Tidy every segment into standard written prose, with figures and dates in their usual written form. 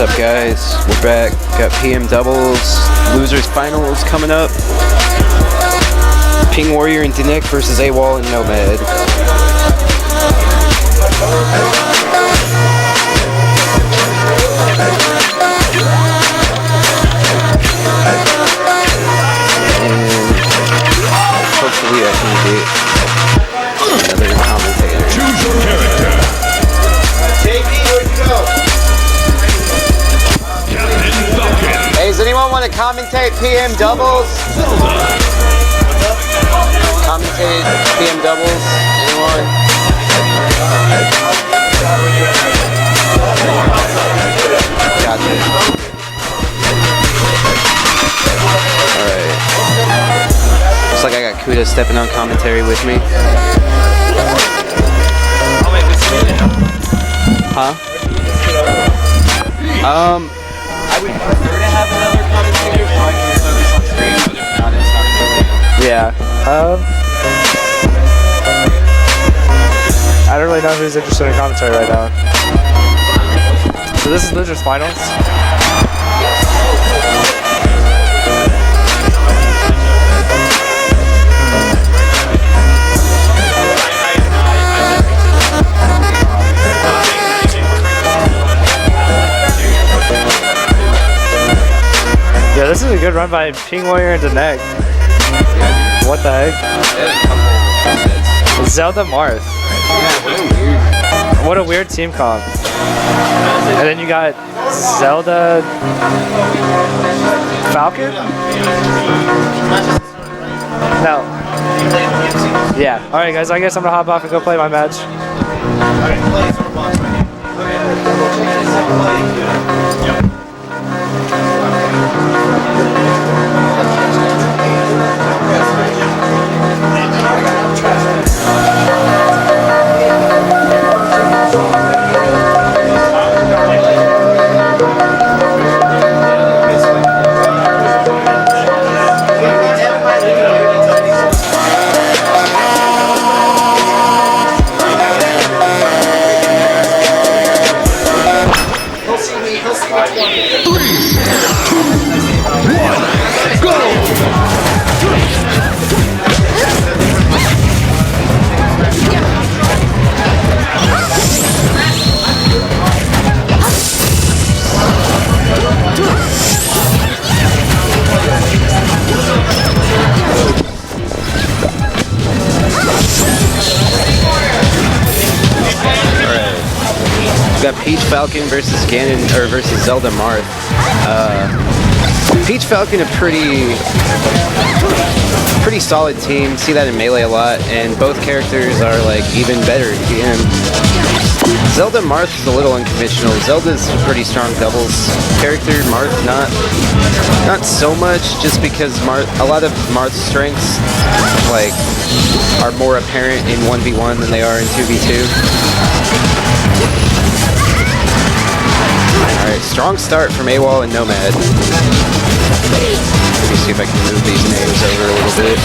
What's up, guys? We're back. Got PM doubles, losers finals coming up. Ping Warrior and Denec versus Awall and Nomad. And hopefully I can get another commentator. Choose your character. JB, where'd you go? Hey, does anyone want to commentate PM doubles? Commentate PM doubles? Anyone? Gotcha. Alright. Looks like I got Cuda stepping on commentary with me. Huh? I would prefer to have another commentator so I can focus on screen, but if not, it's not a good thing. Yeah. I don't really know who's interested in commentary right now. So this is Losers Finals. Yeah, this is a good run by Ping Warrior and Denec. What the heck? Zelda Marth. What a weird team comp. And then you got Zelda Falcon? No. Yeah. Alright guys, I guess I'm gonna hop off and go play my match. Got Peach Falcon versus Ganon, or versus Zelda Marth. Peach Falcon a pretty solid team. See that in Melee a lot, and both characters are like even better in PM. Zelda Marth is a little unconventional. Zelda's a pretty strong doubles character. Marth not so much, just because a lot of Marth's strengths like are more apparent in 1v1 than they are in 2v2. Alright, strong start from Awall and Nomad. Let me see if I can move these names over a little bit.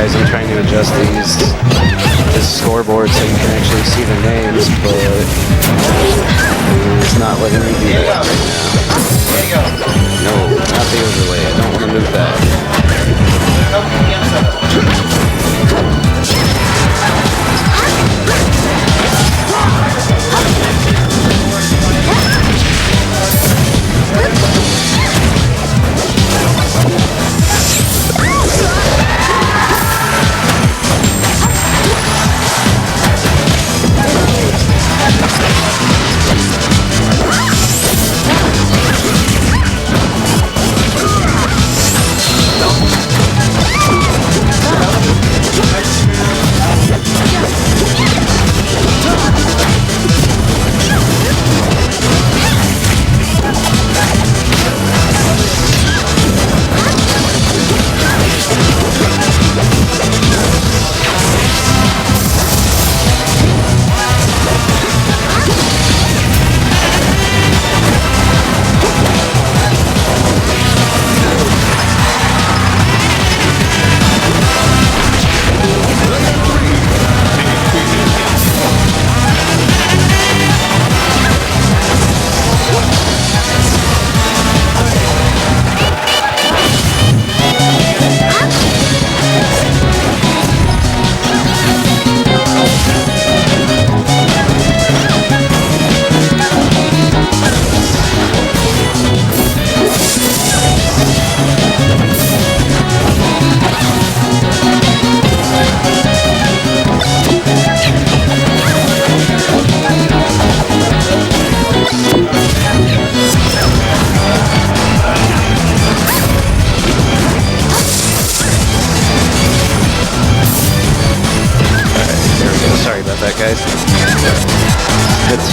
I'm trying to adjust this scoreboard so you can actually see the names, but it's not letting me do that right now. No, not the overlay. I don't want to move that.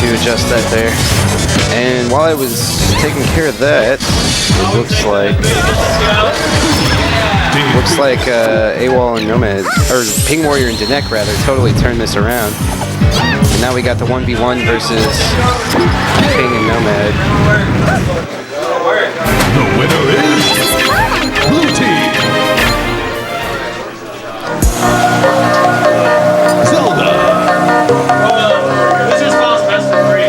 to adjust that there. And while I was taking care of that, it looks like Awall and Nomad, or Ping Warrior and Denec rather, totally turned this around. And now we got the 1v1 versus Ping and Nomad. The winner is Blue Team. Zelda. This is Paul's best of 3.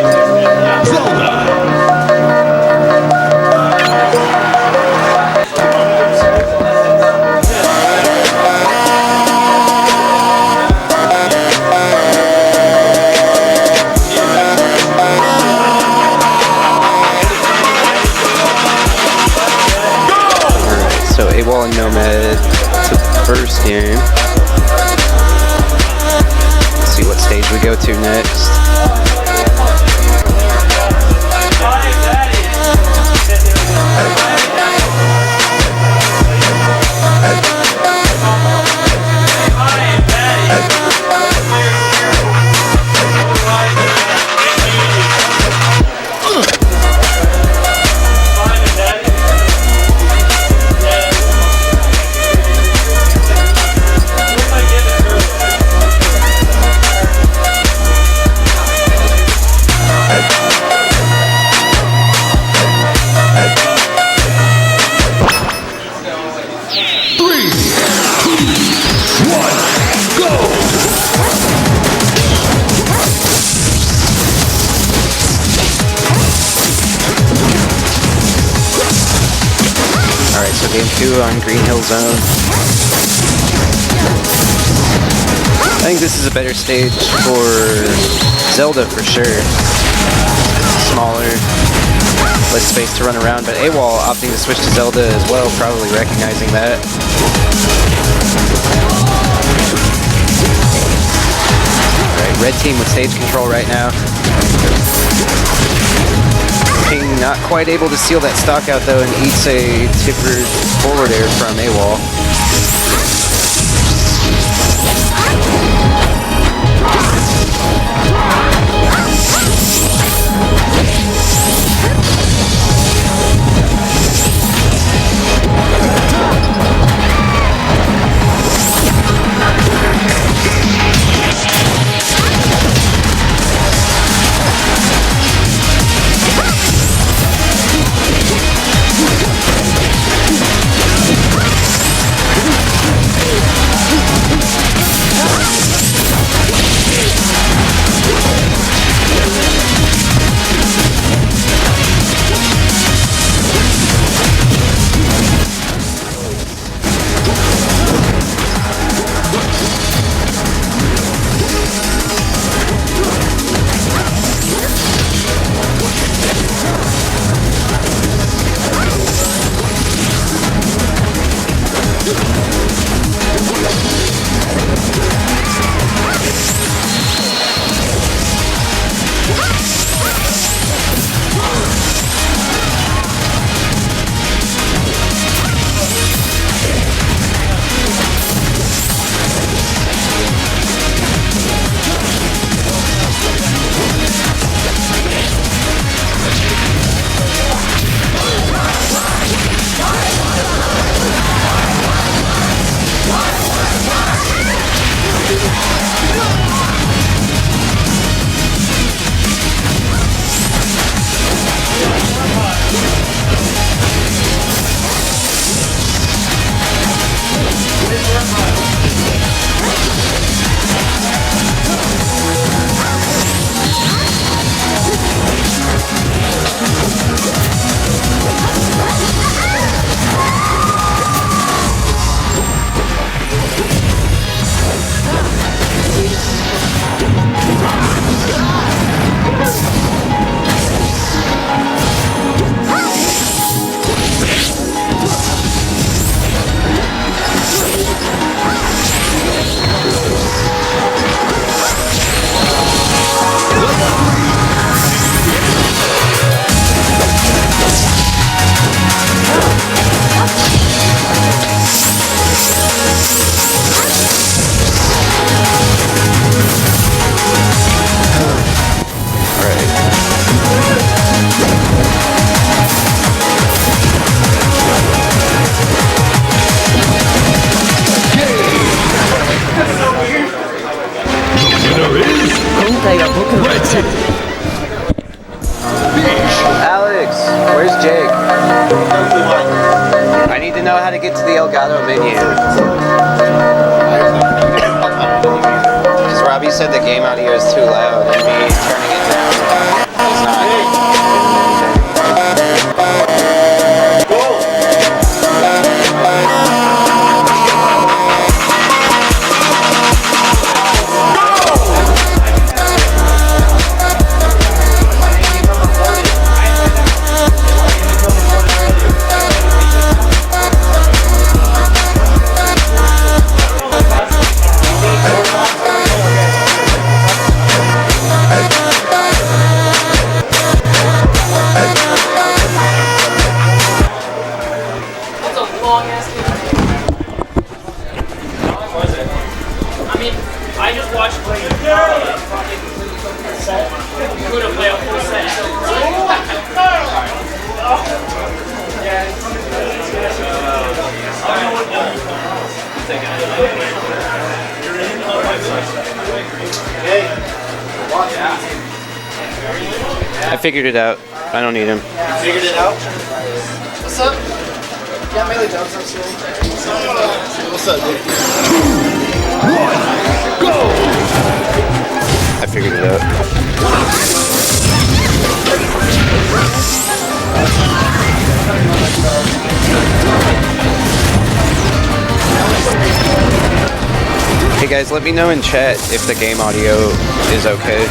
Zelda. So Awall and Nomad took the first game. Let's see what stage we go to next. Alright, so game 2 on Green Hill Zone. I think this is a better stage for Zelda for sure. Smaller, less space to run around, but Awall opting to switch to Zelda as well, probably recognizing that. Alright, red team with stage control right now. Ping not quite able to seal that stock out though, and eats a tippered forward air from Awall. even know how to get to the Elgato menu. Because Robbie said the game audio is too loud, and me turning it down is not. I figured it out. I don't need him. Figured it out? What's up? Yeah, melee jumps. What's up, dude? 2, 1, go! I figured it out. Hey guys, let me know in chat if the game audio is okay.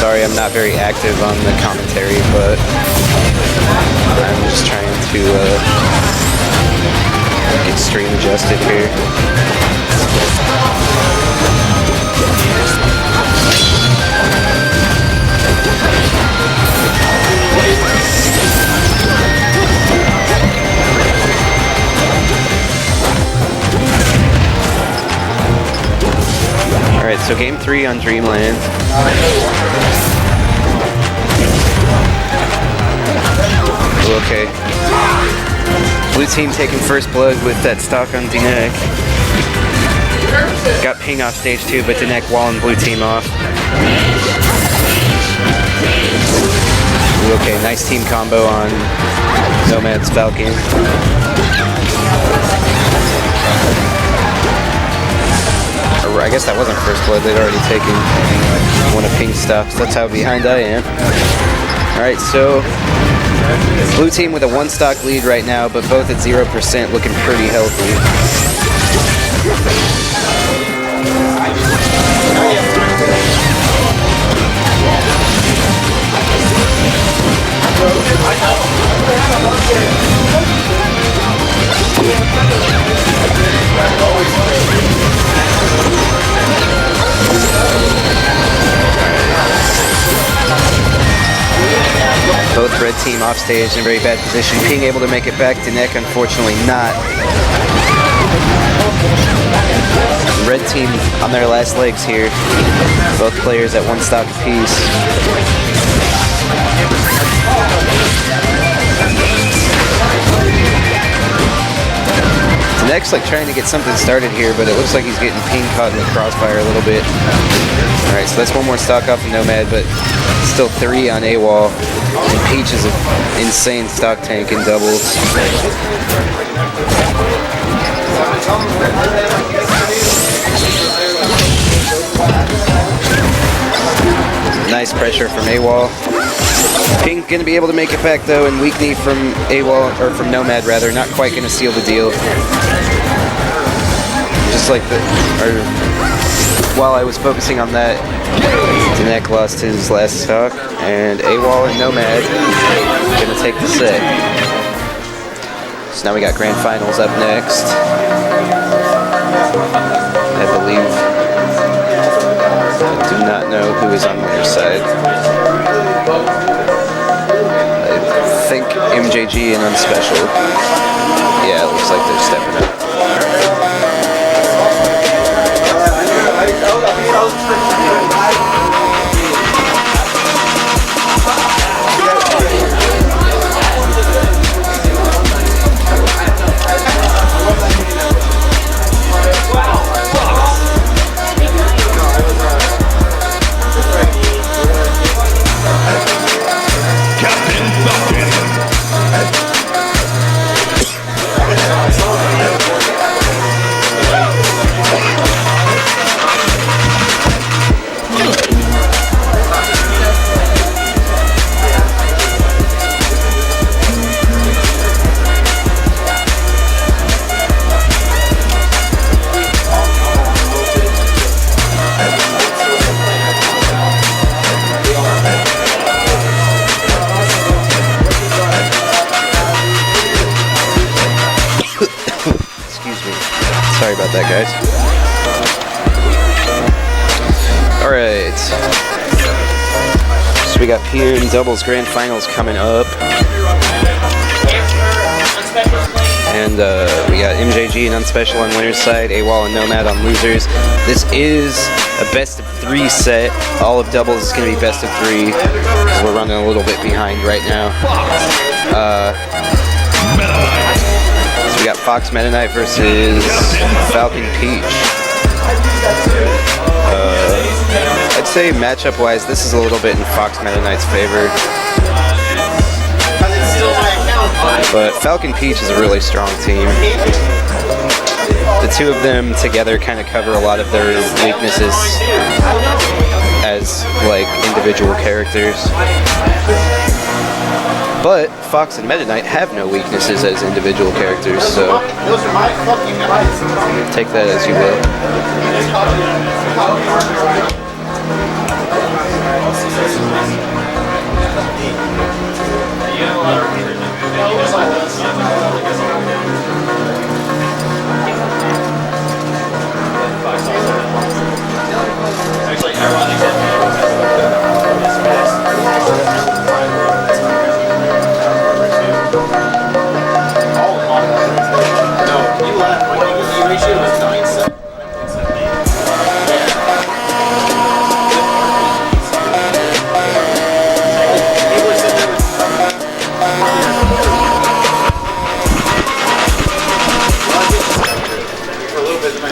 Sorry, I'm not very active on the commentary, but I'm just trying to get stream adjusted here. Alright, so game 3 on Dreamland. Ooh, okay. Blue team taking first blood with that stock on Denec. Got ping off stage 2, but Denec walling blue team off. Ooh, okay, nice team combo on Nomad's Falcon. I guess that wasn't first blood, they'd already taken one of Ping's stocks. That's how behind I am. Alright, so blue team with a 1 stock lead right now, but both at 0%, looking pretty healthy. Both red team off stage in a very bad position. Ping able to make it back. Denec unfortunately not. Red team on their last legs here. Both players at 1 stock apiece. Denec's like trying to get something started here, but it looks like he's getting Ping caught in the crossfire a little bit. Alright, so that's 1 more stock off of Nomad, but still 3 on Awall. And Peach is an insane stock tank in doubles. Nice pressure from Awall. Ping gonna be able to make it back though, and weak knee from Awall, or from Nomad rather, not quite gonna seal the deal. Just like while I was focusing on that, Denec lost his last stock, and Awall and Nomad gonna take the set. So now we got grand finals up next. I believe. I do not know who is on winner's side. I think MJG and Unspecial. Yeah, it looks like they're stepping up. Captain Falcon. that, guys. Alright. So we got PM doubles grand finals coming up. And we got MJG and Unspecial on winner's side, Awall and Nomad on losers. This is a best of 3 set. All of doubles is going to be best of 3 because we're running a little bit behind right now. So we got Fox Meta Knight versus Falcon Peach. I'd say matchup-wise, this is a little bit in Fox Meta Knight's favor. But Falcon Peach is a really strong team. The two of them together kind of cover a lot of their weaknesses as like individual characters. But Fox and Meta Knight have no weaknesses as individual characters, so take that as you will.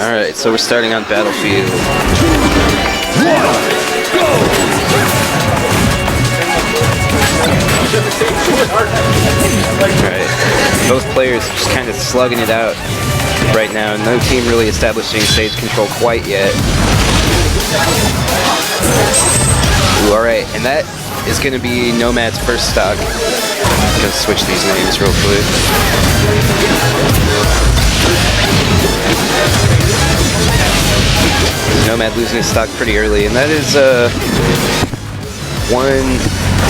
Alright, so we're starting on Battlefield. 1, go! Alright, both players just kind of slugging it out right now. No team really establishing stage control quite yet. Ooh, alright, and that is going to be Nomad's first stock. I'm going to switch these names real quick. Nomad losing his stock pretty early, and that is one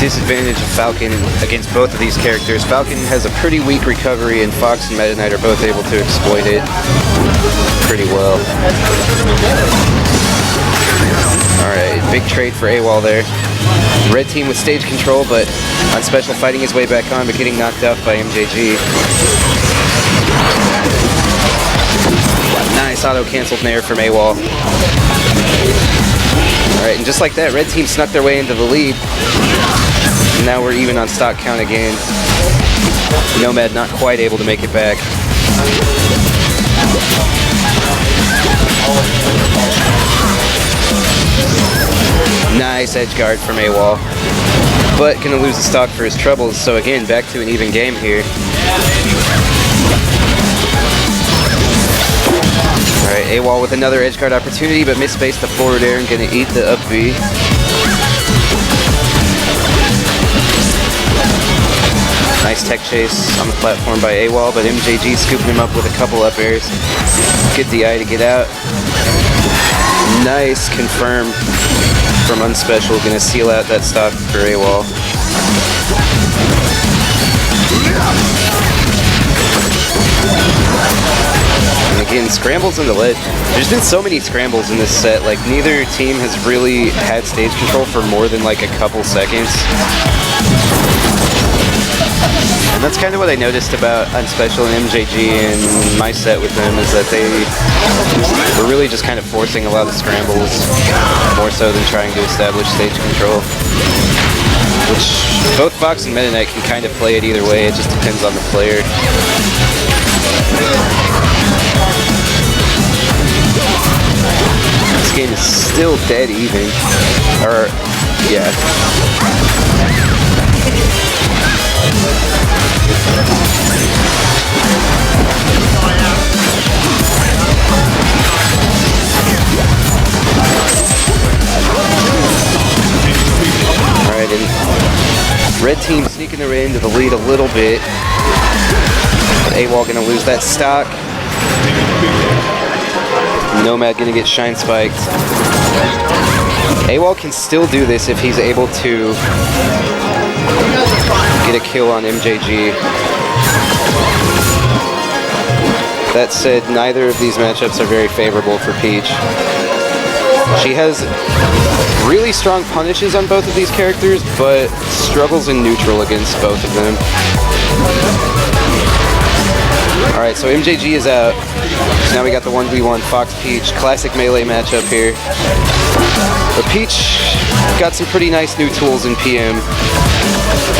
disadvantage of Falcon against both of these characters. Falcon has a pretty weak recovery, and Fox and Meta Knight are both able to exploit it pretty well. Alright, big trade for Awall there. Red team with stage control, but Unspecial fighting his way back on, but getting knocked out by MJG. Nice auto-canceled nair from Awall. Alright, and just like that, red team snuck their way into the lead. And now we're even on stock count again. Nomad not quite able to make it back. Nice edge guard from Awall. But gonna lose the stock for his troubles, so again, back to an even game here. Alright, Awall with another edge guard opportunity, but misspaced the forward air and gonna eat the up B. Nice tech chase on the platform by Awall, but MJG scooping him up with a couple up airs. Good DI to get out. Nice confirm from Unspecial, gonna seal out that stock for Awall. And again, scrambles in the ledge. There's been so many scrambles in this set, like neither team has really had stage control for more than like a couple seconds. And that's kind of what I noticed about Unspecial and MJG in my set with them, is that they were really just kind of forcing a lot of scrambles, more so than trying to establish stage control. Which both Fox and Meta Knight can kind of play it either way, it just depends on the player. This game is still dead even. Or, yeah. Alright, and red team sneaking their way into the lead a little bit. But Awall gonna lose that stock. Nomad gonna get shine spiked. Awall can still do this if he's able to get a kill on MJG. That said, neither of these matchups are very favorable for Peach. She has really strong punishes on both of these characters, but struggles in neutral against both of them. Alright, so MJG is out. So now we got the 1v1 Fox Peach. Classic melee matchup here. But Peach got some pretty nice new tools in PM.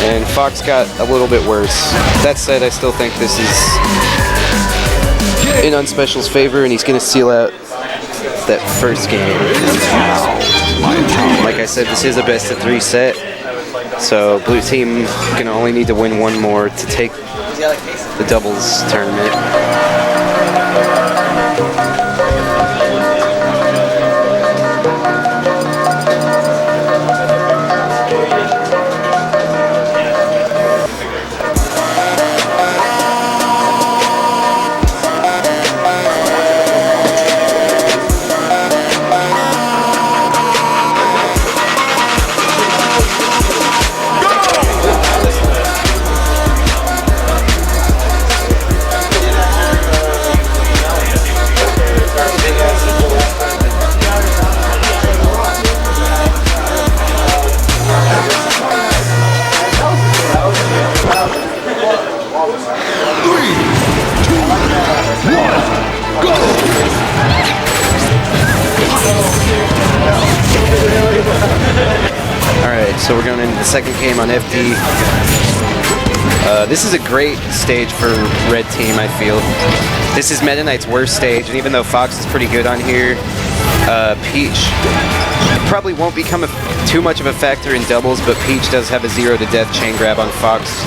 And Fox got a little bit worse. That said, I still think this is in Unspecial's favor, and he's going to seal out that first game. Like I said, this is a best of 3 set. So blue team can only need to win one more to take the doubles tournament. So we're going into the second game on FD. This is a great stage for red team, I feel. This is Meta Knight's worst stage, and even though Fox is pretty good on here, Peach probably won't become too much of a factor in doubles, but Peach does have a 0 to death chain grab on Fox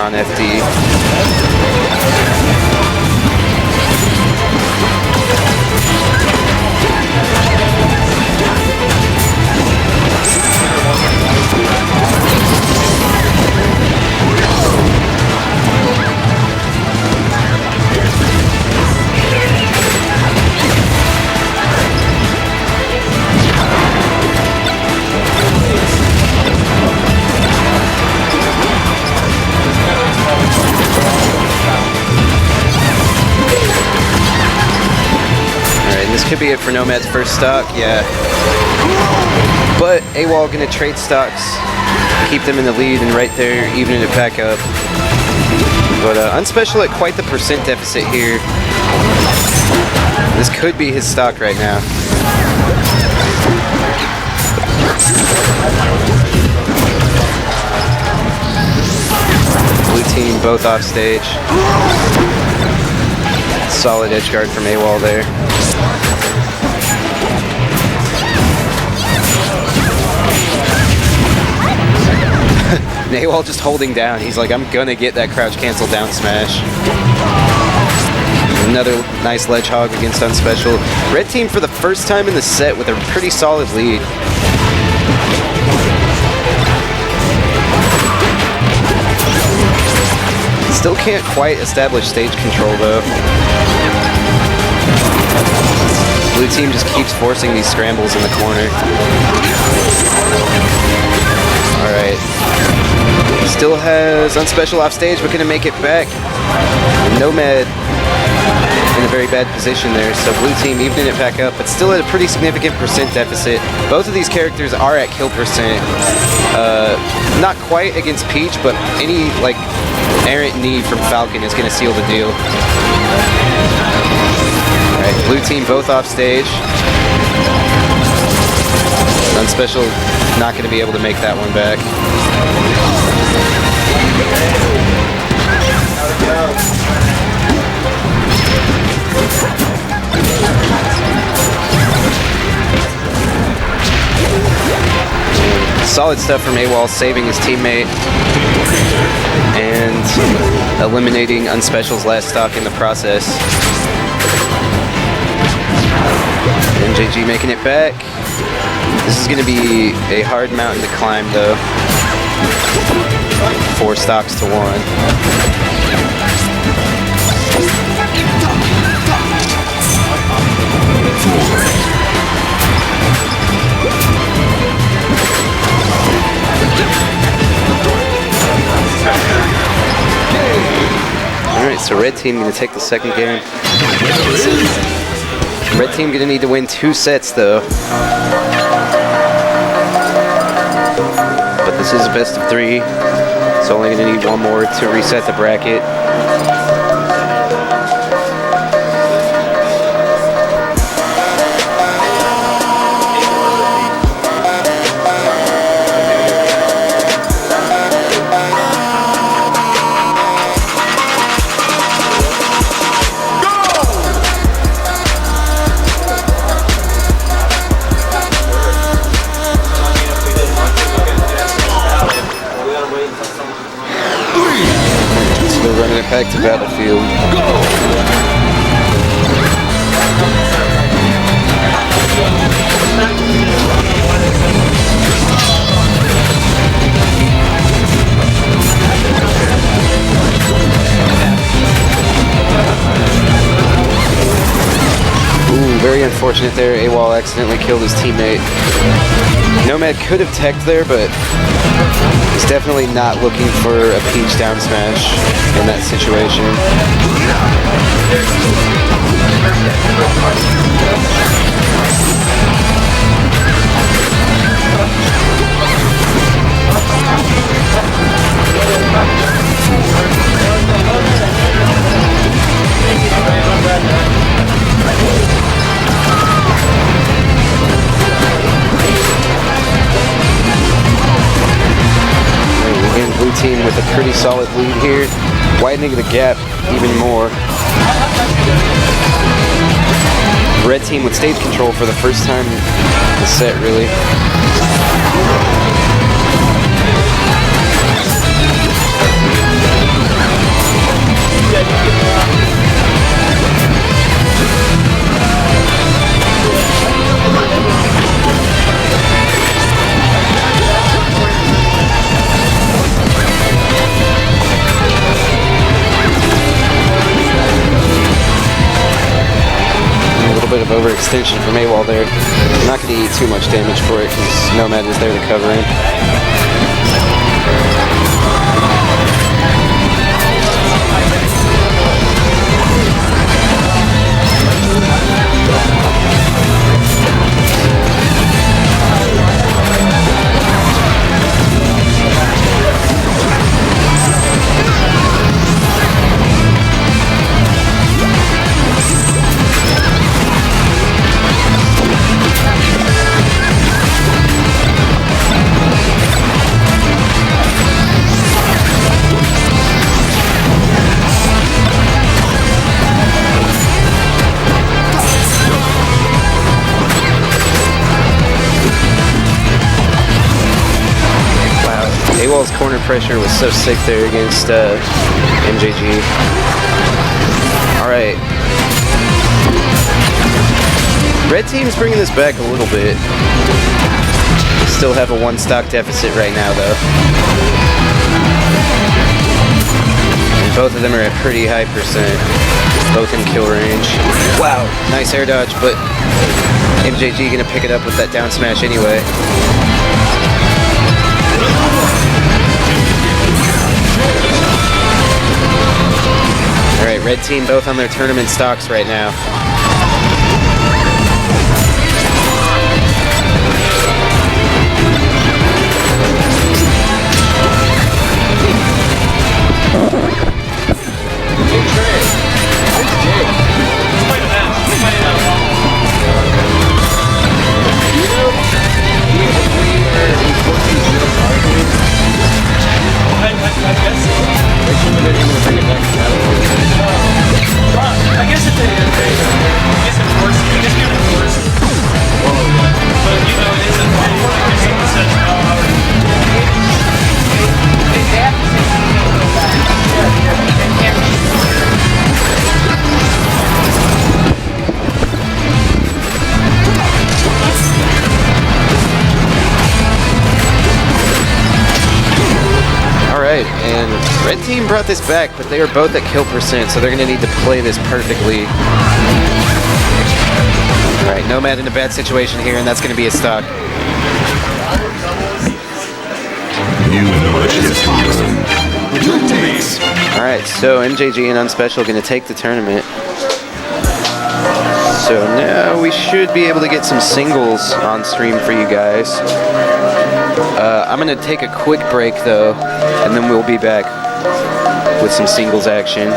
on FD. This could be it for Nomad's first stock, yeah. But Awall gonna trade stocks, keep them in the lead, and right there, evening it back up. But Unspecial at quite the percent deficit here. This could be his stock right now. Blue team both off stage. Solid edge guard from Awall there. Awall just holding down. He's like, I'm gonna get that crouch cancel down smash. Another nice ledge hog against Unspecial. Red team for the first time in the set with a pretty solid lead. Still can't quite establish stage control though. Blue team just keeps forcing these scrambles in the corner. Alright. Still has Unspecial off stage, but gonna make it back. Nomad in a very bad position there, so blue team evening it back up, but still at a pretty significant percent deficit. Both of these characters are at kill percent. Not quite against Peach, but any like errant knee from Falcon is gonna seal the deal. Alright, blue team both off stage. Unspecial not gonna be able to make that one back. Solid stuff from Awall, saving his teammate and eliminating Unspecial's last stock in the process. MJG making it back. This is going to be a hard mountain to climb though. 4 stocks to 1. Alright, So red team gonna take the second game. Red team gonna need to win 2 sets though. But this is a best of 3. So only gonna need 1 more to reset the bracket. Running it back to Battlefield. Ooh, very unfortunate there. Awall accidentally killed his teammate. Nomad could have teched there, but he's definitely not looking for a peach down smash in that situation. Again, blue team with a pretty solid lead here, widening the gap even more. Red team with stage control for the first time in the set, really. Bit of overextension from Awall there. I'm not going to eat too much damage for it because Nomad was there to cover him. Awall's corner pressure was so sick there against MJG. Alright. Red team's bringing this back a little bit. Still have a 1 stock deficit right now though. And both of them are at pretty high percent. Both in kill range. Wow, nice air dodge, but MJG gonna pick it up with that down smash anyway. Alright, red team both on their tournament stocks right now. I guess it's worse. I guess it's worse. But you know, it isn't. Alright, and red team brought this back, but they are both at kill percent, so they're going to need to play this perfectly. Alright, Nomad in a bad situation here, and that's going to be a stock. You much yes. Alright, So MJG and Unspecial going to take the tournament. So now we should be able to get some singles on stream for you guys. I'm going to take a quick break though, and then we'll be back with some singles action.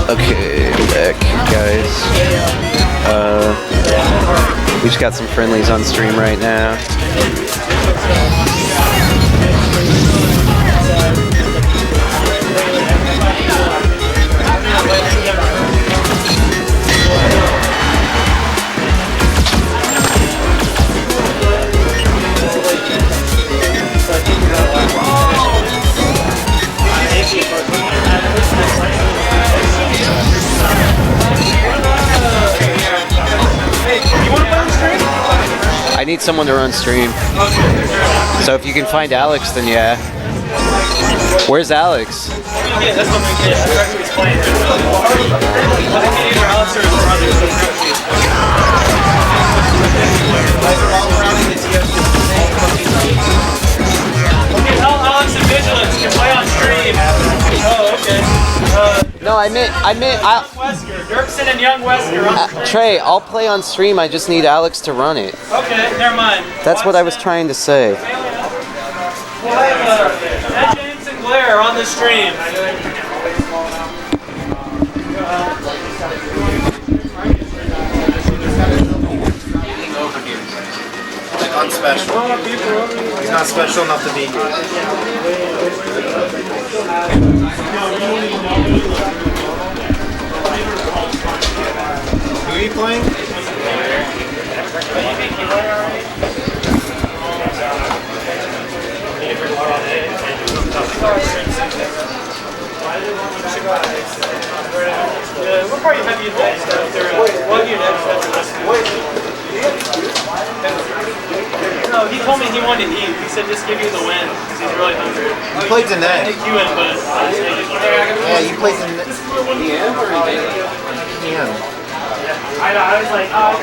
Okay, I'm back, guys. We just got some friendlies on stream right now. I need someone to run stream. So if you can find Alex, then yeah. Where's Alex? Alex and Vigilance can play on stream. Oh, okay. No, I meant Wesker, Dirksen and Young Wesker on stream. Trey, I'll play on stream, I just need Alex to run it. Okay, never mind. That's what I was trying to say. We'll have Ed James and Blair on the stream. Unspecial. He's not special enough to be here. Who are you playing? Yeah, we'll probably have you next after. We'll have you next after this. No, he told me he wanted to eat. He said just give you the win because he's really hungry. You played Denec. You win, but yeah, you played Denec. Yeah. I was like, oh.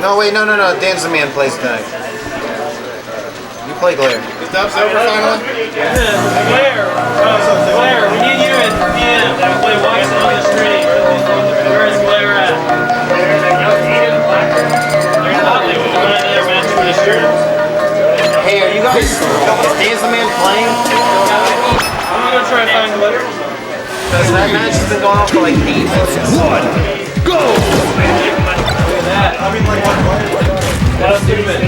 No, wait, no. Dansdaman plays Denec. play Glare. Is Dubs over finally? Glare, we need you at PM that play Watson on the stream. Where is Glare at? There's not like one other match for the stream. Hey, are you guys Dansdaman playing? I'm gonna try to find Glare. Because that match has been going on for like 8 minutes. 1, go! Look at that. I mean, like, that's stupid.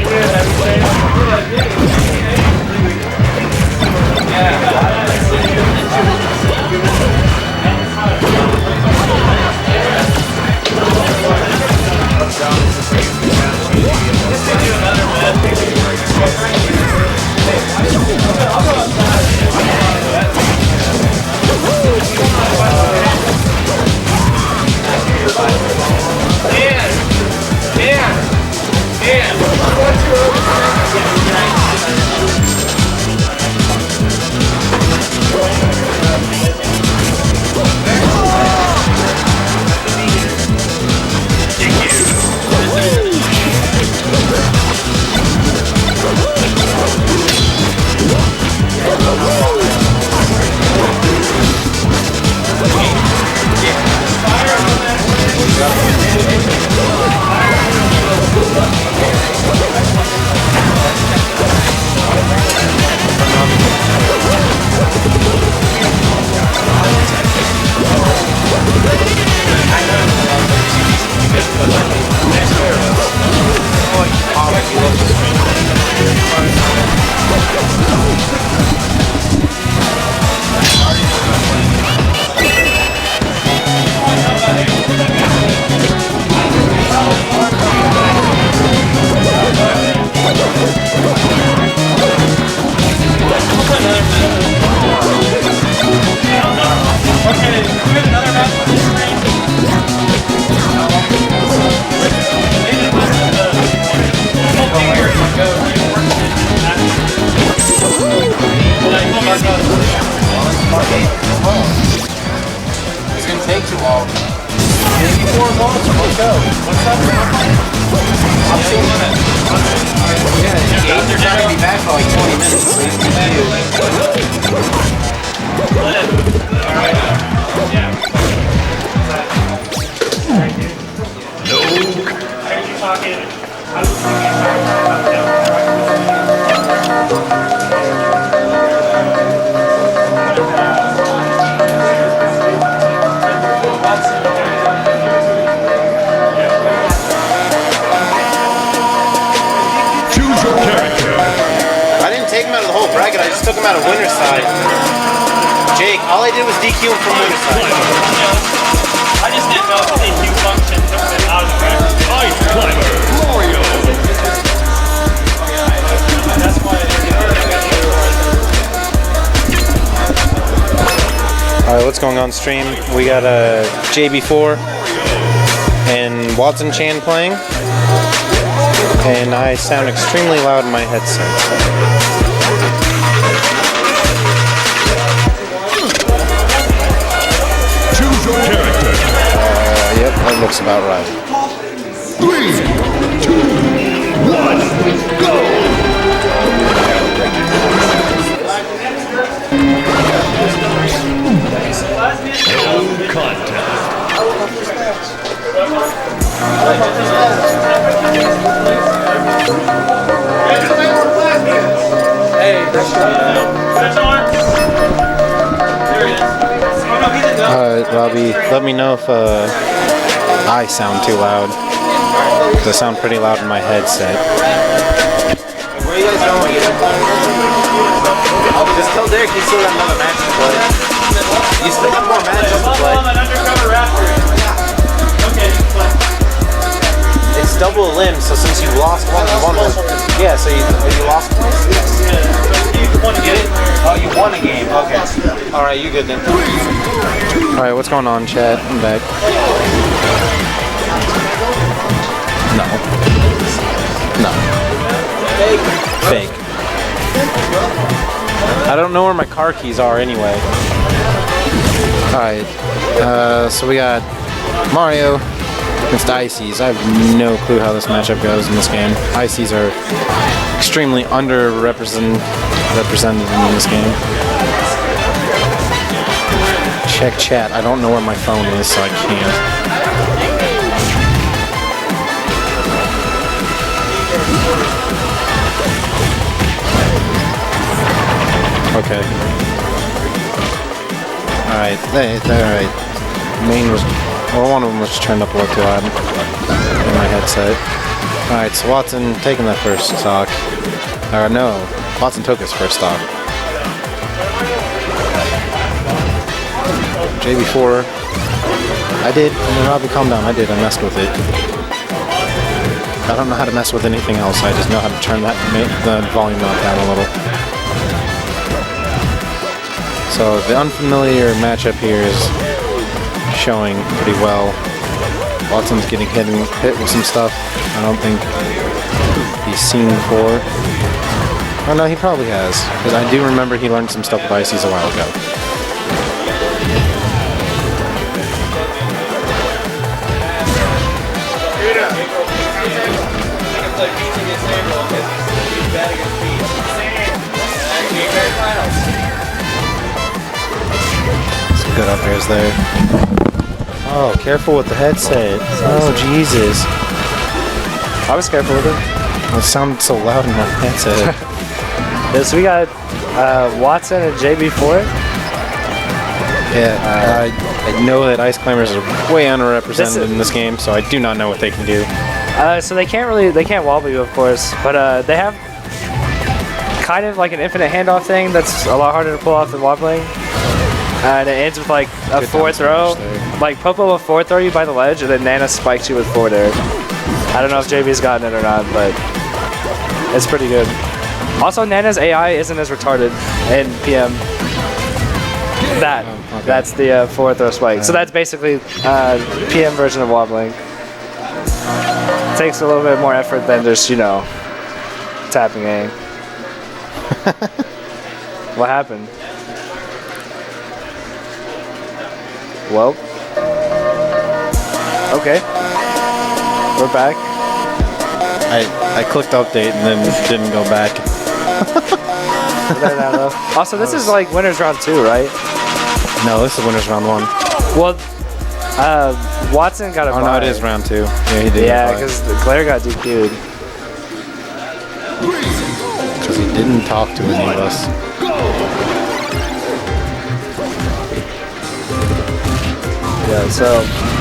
It's gonna take too long. Maybe 4 months. Let's go. What's up? I'm seeing it. Yeah, they're not gonna be back for like 20 minutes. So he's bracket, I just took him out of winner's side. Jake, all I did was DQ him from winner's side. I just didn't know if the DQ function took it out of the bracket. Ice Climber, Mario. That's why Alright, what's going on stream? We got a JB4 and Watson Chan playing. And I sound extremely loud in my headset. Choose your character. Yep, that looks about right. 3, 2, 1, go! No contest. Alright, Robbie, let me know if I sound too loud. I sound pretty loud in my headset. Where are you guys going? Oh, just tell Derek he's still got another match to play. You still have more matches to play. It's double a limb, so since you lost one, you won one. Yeah, so you lost one? You won a game. Oh, you won a game. Okay. Alright, you good then. Alright, what's going on, chat? I'm back. No. No. Fake. I don't know where my car keys are anyway. Alright. So we got Mario, against Ices. I have no clue how this matchup goes in this game. Ices are extremely underrepresented in this game. Check chat. I don't know where my phone is, so I can't. Okay. Alright, alright. Main was, well, one of them was just turned up a little too loud in my headset. Alright, so Watson taking that first stock. No, Watson took his first stock. JB4. I did. Robbie, calm down. I did. I messed with it. I don't know how to mess with anything else. I just know how to turn the volume down a little. So the unfamiliar matchup here is showing pretty well. Watson's getting hit with some stuff I don't think he's seen before. Oh no, he probably has, because I do remember he learned some stuff with Ices a while ago. Some good up airs there. Oh, careful with the headset. Oh, Jesus. I was careful with it. It sounded so loud in my headset. Yeah, so we got Watson and JB4. Yeah, I know that Ice Climbers are way underrepresented in this game, so I do not know what they can do. So they can't wobble you, of course, but they have kind of like an infinite handoff thing that's a lot harder to pull off than wobbling. And it ends with like a Good forward throw. Like Popo will forward throw you by the ledge, and then Nana spikes you with forward air. I don't know if JB's gotten it or not, but it's pretty good. Also, Nana's AI isn't as retarded in PM. That's the forward throw spike. So that's basically PM version of wobbling. Takes a little bit more effort than just, you know, tapping A. What happened? Well, okay, we're back. I clicked update and then didn't go back. Also, this is like winners round 2, right? No, this is winners round 1. Well, Watson got a Oh no, it is round 2. Yeah, he did. Yeah, because Claire got DQ'd. Because he didn't talk to any of us. Yeah, so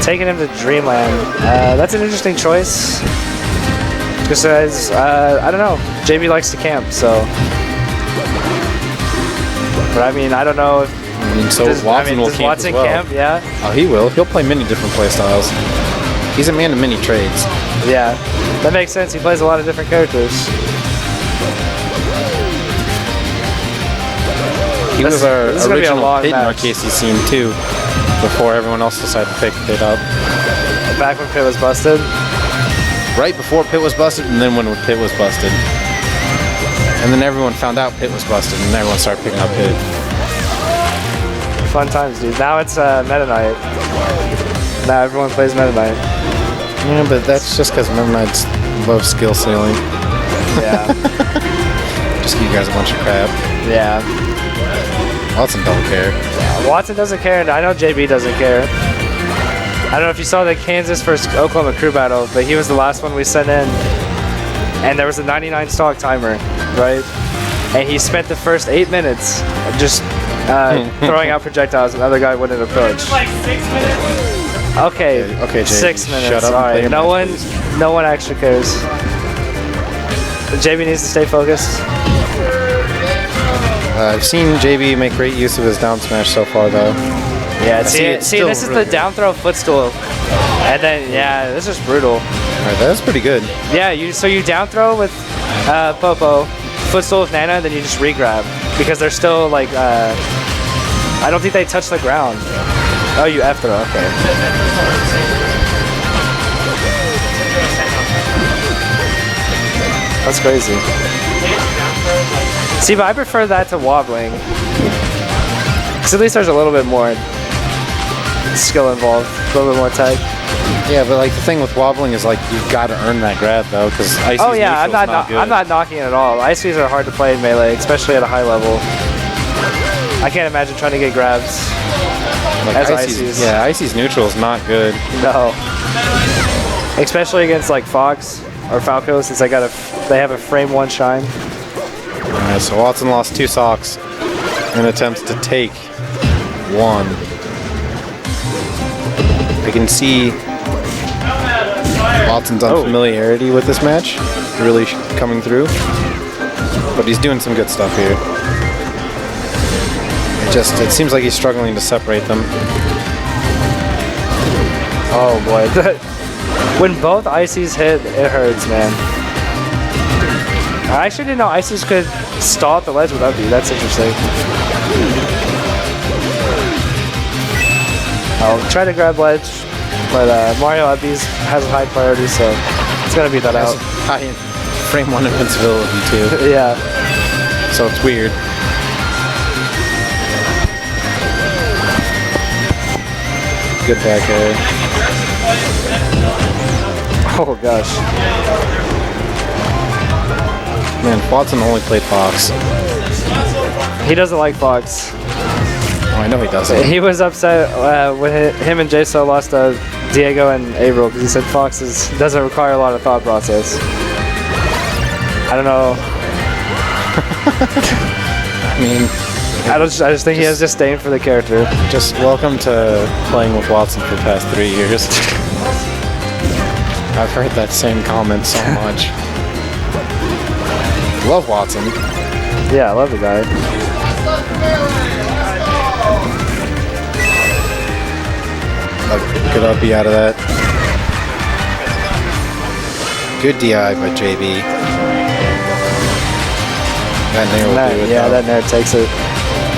taking him to Dreamland, that's an interesting choice. Because I don't know, JB likes to camp, so. But I mean, I don't know if. I mean, so Watson will does camp Watson as well. camp? Yeah. Oh, he will. He'll play many different playstyles. He's a man of many trades. Yeah, that makes sense. He plays a lot of different characters. He was our original Pit in our match. KC scene too, before everyone else decided to pick Pit up. Back when Pit was busted? Right before Pit was busted, and then when Pit was busted. And then everyone found out Pit was busted, and everyone started picking up Pit. Fun times, dude. Now it's Meta Knight. Now everyone plays Meta Knight. Yeah, but that's just because Meta Knight's low skill ceiling. Yeah. Just give you guys a bunch of crap. Yeah. Watson don't care. Yeah. Watson doesn't care, and I know JB doesn't care. I don't know if you saw the Kansas versus Oklahoma crew battle, but he was the last one we sent in. And there was a 99 stock timer, right? And he spent the first 8 minutes just throwing out projectiles, and the other guy wouldn't approach. Like 6 minutes? Okay, okay, JB, 6 minutes. shut up. All right, no one actually cares. JB needs to stay focused. I've seen JB make great use of his down smash so far, though. Yeah, see, this is the down throw footstool, and then yeah, this is brutal. All right, that's pretty good. Yeah, so you down throw with Popo, footstool with Nana, then you just re-grab because they're still like I don't think they touch the ground. Oh, you F throw, okay. That's crazy. See, but I prefer that to wobbling. Because at least there's a little bit more skill involved, a little bit more tech. Yeah, but like the thing with wobbling is like you've got to earn that grab though, because Oh yeah, I'm not knocking it at all. Ices are hard to play in melee, especially at a high level. I can't imagine trying to get grabs like as Icy's, Ices. Yeah, Icy's neutral is not good. No. Especially against like Fox or Falco, since they have a frame 1 shine. Alright, so Watson lost 2 socks in attempts to take 1. I can see Watson's unfamiliarity with this match really coming through, but he's doing some good stuff here. It seems like he's struggling to separate them. Oh boy. When both Ices hit, it hurts, man. I actually didn't know Ices could stall at the ledge with up B. That's interesting. I'll try to grab ledge, but Mario up B's has a high priority, so it's gonna beat that out. High frame 1 invincibility too. Yeah. So it's weird. Good back air. Oh gosh. Man, Watson only played Fox. He doesn't like Fox. Oh, I know he doesn't. He was upset when him and J-slo lost to Diego and Averill because he said Fox doesn't require a lot of thought process. I don't know. I mean, I just think he has disdain for the character. just welcome to playing with Watson for the past 3 years. I've heard that same comment so much. Love Watson. Yeah, I love the guy. Good up B out of that. Good DI by JB. That nair will do it. Yeah, though. that nair takes it.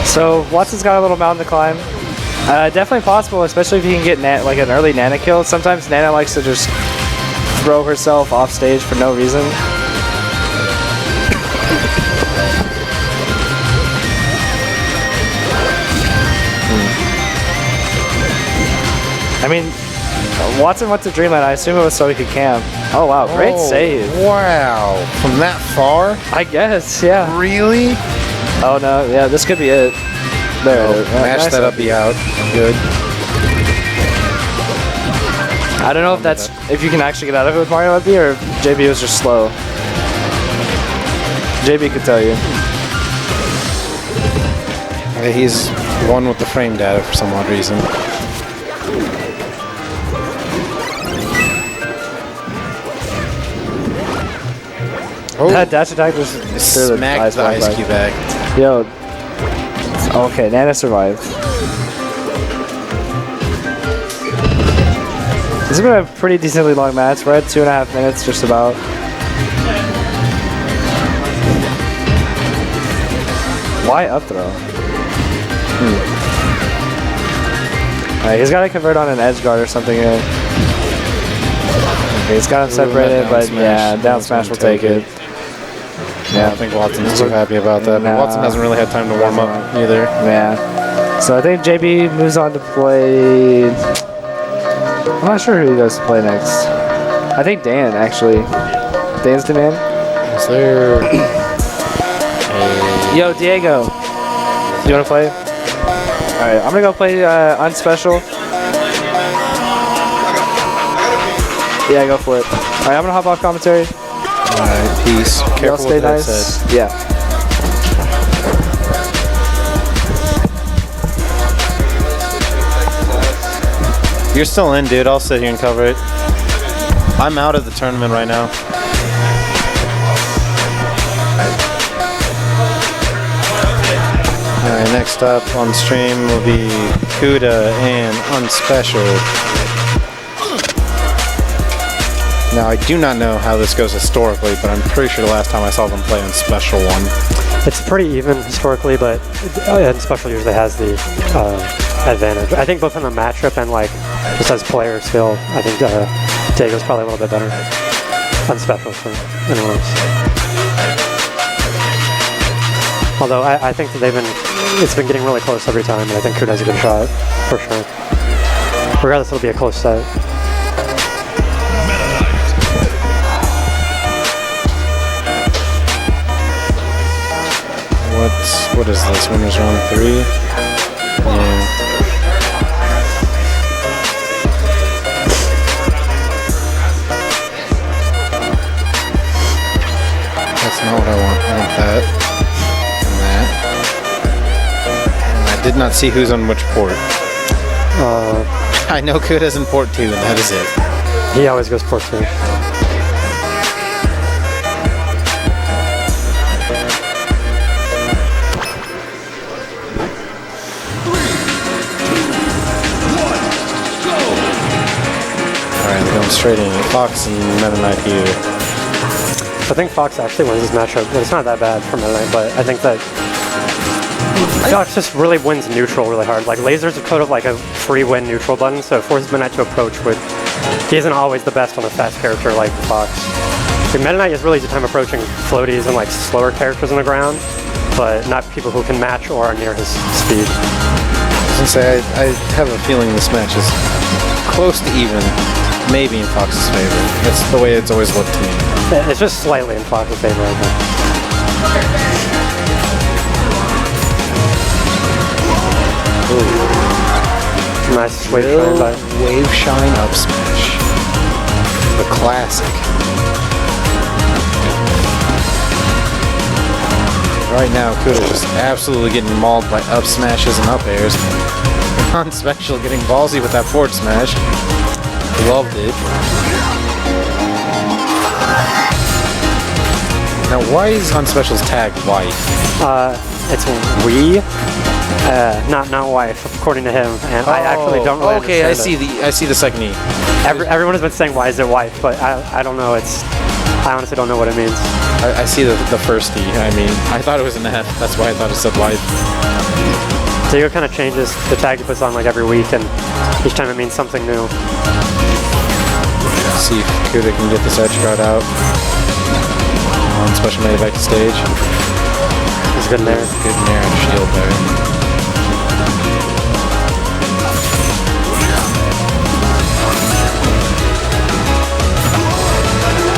So Watson's got a little mountain to climb. Definitely possible, especially if he can get like an early Nana kill. Sometimes Nana likes to just throw herself off stage for no reason. I mean, Watson went to Dreamland. I assume it was so he could camp. Oh wow, great save. Wow. From that far? I guess, yeah. Really? Oh no, yeah, this could be it. There, Match nice that up B out. Good. I don't know if you can actually get out of it with Mario up B or if JB was just slow. JB could tell you. Okay, he's one with the frame data for some odd reason. Oh, That dash attack just threw smacked the ice cube back. Yo. Okay, Nana survived. This has been a pretty decently long match. We're at 2.5 minutes, just about. Why up throw? Alright, he's got to convert on an edge guard or something. Okay, he's got him separated, but yeah, down smash will take it. Yeah, I don't think Watson's too happy about that. But Watson hasn't really had time to warm up either. Yeah. So I think JB moves on to play. I'm not sure who he goes to play next. I think Dan, actually. Dansdaman. Is there Yo, Diego. Do you want to play? Alright, I'm gonna go play Unspecial. Yeah, go for it. Alright, I'm gonna hop off commentary. Alright, peace. Y'all Careful stay with that nice. set. Yeah. You're still in, dude. I'll sit here and cover it. I'm out of the tournament right now. Alright, next up on stream will be Cuda and Unspecial. Now, I do not know how this goes historically, but I'm pretty sure the last time I saw them play Unspecial won. It's pretty even historically, but Unspecial usually has the advantage. I think both from the matchup and like just as player skill, I think Diego's probably a little bit better. Unspecial for anyone else. Although I think that it's been getting really close every time, and I think Cuda has a good shot for sure. Regardless, it'll be a close set. what is this? Winners round 3? Yeah. That's not what I want. I want that. And that. And I did not see who's on which port. I know Cuda's in port 2, and that is it. He always goes port 2. Alright, we're going straight in. Fox and Meta Knight here. I think Fox actually wins this matchup. Well, it's not that bad for Meta Knight, but I think that Fox just really wins neutral really hard. Like, lasers are kind of like a free win neutral button, so it forces Meta Knight to approach with... He isn't always the best on a fast character like Fox. The Meta Knight is really the time approaching floaties and like slower characters on the ground, but not people who can match or are near his speed. I was gonna say, I have a feeling this match is close to even, maybe in Fox's favor. That's the way it's always looked to me. It's just slightly in Fox's favor, I think. Nice wave shine by. Wave shine up smash. The classic. Right now, Cuda just absolutely getting mauled by up smashes and up airs. Unspecial getting ballsy with that forward smash. Loved it. Now, why is Unspecial's tag white? It's we, not wife, according to him, and I actually don't really okay, understand I see the second E. Everyone has been saying, why is it wife? But I don't know. I honestly don't know what it means. I see the first E. I mean, I thought it was an F. That's why I thought it said wife. Diego kind of changes the tag he puts on like every week, and each time it means something new. Let's see if Cuda can get this edge guard out. Unspecial made it back to stage. He's good in there. Good in there and shield there.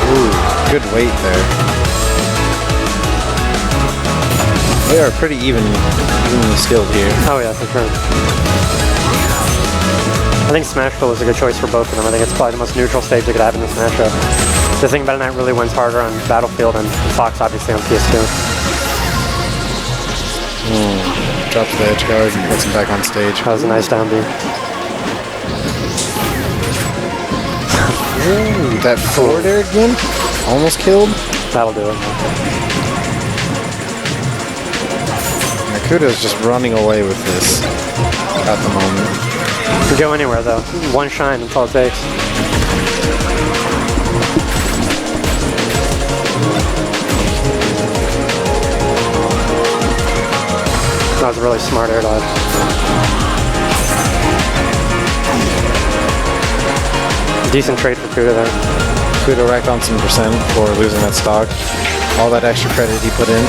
Ooh, good weight there. They are pretty evenly skilled here. Oh yeah, for sure. I think Smashville is a good choice for both of them. I think it's probably the most neutral stage they could have in this matchup. The thing Meta Knight really wins harder on Battlefield and Fox obviously on PS2. Drops the edge guard and puts him back on stage. That was a nice down B. Ooh, that forward air again? Almost killed? That'll do it. Cuda's just running away with this at the moment. Could go anywhere though. One shine, that's all it takes. That was a really smart air dodge. Decent trade for Cuda there. Cuda racked on some percent for losing that stock. All that extra credit he put in.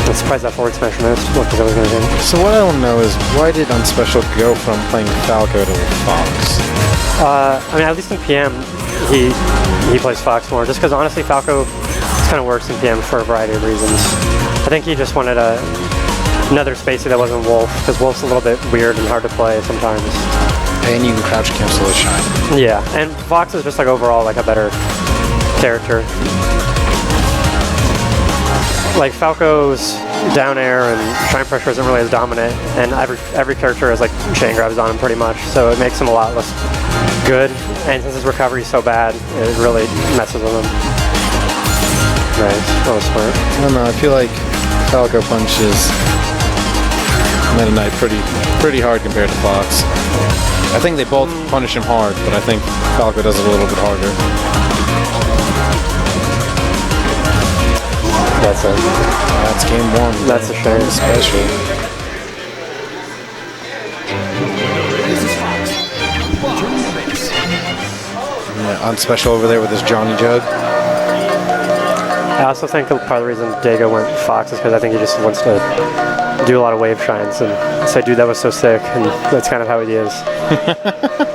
I'm surprised that forward smash missed. What was I going to do? So what I don't know is, why did Unspecial go from playing Falco to Fox? I mean, at least in PM, he plays Fox more. Just because honestly, Falco kind of works in PM for a variety of reasons. I think he just wanted another spacey that wasn't Wolf, because Wolf's a little bit weird and hard to play sometimes. And you can crouch cancel his shine. Yeah, and Fox is just like overall like a better character. Like Falco's down air and shine pressure isn't really as dominant, and every character has like chain grabs on him pretty much, so it makes him a lot less good. And since his recovery is so bad, it really messes with him. Nice, that was smart. I don't know, I feel like Falco punches Meta Knight pretty hard compared to Fox. I think they both punish him hard, but I think Falco does it a little bit harder. That's it. That's game one. That's a shame. Special. Two minutes. Yeah, Unspecial over there with his Johnny Jug. I also think part of the reason Dago went Fox is because I think he just wants to do a lot of wave shines and say, dude, that was so sick, and that's kind of how he is.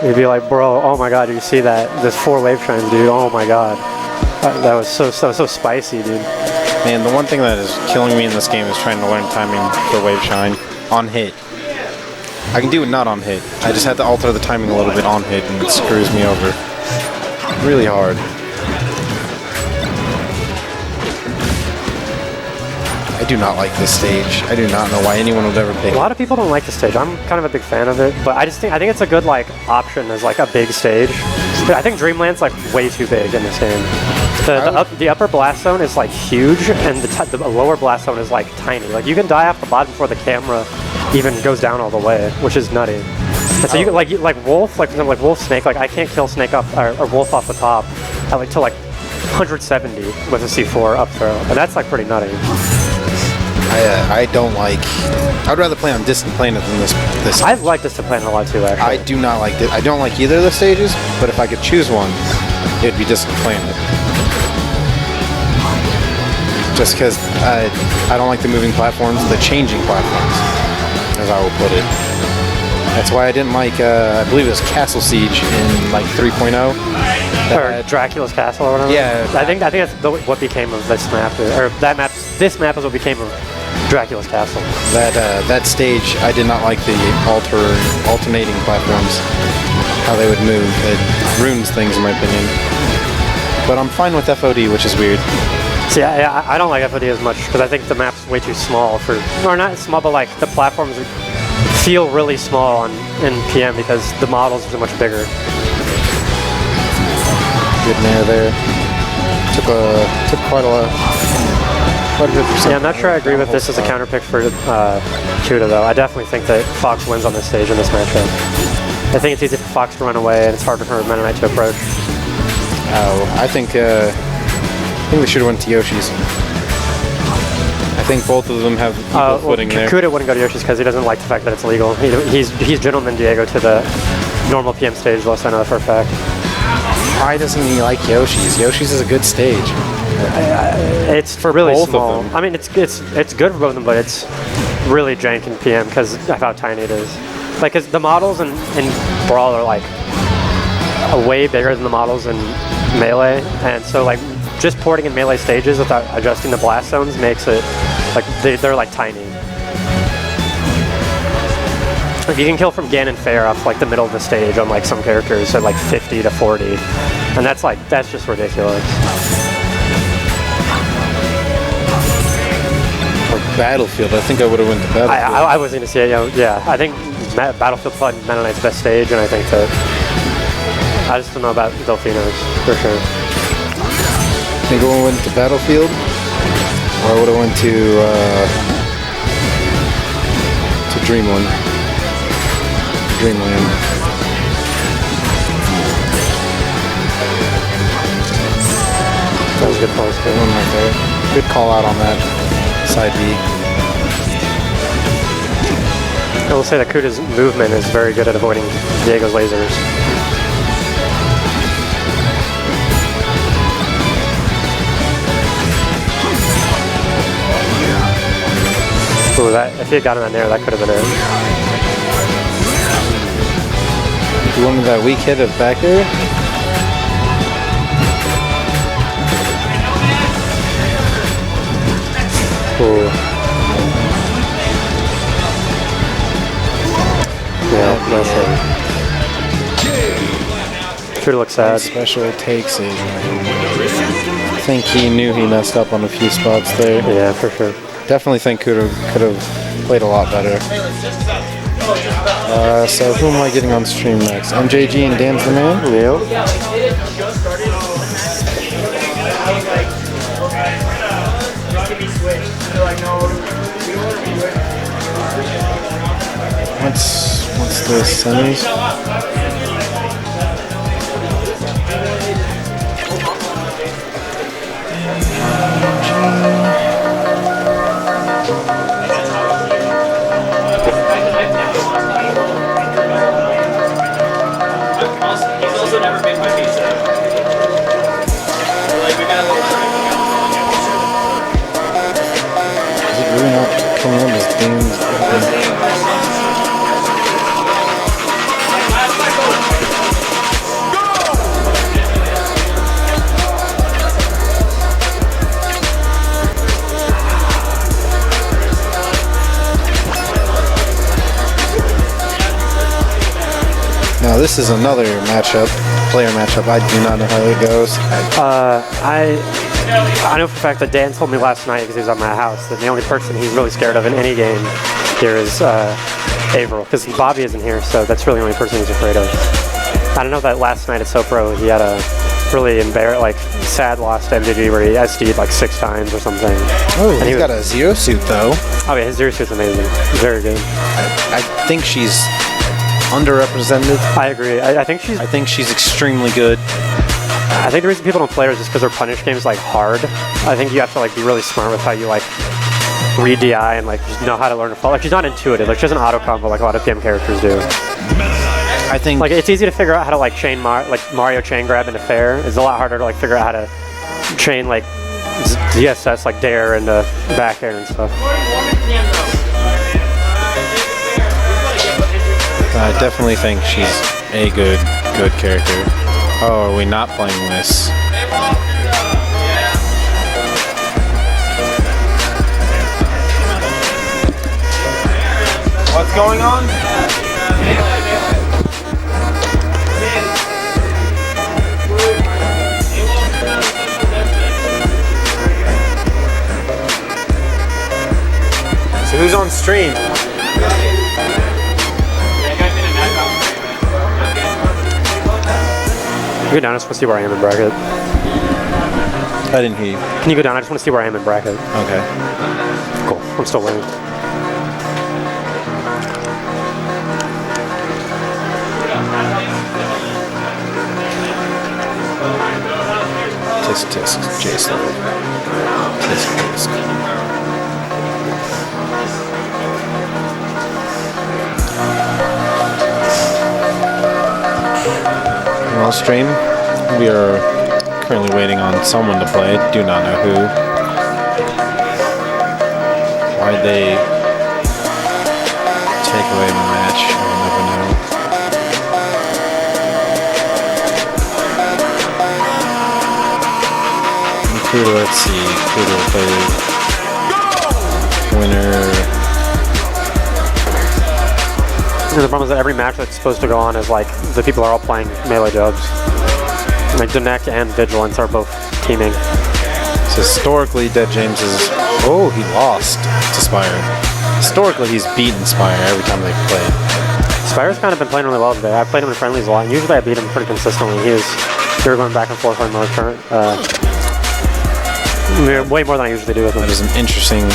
He'd be like, bro, oh my god, do you see that? There's 4 wave shines, dude, oh my god. That was so spicy, dude. Man, the one thing that is killing me in this game is trying to learn timing for wave shine on hit. I can do it not on hit. I just have to alter the timing a little bit on hit, and it screws me over really hard. I do not like this stage. I do not know why anyone would ever pick it. A lot of people don't like the stage. I'm kind of a big fan of it, but I think it's a good like option as like a big stage. But I think Dreamland's like way too big in this game. The upper blast zone is like huge, and the lower blast zone is like tiny. Like you can die off the bottom before the camera even goes down all the way, which is nutty. And so you can like Wolf, like for example, like Wolf Snake. Like I can't kill Snake up or Wolf off the top at like till like 170 with a C4 up throw, and that's like pretty nutty. I don't like. I'd rather play on Distant Planet than this. I like Distant Planet a lot too, actually. I do not like it. I don't like either of the stages, but if I could choose one, it'd be Distant Planet. Just because I don't like the moving platforms, the changing platforms, as I will put it. That's why I didn't like. I believe it was Castle Siege in like 3.0. Or Dracula's Castle or whatever. Yeah. I think that's what became of this map, or that map. This map is what became of Dracula's Castle. That stage, I did not like the alternating platforms, how they would move. It ruins things in my opinion. But I'm fine with FOD, which is weird. See, I don't like FOD as much because I think the map's way too small for, or not small, but like the platforms feel really small in PM because the models are so much bigger. Good nair there. Took quite a lot. Quite a good percent. Yeah, I'm not sure I agree with this as a counter pick for Cuda though. I definitely think that Fox wins on this stage in this matchup. I think it's easy for Fox to run away and it's harder for Meta Knight to approach. Oh, I think they should have went to Yoshi's. I think both of them have equal footing there. Cuda wouldn't go to Yoshi's because he doesn't like the fact that it's legal. He's Gentleman Diego to the normal PM stage, less I know for a fact. Why doesn't he like Yoshi's? Yoshi's is a good stage. It's for really both small. Of them. I mean, it's good for both of them, but it's really jank in PM because of how tiny it is. Like, cause the models in Brawl are like way bigger than the models in Melee, and so like just porting in Melee stages without adjusting the blast zones makes it like they're like tiny. Like you can kill from Gan and Fair off like the middle of the stage on like some characters at like 50 to 40, and that's just ridiculous. Or Battlefield, I think I would have went to Battlefield. I was going to say, yeah, I think Battlefield probably Meta Knight's best stage, and I think that I just don't know about Delfino's for sure. I think I would have went to Battlefield, or I would have went to Dreamland. That was a good post. Good call out on that side B. I will say that Cuda's movement is very good at avoiding Diego's lasers. Ooh, if he had gotten on there, that could have been it. You wanted that weak hit of back air? Ooh. Yeah, that's it. Cuda looks sad. Special takes it. I think he knew he messed up on a few spots there. Yeah, for sure. Definitely think could have played a lot better. So who am I getting on stream next? MJG and Dansdaman? Yep. What's the semis? this is another player matchup. I do not know how it goes. I know for a fact that Dan told me last night because he was at my house that the only person he's really scared of in any game here is Averill, because Bobby isn't here, so that's really the only person he's afraid of. I don't know that last night at SoPro he had a really sad loss to MJG where he SD'd like 6 times or something. Oh, and he's got a Zero Suit though. Oh yeah, his Zero Suit's amazing. Very good. I think she's underrepresented. I agree. I think she's extremely good. I think the reason people don't play her is just because her punish game is like hard. I think you have to like be really smart with how you like read DI and like just know how to learn to fall. Like she's not intuitive. Like she doesn't auto combo like a lot of PM characters do. I think like it's easy to figure out how to like chain Mario chain grab into fair. It's a lot harder to like figure out how to chain like DSS like dare into back air and stuff. I definitely think she's a good character. Oh, are we not playing this? What's going on? So who's on stream? Go down, I just want to see where I am in bracket. I didn't hear you. Can you go down? I just want to see where I am in bracket. Okay. Cool. I'm still waiting. Tisk, J-slo. Tisk. Well, stream, we are currently waiting on someone to play. Do not know who. Why'd they take away my match? I'll never know. Cuda, let's see. Cuda will play winner. The problem is that every match that's supposed to go on is like the people are all playing melee dubs. Like Denec and Vigilance are both teaming. So historically, Dead James is. Oh, he lost to Spire. Historically, he's beaten Spire every time they've played. Spire's kind of been playing really well today. I've played him in friendlies a lot, and usually I beat him pretty consistently. We were going back and forth on most current. Way more than I usually do with him. That is an interesting.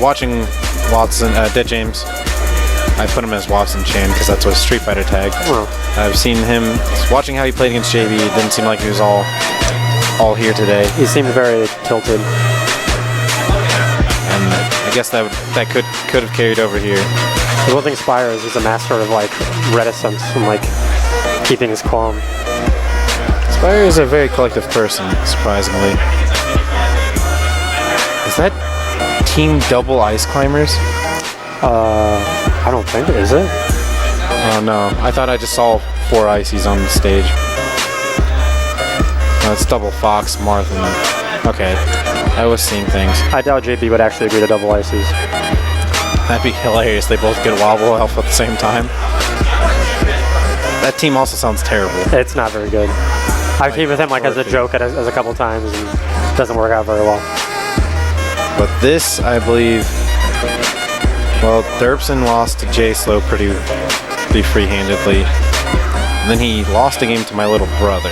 Watching Watson, Dead James. I put him as Watson Chan because that's what Street Fighter tag. Oh. I've seen him watching how he played against JB. It didn't seem like he was all here today. He seemed very tilted. And I guess that could have carried over here. The one thing Spire is he's a master of like reticence and like keeping his calm. Spire is a very collective person, surprisingly. Is that Team Double Ice Climbers? I don't think it is it. Oh no, I thought I just saw 4 Ices on the stage. No, it's Double Fox, Marth, and... Okay, I was seeing things. I doubt JB would actually agree to double ices. That'd be hilarious. They both get Wobble Alpha at the same time. That team also sounds terrible. It's not very good. I've played with him like as a joke as a couple times and it doesn't work out very well. But this, I believe... Well, Derpson lost to J-slo pretty free-handedly. And then he lost a game to my little brother,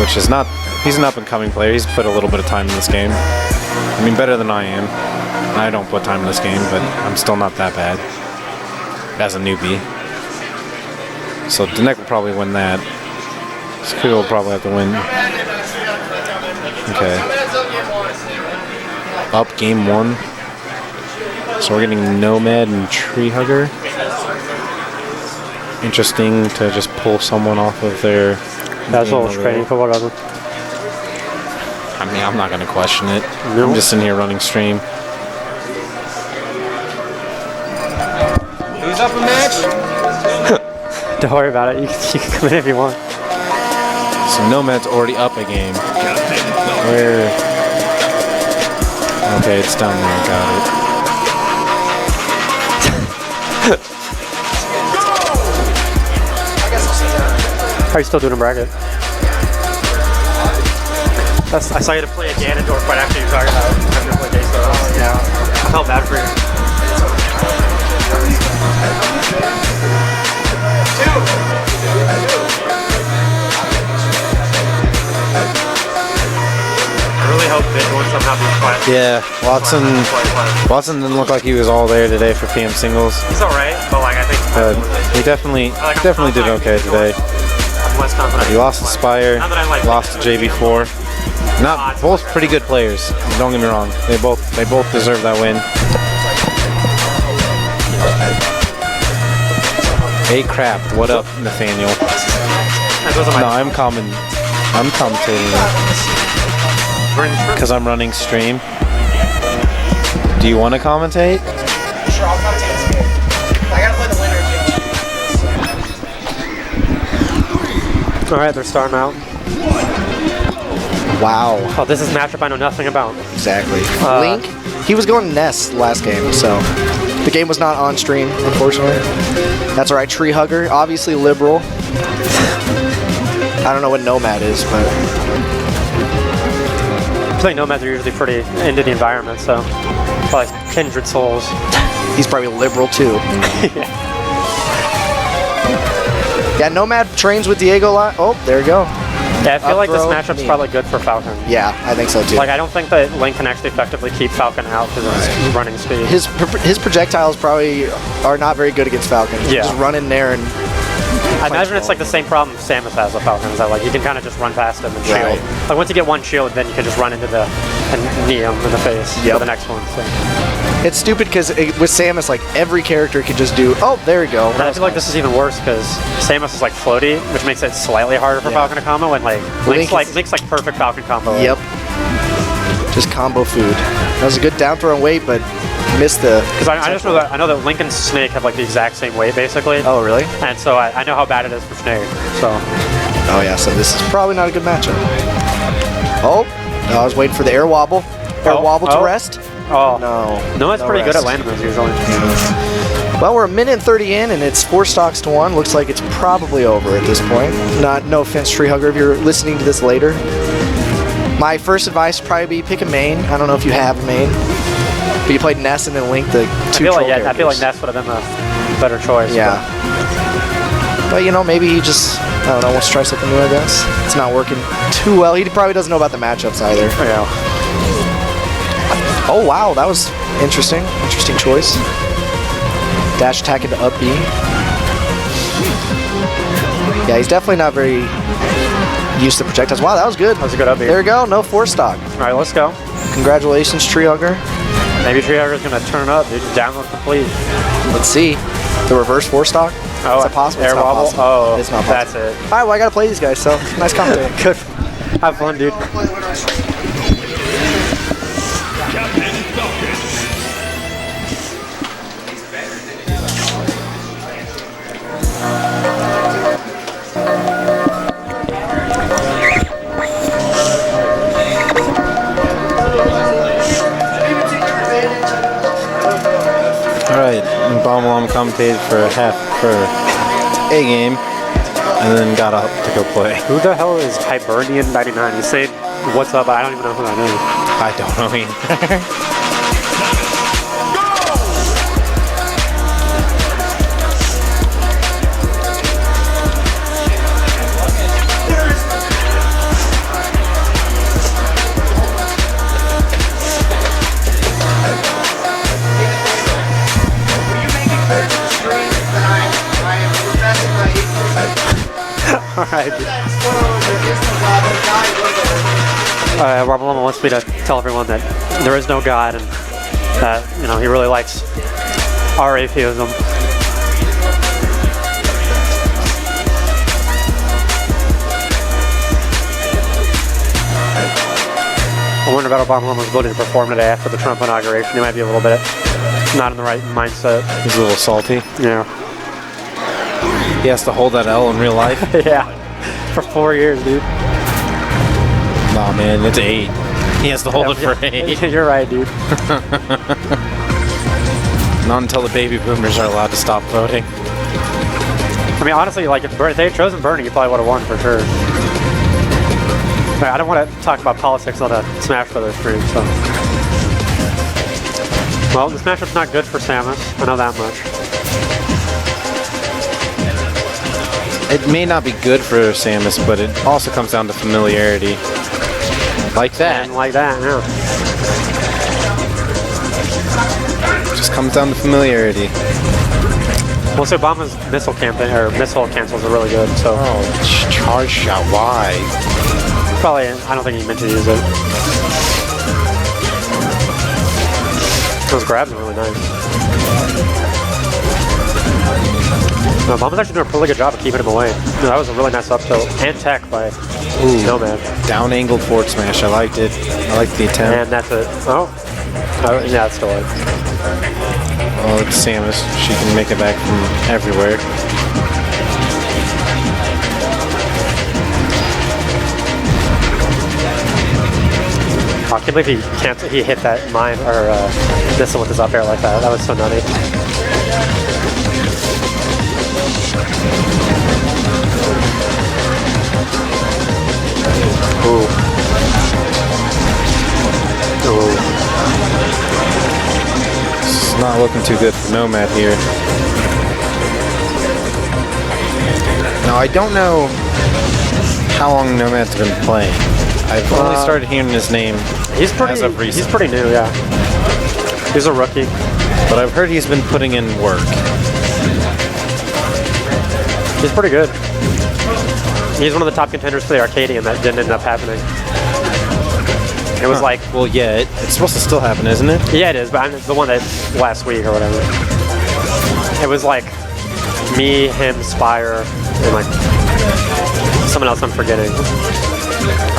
which is not... He's an up-and-coming player. He's put a little bit of time in this game. I mean, better than I am. I don't put time in this game, but I'm still not that bad as a newbie. So Denec will probably win that. Cuda will probably have to win. Okay. Up game 1. So we're getting Nomad and Treehugger. Interesting to just pull someone off of their... That's all training for whatever. I mean, I'm not going to question it. No. I'm just in here running stream. Who's up a match? Don't worry about it. You can come in if you want. So Nomad's already up a game. Where? Okay, it's down there. Got it. How are you still doing a bracket? I saw you to play a Ganondorf right after you were talking about having to play J-slo. Yeah. I felt bad for you. I really hope Vid would somehow be quiet. Yeah, Watson didn't look like he was all there today for PM singles. He's alright, but like I think He definitely did okay today. I'm less confident. He lost to Spire, lost to JB4. Not both pretty good players. Don't get me wrong. They both deserve that win. Hey crap! What up, Nathaniel? No, I'm commentating because I'm running stream. Do you want to commentate? Sure, I'll commentate. I gotta play the winner. Alright, they're starting out. Wow. Oh, this is a matchup I know nothing about. Exactly. Link, he was going Ness last game, so the game was not on stream, unfortunately. That's alright. Treehugger, obviously liberal. I don't know what Nomad is, but I feel like Nomads are usually pretty into the environment, so probably kindred souls. he's probably liberal too. Yeah, Nomad trains with Diego a lot. Oh, there you go. Yeah, I feel like this throw, matchup's probably good for Falcon. Yeah, I think so too. Like, I don't think that Link can actually effectively keep Falcon out because of his running speed. His projectiles probably are not very good against Falcon. Yeah. Just run in there and... I imagine it's like the same problem Samus has with Falcon, is that like you can kind of just run past him and shield. Right. Like once you get one shield, then you can just run into the and knee him in the face for the next one. So. It's stupid because with Samus, like every character could just do. Oh, there you go. And I feel like this is even worse because Samus is like floaty, which makes it slightly harder for Falcon to combo. And like Link's like perfect Falcon combo. Yep. Just combo food. That was a good down throw and weight, but missed the. Because I just know that Link and Snake have like the exact same weight basically. Oh really? And so I know how bad it is for Snake. So. Oh yeah, so this is probably not a good matchup. Oh, I was waiting for the air wobble. Air wobble to rest. Oh no. No, it's pretty good at landing those usually. Yeah. Well, we're a minute and 30 in, and it's 4 stocks to 1. Looks like it's probably over at this point. No offense, Treehugger, if you're listening to this later. My first advice would probably be pick a main. I don't know if you have a main. But you played Ness and then Link, the two troll characters. I feel like Ness would have been a better choice. Yeah. But you know, maybe he just, I don't know, wants to try something new, I guess. It's not working too well. He probably doesn't know about the matchups either. Yeah. Oh wow, that was interesting. Interesting choice. Dash attack into up B. Yeah, he's definitely not very used to projectiles. Wow, that was good. That was a good up B. There we go, no 4 stock. Alright, let's go. Congratulations, Treehugger. Maybe Treehugger's gonna turn up, dude. Download complete. Let's see. The reverse 4 stock? Oh, is that possible? Air it's not wobble? possible. Oh, it's not possible. That's it. Alright, well I gotta play these guys, so nice commentating. Good. Have fun, dude. Alright, Obamallama commentated for a A game, and then got up to go play. Who the hell is Hibernian99? You say what's up, I don't even know who that is. I don't know either. Alright. Obamallama wants me to tell everyone that there is no God and that, you know, he really likes our atheism. I wonder about Obamallama's ability to perform today after the Trump inauguration. He might be a little bit not in the right mindset. He's a little salty. Yeah. He has to hold that L in real life. Yeah. For 4 years, dude. Nah, man, it's 8. He has to hold it for 8. You're right, dude. Not until the baby boomers are allowed to stop voting. I mean, honestly, like if they had chosen Bernie, you probably would have won for sure. I don't want to talk about politics on a Smash Brothers stream, so. Well, this matchup's not good for Samus. I know that much. It may not be good for Samus, but it also comes down to familiarity. Like that. And like that, yeah. Just comes down to familiarity. Well, so Obama's missile campaign or missile cancels are really good. So Oh, charge shot. Why? probably, I don't think he meant to use it. Those grabs are really nice. No, Obama's actually doing a really good job of keeping him away. No, that was a really nice up tilt and tech by Nomad. Down angled forward smash. I liked it. I liked the attempt. And that's it. Oh, yeah, it's still it. Oh, it's Samus. She can make it back from everywhere. I can't believe he hit that mine or missile with his up air like that. That was so nutty. Ooh. Ooh. It's not looking too good for Nomad here. Now, I don't know how long Nomad's been playing. I've only started hearing his name He's pretty. as of recent. He's pretty new, yeah. He's a rookie. But I've heard he's been putting in work. He's pretty good. He's one of the top contenders for the Arcadian that didn't end up happening. It was like, Well, yeah, it's supposed to still happen, isn't it? yeah, it is, but it's the one that last week or whatever. It was like me, him, Spire, and like someone else I'm forgetting.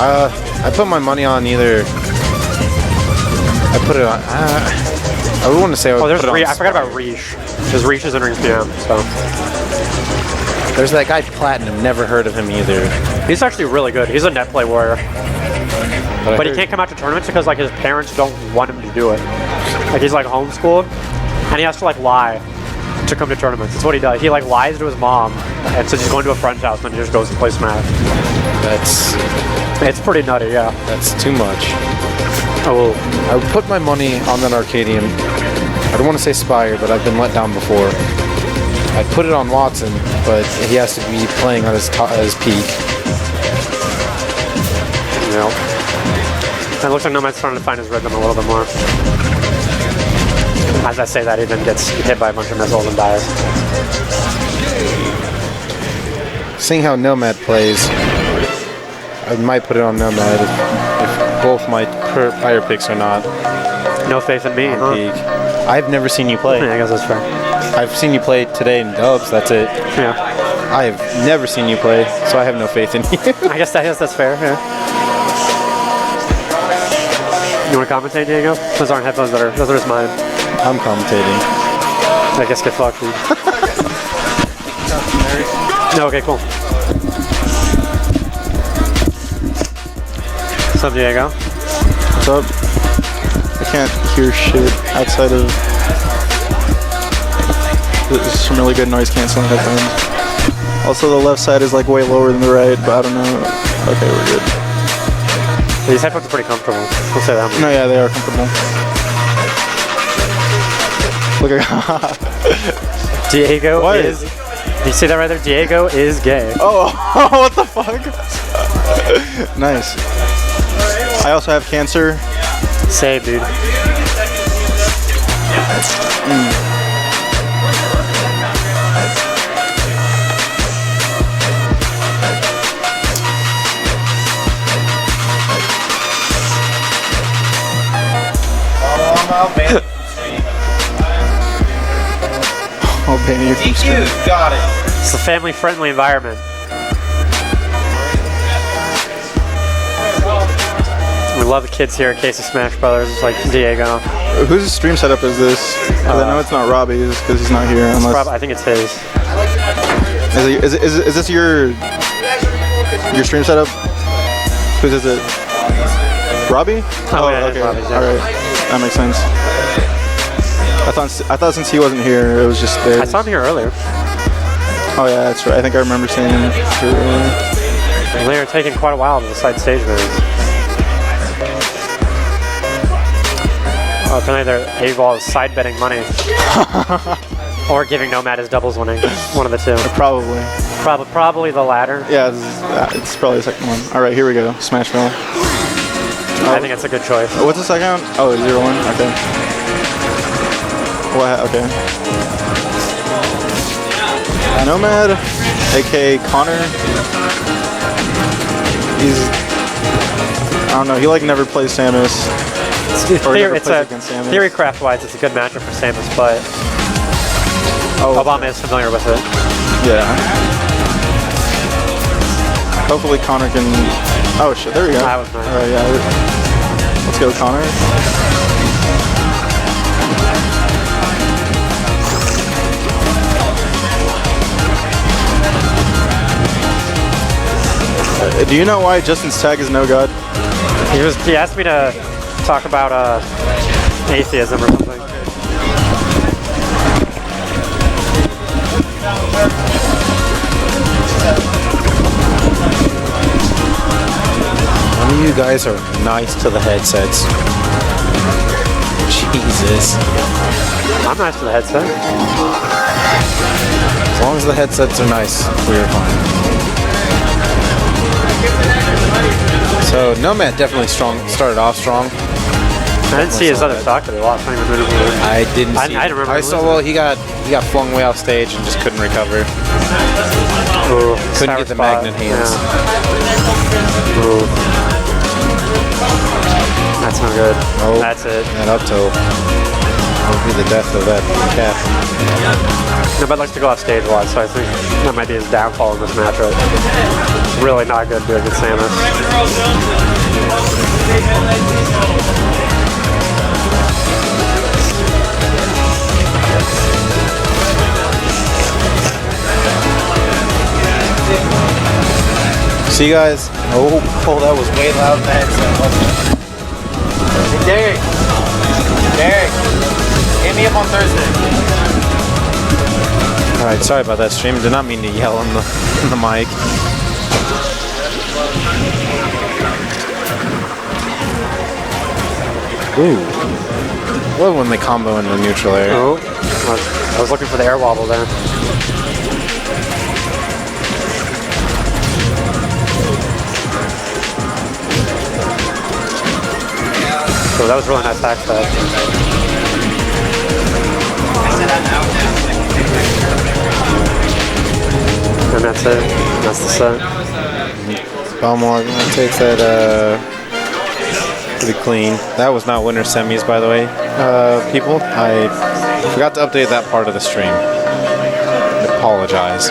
I put my money on either. I put it on. I would want to say I would Oh, there's put it on. I forgot about Reish. Because Reish is entering PM, so. There's that guy Platinum. Never heard of him either. He's actually really good. He's a net play warrior. I But he heard- can't come out to tournaments because like his parents don't want him to do it. Like he's like homeschooled, and he has to like lie to come to tournaments. That's what he does. He like lies to his mom, and so he's going to a friend's house and he just goes to play Smash. It's pretty nutty, yeah. That's too much. Oh, I would put my money on that Arcadian. I don't want to say Spire, but I've been let down before. I'd put it on Watson, but he has to be playing at his peak. yeah. It looks like Nomad's starting to find his rhythm a little bit more. As I say that, he then gets hit by a bunch of missiles and dies. Seeing how Nomad plays, I might put it on Nomad if both my prior picks are not No faith in me, huh? peak. I've never seen you play. Yeah, I guess that's fair. I've seen you play today in dubs, that's it. Yeah. I have never seen you play, so I have no faith in you. I guess that's fair, yeah. You want to commentate, Diego? Those aren't headphones, those are just mine. I'm commentating. I guess get fucked, dude. No, okay, cool. What's up, Diego? What's up? I can't hear shit outside of... There's some really good noise canceling headphones. Also, the left side is like way lower than the right, but I don't know. Okay, we're good. These headphones are pretty comfortable. We'll say that much. No, yeah, they are comfortable. Look at... Diego What? is... You see that right there? Diego is gay. Oh, what the fuck? Nice. I also have cancer. Same, dude. I'll ban you from stream. Got it. It's a family-friendly environment. We love the kids here at Case of Smash Brothers. It's like Diego. Whose stream setup is this? 'Cause I know it's not Robbie's because he's not here. Unless I think it's his. is this your stream setup? Whose is it? Robbie? Oh, yeah, it's Robbie's, yeah. All right, that makes sense. I thought since he wasn't here, it was just there. I saw him here earlier. Oh yeah, that's right. I think I remember seeing him. They are taking quite a while to decide stage moves. Oh, tonight they're Awall is side betting money. Or giving Nomad his doubles winning. One of the two. Probably. Probably the latter. Yeah, it's probably the second one. All right, here we go. Smash Mill. I think it's a good choice. What's the second? Oh, 0-1. Okay. What? Okay. Nomad, aka Connor. I don't know. He like never plays Samus. Theory craft wise, it's a good matchup for Samus, but Obama is familiar with it. Yeah. Hopefully Connor can. Oh shit! There we go. That was nice. All right, yeah. Let's go, Connor. Do you know why Justin's tag is no god? He asked me to talk about atheism or something. None of you guys are nice to the headsets. Jesus. I'm nice to the headset. As long as the headsets are nice, we're fine. So Nomad definitely started off strong. I didn't see his other stock that he lost. I didn't see. I remember. I saw. Well, he got flung way off stage and just couldn't recover. Ooh, couldn't get the spot. magnet hands. Yeah. Ooh. That's not good. Oh, that's it. That up tilt will be the death of that cat. Nomad likes to go off stage a lot, so I think that might be his downfall in this matchup. Really not good doing against Samus. See you guys. Oh, that was way loud. Hey, Derek, hit me up on Thursday. all right, sorry about that stream. Did not mean to yell on the mic. Ooh. Love when they combo in the neutral area. Oh, I was looking for the air wobble there. So that was really nice backstab. And that's it. That's the set. Belmore gonna take that pretty clean. That was not winner semis, by the way, people. I forgot to update that part of the stream. I apologize.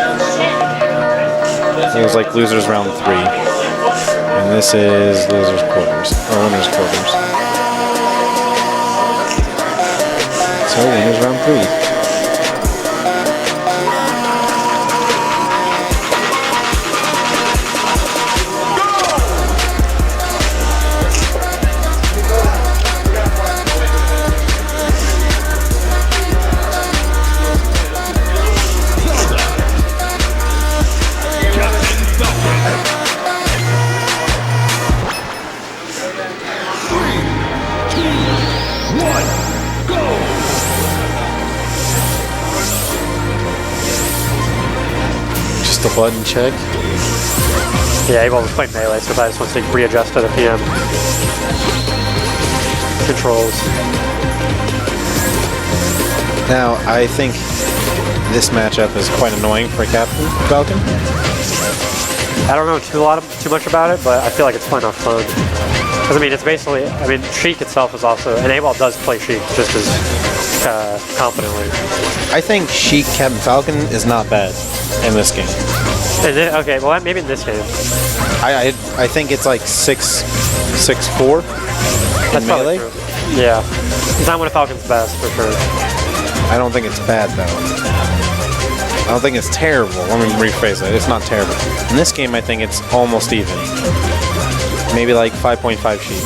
It was like losers round 3. And this is losers quarters, or winners quarters. So winners round 3. The button check. Yeah, Awall was playing melee, so I just want to readjust to the PM controls. Now, I think this matchup is quite annoying for Captain Falcon. I don't know too much about it, but I feel like it's playing off fun. Because I mean, it's basically, Sheik itself is also, and Awall does play Sheik just as confidently. I think Sheik Captain Falcon is not bad in this game. Okay, well maybe in this game. I think it's like 6-4 in melee. True. Yeah, it's not one of Falcon's best for sure. I don't think it's bad though. I don't think it's terrible. Let me rephrase that. It's not terrible. In this game, I think it's almost even. Maybe like 5.5 Sheik.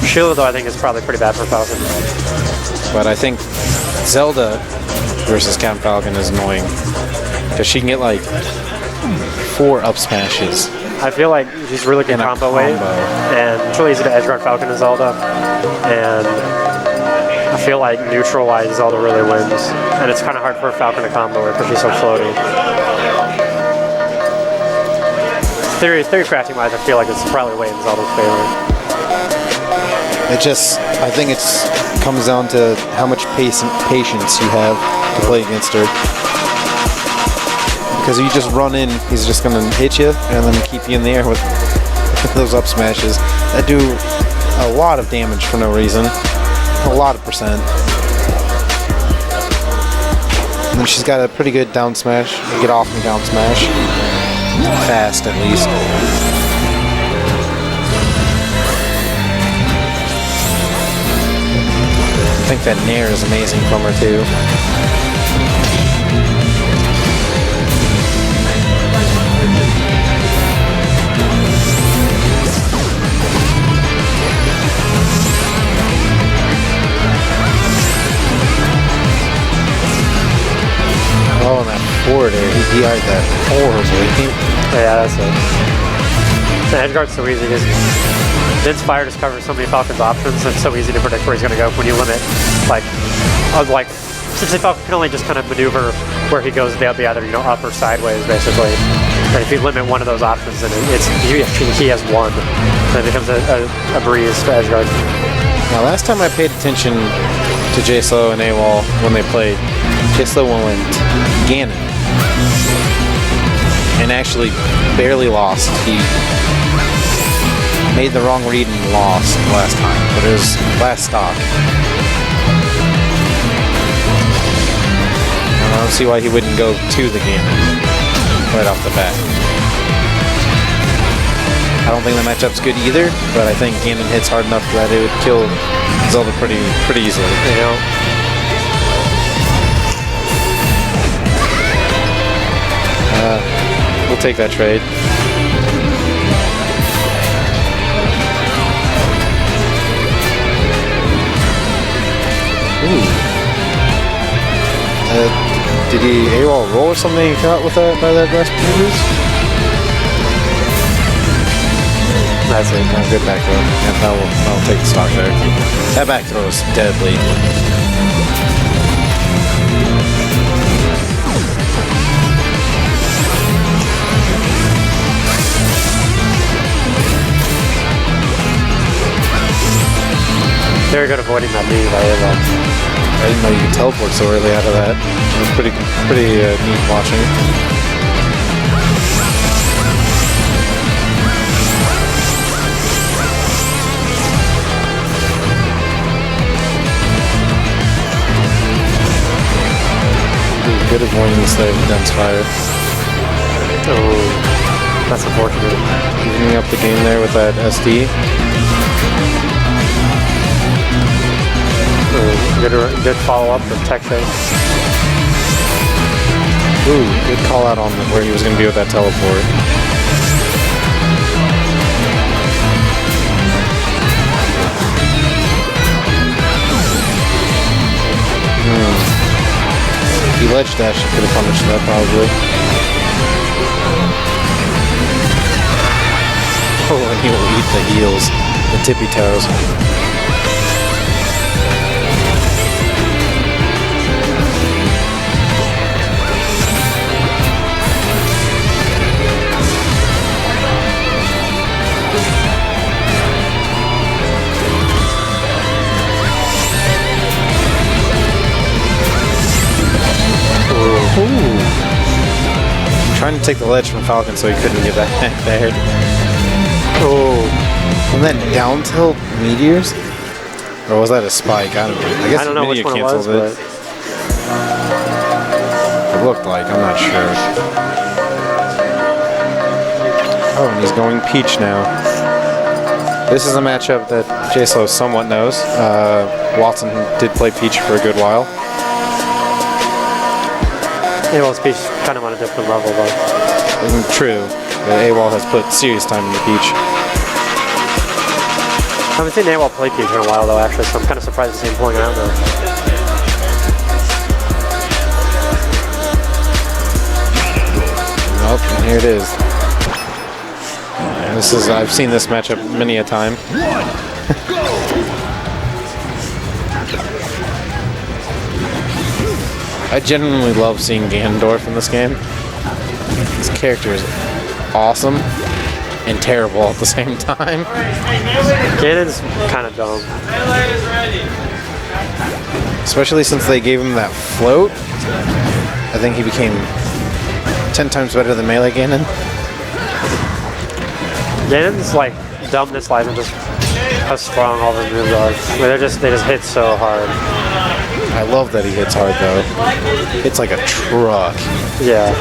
Jslo though I think is probably pretty bad for Falcon. But I think Zelda versus Captain Falcon is annoying. Because she can get like 4 up smashes. I feel like he's really good combo weight, and it's really easy to edgeguard Falcon and Zelda. And I feel like neutral-wise, Zelda really wins. And it's kind of hard for Falcon to combo her because she's so floaty. Theory crafting-wise, I feel like it's probably way in Zelda's favor. I think it comes down to how much patience you have to play against her. Because if you just run in, he's just going to hit you and then keep you in the air with those up smashes that do a lot of damage for no reason. A lot of percent. And then she's got a pretty good down smash. You get off and down smash. Fast, at least. I think that Nair is amazing from her, too. Oh, and that forward air, he DI'd that horribly. Yeah, that's it. The edgeguard's so easy because Din's fire just covers so many Falcon's options, and it's so easy to predict where he's going to go when you limit, since the Falcon can only just kind of maneuver where he goes the other, up or sideways, basically. And if you limit one of those options, then he has one. Then it becomes a breeze to edgeguard. Now, last time I paid attention to J-slo and Awall when they played, J-slo went Ganon. And actually barely lost. He made the wrong read and lost last time, but it was last stock. I don't see why he wouldn't go to the Ganon right off the bat. I don't think the matchup's good either, but I think Ganon hits hard enough that it would kill Zelda pretty easily. We'll take that trade. Ooh. Did he AWOL roll or something he caught with that by that Plasmius? That's it. Now good back throw. And that'll take the stock there. That back throw is deadly. Very good avoiding that knee by Awall. I didn't know you could teleport so early out of that. It was pretty neat watching. Ooh, good avoidance there with Den's fire. Oh, that's unfortunate. Evening up the game there with that SD. Good follow-up with tech shake. Ooh, good call out on where he was going to be with that teleport. If he ledge dash, he could have punished that probably. Oh, and he will eat the heels, the tippy toes. Ooh. Trying to take the ledge from Falcon so he couldn't get back there. Oh. And then down tilt meteors? Or was that a spike? I don't know. I guess I don't know which one it was, but it looked like, I'm not sure. Oh, and he's going Peach now. This is a matchup that J-slo somewhat knows. Watson did play Peach for a good while. Awall's Peach is kind of on a different level, though. True. Awall has put serious time into Peach. I haven't seen Awall play Peach in a while, though, actually, so I'm kind of surprised to see him pulling it out now. Oh, and here it is. This is, I've seen this matchup many a time. I genuinely love seeing Ganondorf in this game. This character is awesome and terrible at the same time. Ganon's kind of dumb. Especially since they gave him that float. I think he became 10 times better than Melee Ganon. Ganon's like dumbness lies in just how strong all the moves are. I mean, they just hit so hard. I love that he hits hard though. It's like a truck. Yeah.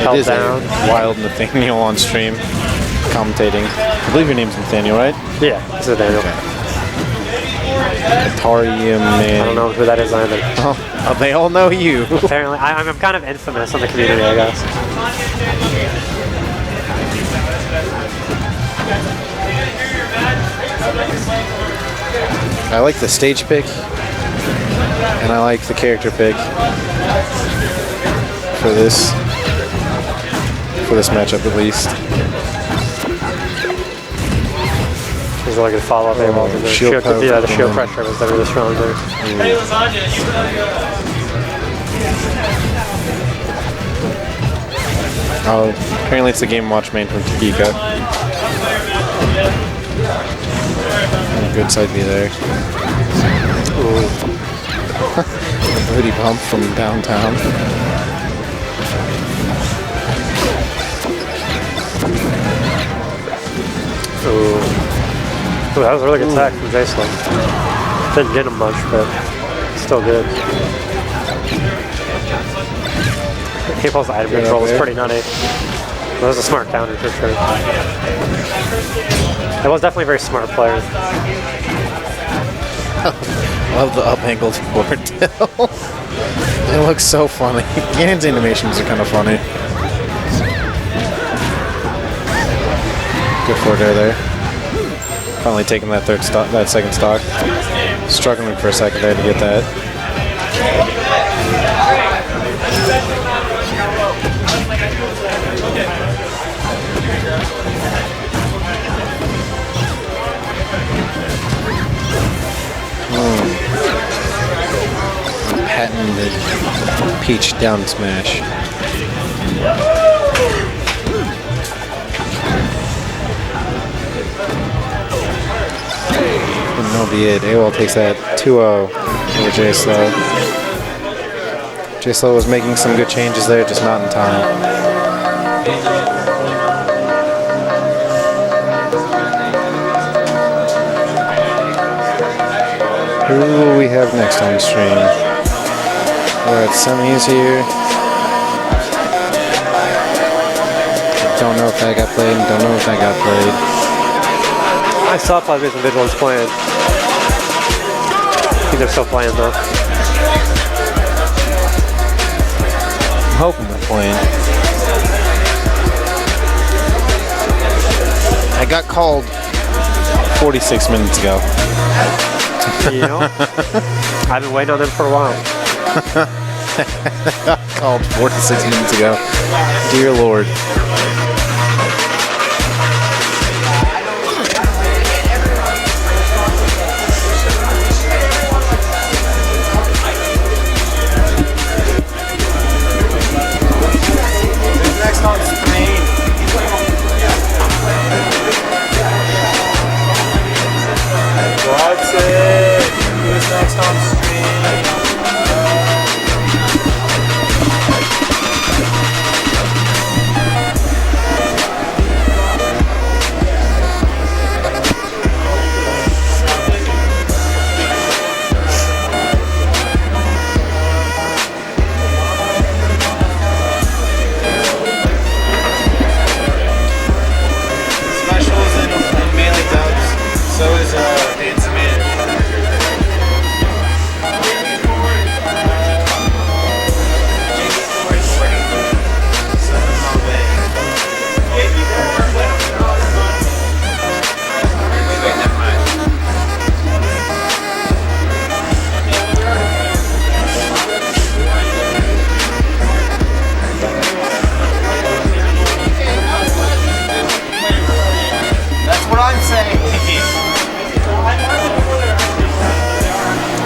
It is down. a wild Nathaniel on stream commentating. I believe your name's Nathaniel, right? Yeah, it's Nathaniel. Atarium man. I don't know who that is either. Oh, they all know you. Apparently, I'm kind of infamous in the community, I guess. I like the stage pick, and I like the character pick for this matchup at least. He's really good follow-up Awall. The shield pressure was really strong there. Hey, Lasagna, Oh, apparently it's the Game & Watch main from Takika. Good side B there. Ooh. Hoodie bump from downtown. Ooh, that was a really good attack from J-slo. Didn't get him much, but still good. People's item control was pretty nutty. That was a smart counter for sure. It was definitely a very smart player. Love the up-angled forward tilt. It looks so funny. Ganon's animations are kind of funny. Good forward air there. Finally taking that second stock. Struggling for a second there to get that. Patented peach down smash. And that'll be it. Awall takes that 2-0 over J-slo. J-slo was making some good changes there, just not in time. Who will we have next on stream? We're at semis here. Don't know if that got played, don't know if that got played. I saw Plasmius and Vigilance playing. I think they're still playing though. I'm hoping they're playing. I got called 46 minutes ago. You know? I've been waiting on them for a while. Called 46 minutes ago. Dear Lord. Next on screen. What's it? Who's next on screen?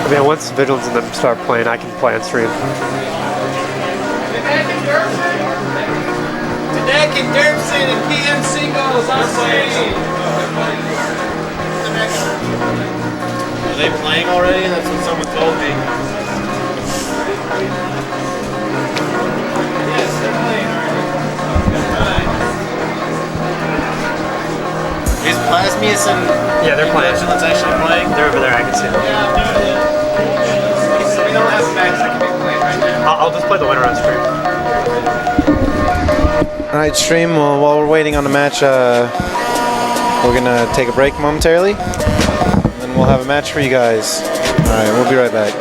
I mean, once Vigilance and them start playing, I can play on stream. Denec and Derpson and PM singles on stage. Are they playing already? That's what someone told me. Yes, they're playing already. Is Plasmius and Yeah, they're playing. Vigilance actually playing? They're over there, I can see them. So we don't have a match that can be played right now. I'll just play the winner on stream. Alright, stream, while we're waiting on the match, we're gonna take a break momentarily, and then we'll have a match for you guys. Alright, we'll be right back.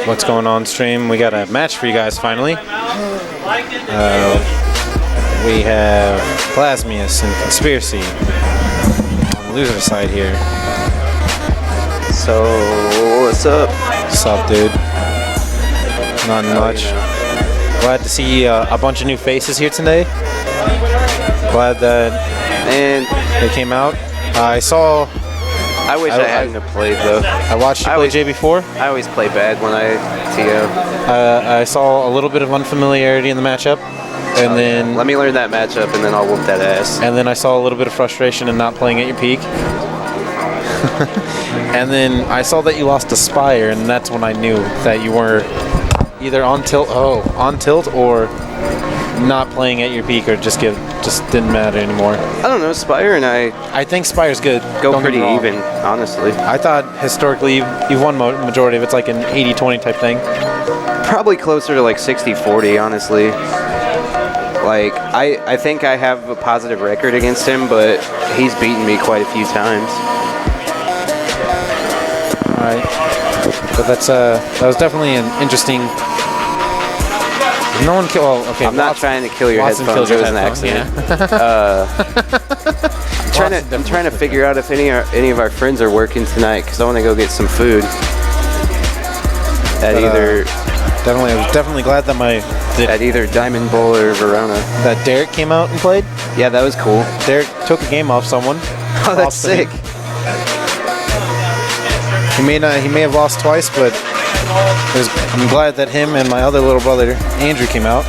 What's going on, stream? We got a match for you guys finally. We have Plasmius and Conspiracy on the loser side here. So, what's up? What's up, dude? Not much. Glad to see a bunch of new faces here today. Glad that they came out. I wish I hadn't have played though. I watched you play JB4. I always play bad when I TO. I saw a little bit of unfamiliarity in the matchup, and then Let me learn that matchup and then I'll whoop that ass. and then I saw a little bit of frustration in not playing at your peak. And then I saw that you lost to Spire, and that's when I knew that you were either on tilt or not playing at your peak, or just didn't matter anymore. I don't know, Spire and I think Spire's good. go Don't get pretty me wrong. even, honestly. I thought historically you've won majority of it's like an 80-20 type thing. Probably closer to like 60-40, honestly. Like, I think I have a positive record against him, but he's beaten me quite a few times. Alright. But that was definitely an interesting. No one killed. Well, okay. I'm not trying to kill your Watson headphones. killed It your was an headphones, accident. I'm trying to figure out if any of our friends are working tonight because I want to go get some food. I was definitely glad that at either Diamond Bowl or Verona. that Derek came out and played. Yeah, that was cool. Derek took a game off someone. Oh, that's sick. He may have lost twice, but I'm glad that him and my other little brother Andrew came out.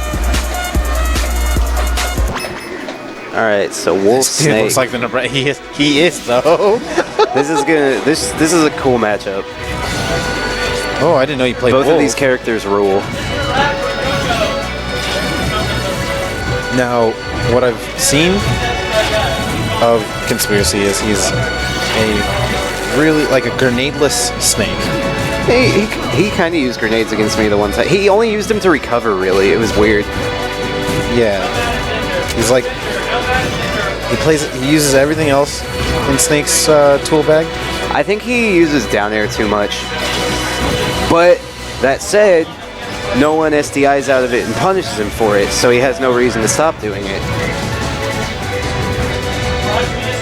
All right, so Wolf Dude Snake. looks like the Nebraska. He is though. This is a cool matchup. Oh, I didn't know you played Both Wolf. of these characters rule. Now, what I've seen of Conspiracy is he's a really like a grenadeless snake. He kind of used grenades against me the one time. He only used them to recover, really. It was weird. Yeah, he's like he uses everything else in Snake's tool bag. I think he uses down air too much. But that said, no one SDIs out of it and punishes him for it, so he has no reason to stop doing it.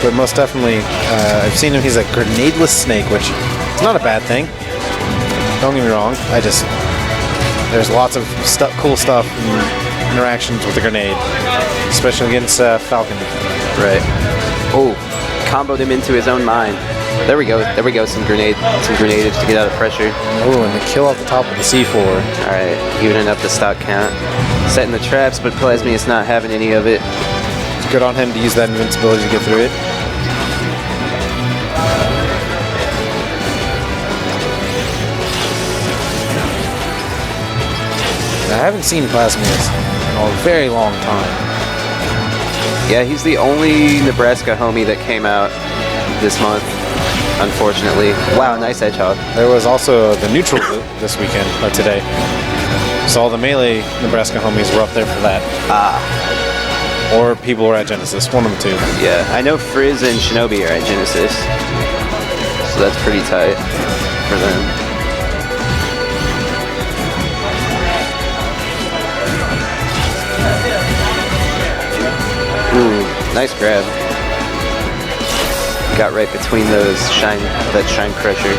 But most definitely, I've seen him. He's a grenadeless snake, which is not a bad thing. Don't get me wrong. There's lots of cool stuff and interactions with the grenade, especially against Falcon. Right. Oh, comboed him into his own mine. There we go. There we go. Some grenades to get out of pressure. Oh, and the kill off the top of the C4. All right, evening up the stock count. Setting the traps, but Plasmius not having any of it. It's good on him to use that invincibility to get through it. I haven't seen Plasmius in a very long time. Yeah, he's the only Nebraska homie that came out this month, unfortunately. Wow, nice Hedgehog. There was also the neutral this weekend, today. So all the Melee Nebraska homies were up there for that. Or people were at Genesis, one of the two. Yeah, I know Frizz and Shinobi are at Genesis. So that's pretty tight for them. Ooh, nice grab. Got right between those that Shine Crusher.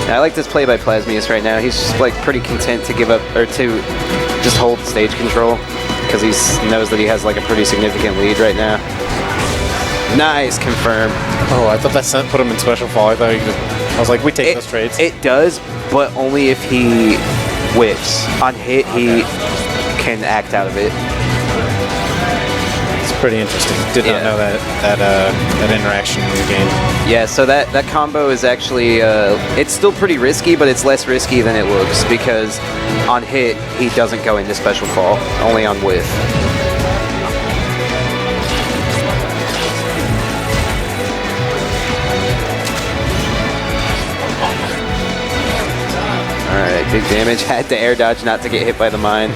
And I like this play by Plasmius right now. He's just like pretty content to give up or to just hold stage control because he knows that he has like a pretty significant lead right now. Nice confirm. Oh, I thought that put him in special fall. I was like, we take those trades. It does, but only if he whiffs. On hit, he can act out of it. It's pretty interesting. Did not know that interaction in the game. Yeah, so that combo is actually it's still pretty risky, but it's less risky than it looks because on hit he doesn't go into special fall, only on whiff. Alright, big damage. Had to air dodge not to get hit by the mine.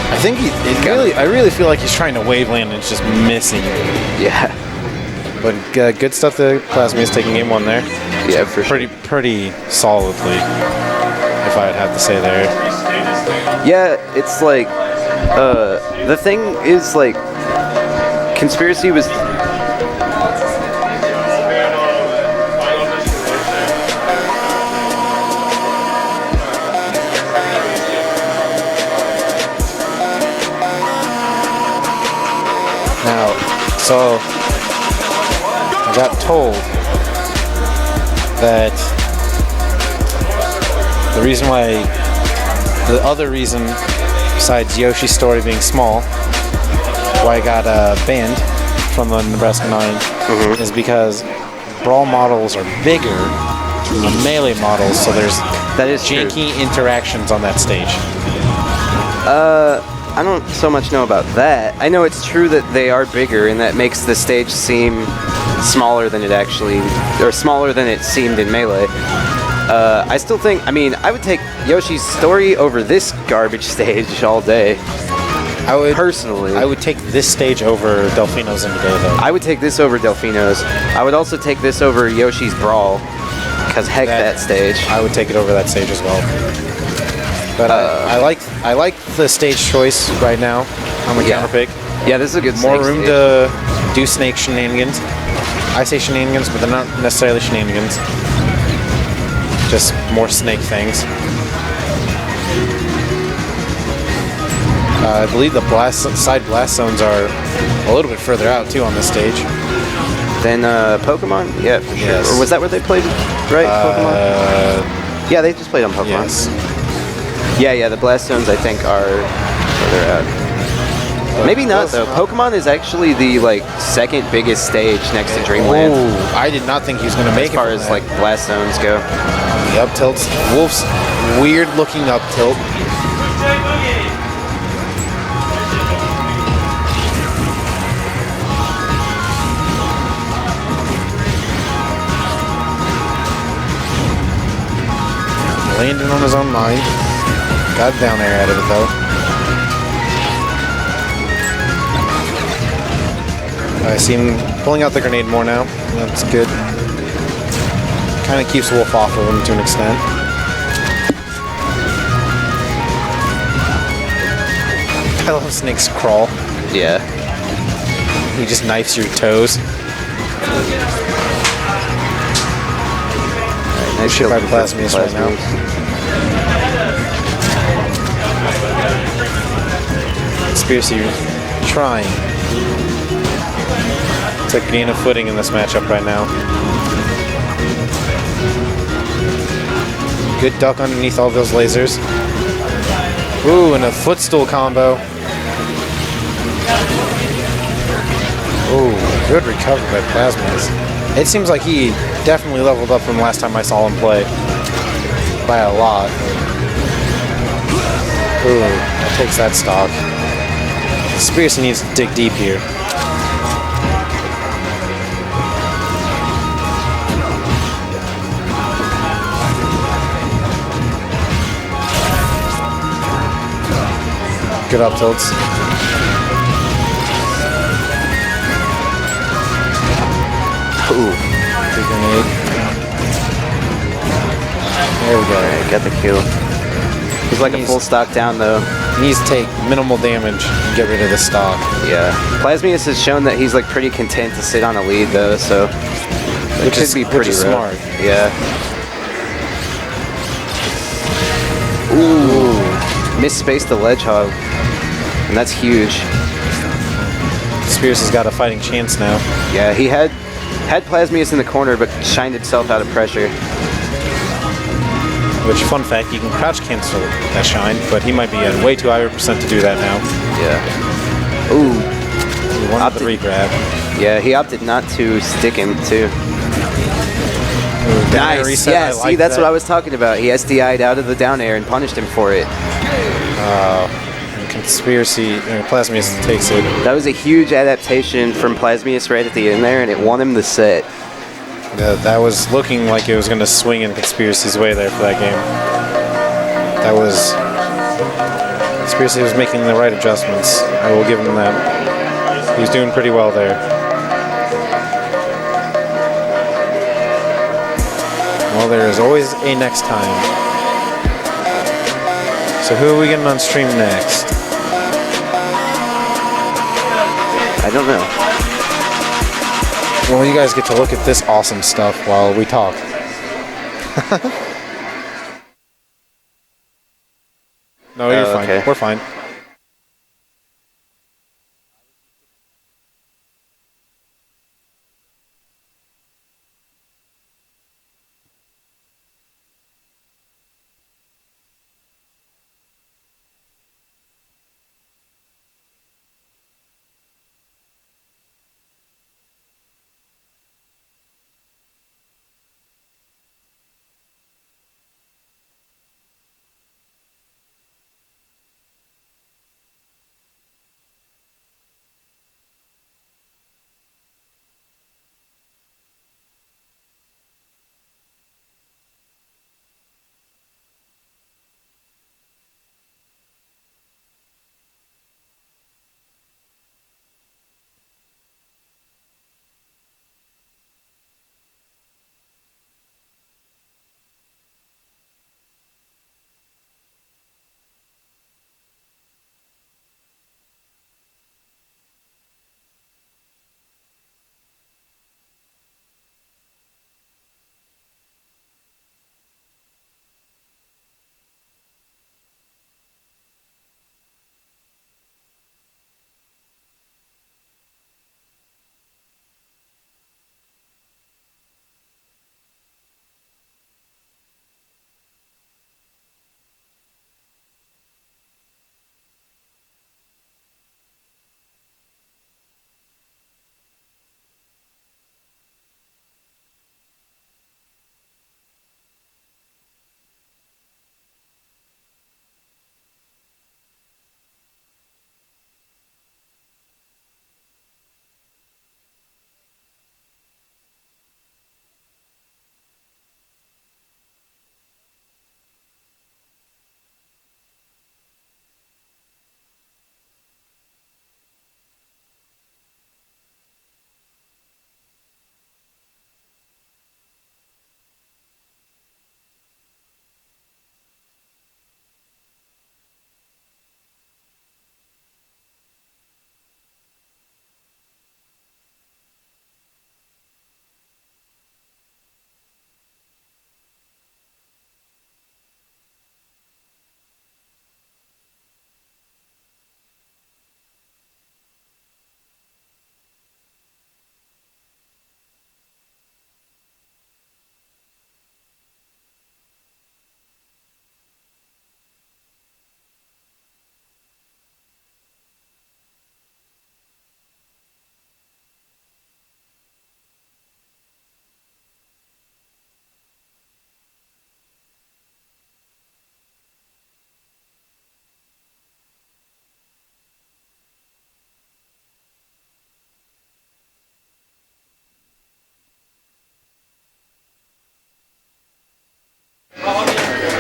I think I really feel like he's trying to wave land and it's just missing. Yeah. But good stuff that Plasmius taking game one there. Yeah, for sure. Pretty solidly, if I'd have to say there. Yeah, it's like, the thing is like, Conspiracy was... So, I got told that the other reason, besides Yoshi's story being small, why I got banned from the Nebraska 9 is because Brawl models are bigger than the Melee models, so there's janky interactions on that stage. I don't so much know about that. I know it's true that they are bigger, and that makes the stage seem smaller than it actually, or smaller than it seemed in Melee. I still think, I mean, I would take Yoshi's story over this garbage stage all day. Personally. I would take this stage over Delfino's in the day, though. I would take this over Delfino's. I would also take this over Yoshi's Brawl, because heck that stage. I would take it over that stage as well. But I like the stage choice right now on the counter pick. Yeah, this is a good More room stage. to do snake shenanigans. I say shenanigans, but they're not necessarily shenanigans. Just more snake things. I believe the side blast zones are a little bit further out too on this stage. Then Pokemon? Yeah, for sure. Yes. Or was that where they played? Right, Pokemon? Yeah, they just played on Pokemon. Yes. Yeah, the blast zones I think are further out. Maybe not though. Pokemon is actually the like second biggest stage next to Dreamland. Oh, I did not think he was going to make as far as like blast zones go. The up tilts, Wolf's weird looking up tilt. Landing on his own mine. Got down there out of it though. I see him pulling out the grenade more now. That's good. Kind of keeps Wolf off of him to an extent. I love Snake's crawl. Yeah. He just knifes your toes. Right, nice shit by Plasmius right now. Conspiracy trying to gain a footing in this matchup right now. Good duck underneath all those lasers. Ooh, and a footstool combo. Ooh, good recovery by Plasmius. It seems like he definitely leveled up from the last time I saw him play. By a lot. Ooh, that takes that stock. Conspiracy needs to dig deep here. Good up tilts. Ooh, big grenade. There we go. Alright, got the kill. He's like a full stock down though. He needs to take minimal damage and get rid of the stock. Yeah. Plasmius has shown that he's like pretty content to sit on a lead though, so it could be pretty smart. Yeah. Ooh. Misspaced the ledgehog. And that's huge. Conspiracy's got a fighting chance now. Yeah, he had Plasmius in the corner but shined himself out of pressure. Which, fun fact, you can crouch cancel that shine, but he might be at way too high a percent to do that now. Yeah. Ooh. He wanted the re-grab. Yeah, he opted not to stick him too. Ooh, Nice. Reset. Yeah, I see, like that's that. what I was talking about. He SDI'd out of the down air and punished him for it. And Conspiracy, Plasmius takes it. That was a huge adaptation from Plasmius right at the end there, and it won him the set. That was looking like it was going to swing in Conspiracy's way there for that game. That was... Conspiracy was making the right adjustments. I will give him that. He was doing pretty well there. Well, there is always a next time. So who are we getting on stream next? I don't know. Well, you guys get to look at this awesome stuff while we talk. No, you're fine. Okay. We're fine.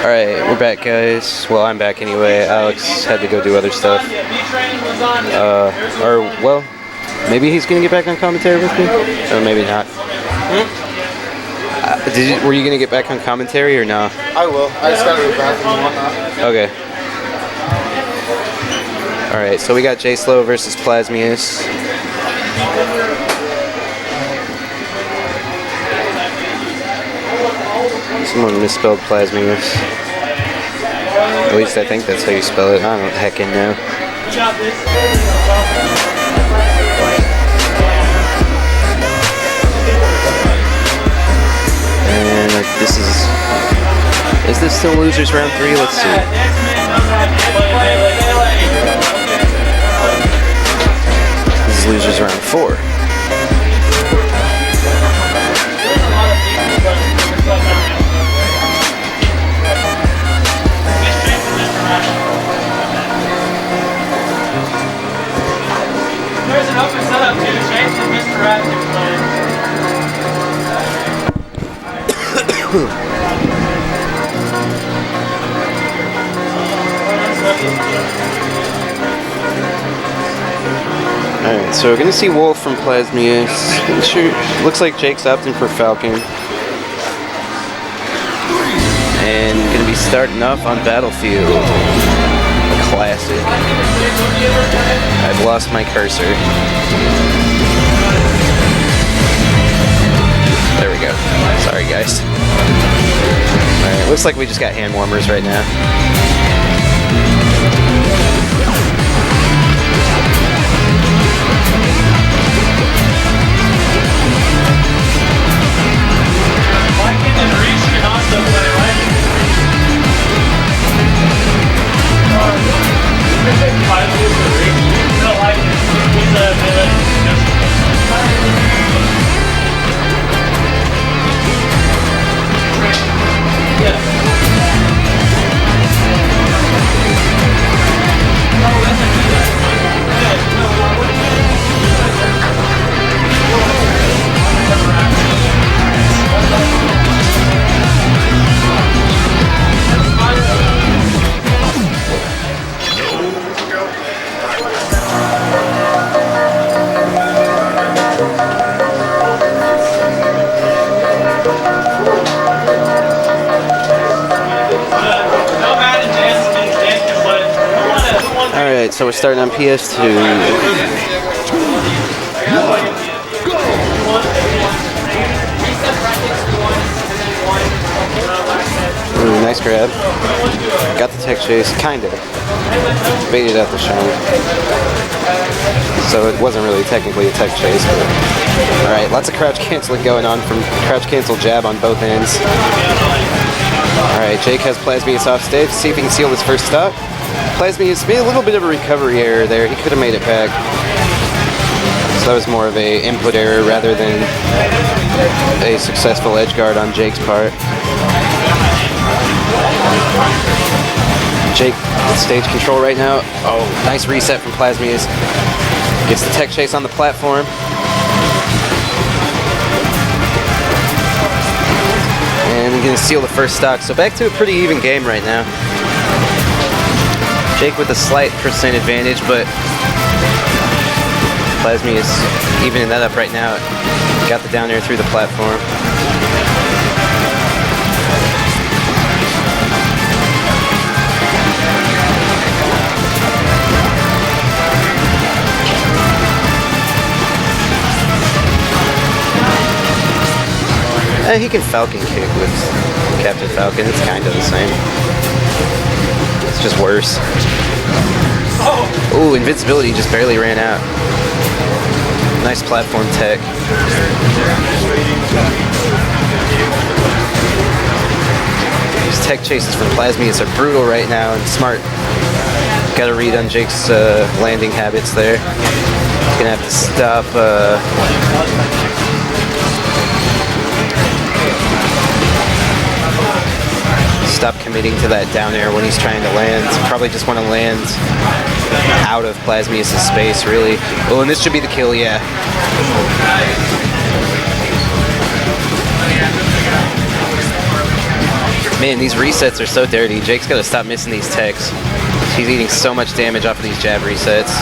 Alright, we're back, guys. Well, I'm back anyway. Alex had to go do other stuff. Or, well, maybe he's gonna get back on commentary with me? Or maybe not. Were you gonna get back on commentary or no? I will. I just gotta go to the bathroom and whatnot. Okay. Alright, so we got J-slo versus Plasmius. Someone misspelled Plasmius. At least I think that's how you spell it. I don't heckin' know. And this is this still losers round 3? Let's see. This is losers round 4. There's an open setup too. Chase and Mr. Rat can play. Alright, so we're gonna see Wolf from Plasmius. Sure, looks like Jake's opting for Falcon. And gonna be starting off on Battlefield. Classic. I've lost my cursor. There we go. Sorry, guys. Alright, looks like we just got hand warmers right now. Alright, so we're starting on PS2. Ooh, nice grab. Got the tech chase, kinda. Baited out the shine. So it wasn't really technically a tech chase, but... Alright, lots of crouch canceling going on from crouch cancel jab on both ends. Alright, Jake has Plasmius off stage. See if he can seal this first stock. Plasmius made a little bit of a recovery error there. He could have made it back. So that was more of a input error rather than a successful edge guard on Jake's part. Jake, stage control right now. Oh, nice reset from Plasmius. Gets the tech chase on the platform. And he's gonna seal the first stock. So back to a pretty even game right now. Jake with a slight percent advantage, but Plasmius evening that up right now. Got the down air through the platform. He can Falcon kick with Captain Falcon. It's kind of the same. It's just worse. Ooh, invincibility just barely ran out. Nice platform tech. These tech chases from Plasmius are brutal right now, and smart. Got a read on Jake's landing habits there. He's gonna have to stop. Stop committing to that down air when he's trying to land. Probably just want to land out of Plasmius' space, really. Oh, and this should be the kill, yeah. Man, these resets are so dirty. Jake's got to stop missing these techs. He's eating so much damage off of these jab resets.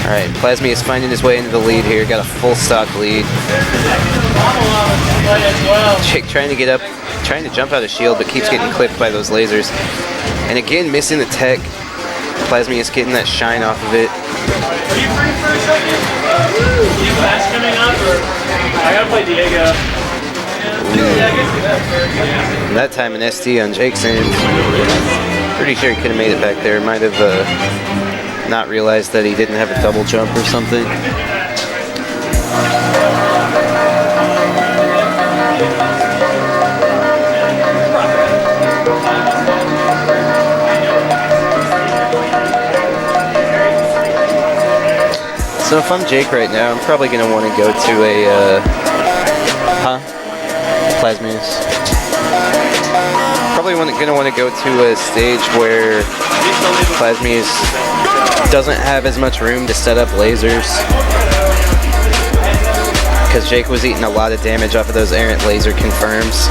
Alright, Plasmius finding his way into the lead here. Got a full stock lead. Jake trying to get up, trying to jump out of shield, but keeps getting clipped by those lasers. And again, missing the tech. Plasmius getting that shine off of it. Are you free for a second? You class coming up, or I gotta play Diego. And that time an ST on Jake's end. Pretty sure he could have made it back there. Might have not realized that he didn't have a double jump or something. So if I'm Jake right now, I'm probably going to want to go to a, Plasmius. Probably going to want to go to a stage where Plasmius doesn't have as much room to set up lasers. Because Jake was eating a lot of damage off of those errant laser confirms.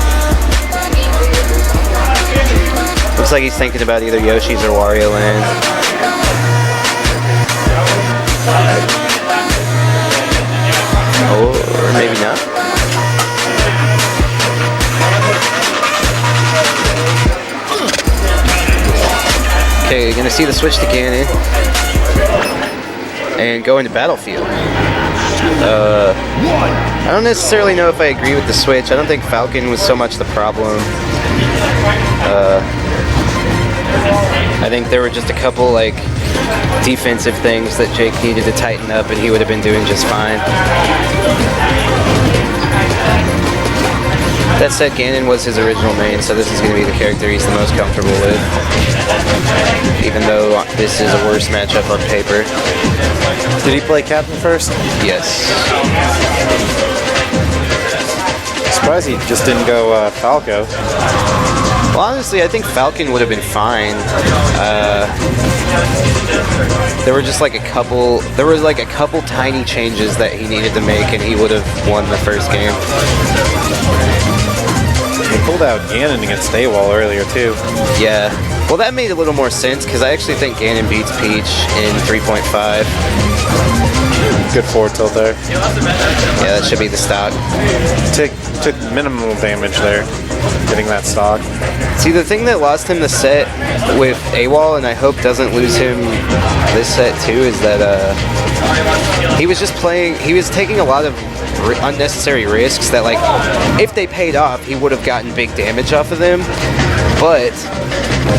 Looks like he's thinking about either Yoshi's or Wario Land. Or maybe not. Okay, you're gonna see the switch to Ganon and go into Battlefield. I don't necessarily know if I agree with the switch. I don't think Falcon was so much the problem. I think there were just a couple like defensive things that Jake needed to tighten up, and he would have been doing just fine. That said, Ganon was his original main, so this is going to be the character he's the most comfortable with. Even though this is a worse matchup on paper. Did he play Captain first? Yes. Surprised he just didn't go Falco. Well, honestly, I think Falcon would have been fine. There were just like a couple. There was like a couple tiny changes that he needed to make, and he would have won the first game. He pulled out Ganon against Awall earlier too. Yeah. Well, that made a little more sense because I actually think Ganon beats Peach in 3.5. Good forward tilt there. Yeah, that should be the stock. Took minimal damage there, getting that stock. See, the thing that lost him the set with Awall, and I hope doesn't lose him this set too, is that he was just playing. He was taking a lot of unnecessary risks that, like, if they paid off, he would have gotten big damage off of them. But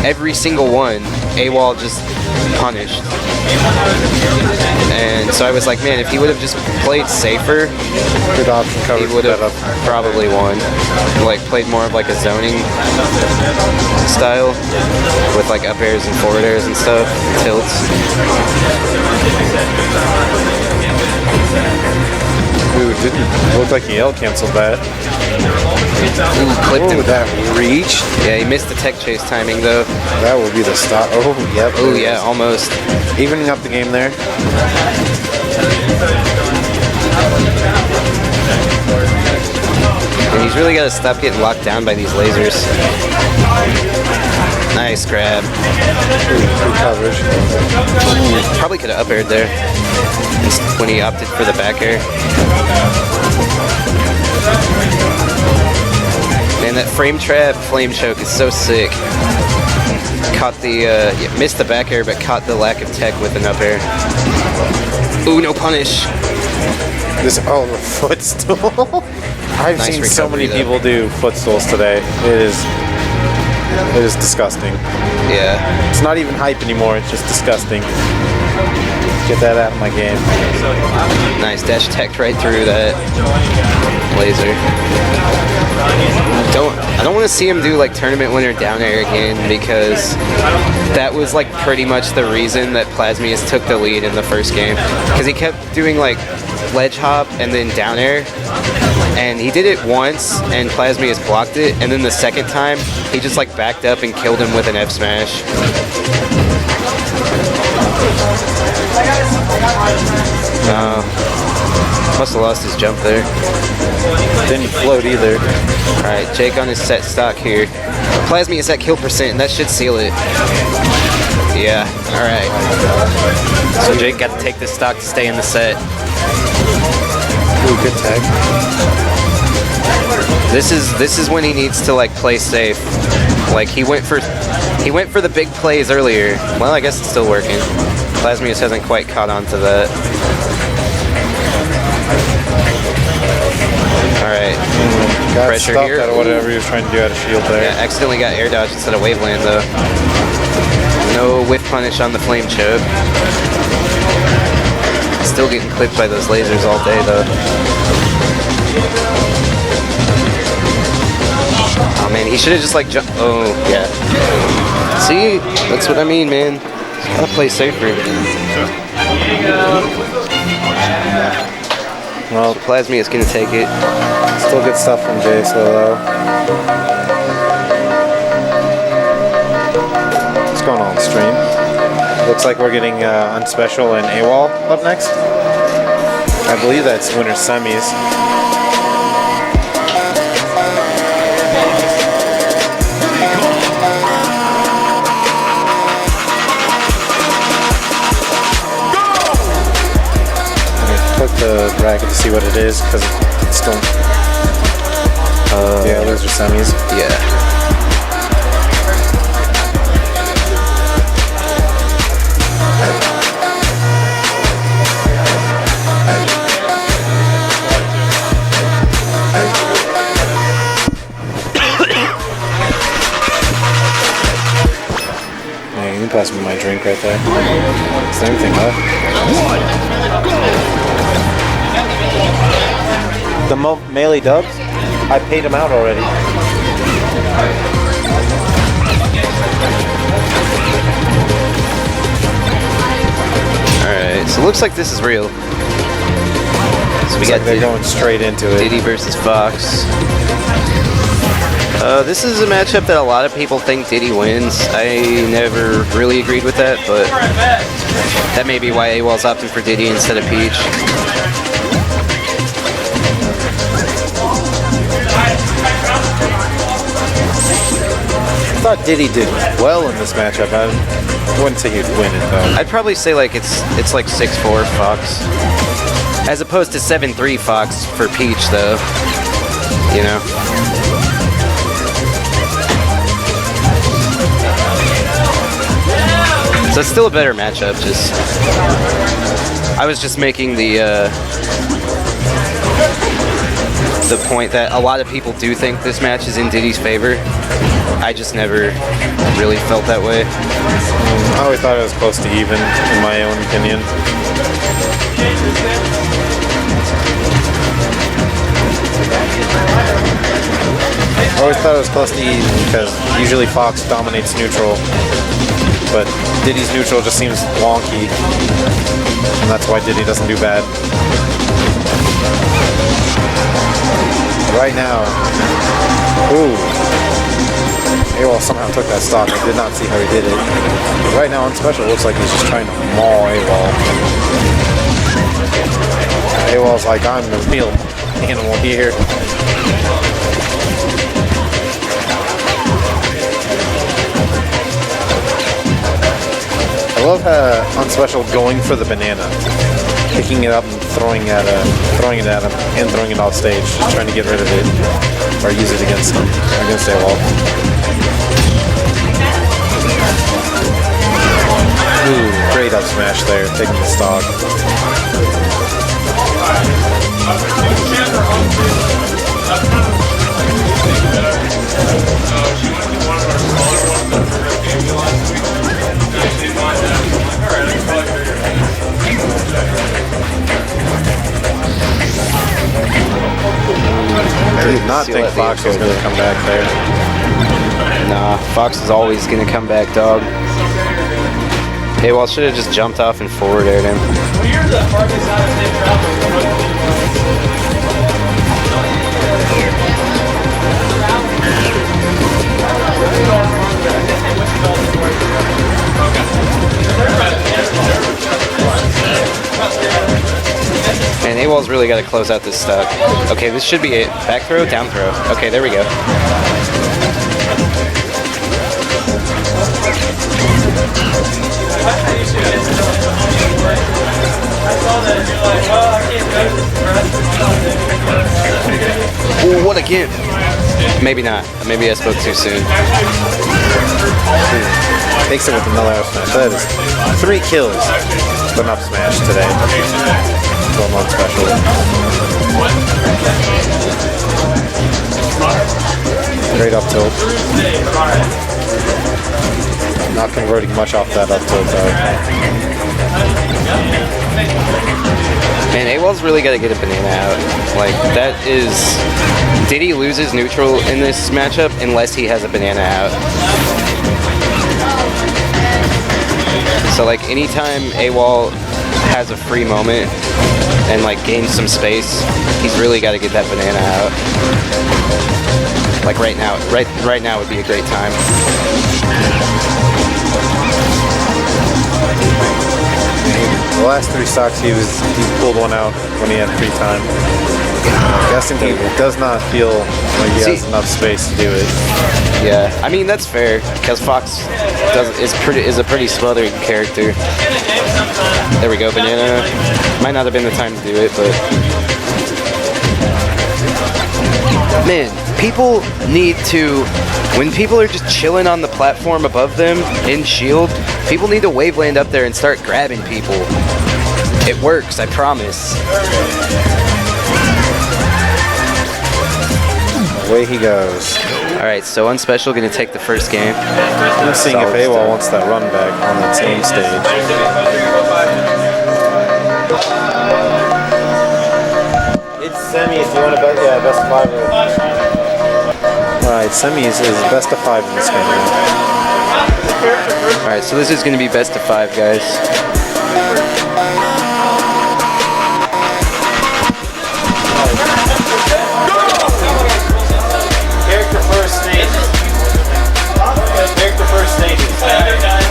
every single one, Awall just punished. And so I was like, man, if he would have just played safer, good option coverage, he would have probably won. Like, played more of like a zoning style with like up airs and forward airs and stuff, tilts. Ooh, didn't look like he L canceled that. Ooh, clipped him. That reached. Yeah, he missed the tech chase timing though. That will be the stop. Oh, yep. Oh yeah, almost. Evening up the game there. And he's really got to stop getting locked down by these lasers. Nice grab. Good coverage. Ooh, probably could have up aired there when he opted for the back air. Man, that frame trap flame choke is so sick. Caught the, missed the back air, but caught the lack of tech with an up air. Ooh, no punish. This, oh, the footstool. I've Nice seen so many recovery, though. people do footstools today. It is disgusting. Yeah. It's not even hype anymore. It's just disgusting. Get that out of my game. Nice dash tech right through that laser. I don't want to see him do like tournament winner down air again, because that was like pretty much the reason that Plasmius took the lead in the first game, because he kept doing like ledge hop and then down air, and he did it once and Plasmius blocked it, and then the second time he just like backed up and killed him with an F smash. Must have lost his jump there. Didn't float either. Alright, Jake on his set stock here. Plasmius at kill percent, and that should seal it. Yeah, alright. So Jake got to take this stock to stay in the set. Ooh, good tag. This is when he needs to like play safe. Like he went for the big plays earlier. Well, I guess it's still working. Plasmius hasn't quite caught on to that. Alright. Got Pressure stopped here. out of whatever he was trying to do out of shield there. Yeah, accidentally got air dodge instead of wave land though. No whiff punish on the flame choke. Still getting clipped by those lasers all day though. Oh man, he should have just like jumped. Oh yeah. See, that's what I mean, man. Gotta play safer. Well, Plasmius gonna take it. Still good stuff from J-slo though. What's going on stream? Looks like we're getting Unspecial and Awall up next. I believe that's winner semis. Click the bracket to see what it is because it's still. Yeah, those are semis. Yeah. Yeah, you can pass me my drink right there. Is there anything left? The melee dubs? I paid him out already. Alright, so it looks like this is real. So we got They're going straight into it. Diddy versus Fox. This is a matchup that a lot of people think Diddy wins. I never really agreed with that, but that may be why Awall's opting for Diddy instead of Peach. I thought Diddy did well in this matchup. I wouldn't say he'd win it though. I'd probably say like it's like 6-4 Fox, as opposed to 7-3 Fox for Peach though. You know. So it's still a better matchup. Just I was just making the point that a lot of people do think this match is in Diddy's favor. I just never really felt that way. I always thought it was close to even, in my own opinion. I always thought it was close to even because usually Fox dominates neutral, but Diddy's neutral just seems wonky, and that's why Diddy doesn't do bad. Right now, ooh. Awall somehow took that stock. I did not see how he did it. But right now, Unspecial looks like he's just trying to maul Awall. Awall's like, I'm the real animal here. I love Unspecial going for the banana, picking it up and throwing it at him, and throwing it off stage, just trying to get rid of it or use it against him, against Awall. Ooh, great up smash there, taking the stock. I did not think Fox was going to come back there. Nah, Fox is always going to come back, dog. Awall should have just jumped off and forward aired him. And Awall's really got to close out this stock. Okay, this should be it. Back throw, down throw. Okay, there we go. Ooh, what a gift. Maybe not. Maybe I spoke too soon. Takes it with another up smash. That is 3 kills with an up smash today. Going on special. Great up tilt. Not converting much off that up tilt though. Man, Awall's really got to get a banana out. Like, that is... Did he lose his neutral in this matchup unless he has a banana out? So, like, anytime Awall has a free moment and, like, gains some space, he's really got to get that banana out. Like, right now. Right now would be a great time. The last 3 stocks he pulled one out when he had free time. I'm guessing he does not feel like he has enough space to do it. Yeah, I mean that's fair because Fox is a pretty smothering character. There we go, banana. Might not have been the time to do it, but man, people need to. When people are just chilling on the platform above them in shield, people need to waveland up there and start grabbing people. It works, I promise. Away he goes. Alright, so Unspecial gonna take the first game. I'm seeing if Awall wants that run back on that same stage. It's semis. Do you want to bet? Yeah, best of 5. Alright, semis is best of 5 in this game. Alright, so this is gonna be best of 5, guys. Character first stage. Character first stage. Other guy,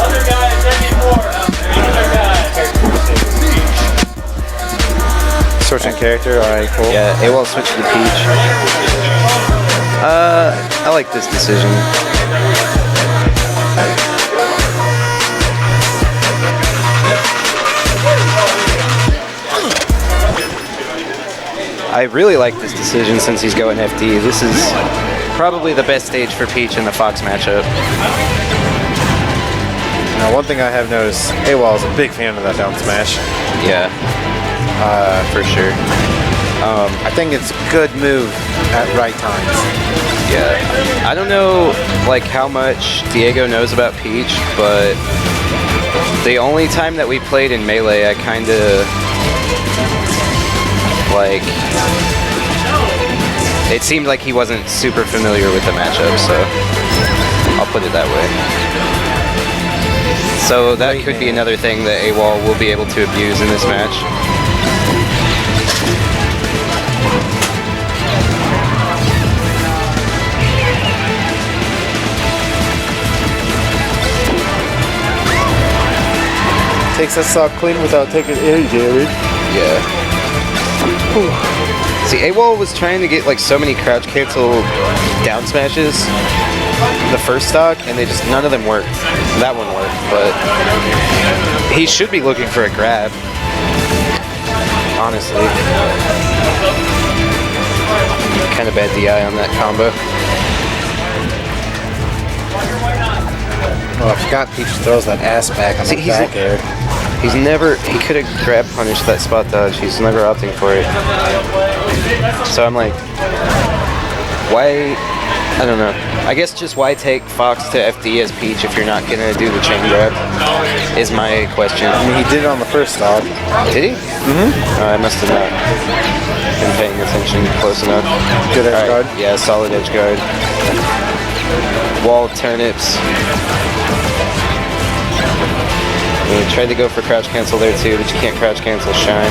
Switching character, alright, cool. Yeah, Awall switched to Peach. I like this decision. I really like this decision since he's going FD. This is probably the best stage for Peach in the Fox matchup. Now, one thing I have noticed, Awall is a big fan of that down smash. Yeah, for sure. I think it's a good move at right times. Yeah, I don't know like how much Diego knows about Peach, but the only time that we played in Melee, I kind of like it seemed like he wasn't super familiar with the matchup, so I'll put it that way. So that could be another thing that Awall will be able to abuse in this match. Takes that stock clean without taking any damage. Yeah. See, Awall was trying to get like so many crouch cancel down smashes the first stock, and they just none of them worked. That one worked, but he should be looking for a grab. Honestly, kind of bad DI on that combo. Oh, I forgot Peach throws that ass back on the back air. He could have grab punished that spot dodge. He's never opting for it. So I'm like, why? I don't know. I guess just why take Fox to FD as Peach if you're not gonna do the chain grab? Is my question. I mean, he did it on the first stock. Did he? Mm-hmm. I must have not been paying attention close enough. Good edge guard. Yeah, solid edge guard. Wall turnips. We tried to go for crouch cancel there too, but you can't crouch cancel Shine.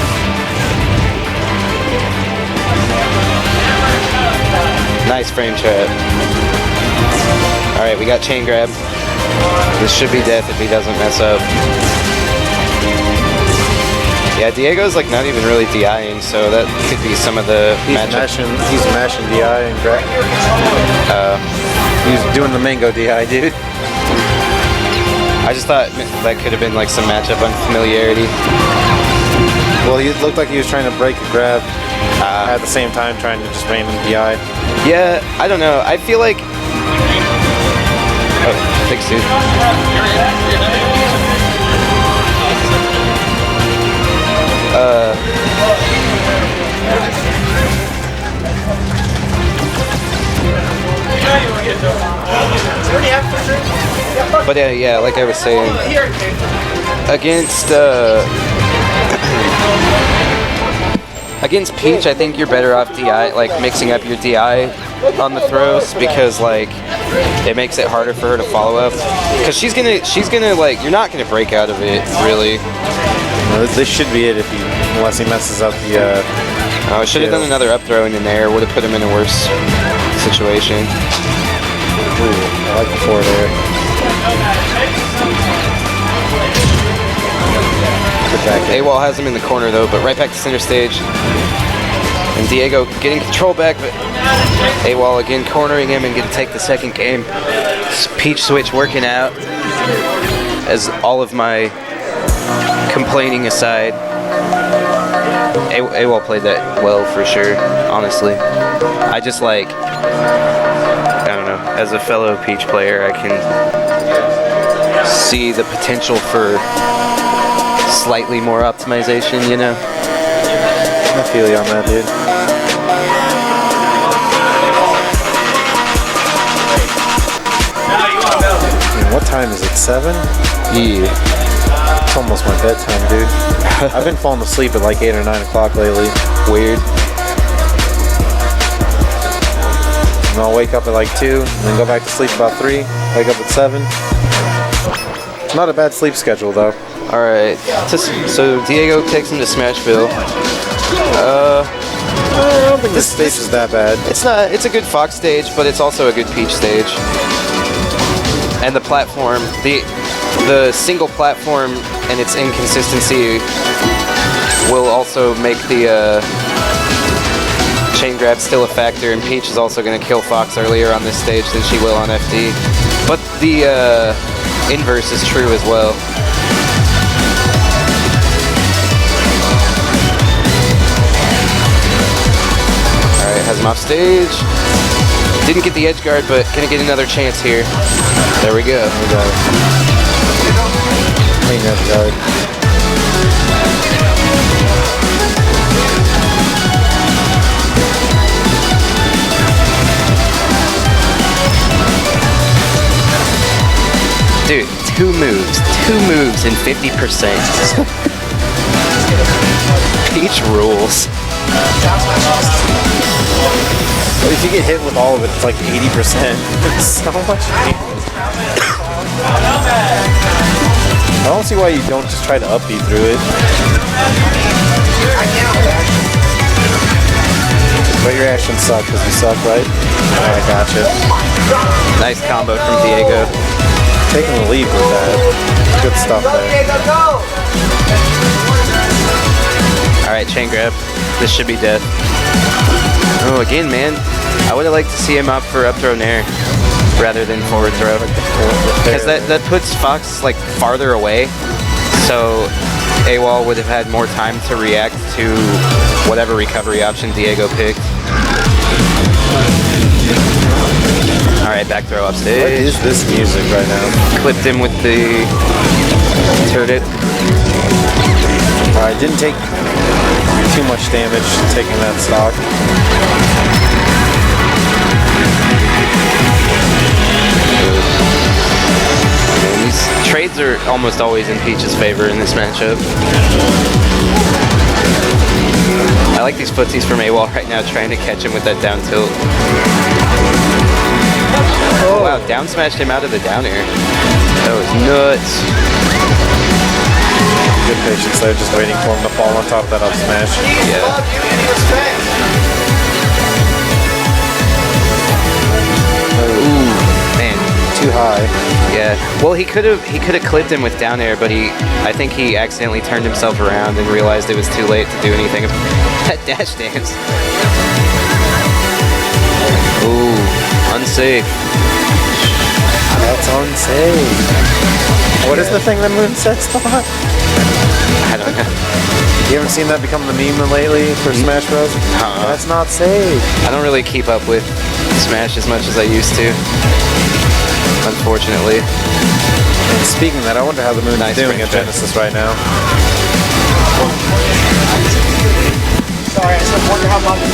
Nice frame trap. Alright, we got chain grab. This should be death if he doesn't mess up. Yeah, Diego's like not even really DIing, so that could be some of the matchup. He's mashing DI and he's doing the mango DI, dude. I just thought that could have been like some matchup unfamiliarity. Well, he looked like he was trying to break a grab at the same time, trying to just random DI. Yeah, I don't know. I feel like. Oh, thanks, dude. But yeah, like I was saying, against Peach, I think you're better off DI, like mixing up your DI on the throws, because like it makes it harder for her to follow up. Because she's gonna like, you're not gonna break out of it really. No, this should be it unless he messes up the. Oh, should have done another up throw in there. Would have put him in a worse situation. Ooh, I like the forward air. Awall has him in the corner though, but right back to center stage. And Diego getting control back, but Awall again cornering him and gonna take the second game. Peach switch working out. As all of my complaining aside, Awall played that well for sure, honestly. I just like, I don't know, as a fellow Peach player, I can see the potential for slightly more optimization, you know? I feel you on that, dude. Man, what time is it? 7? Yeah. It's almost my bedtime, dude. I've been falling asleep at like 8 or 9 o'clock lately. Weird. And I'll wake up at like 2, and then go back to sleep about 3, wake up at 7. Not a bad sleep schedule, though. Alright, so Diego takes him to Smashville. I don't think this stage is that bad. It's not, it's a good Fox stage, but it's also a good Peach stage. And the platform, the single platform and its inconsistency will also make the chain grab still a factor, and Peach is also going to kill Fox earlier on this stage than she will on FD. But the inverse is true as well. Alright, has him off stage. Didn't get the edge guard, but gonna get another chance here. There we go. Clean edge guard. Dude, two moves and 50%. Peach rules. But if you get hit with all of it, it's like 80%. It's so much damage. I don't see why you don't just try to up B through it. But your actions suck because you suck, right? I gotcha. Nice combo from Diego. Taking the lead with that. Good stuff there. Alright, chain grab. This should be death. Oh, again, man. I would have liked to see him up for up throw nair rather than forward throw. Because that puts Fox like farther away. So Awall would have had more time to react to whatever recovery option Diego picked. Alright, back throw up stage. What is this music right now? Clipped him with the turret. Alright, didn't take too much damage taking that stock. And these trades are almost always in Peach's favor in this matchup. I like these footsies from Awall right now, trying to catch him with that down tilt. Oh wow, down smashed him out of the down air. That was nuts. Good patience there, just waiting for him to fall on top of that up smash. Yeah. Ooh, man. too high. Yeah. Well, he could have clipped him with down air, but I think he accidentally turned himself around and realized it was too late to do anything. That dash dance. Ooh, unsafe. That's unsafe. What is the thing that moonsets the lot? I don't know. You haven't seen that become the meme lately for Smash Bros? That's not safe. I don't really keep up with Smash as much as I used to, unfortunately. And speaking of that, I wonder how the moon is doing at Genesis right now. Sorry, I just wonder how long it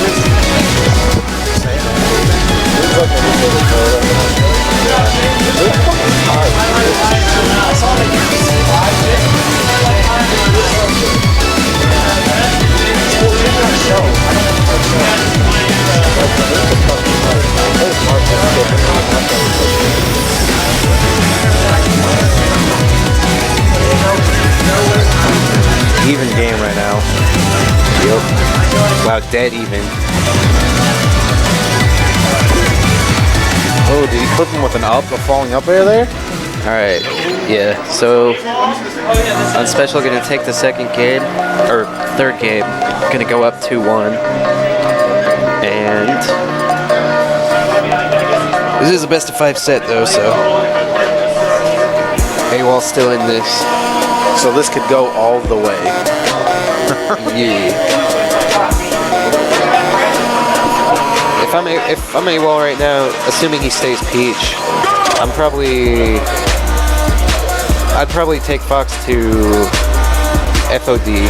Even game right now. Yep. Wow, dead even. Oh, did he clip him with a falling up air there? Alright, yeah, so Unspecial gonna take the second game, or third game, gonna go up 2-1. And this is a best of 5 set though, so Awall still in this. So this could go all the way. Yeah. If I'm Awall right now, assuming he stays Peach, I'd probably take Fox to FOD.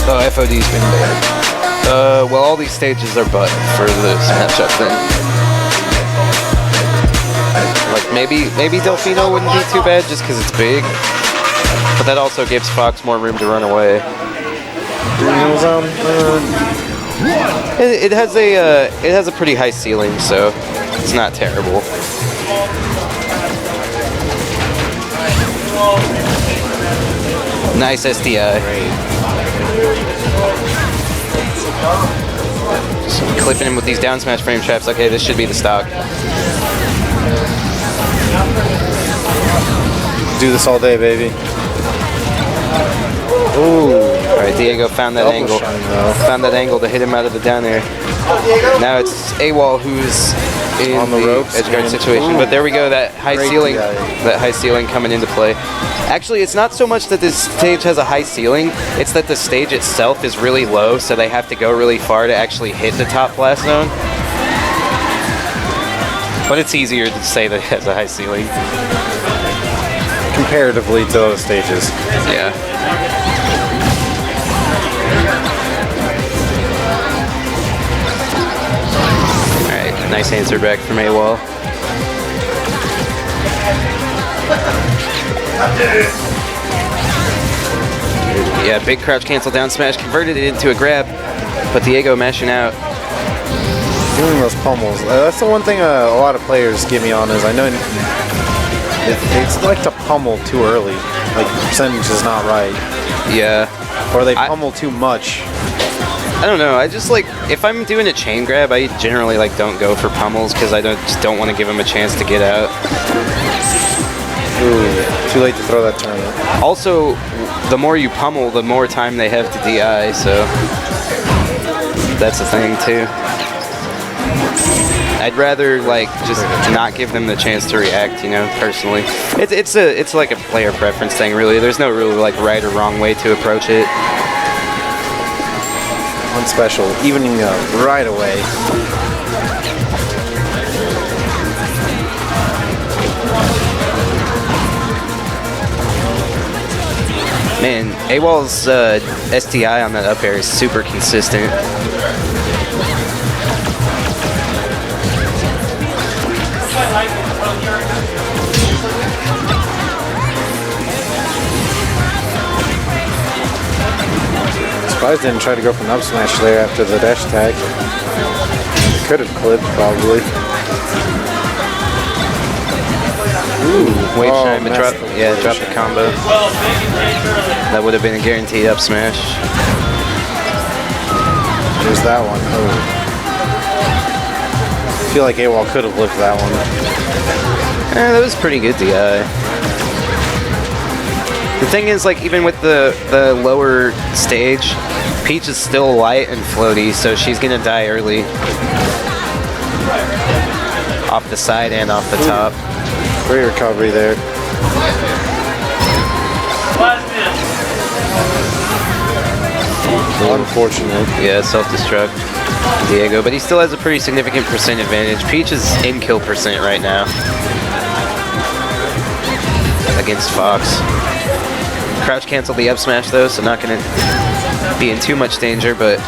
Oh, FOD's been bad. Well, all these stages are butt for this matchup then. Like maybe Delfino wouldn't be too bad just because it's big, but that also gives Fox more room to run away. It has a pretty high ceiling, so it's not terrible. Nice SDI. Just clipping him with these down smash frame traps. Okay, this should be the stock. Do this all day, baby. Ooh. Alright, Diego found that angle. Found that angle to hit him out of the down air. Now it's Awall who's in on the ropes, edge guard situation. But there we go, that high ceiling coming into play. Actually, it's not so much that this stage has a high ceiling, it's that the stage itself is really low, so they have to go really far to actually hit the top blast zone. But it's easier to say that it has a high ceiling. Comparatively to other stages. Yeah. Alright, nice answer back from Awall. Yeah, big crouch cancel down smash, converted it into a grab, but Diego mashing out. Doing those pummels. That's the one thing a lot of players get me on is I know it's like to pummel too early. Like the percentage is not right. Yeah. Or they pummel too much. I don't know. I just like, if I'm doing a chain grab, I generally like don't go for pummels because I just don't want to give them a chance to get out. Ooh, too late to throw that tournament. Also, the more you pummel, the more time they have to DI, so that's the thing too. I'd rather like just not give them the chance to react, you know, personally. It's like a player preference thing, really. There's no really like right or wrong way to approach it. Unspecial, evening up right away. Man, Awall's STI on that up air is super consistent. Surprised didn't try to go for an up smash there after the dash attack. Could have clipped probably. Ooh, wave shine, but drop the combo. That would have been a guaranteed up smash. There's that one. Oh. I feel like Awall could have lived that one. That was pretty good DI. The thing is, like, even with the lower stage, Peach is still light and floaty, so she's gonna die early. Off the side and off the top. Great recovery there. Unfortunate. Yeah, self-destruct. Diego, but he still has a pretty significant percent advantage. Peach is in kill percent right now against Fox. Crouch cancel the up smash though, so not gonna be in too much danger, but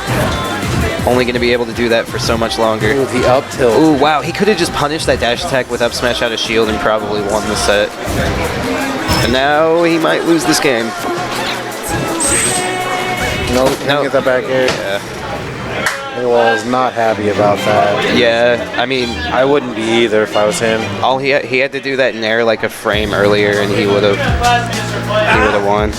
only gonna be able to do that for so much longer. Ooh, the up tilt. Ooh, wow, he could have just punished that dash attack with up smash out of shield and probably won the set. And now he might lose this game. No, can't get that back air. Yeah. Awall's not happy about that. Yeah, I mean, I wouldn't be either if I was him. all he had to do that in air like a frame earlier, and he would have won.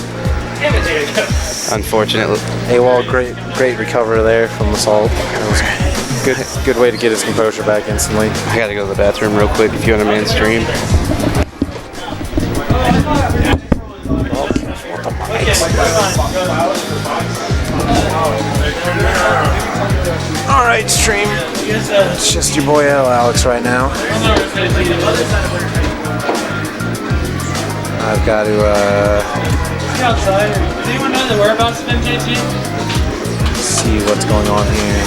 Unfortunately, Awall, great recover there from the salt. That was good way to get his composure back instantly. I gotta go to the bathroom real quick if you want to man stream. All right, stream. It's just your boy Alex right now. I've got to outside. Does anyone know the whereabouts of MJG? see what's going on here.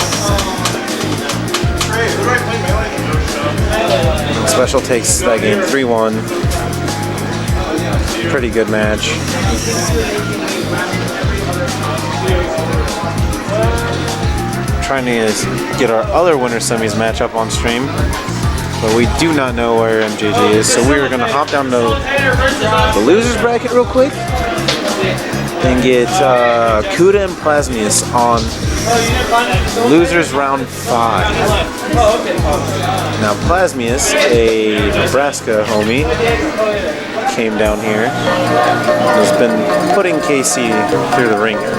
Special takes that game 3-1. Pretty good match. Trying to get our other winner semis match up on stream, but we do not know where MJG is, so we are going to hop down to the losers bracket real quick and get Cuda and Plasmius on losers round 5. Now Plasmius, a Nebraska homie, came down here, has been putting KC through the ringer.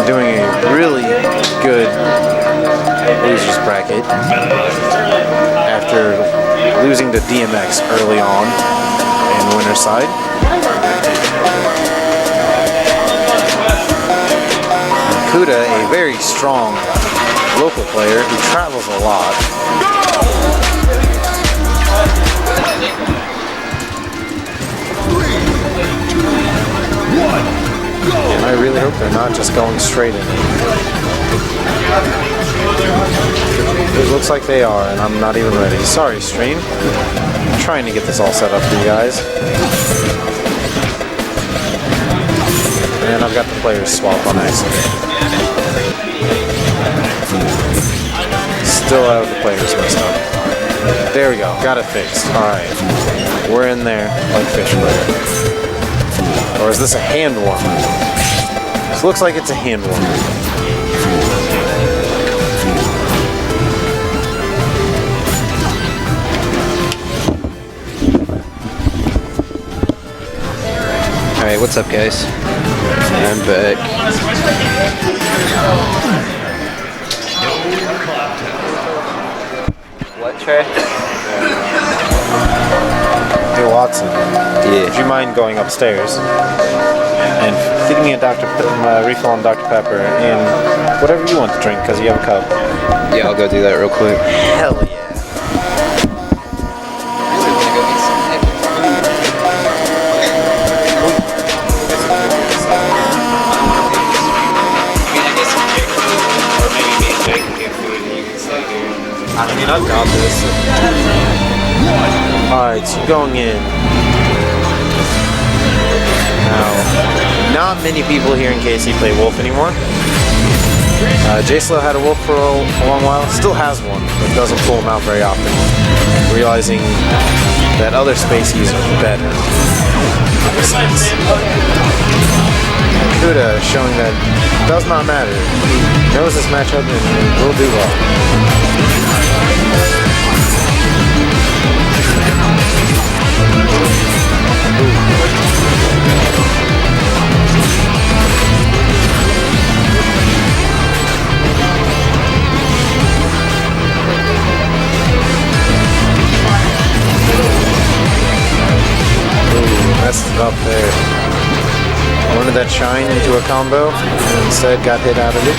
Doing a really good losers bracket after losing to DMX early on in winner's side. Cuda, a very strong local player who travels a lot. And I really hope they're not just going straight in. It looks like they are, and I'm not even ready. Sorry, stream. I'm trying to get this all set up for you guys. And I've got the players swapped on accident. Still have the players messed up. There we go. Got it fixed. Alright. We're in there like fish player. Or is this a hand warmer? This looks like it's a hand warmer. Alright, what's up, guys? I'm back. What track? Hey Watson, Yeah. would you mind going upstairs and feeding me a refill on Dr. Pepper and whatever you want to drink because you have a cup? Yeah, I'll go do that real quick. Hell yeah. I mean, I've got this. Alright, so going in. Now, not many people here in KC play Wolf anymore. J-slo had a Wolf for a long while, still has one, but doesn't pull him out very often. Realizing that other Spaceys are better. Cuda showing that it does not matter. He knows this matchup and will do well. that shine into a combo, and instead got hit out of it.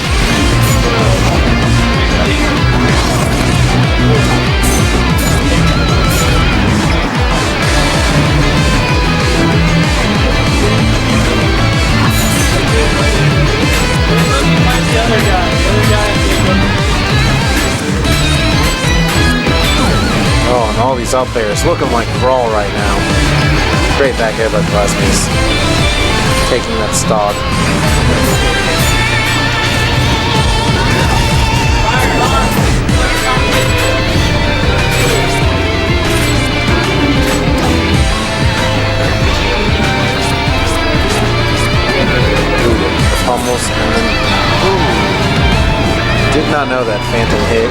Oh, and all these up airs looking like Brawl right now. Great back air by Plasmius. Taking that stock. Almost, and then did not know that Phantom hit.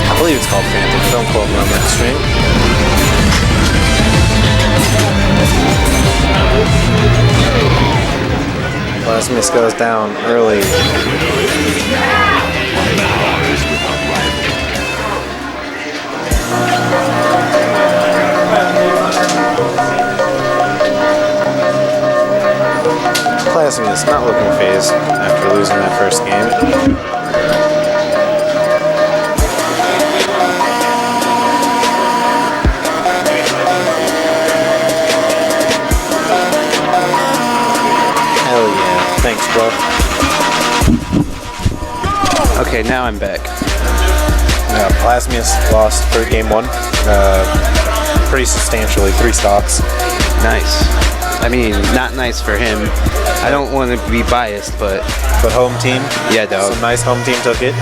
I believe it's called Phantom. Don't quote me on that string. Plasmius goes down early. Plasmius not looking phased after losing that first game. Hell yeah. Thanks, bro. Okay, now I'm back. Plasmius lost for game 1. Pretty substantially, 3 stocks. Nice. I mean, not nice for him. I don't want to be biased, but home team. Yeah, dog. Some nice home team took it.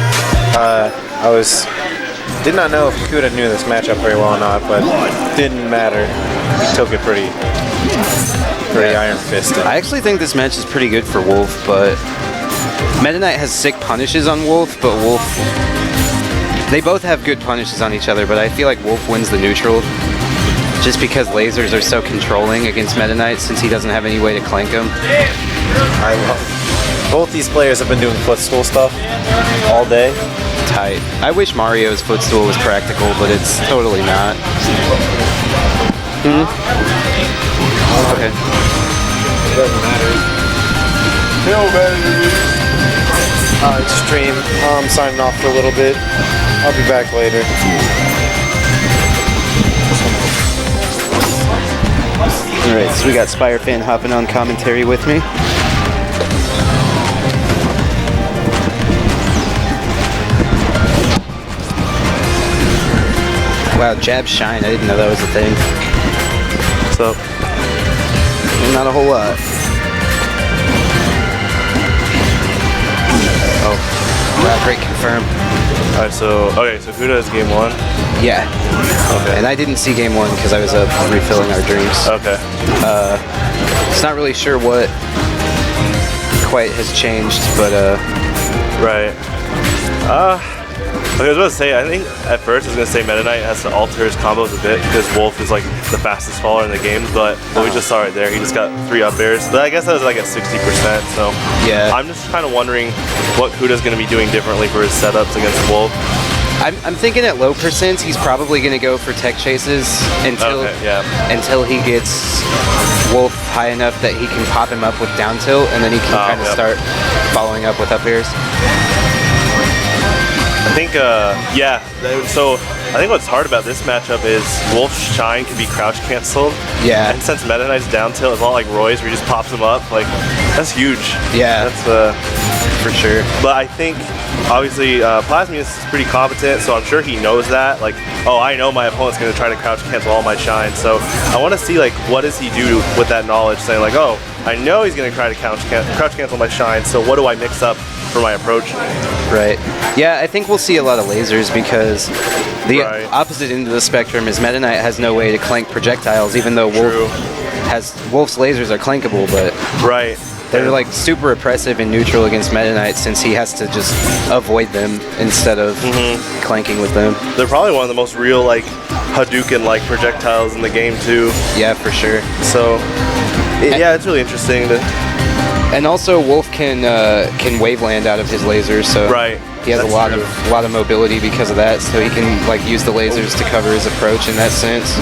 Did not know if Cuda knew this matchup very well or not, but didn't matter. He took it pretty iron fisted. I actually think this match is pretty good for Wolf, but Meta Knight has sick punishes on Wolf, but Wolf, they both have good punishes on each other, but I feel like Wolf wins the neutral. Just because lasers are so controlling against Meta Knight since he doesn't have any way to clank them. I love both these players have been doing footstool stuff all day. Tight. I wish Mario's footstool was practical, but it's totally not. Okay. It doesn't matter. Stream. I'm signing off for a little bit. I'll be back later. Alright, so we got Spire Fan hopping on commentary with me. Wow, jab shine, I didn't know that was a thing. What's up? Not a whole lot. Oh, wow, great confirm. Alright, so Cuda is game 1. Yeah. Okay. And I didn't see game 1 because I was up refilling our drinks. Okay. It's not really sure what quite has changed, but Right. Okay, I was about to say, I think at first I was going to say Meta Knight has to alter his combos a bit because Wolf is like the fastest faller in the game, but what we just saw right there, he just got 3 up airs. But I guess that was like at 60%, so yeah. I'm just kind of wondering what Cuda's going to be doing differently for his setups against Wolf. I'm thinking at low percents he's probably going to go for tech chases until he gets Wolf high enough that he can pop him up with down tilt, and then he can kind of start following up with up airs. I think, so I think what's hard about this matchup is Wolf's shine can be crouch canceled. Yeah. And since Meta Knight's down tilt is a lot like Roy's where he just pops him up, like, that's huge. Yeah. That's, for sure. But I think, obviously, Plasmius is pretty competent, so I'm sure he knows that. Like, oh, I know my opponent's going to try to crouch cancel all my shine. So I want to see, like, what does he do with that knowledge, saying, like, oh, I know he's going to try to crouch cancel my shine, so what do I mix up for my approach? Right. Yeah, I think we'll see a lot of lasers because the opposite end of the spectrum is Meta Knight has no way to clank projectiles, even though Wolf's lasers are clankable, but they're like super oppressive and neutral against Meta Knight since he has to just avoid them instead of clanking with them. They're probably one of the most real like Hadouken-like projectiles in the game too. Yeah, for sure. So yeah, it's really interesting to And also, Wolf can waveland out of his lasers, so Right. he has That's a lot of mobility because of that. So he can like use the lasers to cover his approach in that sense.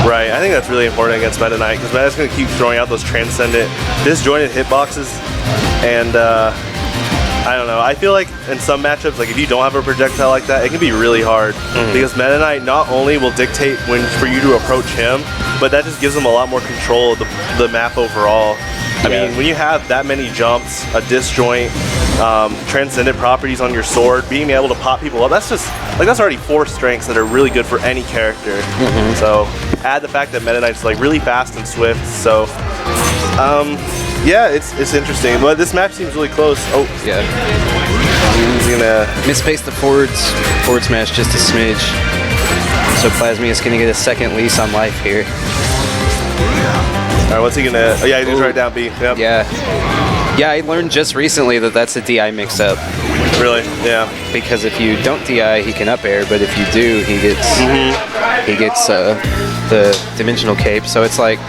Right, I think that's really important against Meta Knight because Meta Knight's going to keep throwing out those transcendent, disjointed hitboxes, and I don't know. I feel like in some matchups, like if you don't have a projectile like that, it can be really hard because Meta Knight not only will dictate when for you to approach him, but that just gives him a lot more control of the map overall. I mean, when you have that many jumps, a disjoint, transcendent properties on your sword, being able to pop people up, that's already 4 strengths that are really good for any character. So add the fact that Meta Knight's like really fast and swift. So yeah, it's interesting. But this match seems really close. Oh Yeah. he's gonna Misspaced the forward smash just a smidge. So Plasmius gonna get a second lease on life here. All right, what's he gonna? Oh yeah, he just right down B. Yep. Yeah, I learned just recently that that's a DI mix-up. Really? Yeah. Because if you don't DI, he can up air, but if you do, he gets the dimensional cape. So it's like,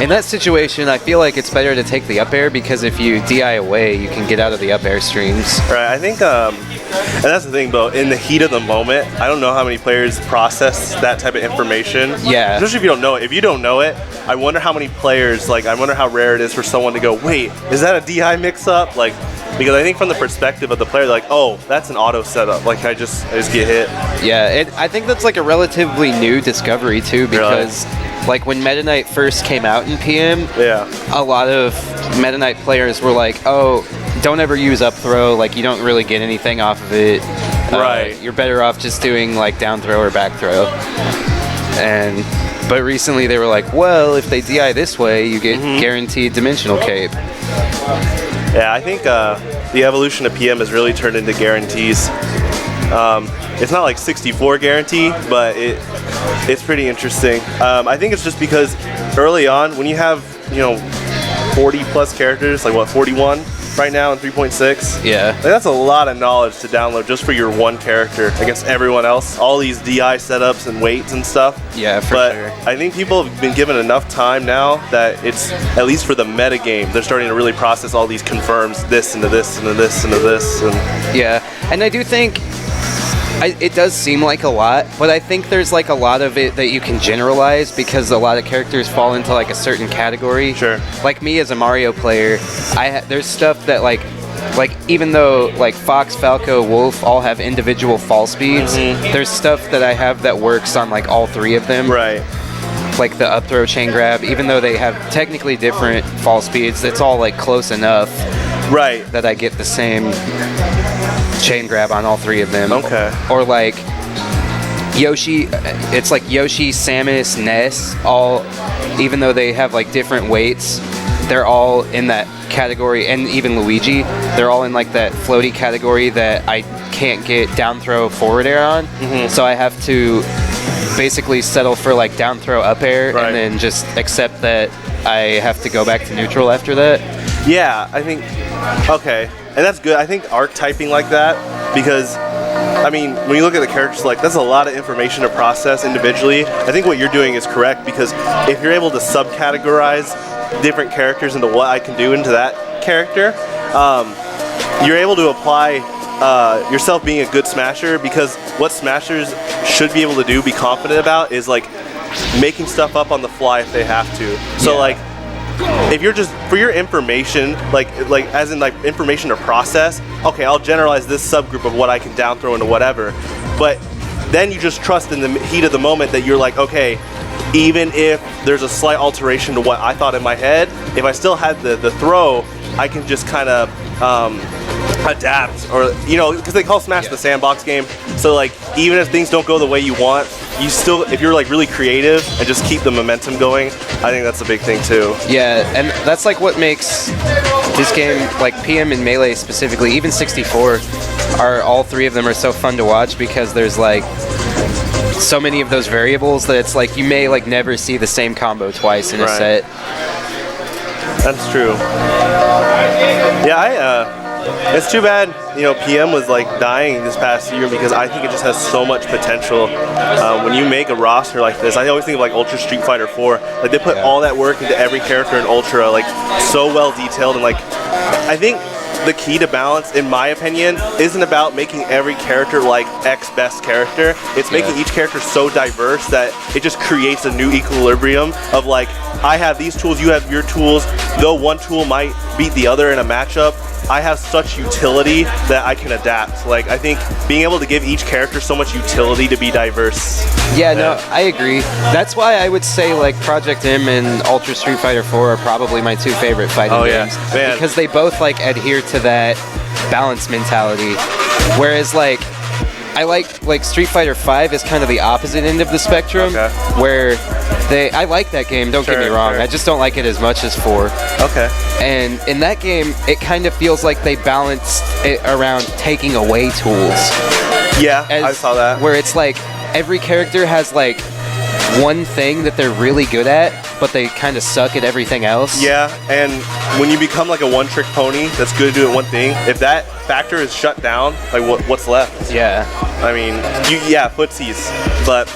in that situation, I feel like it's better to take the up air because if you DI away, you can get out of the up air streams. Right. I think, and that's the thing, though. In the heat of the moment, I don't know how many players process that type of information. Yeah. Especially if you don't know it. If you don't know it, I wonder how many players. Like, I wonder how rare it is for someone to go, "Wait, is that a DI mix-up?" Like, because I think from the perspective of the player, like, "Oh, that's an auto setup. Like, I just get hit." Yeah. I think that's like a relatively new discovery too, because like when Meta Knight first came out in PM, a lot of Meta Knight players were like, "Oh, don't ever use up throw. Like, you don't really get anything off of it. Right. You're better off just doing like down throw or back throw." But recently they were like, "Well, if they DI this way, you get guaranteed dimensional cape." Yeah, I think the evolution of PM has really turned into guarantees. It's not like 64 guarantee, but it's pretty interesting. I think it's just because early on, when you have 40 plus characters, like what 41 right now in 3.6, like that's a lot of knowledge to download just for your one character against everyone else. All these DI setups and weights and stuff. Yeah, for but sure. I think people have been given enough time now that it's, at least for the meta game, they're starting to really process all these confirms, this into this into this into this. Yeah, and I do think it does seem like a lot, but I think there's like a lot of it that you can generalize because a lot of characters fall into like a certain category. Sure. Like me as a Mario player, there's stuff that like even though like Fox, Falco, Wolf all have individual fall speeds, there's stuff that I have that works on like all 3 of them. Right. Like the up throw chain grab, even though they have technically different fall speeds, it's all like close enough. Right. That I get the same chain grab on all 3 of them. Okay. Or like Yoshi, it's like Yoshi, Samus, Ness, all, even though they have like different weights, they're all in that category, and even Luigi, they're all in like that floaty category that I can't get down throw forward air on. So I have to basically settle for like down throw up air and then just accept that I have to go back to neutral after that. Yeah, I think, okay. And that's good. I think archetyping like that, because I mean, when you look at the character select, that's a lot of information to process individually. I think what you're doing is correct, because if you're able to subcategorize different characters into what I can do into that character, you're able to apply yourself being a good smasher, because what smashers should be able to do, be confident about, is like making stuff up on the fly if they have to. So like, if you're just, for your information, like as in like information to process, okay, I'll generalize this subgroup of what I can down throw into whatever, but then you just trust in the heat of the moment that you're like, okay, even if there's a slight alteration to what I thought in my head, if I still had the throw, I can just kind of adapt, or because they call Smash the sandbox game, so like even if things don't go the way you want, you still, if you're like really creative and just keep the momentum going, I think that's a big thing too. Yeah, and that's like what makes this game, like PM and Melee specifically, even 64, all 3 of them are so fun to watch, because there's like so many of those variables that it's like you may like never see the same combo twice in a set. That's true. Yeah, It's too bad, you know, PM was like dying this past year because I think it just has so much potential. When you make a roster like this, I always think of like Ultra Street Fighter 4. Like they put all that work into every character in Ultra, like so well detailed, and like I think the key to balance, in my opinion, isn't about making every character like X best character. It's making each character so diverse that it just creates a new equilibrium of like, I have these tools, you have your tools. Though one tool might beat the other in a matchup, I have such utility that I can adapt. Like, I think being able to give each character so much utility to be diverse. Yeah, no, I agree. That's why I would say like Project M and Ultra Street Fighter 4 are probably my two favorite fighting games. Man. Because they both like adhere to that balance mentality. Whereas like I like Street Fighter 5 is kind of the opposite end of the spectrum, where I like that game, don't get me wrong, I just don't like it as much as 4. Okay. And in that game, it kind of feels like they balanced it around taking away tools. Yeah, I saw that. Where it's like, every character has like one thing that they're really good at, but they kind of suck at everything else. Yeah, and when you become like a one-trick pony that's good at doing one thing, if that factor is shut down, like what's left? Yeah. I mean, footsies. But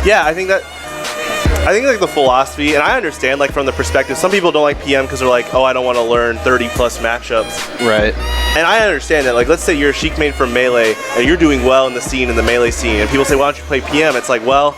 yeah, I think like the philosophy, and I understand like from the perspective, some people don't like PM because they're like, oh, I don't want to learn 30 plus matchups. Right. And I understand that. Like, let's say you're a Sheik main from Melee and you're doing well in the Melee scene, and people say, why don't you play PM? It's like, well,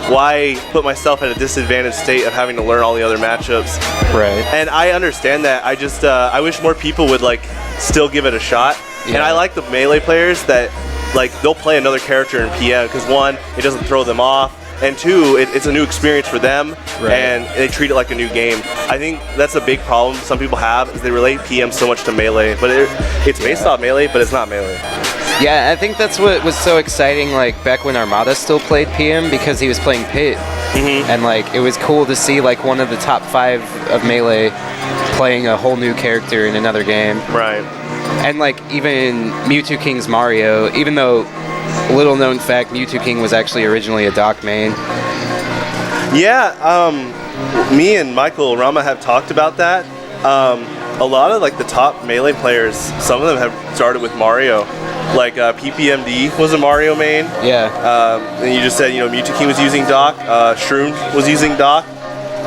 why put myself at a disadvantaged state of having to learn all the other matchups? Right. And I understand that. I just I wish more people would like still give it a shot. Yeah. And I like the Melee players that like they'll play another character in PM because one, it doesn't throw them off, and two, it's a new experience for them, and they treat it like a new game. I think that's a big problem some people have, is they relate PM so much to Melee, but it's based off Melee, but it's not Melee. Yeah, I think that's what was so exciting, like back when Armada still played PM, because he was playing Pit, and like it was cool to see like one of the top 5 of Melee playing a whole new character in another game. Right. And like even Mewtwo King's Mario, even though, little known fact, Mewtwo King was actually originally a Doc main. Yeah, me and Michael Rama have talked about that. A lot of like the top Melee players, some of them have started with Mario. Like PPMD was a Mario main. Yeah. And you just said, you know, Mewtwo King was using Doc, Shroom was using Doc.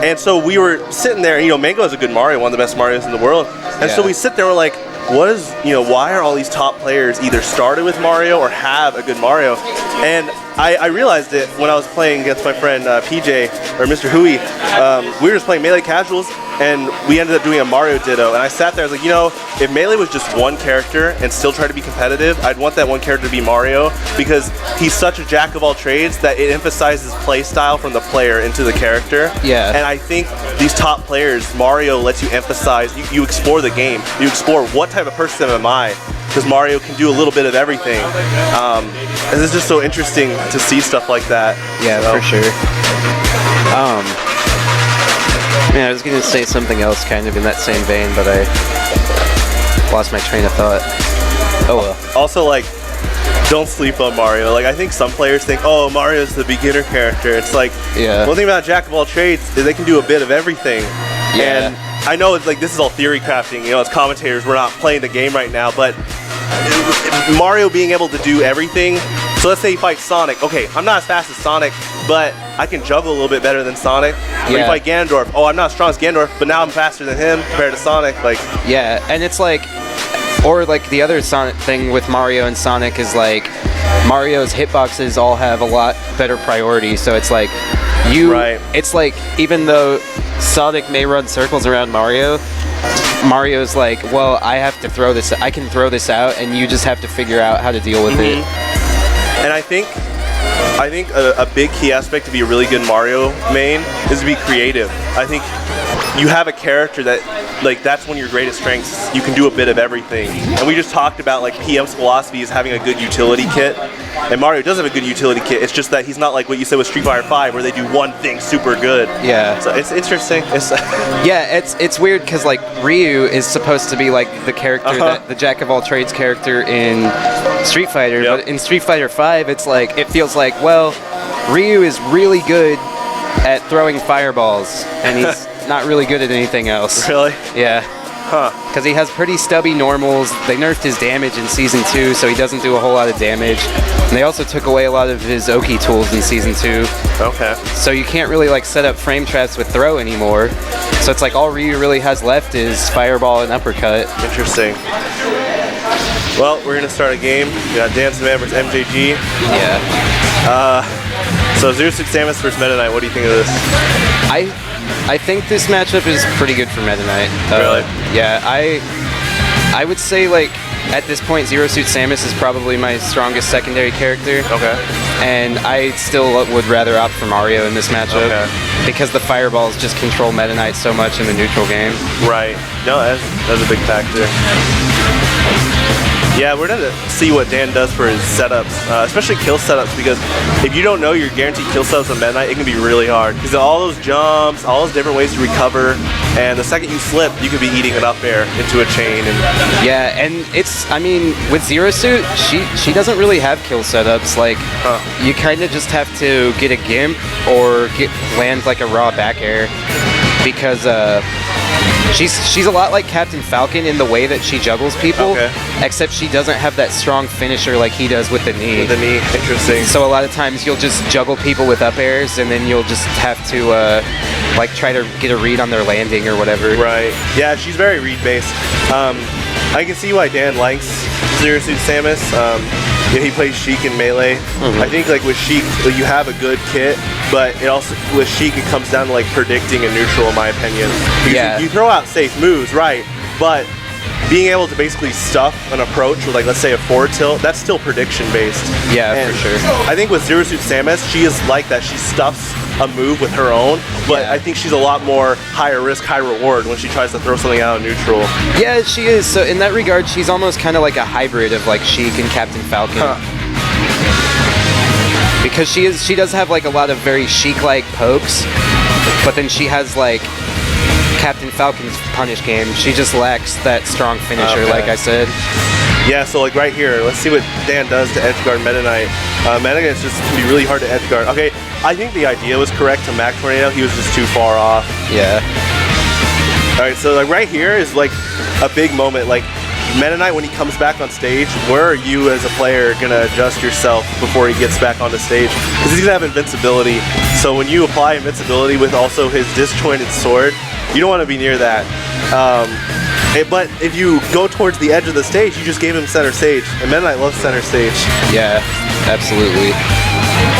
And so we were sitting there, you know, Mango is a good Mario, one of the best Marios in the world. And so we sit there and we're like, why are all these top players either started with Mario or have a good Mario? And I realized it when I was playing against my friend PJ, or Mr. Hui. We were just playing Melee Casuals, and we ended up doing a Mario Ditto. And I sat there, I was like, you know, if Melee was just one character and still try to be competitive, I'd want that one character to be Mario, because he's such a jack of all trades that it emphasizes play style from the player into the character. Yeah. And I think these top players, Mario lets you emphasize, you explore the game. You explore what type of person am I, because Mario can do a little bit of everything. And it's just so interesting to see stuff like that. Yeah, for sure. Man, I was going to say something else kind of in that same vein, but I lost my train of thought. Oh well. Also, like, don't sleep on Mario. Like, I think some players think, oh, Mario's the beginner character. It's like, one thing about Jack of all trades is they can do a bit of everything. Yeah. And I know it's like, this is all theory crafting, you know, as commentators, we're not playing the game right now, but Mario being able to do everything. So let's say he fights Sonic. Okay, I'm not as fast as Sonic, but I can juggle a little bit better than Sonic. Or you fight Ganondorf. Oh, I'm not as strong as Ganondorf, but now I'm faster than him compared to Sonic. Like, yeah, and it's like, or like the other Sonic thing with Mario and Sonic is like, Mario's hitboxes all have a lot better priority. So it's like, it's like, even though Sonic may run circles around Mario, Mario's like, well, I have to throw this, I can throw this out, and you just have to figure out how to deal with it. And I think a big key aspect to be a really good Mario main is to be creative. I think you have a character that, like, that's one of your greatest strengths. You can do a bit of everything. And we just talked about, like, PM's philosophy is having a good utility kit. And Mario does have a good utility kit. It's just that he's not like what you said with Street Fighter 5, where they do one thing super good. Yeah. So it's interesting. Yeah, it's weird because like Ryu is supposed to be like the character that the jack of all trades character in Street Fighter, but in Street Fighter 5, it's like, it feels like, well, Ryu is really good at throwing fireballs, and he's not really good at anything else. Really? Yeah. Huh. Because he has pretty stubby normals. They nerfed his damage in Season 2, so he doesn't do a whole lot of damage. And they also took away a lot of his Oki tools in Season 2. Okay. So you can't really like set up frame traps with throw anymore. So it's like all Ryu really has left is Fireball and Uppercut. Interesting. Well, we're gonna start a game. We got Dansdaman versus MJG. Yeah. So Zero Suit Samus versus Meta Knight. What do you think of this? I think this matchup is pretty good for Meta Knight. Really? Yeah, I would say like at this point Zero Suit Samus is probably my strongest secondary character. Okay. And I still would rather opt for Mario in this matchup because the fireballs just control Meta Knight so much in the neutral game. Right. No, that's a big factor. Yeah, we're gonna see what Dan does for his setups, especially kill setups, because if you don't know your guaranteed kill setups on Meta Knight, it can be really hard. Because all those jumps, all those different ways to recover, and the second you slip, you could be eating an up air into a chain. And yeah, and it's, I mean, with Zero Suit, she doesn't really have kill setups. Like, you kind of just have to get a gimp or land like a raw back air, because she's a lot like Captain Falcon in the way that she juggles people, except she doesn't have that strong finisher like he does with the knee. With the knee, interesting. So a lot of times you'll just juggle people with up airs, and then you'll just have to like try to get a read on their landing or whatever. Right. Yeah, she's very read based. I can see why Dan likes Zero Suit Samus. Yeah, he plays Sheik in Melee. I think like with Sheik, you have a good kit, but it also with Sheik it comes down to like predicting a neutral, in my opinion. Because you throw out safe moves, right? But being able to basically stuff an approach with like let's say a forward tilt, that's still prediction based. Yeah, and for sure. I think with Zero Suit Samus, she is like that. She stuffs a move with her own, but I think she's a lot more higher risk, high reward when she tries to throw something out of neutral. Yeah, she is. So in that regard, she's almost kind of like a hybrid of like Sheik and Captain Falcon. Because she does have like a lot of very Sheik-like pokes, but then she has like Captain Falcon's punish game. She just lacks that strong finisher, like I said. Yeah, so like right here, let's see what Dan does to edgeguard Meta Knight. Meta Knight just can be really hard to edgeguard. Okay, I think the idea was correct to Mac Tornado. He was just too far off. Yeah. All right, so like right here is like a big moment. Like Meta Knight, when he comes back on stage, where are you as a player gonna adjust yourself before he gets back onto stage? Because he's gonna have invincibility. So when you apply invincibility with also his disjointed sword, you don't want to be near that. But if you go towards the edge of the stage, you just gave him center stage, and Meta Knight loves center stage. Yeah, absolutely.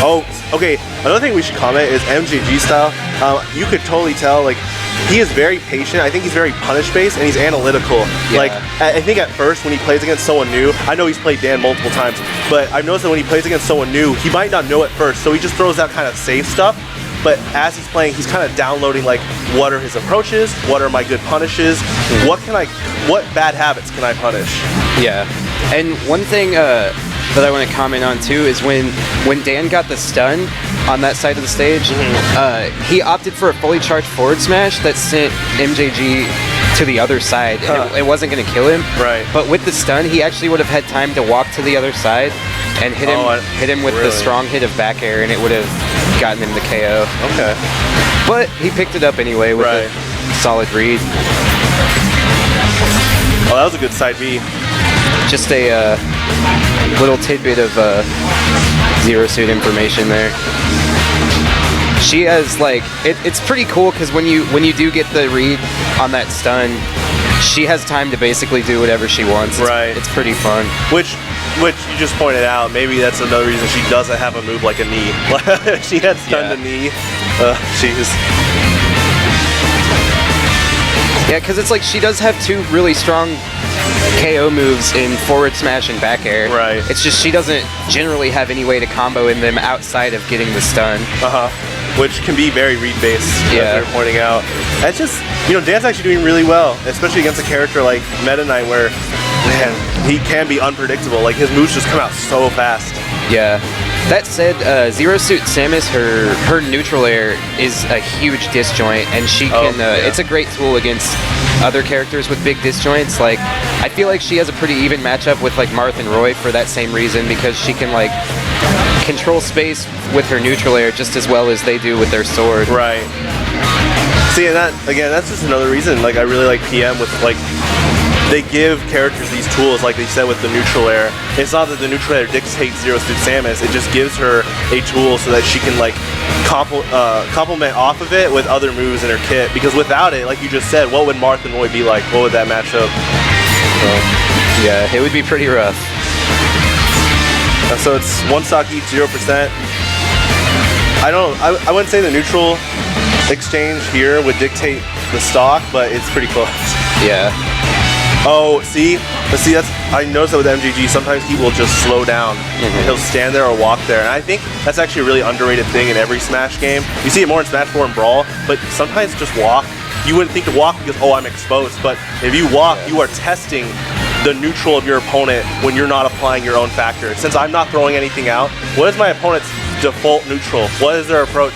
Oh, okay. Another thing we should comment is MJG style. You could totally tell, like, he is very patient. I think he's very punish-based, and he's analytical. Yeah. Like, I think at first when he plays against someone new, I know he's played Dan multiple times, but I've noticed that when he plays against someone new, he might not know at first, so he just throws out kind of safe stuff. But as he's playing, he's kind of downloading like, what are his approaches? What are my good punishes? What bad habits can I punish? Yeah, and one thing that I want to comment on too is when Dan got the stun on that side of the stage, he opted for a fully charged forward smash that sent MJG to the other side, and it wasn't going to kill him. Right. But with the stun, he actually would have had time to walk to the other side and hit him with the strong hit of back air, and it would have gotten him the KO. Okay. But he picked it up anyway with a solid read. Oh, that was a good side B. Just a little tidbit of Zero Suit information there. She has like it's pretty cool because when you do get the read on that stun, she has time to basically do whatever she wants. It's pretty fun. Which you just pointed out, maybe that's another reason she doesn't have a move like a knee. She had stunned a knee. Jeez. Yeah, because it's like she does have two really strong KO moves in forward smash and back air. It's just she doesn't generally have any way to combo in them outside of getting the stun. Which can be very read-based, as they're pointing out. That's just, Dan's actually doing really well, especially against a character like Meta Knight where, man, he can be unpredictable. Like, his moves just come out so fast. Yeah. That said, Zero Suit Samus, her neutral air is a huge disjoint, and she can. It's a great tool against other characters with big disjoints. Like, I feel like she has a pretty even matchup with like Marth and Roy for that same reason, because she can like control space with her neutral air just as well as they do with their sword. See, and that again, that's just another reason. Like, I really like PM with like. They give characters these tools, like they said with the neutral air. It's not that the neutral air dictates Zero Suit Samus, it just gives her a tool so that she can like complement off of it with other moves in her kit. Because without it, like you just said, what would Marth and Roy be like? What would that match up? So, yeah, it would be pretty rough. So it's one stock each, 0%. I wouldn't say the neutral exchange here would dictate the stock, but it's pretty close. Yeah. Oh, see, I noticed that with MJG, sometimes he will just slow down. He'll stand there or walk there, and I think that's actually a really underrated thing in every Smash game. You see it more in Smash 4 and Brawl, but sometimes just walk. You wouldn't think to walk because, oh, I'm exposed, but if you walk, you are testing the neutral of your opponent when you're not applying your own factor. Since I'm not throwing anything out, what is my opponent's default neutral? What is their approach?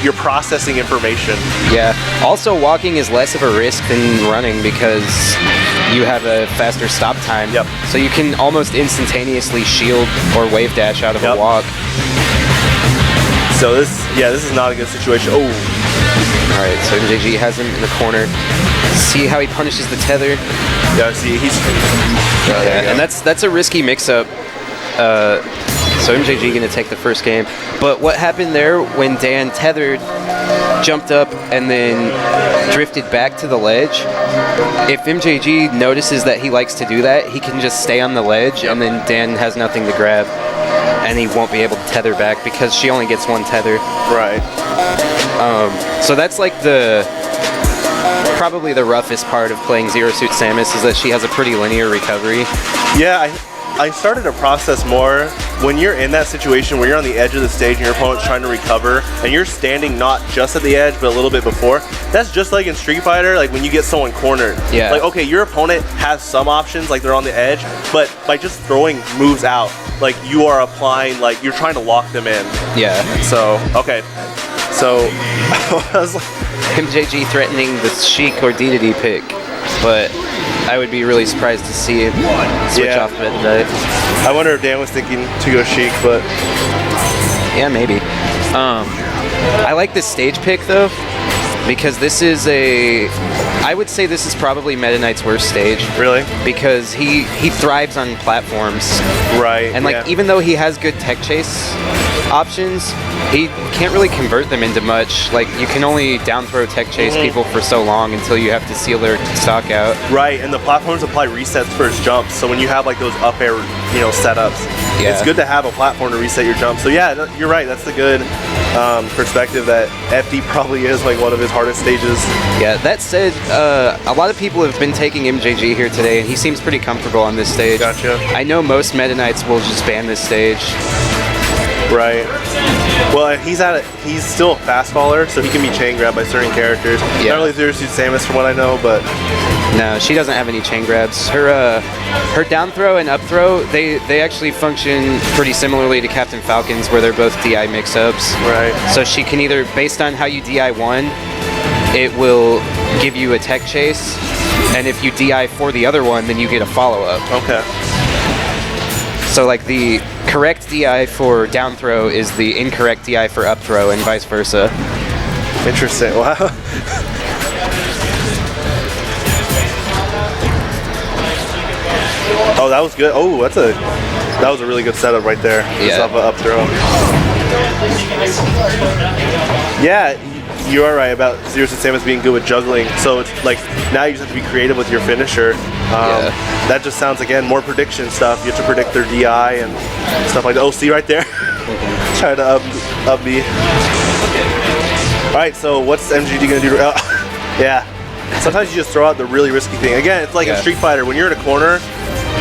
You're processing information. Yeah. Also, walking is less of a risk than running because you have a faster stop time. Yep. So you can almost instantaneously shield or wave dash out of a walk. So this is not a good situation. Oh. All right. So MJG has him in the corner. See how he punishes the tether. Yeah. See, he's. And that's a risky mix-up. So MJG gonna take the first game. But what happened there when Dan tethered, jumped up, and then drifted back to the ledge, if MJG notices that he likes to do that, he can just stay on the ledge, and then Dan has nothing to grab, and he won't be able to tether back because she only gets one tether. Right. So that's like probably the roughest part of playing Zero Suit Samus is that she has a pretty linear recovery. Yeah, I started to process more when you're in that situation where you're on the edge of the stage and your opponent's trying to recover and you're standing not just at the edge but a little bit before. That's just like in Street Fighter, like when you get someone cornered. Yeah. Like, okay, your opponent has some options, like they're on the edge, but by just throwing moves out, like you are applying, like you're trying to lock them in. Yeah. So, okay. So, I was like, MJG threatening the Sheik or DDD pick, but I would be really surprised to see him switch off Meta. I wonder if Dan was thinking to go Sheik, but yeah, maybe. I like this stage pick though, because this is I would say this is probably Meta Knight's worst stage. Really? Because he thrives on platforms. Right. And like even though he has good tech chase options, he can't really convert them into much. Like you can only down throw tech chase people for so long until you have to seal their stock out. Right, and the platforms apply resets for his jumps. So when you have like those up air, setups, it's good to have a platform to reset your jump. So yeah, you're right. That's the good perspective that FD probably is like one of his hardest stages. Yeah. That said, a lot of people have been taking MJG here today, and he seems pretty comfortable on this stage. Gotcha. I know most Meta Knights will just ban this stage. Right. Well, he's still a fast faller, so he can be chain grabbed by certain characters. Yeah. Not really Zero Suit Samus from what I know, but no, she doesn't have any chain grabs. Her down throw and up throw, they actually function pretty similarly to Captain Falcon's, where they're both DI mix-ups. Right. So she can either, based on how you DI one, it will give you a tech chase, and if you DI for the other one, then you get a follow-up. Okay. So like the correct DI for down throw is the incorrect DI for up throw, and vice versa. Interesting. Wow. Oh, that was good. Oh, that was a really good setup right there. Yeah. Just off of up throw. Yeah, you are right about Zero Suit Samus being good with juggling. So it's like now you just have to be creative with your finisher. That just sounds, again, more prediction stuff. You have to predict their DI and stuff like that. Oh, see right there? Trying to up B. All right, so what's MGD gonna do? Yeah. Sometimes you just throw out the really risky thing. Again, it's like in Street Fighter, when you're in a corner,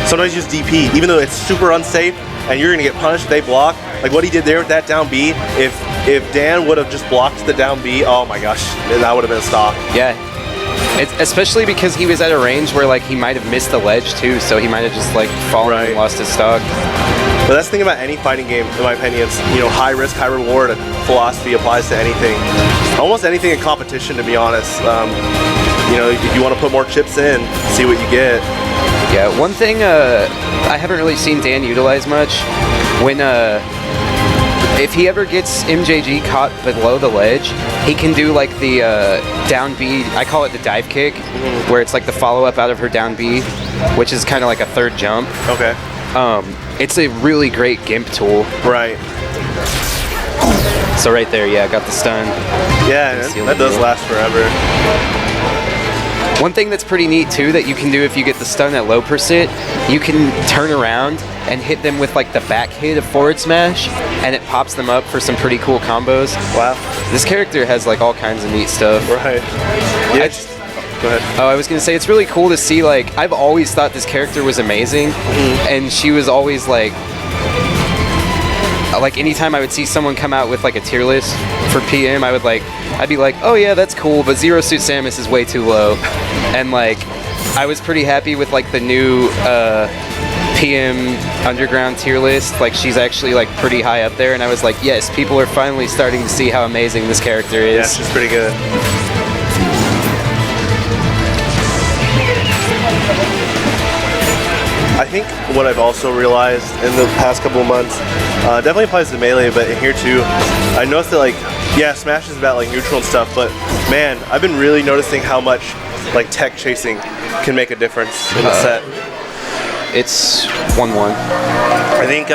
sometimes you just DP, even though it's super unsafe and you're gonna get punished if they block. Like what he did there with that down B, if Dan would have just blocked the down B, oh my gosh, that would have been a stop. Yeah. Especially because he was at a range where like he might have missed the ledge too, so he might have just like fallen and lost his stock. But that's the thing about any fighting game, in my opinion. It's, high risk, high reward philosophy applies to anything. Almost anything in competition, to be honest. If you want to put more chips in, see what you get. Yeah, one thing I haven't really seen Dan utilize much, when if he ever gets MJG caught below the ledge, he can do like the down B, I call it the dive kick, where it's like the follow-up out of her down B, which is kind of like a third jump. Okay. It's a really great gimp tool. Right. So right there, yeah, got the stun. Yeah, that does last forever. One thing that's pretty neat too that you can do if you get the stun at low percent, you can turn around and hit them with like the back hit of forward smash, and it pops them up for some pretty cool combos. Wow. This character has like all kinds of neat stuff. Right. Yeah. Go ahead. Oh, I was gonna say it's really cool to see. Like, I've always thought this character was amazing, and she was always like anytime I would see someone come out with like a tier list for PM, I'd be like, oh yeah, that's cool, but Zero Suit Samus is way too low. And like, I was pretty happy with like the new PM Underground tier list. Like, she's actually like pretty high up there, and I was like, yes, people are finally starting to see how amazing this character is. Yeah, she's pretty good. I think what I've also realized in the past couple of months, definitely applies to Melee, but here too, I noticed that like, yeah, Smash is about like neutral and stuff, but man, I've been really noticing how much like tech chasing can make a difference in the set. It's 1-1. I think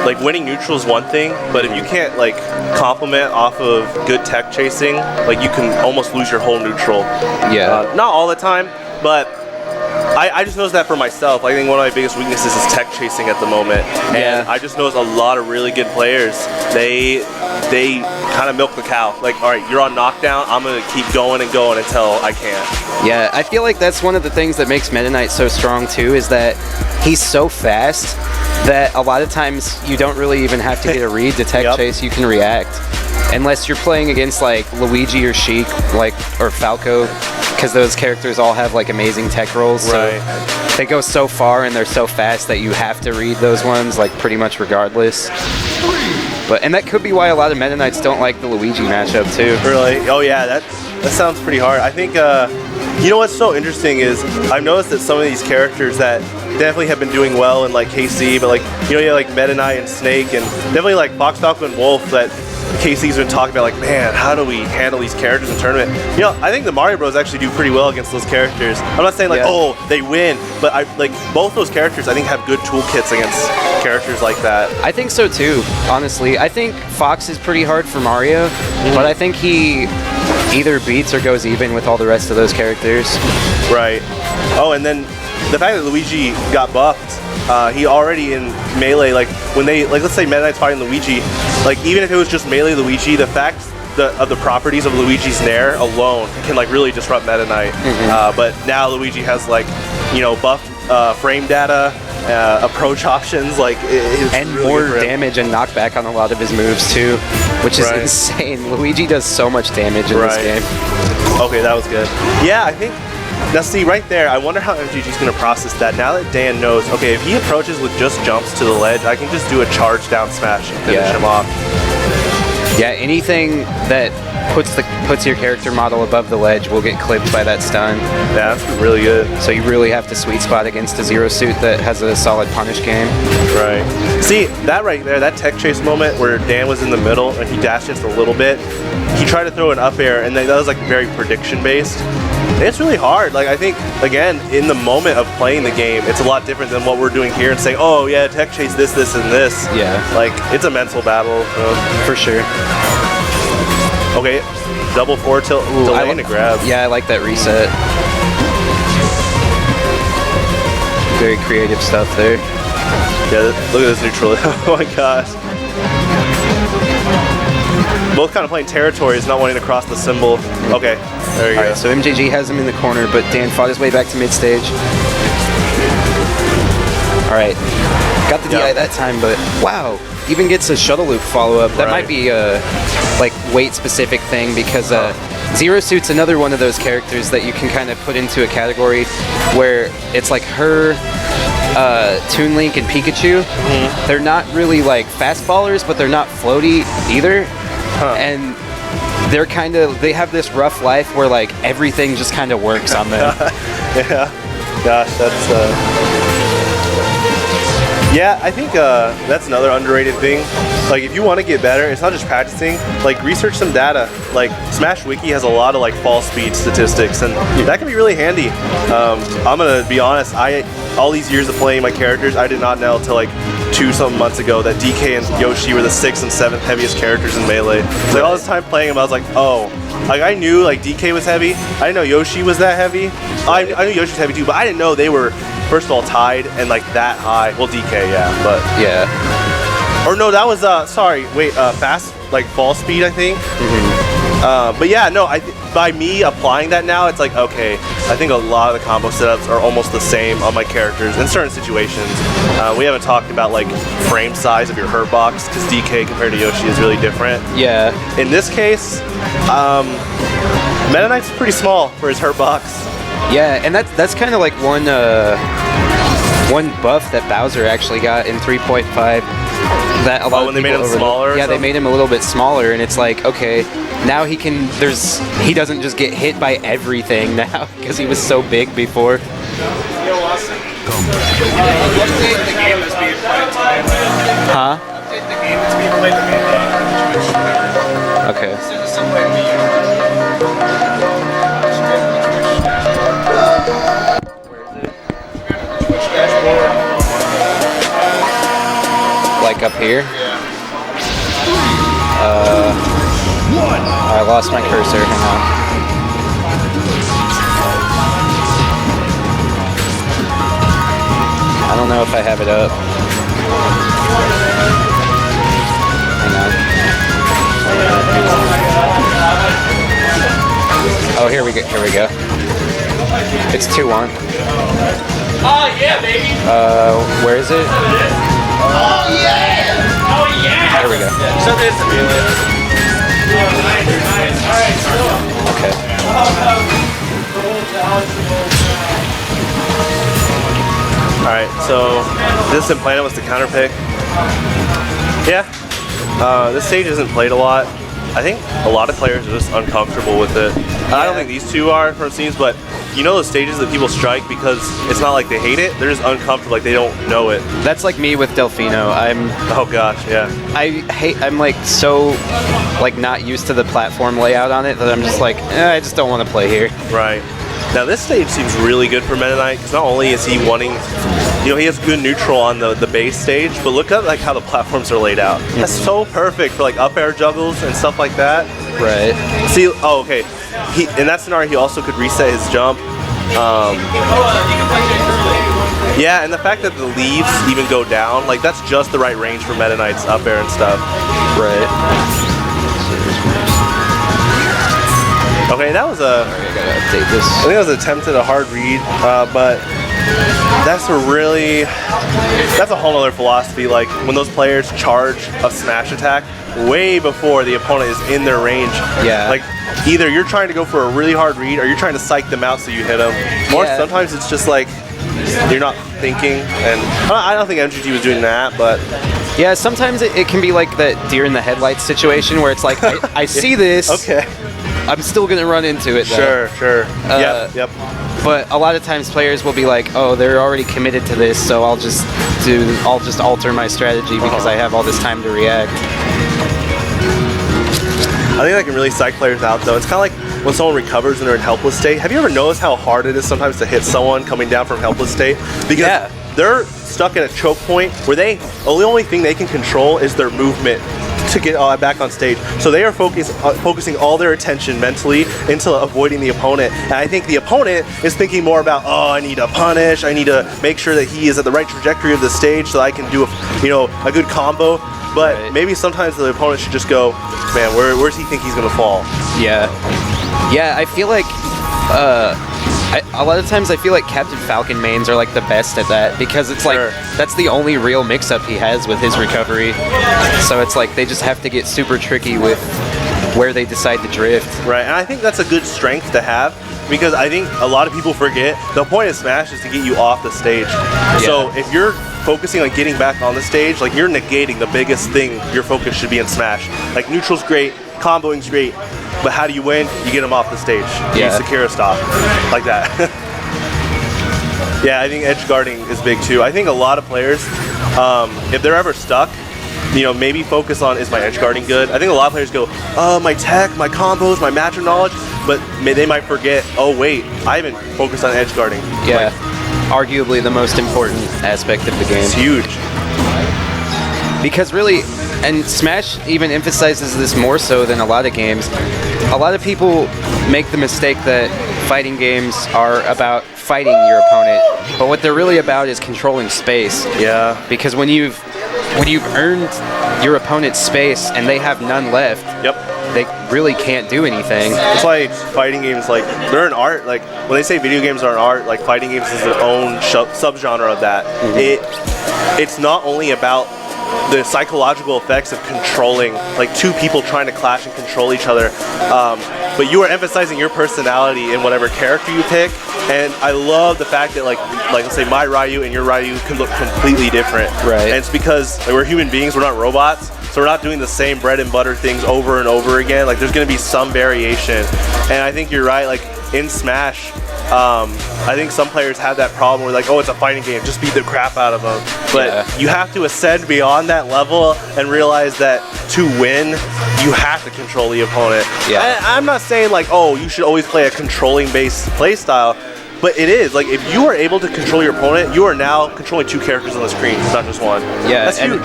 like winning neutral is one thing, but if you can't like complement off of good tech chasing, like you can almost lose your whole neutral. Yeah. Not all the time, but I just noticed that for myself. I think one of my biggest weaknesses is tech chasing at the moment. Yeah. And I just noticed a lot of really good players, they kind of milk the cow. Like, all right, you're on knockdown, I'm going to keep going and going until I can't. Yeah, I feel like that's one of the things that makes Meta Knight so strong too, is that he's so fast that a lot of times you don't really even have to get a read to tech chase, you can react. Unless you're playing against like Luigi or Sheik, or Falco, because those characters all have like amazing tech rolls. Right. So they go so far and they're so fast that you have to read those ones like pretty much regardless. And that could be why a lot of Meta Knights don't like the Luigi matchup too. Really? Oh yeah, that sounds pretty hard. I think you know what's so interesting is I've noticed that some of these characters that definitely have been doing well in like KC, but like, you know, you have like Meta Knight and Snake, and definitely like Fox Falcon and Wolf that KC's been talking about, like, man, how do we handle these characters in tournament? You know, I think the Mario Bros actually do pretty well against those characters. I'm not saying like, oh, they win, but both those characters I think have good toolkits against characters like that. I think so too, honestly. I think Fox is pretty hard for Mario, but I think he either beats or goes even with all the rest of those characters. Right. Oh, and then the fact that Luigi got buffed, he already in Melee, like when they, like let's say Meta Knight's fighting Luigi, like even if it was just Melee Luigi, the fact of the properties of Luigi's Nair alone can like really disrupt Meta Knight. But now Luigi has like, you know, buffed frame data, approach options, like and really more damage and knockback on a lot of his moves too, which is insane. Luigi does so much damage in this game. Okay, that was good. Yeah, I think. Now see, right there, I wonder how MGG's going to process that. Now that Dan knows, okay, if he approaches with just jumps to the ledge, I can just do a charge down smash and finish him off. Yeah, anything that puts your character model above the ledge will get clipped by that stun. Yeah, that's really good. So you really have to sweet spot against a Zero Suit that has a solid punish game. Right. See, that right there, that tech chase moment where Dan was in the middle and he dashed just a little bit, he tried to throw an up air, and that was like very prediction based. It's really hard. Like, I think, again, in the moment of playing the game, it's a lot different than what we're doing here and saying, oh yeah, tech chase this, this, and this. Yeah. Like, it's a mental battle. For sure. Okay, double forward tilt, delay to grab. Yeah, I like that reset. Very creative stuff there. Yeah, look at this neutral. Oh my gosh. Both kind of playing territories, not wanting to cross the symbol. Okay, there you go. Alright, so MJG has him in the corner, but Dan fought his way back to mid-stage. Alright, got the DI that time, but wow, even gets a shuttle loop follow-up. That might be a like weight-specific thing, because Zero Suit's another one of those characters that you can kind of put into a category where it's like her, Toon Link, and Pikachu. They're not really like fastballers, but they're not floaty either. And they're they have this rough life where like everything just kind of works on them. Yeah. Gosh, that's Yeah, I think that's another underrated thing. Like, if you want to get better, it's not just practicing. Like, research some data. Like, Smash Wiki has a lot of like fall speed statistics, and that can be really handy. I'm gonna be honest. All these years of playing my characters, I did not know until like 2-some months ago that DK and Yoshi were the 6th and 7th heaviest characters in Melee. So like, all this time playing them, I was like, oh. Like, I knew like DK was heavy. I didn't know Yoshi was that heavy. I knew Yoshi was heavy too, but I didn't know they were, first of all, tied and like that high. Well, DK, yeah, but Yeah. or no, that was sorry, wait, fast like fall speed, I think. But yeah, no, by me applying that now, it's like, okay, I think a lot of the combo setups are almost the same on my characters in certain situations. We haven't talked about like frame size of your hurt box, because DK compared to Yoshi is really different. Yeah. In this case, Meta Knight's pretty small for his hurt box. Yeah, and that's kind of like one buff that Bowser actually got in 3.5. That a lot of when they made people him smaller or Yeah, they something? made him a little bit smaller, and it's like, okay, now he doesn't just get hit by everything now because he was so big before. Huh? Okay. Like up here? I lost my cursor, hang on. I don't know if I have it up. Hang on. Oh, here we go. It's 2-1. Oh yeah, baby. Where is it? Oh yeah. Oh yeah. There we go. So this is nice. All right, Okay. Alright, so this in Planet was the counter pick. Yeah. This stage isn't played a lot. I think a lot of players are just uncomfortable with it. I don't think these two are from scenes, but you know those stages that people strike because it's not like they hate it, they're just uncomfortable, like they don't know it. That's like me with Delfino. Oh gosh, yeah. I'm like so like not used to the platform layout on it that I'm just like, I just don't want to play here. Right. Now this stage seems really good for Meta Knight because not only is he wanting, you know, he has good neutral on the base stage, but look at like how the platforms are laid out. That's so perfect for like up air juggles and stuff like that. Right. See, oh okay. In that scenario, he also could reset his jump. Yeah, and the fact that the leaves even go down, like that's just the right range for Meta Knight's up air and stuff. Right. Okay, that was a. I gotta update this. I think that was an attempt at a hard read, but that's a whole other philosophy. Like when those players charge a smash attack way before the opponent is in their range. Yeah. Like either you're trying to go for a really hard read or you're trying to psych them out so you hit them. Or sometimes it's just like you're not thinking. And I don't think MGT was doing that, but. Yeah, sometimes it can be like that deer in the headlights situation where it's like, I see this. Okay. I'm still gonna run into it though. Sure. Yep. But a lot of times players will be like, oh, they're already committed to this, so I'll just alter my strategy because I have all this time to react. I think that can really psych players out though. It's kind of like when someone recovers and they're in helpless state. Have you ever noticed how hard it is sometimes to hit someone coming down from helpless state? Because they're stuck at a choke point where the only thing they can control is their movement to get back on stage. So they are focusing all their attention mentally into avoiding the opponent. And I think the opponent is thinking more about, oh, I need to punish, I need to make sure that he is at the right trajectory of the stage so I can do a good combo. But maybe sometimes the opponent should just go, man, where does he think he's gonna fall? Yeah, I feel like a lot of times I feel like Captain Falcon mains are like the best at that because it's like that's the only real mix-up he has with his recovery. So it's like they just have to get super tricky with where they decide to drift. Right, and I think that's a good strength to have because I think a lot of people forget the point of Smash is to get you off the stage. So if you're focusing on getting back on the stage, like you're negating the biggest thing your focus should be in Smash. Like neutral's great, comboing's great, but how do you win? You get them off the stage. You secure a stop. Like that. Yeah, I think edge guarding is big too. I think a lot of players if they're ever stuck, you know, maybe focus on, is my edge guarding good? I think a lot of players go, my tech, my combos, my matchup knowledge, but they might forget, oh wait, I haven't focused on edge guarding. Yeah, arguably the most important aspect of the game. It's huge. Because really, and Smash even emphasizes this more so than a lot of games, a lot of people make the mistake that fighting games are about fighting your opponent, but what they're really about is controlling space. Yeah. Because when you've earned your opponent's space and they have none left, they really can't do anything. That's why fighting games, like, they're an art. Like, when they say video games are an art, like, fighting games is their own subgenre of that. It's not only about the psychological effects of controlling, like, two people trying to clash and control each other, but you are emphasizing your personality in whatever character you pick. And I love the fact that, like let's say my Ryu and your Ryu can look completely different. Right. And it's because, like, we're human beings, we're not robots, so we're not doing the same bread and butter things over and over again. Like, there's going to be some variation. And I think you're right, like, in Smash, I think some players have that problem where, like, oh, it's a fighting game, just beat the crap out of them. But you have to ascend beyond that level and realize that to win, you have to control the opponent. Yeah. I'm not saying, like, oh, you should always play a controlling-based play style, but it is. Like, if you are able to control your opponent, you are now controlling two characters on the screen, not just one. Yeah, that's huge.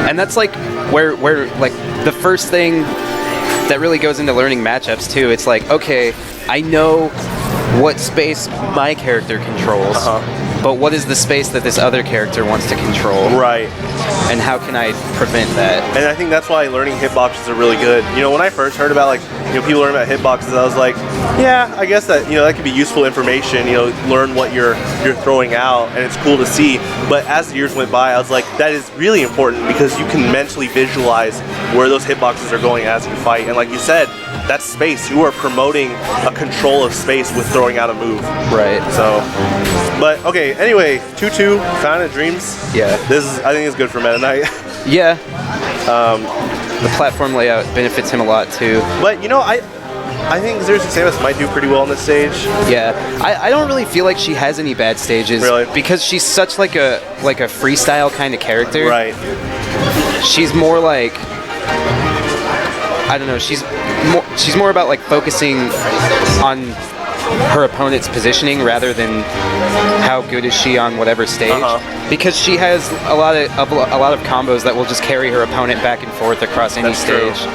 And that's, like, where like, the first thing that really goes into learning matchups, too. It's like, okay, I know what space my character controls, but what is the space that this other character wants to control? Right. And how can I prevent that? And I think that's why learning hitboxes are really good. You know, when I first heard about, like, you know, people learning about hitboxes, I was like, yeah, I guess that, you know, that could be useful information, you know, learn what you're throwing out, and it's cool to see. But as the years went by, I was like, that is really important because you can mentally visualize where those hitboxes are going as you fight. And like you said, that's space. You are promoting a control of space with throwing out a move. Right. So, but okay, anyway, 2-2, Fountain of Dreams. Yeah. I think is good for Meta Knight. Yeah. The platform layout benefits him a lot too. But you know, I think Seriously Samus might do pretty well on this stage. Yeah, I don't really feel like she has any bad stages. Really? Because she's such like a freestyle kind of character. Right. She's more like, I don't know, she's more about like focusing on her opponent's positioning rather than how good is she on whatever stage. Because she has a lot of combos that will just carry her opponent back and forth across any stage. True.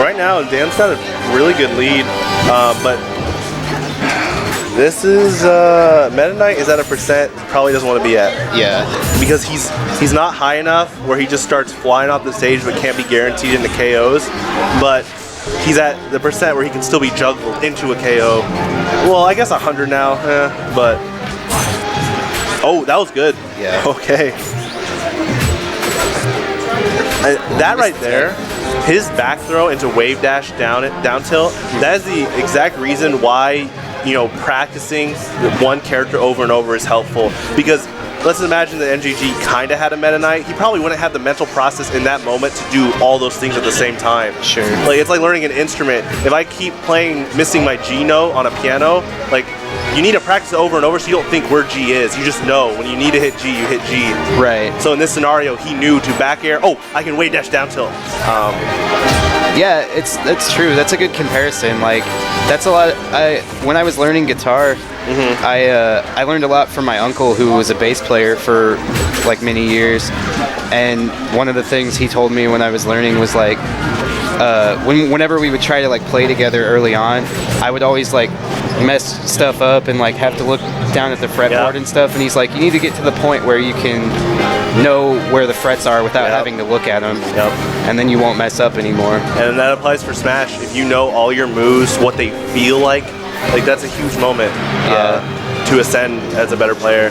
Right now, Dan's got a really good lead, but this is Meta Knight is at a percent probably doesn't want to be at. Yeah. Because he's not high enough where he just starts flying off the stage but can't be guaranteed into KOs, but he's at the percent where he can still be juggled into a KO. Well, I guess 100 now, but oh, that was good. Yeah. Okay. That right there, his back throw into wave dash down tilt, that is the exact reason why, you know, practicing one character over and over is helpful. Because let's imagine that MGG kind of had a Meta Knight, he probably wouldn't have the mental process in that moment to do all those things at the same time. Sure. Like, it's like learning an instrument. If I keep missing my G note on a piano, like, you need to practice it over and over so you don't think where G is. You just know when you need to hit G, you hit G. Right. So in this scenario, he knew to back air, oh, I can wave dash down tilt. Yeah, that's true. That's a good comparison. Like, that's a lot. When I was learning guitar, I learned a lot from my uncle, who was a bass player for like many years. And one of the things he told me when I was learning was like, whenever we would try to like play together early on, I would always like mess stuff up and like have to look down at the fretboard and stuff. And he's like, you need to get to the point where you can know where the frets are without having to look at them. And then you won't mess up anymore. And that applies for Smash. If you know all your moves, what they feel like that's a huge moment to ascend as a better player.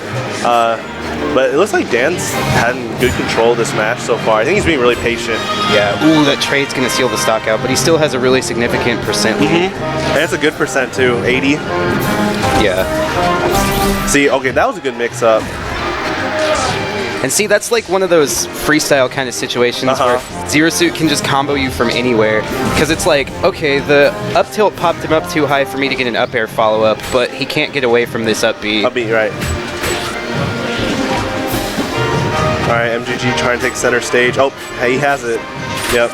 But it looks like Dan's having good control of this match so far. I think he's being really patient. Yeah. Ooh, that trade's going to seal the stock out, but he still has a really significant percent lead. And it's a good percent too, 80. Yeah. See, okay, that was a good mix-up. And see, that's like one of those freestyle kind of situations where Zero Suit can just combo you from anywhere. Because it's like, okay, the up tilt popped him up too high for me to get an up air follow-up, but he can't get away from this up B. Up B, right. All right, MJG trying to take center stage. Oh, he has it. Yep.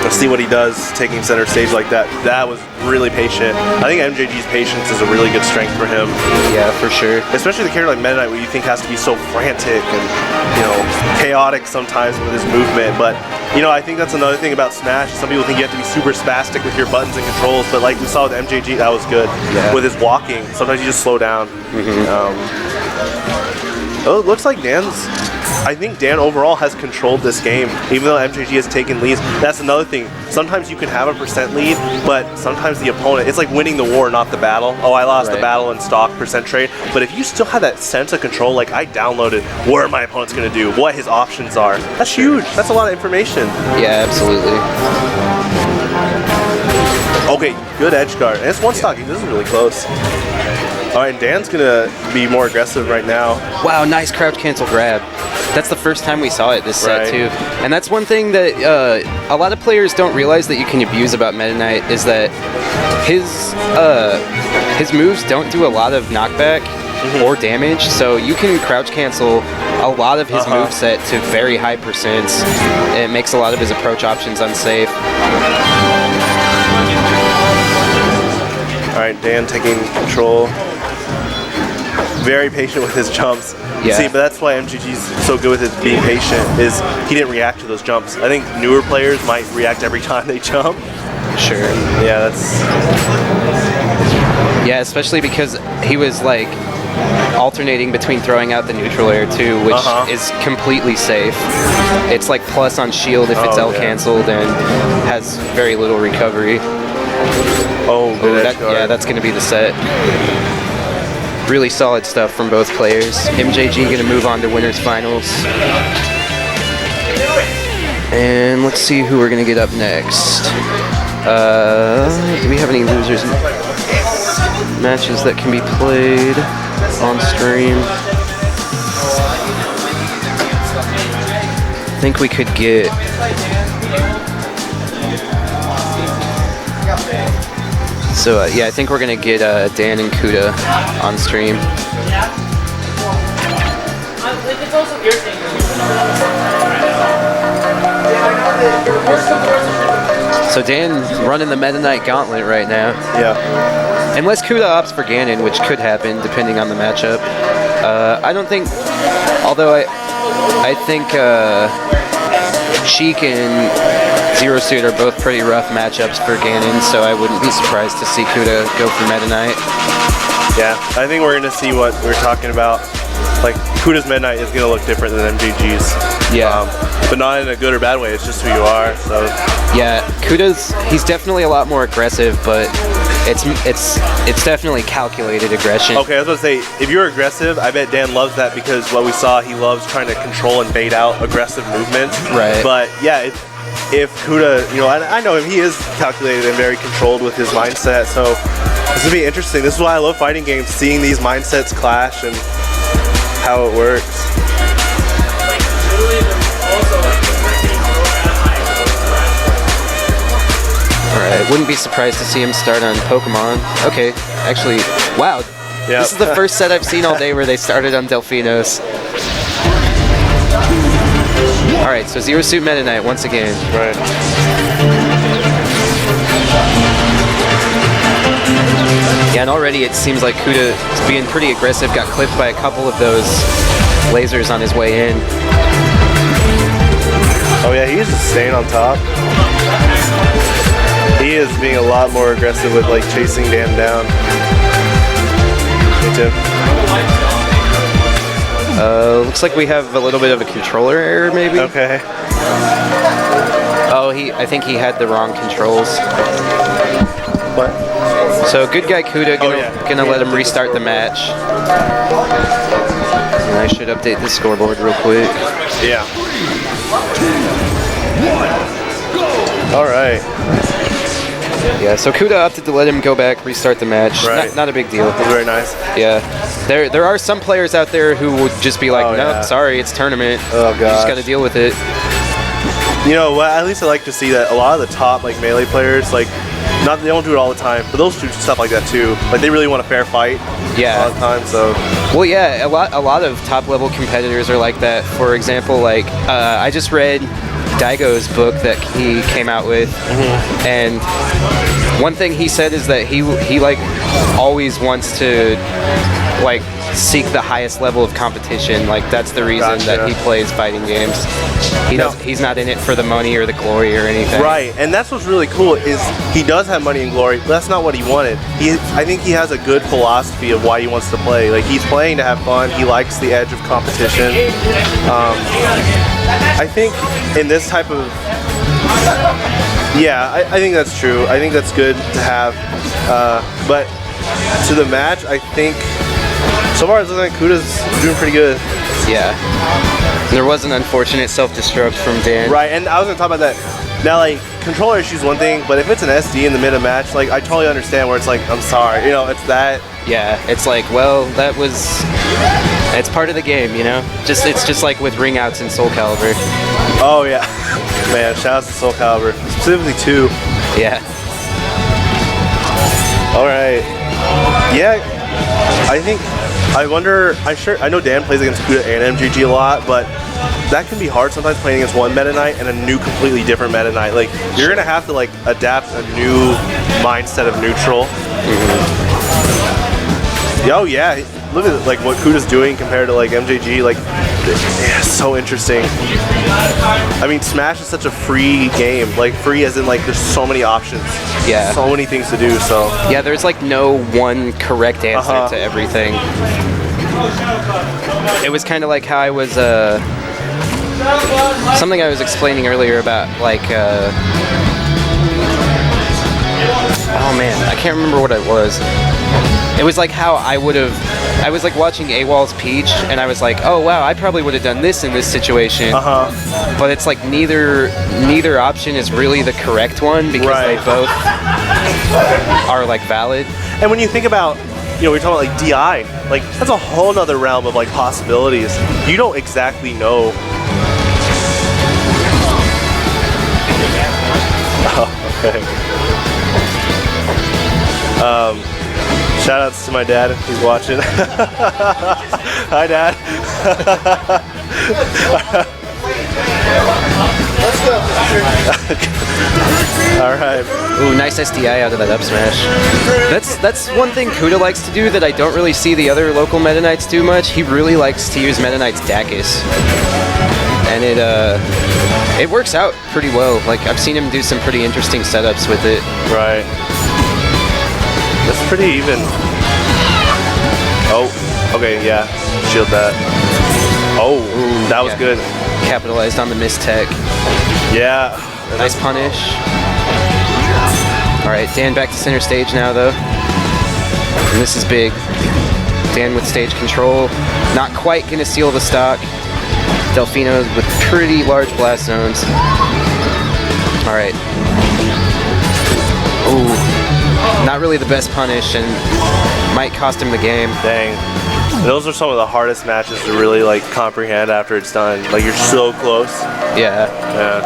Let's see what he does taking center stage like that. That was really patient. I think MJG's patience is a really good strength for him. Yeah, for sure. Especially the character like Meta Knight, where you think has to be so frantic and, you know, chaotic sometimes with his movement. But, you know, I think that's another thing about Smash. Some people think you have to be super spastic with your buttons and controls, but like we saw with MJG, that was good. Yeah. With his walking, sometimes you just slow down. Oh, it looks like I think Dan overall has controlled this game, even though MJG has taken leads. That's another thing. Sometimes you can have a % lead, but sometimes the opponent, it's like winning the war, not the battle. Oh, I lost the battle in stock % trade. But if you still have that sense of control, like I downloaded what are my opponents going to do, what his options are, that's huge. That's a lot of information. Yeah, absolutely. Okay, good edge guard. And it's one stock. This is really close. All right, Dan's going to be more aggressive right now. Wow, nice crouch cancel grab. That's the first time we saw it this set too. And that's one thing that a lot of players don't realize that you can abuse about Meta Knight is that his moves don't do a lot of knockback or damage, so you can crouch cancel a lot of his moveset to very high percents. It makes a lot of his approach options unsafe. All right, Dan taking control. Very patient with his jumps. Yeah. See, but that's why MGG's so good with his being patient, is he didn't react to those jumps. I think newer players might react every time they jump. Sure. Yeah, that's... Yeah, especially because he was like alternating between throwing out the neutral air too, which is completely safe. It's like plus on shield if it's L canceled and has very little recovery. Oh, good edge guard. Yeah, that's going to be the set. Really solid stuff from both players. MJG going to move on to winners finals. And let's see who we're going to get up next. Do we have any losers matches that can be played on stream? I think we could get... So yeah, I think we're gonna get Dan and Cuda on stream. So Dan running the Meta Knight gauntlet right now. Yeah. Unless Cuda opts for Ganon, which could happen depending on the matchup. I don't think, although I think Sheik and Zero Suit are both pretty rough matchups for Ganon, so I wouldn't be surprised to see Cuda go for Meta Knight. Yeah, I think we're going to see what we're talking about. Like, Cuda's Meta Knight is going to look different than MGG's. Yeah. But not in a good or bad way, it's just who you are, so... Yeah, he's definitely a lot more aggressive, but it's definitely calculated aggression. Okay, I was going to say, if you're aggressive, I bet Dan loves that because what we saw, he loves trying to control and bait out aggressive movements. Right. But yeah, if Cuda, you know, I know him, he is calculated and very controlled with his mindset, so this will be interesting. This is why I love fighting games, seeing these mindsets clash and how it works. Alright, wouldn't be surprised to see him start on Pokemon. Okay, actually, wow. Yep. This is the first set I've seen all day where they started on Delphinos. Alright, so Zero Suit Meta Knight once again. Right. Yeah, and already it seems like Cuda is being pretty aggressive, got clipped by a couple of those lasers on his way in. Oh yeah, he's just staying on top. He is being a lot more aggressive with like chasing Dan down. Looks like we have a little bit of a controller error, maybe. Okay. Oh, I think he had the wrong controls. What? So good guy Cuda gonna let him restart the match. And I should update the scoreboard real quick. Yeah. All right. Yeah, so Cuda opted to let him go back, restart the match. Right. Not a big deal. Very nice. Yeah. There are some players out there who would just be like, nope, sorry, it's tournament. Oh, you just gotta deal with it. You know what? At least I like to see that a lot of the top like melee players, like not they don't do it all the time, but those do stuff like that too. Like they really want a fair fight. Yeah. All the time. So. Well, yeah, a lot of top level competitors are like that. For example, like I just read Daigo's book that he came out with, and one thing he said is that he like always wants to like seek the highest level of competition. Like that's the reason that he plays fighting games. He's not in it for the money or the glory or anything. Right, and that's what's really cool is he does have money and glory, but that's not what he wanted. I think he has a good philosophy of why he wants to play. Like he's playing to have fun. He likes the edge of competition. I think in this type of I think that's true. I think that's good to have. But to the match, I think so far it's looking like Cuda's doing pretty good. Yeah. There was an unfortunate self-destruct from Dan. Right, and I was gonna talk about that. Now, like controller issues one thing, but if it's an SD in the mid of match, like I totally understand where it's like, I'm sorry, you know, it's that. Yeah, it's like, well, it's part of the game, you know. It's just like with ring outs in Soul Calibur. Oh yeah, man! Shout out to Soul Calibur, specifically 2. Yeah. All right. Yeah, I wonder. I know Dan plays against Cuda and MGG a lot, but that can be hard sometimes playing against one Meta Knight and a new, completely different Meta Knight. Like you're gonna have to like adapt a new mindset of neutral. Oh yeah, look at like what Cuda's doing compared to like MJG. Like, yeah, so interesting. I mean, Smash is such a free game. Like free as in like there's so many options. Yeah. So many things to do. So. Yeah, there's like no one correct answer to everything. It was kind of like how I was something I was explaining earlier about like oh man, I can't remember what it was. It was like how I was like watching Awall's Peach, and I was like, oh wow, I probably would have done this in this situation. But it's like neither option is really the correct one because they both are like valid. And when you think about, you know, we're talking about like DI, like that's a whole nother realm of like possibilities. You don't exactly know. Oh, okay. Shout outs to my dad, he's watching. Hi Dad. Alright. Ooh, nice SDI out of that up smash. That's one thing Cuda likes to do that I don't really see the other local Meta Knights do much. He really likes to use Meta Knight's Dacus. And it works out pretty well. Like I've seen him do some pretty interesting setups with it. Right. That's pretty even. Oh, okay, yeah. Shield that. Oh, ooh, that was good. Capitalized on the mistech. Yeah. Nice punish. Alright, Dan back to center stage now though. And this is big. Dan with stage control. Not quite gonna seal the stock. Delfino with pretty large blast zones. Alright. Ooh. Not really the best punish and might cost him the game. Dang. Those are some of the hardest matches to really like comprehend after it's done. Like you're so close. Yeah. Yeah.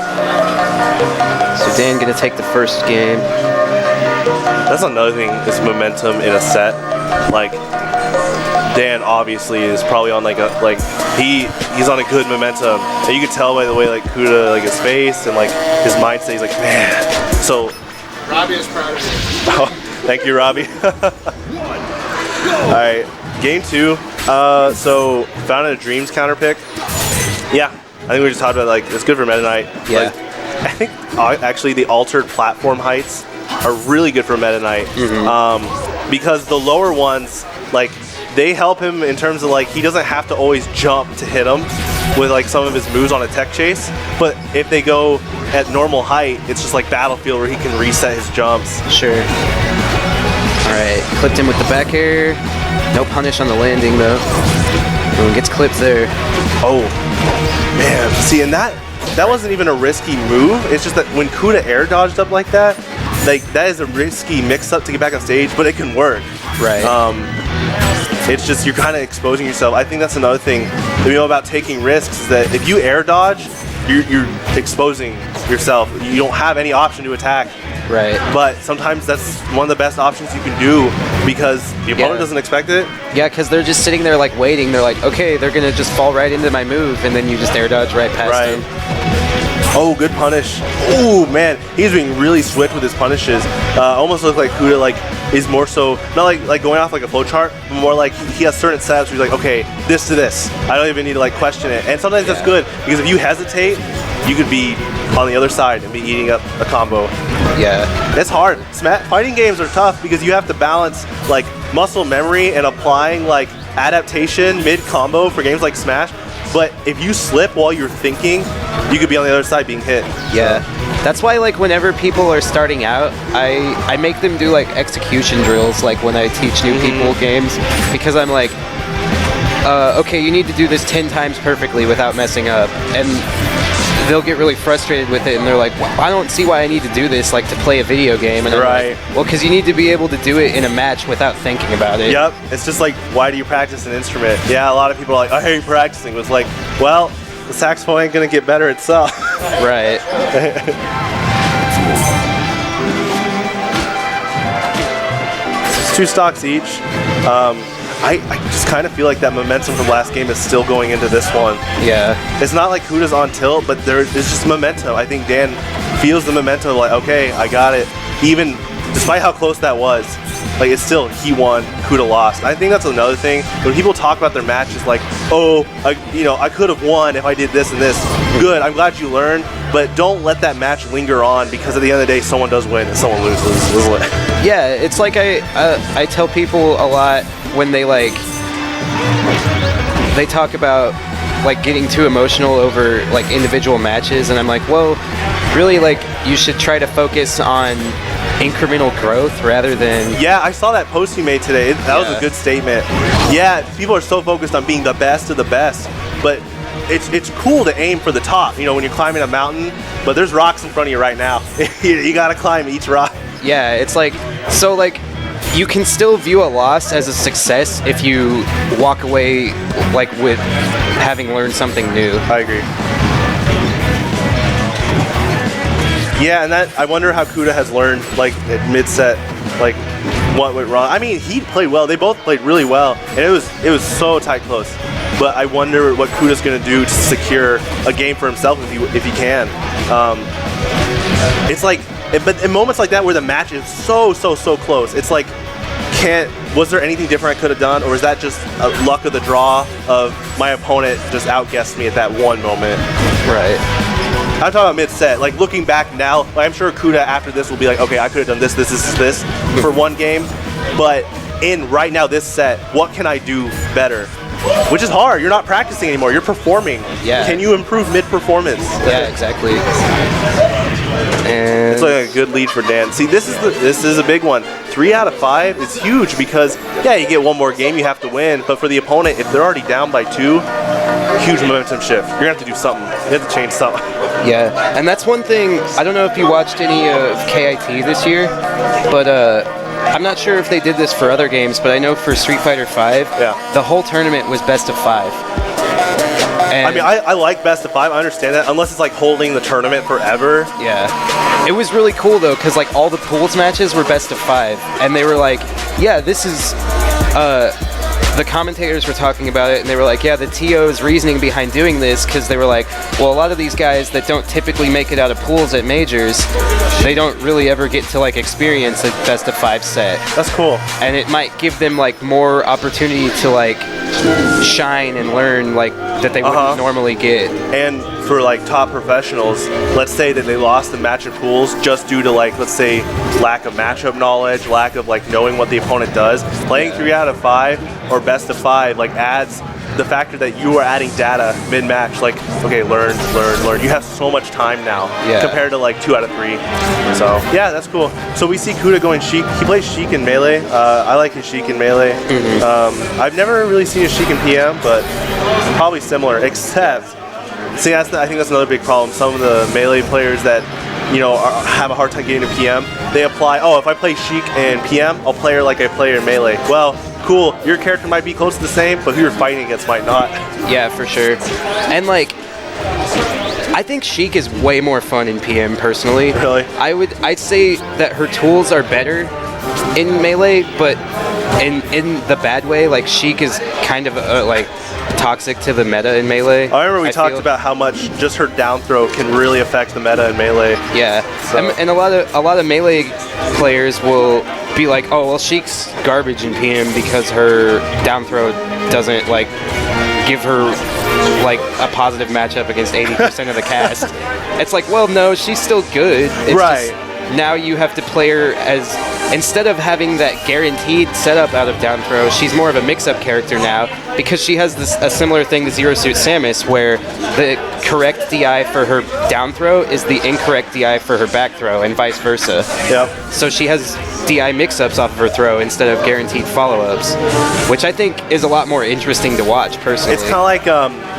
So Dan gonna take the first game. That's another thing is momentum in a set. Like Dan obviously is probably on like he's on a good momentum. And you can tell by the way like Cuda, like his face and like his mindset, he's like, man. So Robbie is proud of you. Oh, thank you, Robbie. Alright, game 2. So found a Dreams counter pick. Yeah, I think we just talked about like it's good for Meta Knight. Yeah. Like, I think actually the altered platform heights are really good for Meta Knight. Because the lower ones, like they help him in terms of like he doesn't have to always jump to hit him with like some of his moves on a tech chase. But if they go at normal height, it's just like Battlefield where he can reset his jumps. Sure. Alright, clipped him with the back air. No punish on the landing though. Ooh, gets clipped there. Oh, man. See, and that wasn't even a risky move. It's just that when Cuda air dodged up like that is a risky mix-up to get back on stage, but it can work. Right. It's just you're kind of exposing yourself. I think that's another thing you know about taking risks is that if you air dodge, you're exposing yourself. You don't have any option to attack. Right. But sometimes that's one of the best options you can do because the opponent doesn't expect it. Yeah, because they're just sitting there like waiting. They're like, okay, they're gonna just fall right into my move, and then you just air dodge right past them. Oh, good punish. Oh man, he's being really swift with his punishes. Almost look like Cuda like is more so not like going off like a flowchart, but more like he has certain setups where he's like, okay, this to this. I don't even need to like question it. And sometimes that's good because if you hesitate, you could be on the other side and be eating up a combo. Yeah. It's hard. Fighting games are tough because you have to balance like muscle memory and applying like adaptation mid-combo for games like Smash. But if you slip while you're thinking, you could be on the other side being hit. Yeah. That's why like whenever people are starting out, I make them do like execution drills like when I teach new people games because I'm like, okay, you need to do this 10 times perfectly without messing up. And they'll get really frustrated with it and they're like, well, I don't see why I need to do this like to play a video game. And I'm like, well, because you need to be able to do it in a match without thinking about it. Yep. It's just like, why do you practice an instrument? Yeah, a lot of people are like, I hate practicing. It's like, well, the saxophone ain't gonna get better itself. Right. It's 2 stocks each. I just kind of feel like that momentum from last game is still going into this one. Yeah. It's not like Cuda's on tilt, but there's just momentum. I think Dan feels the momentum like, okay, I got it. Even despite how close that was, like it's still, he won, Cuda lost. I think that's another thing. When people talk about their matches like, oh, I could have won if I did this and this. Good, I'm glad you learned, but don't let that match linger on because at the end of the day, someone does win and someone loses. Yeah, it's like I tell people a lot when they talk about like getting too emotional over like individual matches, and I'm like, well, really, like you should try to focus on incremental growth rather than... Yeah, I saw that post you made today. That was a good statement. Yeah, people are so focused on being the best of the best, but it's cool to aim for the top, when you're climbing a mountain, but there's rocks in front of you right now. You gotta climb each rock. Yeah, it's like, so like, you can still view a loss as a success if you walk away like with having learned something new. I agree. Yeah, and that I wonder how Cuda has learned like at mid-set, like what went wrong. I mean, he played well. They both played really well, and it was so tight close. But I wonder what Cuda's gonna do to secure a game for himself if he can. It's like, but in moments like that where the match is so close, it's like, was there anything different I could have done, or is that just a luck of the draw of my opponent just outguessed me at that one moment? Right. I'm talking about mid-set. Like looking back now, like, I'm sure Cuda after this will be like, okay, I could have done this for one game, but in right now this set, what can I do better? Which is hard. You're not practicing anymore. You're performing. Yeah. Can you improve mid-performance? Yeah, exactly. And it's like a good lead for Dan. See, this is a big one. 3 out of 5 is huge because, yeah, you get one more game, you have to win. But for the opponent, if they're already down by 2, huge momentum shift. You're gonna have to do something. You have to change something. Yeah, and that's one thing. I don't know if you watched any of KIT this year, but I'm not sure if they did this for other games, but I know for Street Fighter V, the whole tournament was best of 5. And I mean, I like best of 5. I understand that, unless it's like holding the tournament forever. Yeah, it was really cool though, because like all the pools matches were best of 5, and they were like, yeah, this is. The commentators were talking about it, and they were like, yeah, the TO's reasoning behind doing this, because they were like, well, a lot of these guys that don't typically make it out of pools at majors, they don't really ever get to like experience a best of 5 set. That's cool. And it might give them like more opportunity to like shine and learn like that they wouldn't normally get. And for like top professionals, let's say that they lost the match in pools just due to like, let's say, lack of matchup knowledge, lack of like knowing what the opponent does. Playing 3 out of 5 or best of 5 like adds the factor that you are adding data mid-match, like, okay, learn. You have so much time now compared to like 2 out of 3. So yeah, that's cool. So we see Cuda going Sheik. He plays Sheik in Melee. I like his Sheik in Melee. I've never really seen a Sheik in PM, but probably similar, except, see, I think that's another big problem. Some of the Melee players that, have a hard time getting to PM, they apply, oh, if I play Sheik in PM, I'll play her like I play her in Melee. Well, cool, your character might be close to the same, but who you're fighting against might not. Yeah, for sure. And like, I think Sheik is way more fun in PM personally. Really? I'd say that her tools are better in Melee, but in the bad way, like Sheik is kind of like toxic to the meta in Melee. I remember we talked about how much just her down throw can really affect the meta in Melee. Yeah, so. And a lot of Melee players will be like, oh well, Sheik's garbage in PM because her down throw doesn't like give her like a positive matchup against 80% of the cast. It's like, well, no, she's still good. It's right. Just, now you have to play her as, instead of having that guaranteed setup out of down throw, she's more of a mix-up character now because she has a similar thing to Zero Suit Samus where the correct DI for her down throw is the incorrect DI for her back throw and vice versa. Yep. So she has DI mix-ups off of her throw instead of guaranteed follow-ups, which I think is a lot more interesting to watch personally. It's kind of like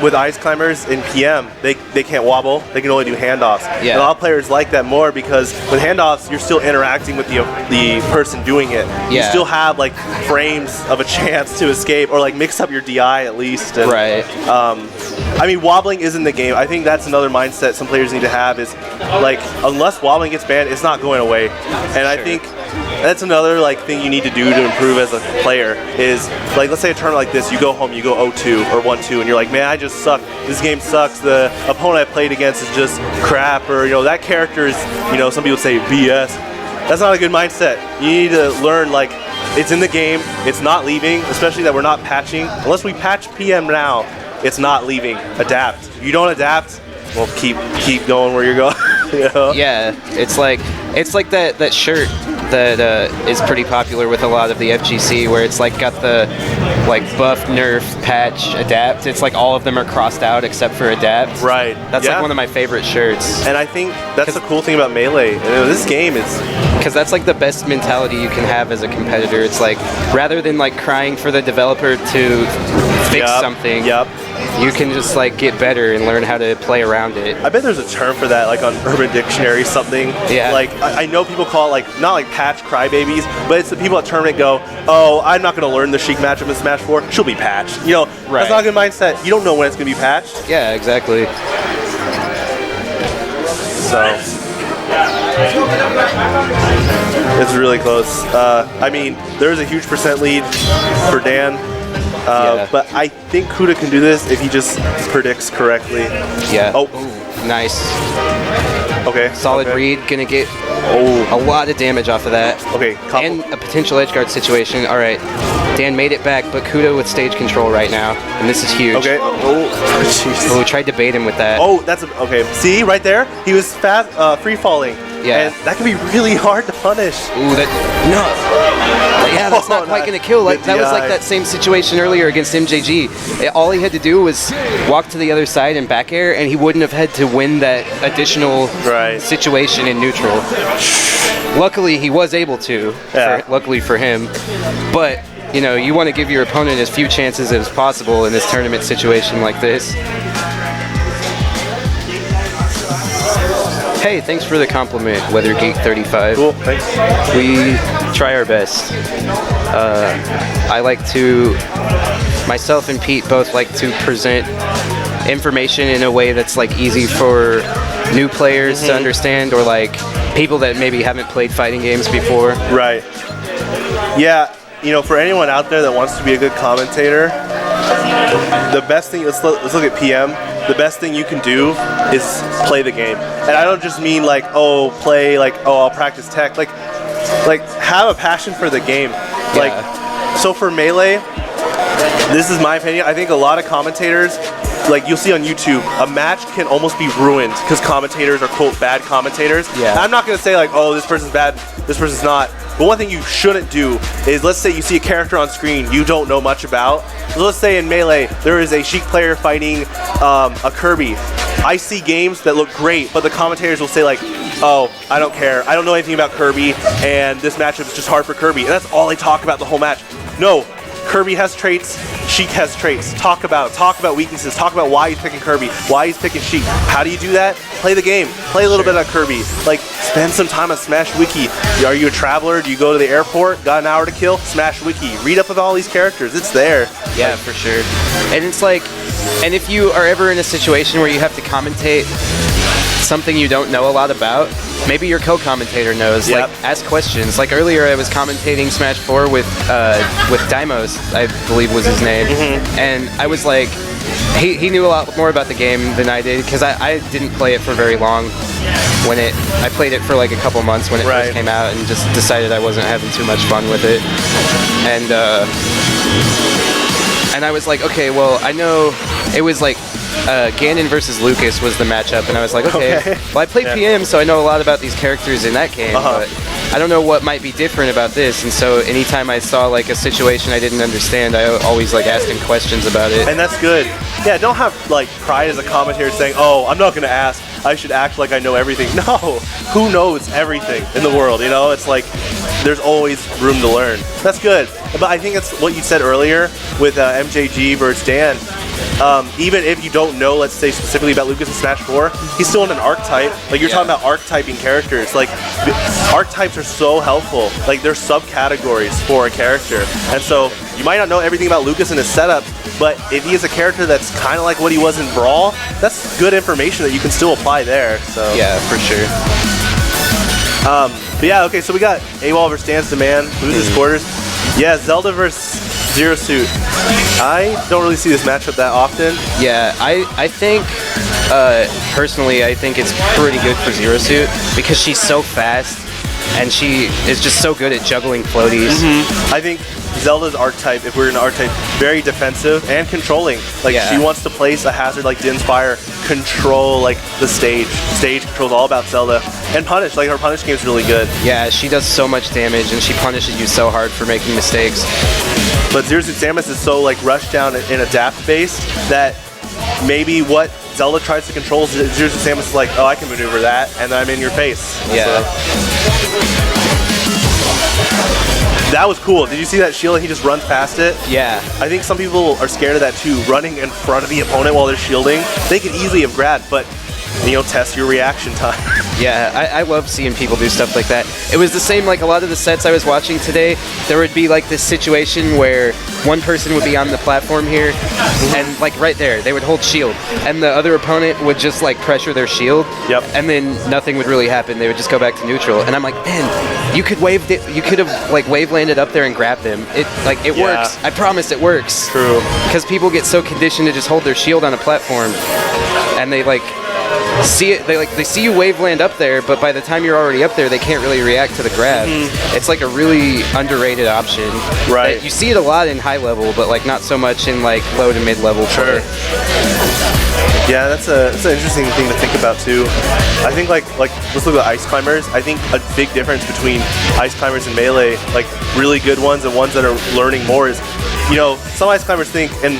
with Ice Climbers in PM, they can't wobble, they can only do handoffs. Yeah. And a lot of players like that more because with handoffs, you're still interacting with the person doing it. Yeah. You still have like frames of a chance to escape or like mix up your DI at least. And, right. I mean, wobbling isn't the game. I think that's another mindset some players need to have is like, unless wobbling gets banned, it's not going away. And I think that's another like thing you need to do to improve as a player is like, let's say a tournament like this, you go home, you go 0-2 or 1-2 and you're like, man, I just suck. This game sucks. The opponent I played against is just crap, or that character is, some people say BS. That's not a good mindset. You need to learn like it's in the game, it's not leaving, especially that we're not patching. Unless we patch PM now, it's not leaving. Adapt. If you don't adapt, well, keep going where you're going. Yeah, it's like that shirt that is pretty popular with a lot of the FGC, where it's like got the like buff, nerf, patch, adapt. It's like all of them are crossed out except for adapt. Right. That's like one of my favorite shirts. And I think that's the cool thing about Melee. This game is because that's like the best mentality you can have as a competitor. It's like rather than like crying for the developer to fix something. You can just like get better and learn how to play around it. I bet there's a term for that, like on Urban Dictionary, something. Yeah. Like I know people call it like not like patch crybabies, but it's the people at tournament go, oh, I'm not going to learn the Sheik matchup in Smash 4. She'll be patched. That's not a good mindset. You don't know when it's going to be patched. Yeah, exactly. So it's really close. I mean, there's a huge percent lead for Dan. But I think Cuda can do this if he just predicts correctly. Yeah. Oh. Ooh, nice. Okay. Solid read. Gonna get a lot of damage off of that. Okay. And a potential edgeguard situation. All right. Dan made it back, but Cuda with stage control right now, and this is huge. Okay. Oh, Jesus. Oh, tried to bait him with that. Oh, that's okay. See, right there, he was fast, free falling. Yeah. And that can be really hard to punish. Ooh, yeah, that's not quite going to kill. Like that was like that same situation earlier against MJG. All he had to do was walk to the other side and back air, and he wouldn't have had to win that additional situation in neutral. Luckily, he was able to. Luckily for him. But, you want to give your opponent as few chances as possible in this tournament situation like this. Hey, thanks for the compliment, WeatherGeek35. Cool, thanks. We try our best. I like to, myself and Pete both like to present information in a way that's like easy for new players to understand, or like people that maybe haven't played fighting games before. Right. Yeah, for anyone out there that wants to be a good commentator, the best thing, let's look at PM. The best thing you can do is play the game. And I don't just mean like, I'll practice tech. Like have a passion for the game. Like, so for Melee, this is my opinion. I think a lot of commentators, like you'll see on YouTube, a match can almost be ruined because commentators are quote bad commentators. Yeah. I'm not gonna say like, oh, this person's bad, this person's not. But one thing you shouldn't do is, let's say you see a character on screen you don't know much about. So let's say in Melee, there is a Sheik player fighting a Kirby. I see games that look great, but the commentators will say like, oh, I don't care. I don't know anything about Kirby, and this matchup is just hard for Kirby. And that's all they talk about the whole match. No, Kirby has traits, Sheik has traits. Talk about weaknesses. Talk about why he's picking Kirby, why he's picking Sheik. How do you do that? Play the game. Play a little bit on Kirby. Like, spend some time on Smash Wiki. Are you a traveler? Do you go to the airport? Got an hour to kill? Smash Wiki. Read up with all these characters. It's there. Yeah, for sure. And it's like, and if you are ever in a situation where you have to commentate something you don't know a lot about, maybe your co-commentator knows. Yep. Like, ask questions. Like earlier, I was commentating Smash 4 with Dimos, I believe was his name, and I was like, he knew a lot more about the game than I did because I didn't play it for very long. I played it for like a couple months when it first came out, and just decided I wasn't having too much fun with it, and I was like, okay, well, I know it was like Ganon versus Lucas was the matchup, and I was like, okay. Well, I played PM, so I know a lot about these characters in that game, but I don't know what might be different about this. And so anytime I saw like a situation I didn't understand, I always like asked him questions about it. And that's good. Yeah, don't have like pride as a commentator saying, oh, I'm not going to ask. I should act like I know everything. No, who knows everything in the world? You know, it's like there's always room to learn. That's good. But I think it's what you said earlier with MJG versus Dan. Even if you don't know, let's say specifically about Lucas in Smash 4, he's still in an archetype. Like you're talking about archetyping characters. Like archetypes are so helpful. Like they're subcategories for a character. And so you might not know everything about Lucas and his setup, but if he is a character that's kind of like what he was in Brawl, that's good information that you can still apply there. So yeah, for sure. But yeah, okay, so we got Awall versus Dansdaman, loses quarters. Yeah, Zelda versus Zero Suit. I don't really see this matchup that often. Yeah, I think, personally, I think it's pretty good for Zero Suit because she's so fast and she is just so good at juggling floaties. I think Zelda's archetype, if we're in an archetype, very defensive and controlling. Like she wants to place a hazard like Din's Fire, control like the stage. Stage control is all about Zelda. And punish, like her punish game is really good. Yeah, she does so much damage and she punishes you so hard for making mistakes. But Zero Suit Samus is so like rush down and adapt based that maybe what Zelda tries to control, Zero Suit Samus is like, oh, I can maneuver that, and I'm in your face. Yeah. So. That was cool. Did you see that shield? He just runs past it. Yeah. I think some people are scared of that too. Running in front of the opponent while they're shielding, they could easily have grabbed, but you know, test your reaction time. Yeah, I love seeing people do stuff like that. It was the same, like a lot of the sets I was watching today, there would be like this situation where one person would be on the platform here, and like right there, they would hold shield, and the other opponent would just like pressure their shield, and then nothing would really happen. They would just go back to neutral, and I'm like, man, you could have like wave landed up there and grabbed them. It works. I promise it works. True. Because people get so conditioned to just hold their shield on a platform, and they like see it. They see you wave land up there, but by the time you're already up there, they can't really react to the grab. It's like a really underrated option. Right. You see it a lot in high level, but like not so much in like low to mid level play. Yeah, that's an interesting thing to think about too. I think like let's look at Ice Climbers. I think a big difference between Ice Climbers and Melee, like really good ones and ones that are learning more, is, you know, some Ice Climbers think, and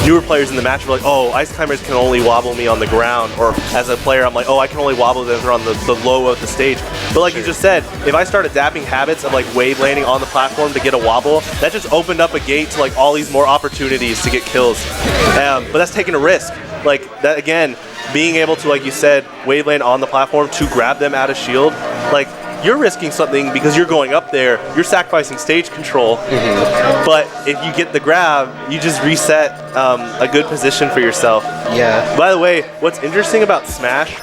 newer players in the match are like, oh, Ice Climbers can only wobble me on the ground, or as a player I'm like, oh, I can only wobble them if they're on the low of the stage. But like you just said, if I start adapting habits of like wave landing on the platform to get a wobble, that just opened up a gate to like all these more opportunities to get kills. But that's taking a risk. Like that again, being able to, like you said, wave land on the platform to grab them out of shield, like you're risking something because you're going up there, you're sacrificing stage control, but if you get the grab, you just reset a good position for yourself. Yeah. By the way, what's interesting about Smash,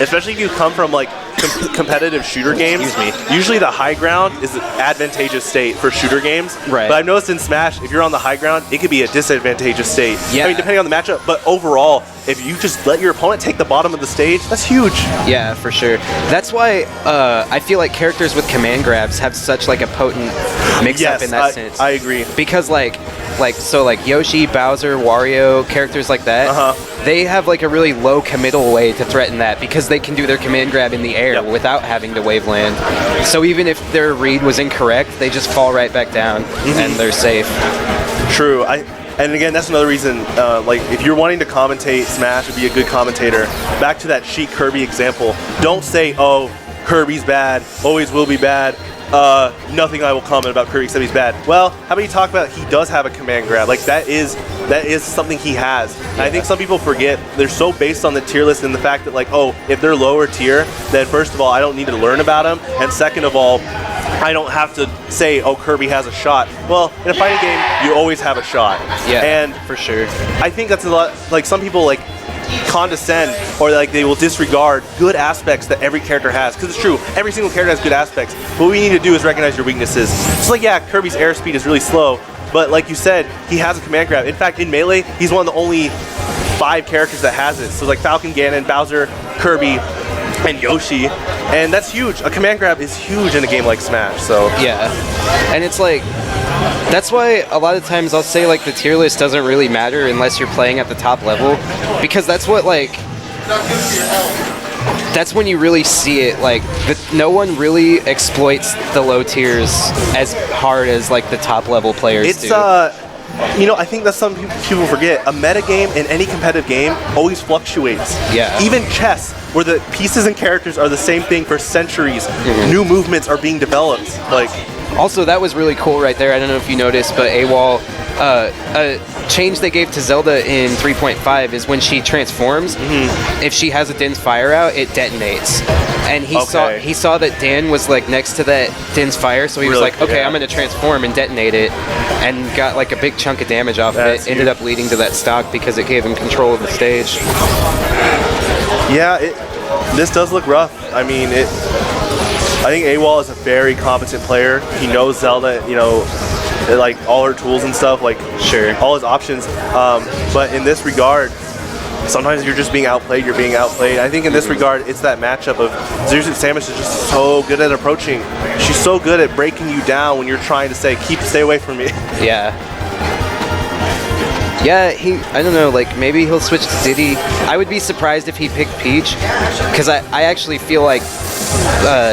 especially if you come from like competitive shooter games, usually the high ground is an advantageous state for shooter games. Right. But I've noticed in Smash, if you're on the high ground, it could be a disadvantageous state. Yeah. I mean, depending on the matchup, but overall, if you just let your opponent take the bottom of the stage, that's huge. Yeah, for sure. That's why I feel like characters with command grabs have such like a potent mix-up in that sense. I agree. Because like Yoshi, Bowser, Wario, characters like that, they have like a really low committal way to threaten that because they can do their command grab in the air without having to wave land. So even if their read was incorrect, they just fall right back down and they're safe. True. And again, that's another reason, like, if you're wanting to commentate Smash or be a good commentator, back to that Sheik Kirby example, don't say, oh, Kirby's bad, always will be bad, nothing I will comment about Kirby except he's bad. Well, how about you talk about he does have a command grab? Like, that is something he has. And I think some people forget, they're so based on the tier list and the fact that, like, oh, if they're lower tier, then first of all, I don't need to learn about them, and second of all, I don't have to say, oh, Kirby has a shot. Well, in a fighting game, you always have a shot. Yeah, and for sure. I think that's a lot, like, some people, like, condescend or like they will disregard good aspects that every character has. Because it's true, every single character has good aspects. What we need to do is recognize your weaknesses. It's like, yeah, Kirby's airspeed is really slow, but like you said, he has a command grab. In fact, in Melee, he's one of the only 5 characters that has it. So like Falcon, Ganon, Bowser, Kirby, and Yoshi, and that's huge. A command grab is huge in a game like Smash. So yeah, and it's like, that's why a lot of times I'll say like the tier list doesn't really matter unless you're playing at the top level, because that's what like, that's when you really see it. Like no one really exploits the low tiers as hard as like the top level players do. You know, I think that's something people forget. A meta game in any competitive game always fluctuates. Yeah. Even chess, where the pieces and characters are the same thing for centuries, new movements are being developed. Like, also, that was really cool right there. I don't know if you noticed, but Awall, a change they gave to Zelda in 3.5 is when she transforms, if she has a Din's Fire out, it detonates. And he saw that Dan was like next to that Din's Fire, so he was like, okay, I'm gonna transform and detonate it, and got like a big chunk of damage off of it. Ended up leading to that stock because it gave him control of the stage. Yeah, this does look rough. I mean, I think Awall is a very competent player. He knows Zelda, you know, like all her tools and stuff, like all his options. But in this regard, sometimes you're just being outplayed. You're being outplayed. I think in this regard, it's that matchup of Samus is just so good at approaching. She's so good at breaking you down when you're trying to stay away from me. Yeah. Yeah, I don't know, like, maybe he'll switch to Diddy. I would be surprised if he picked Peach, because I actually feel like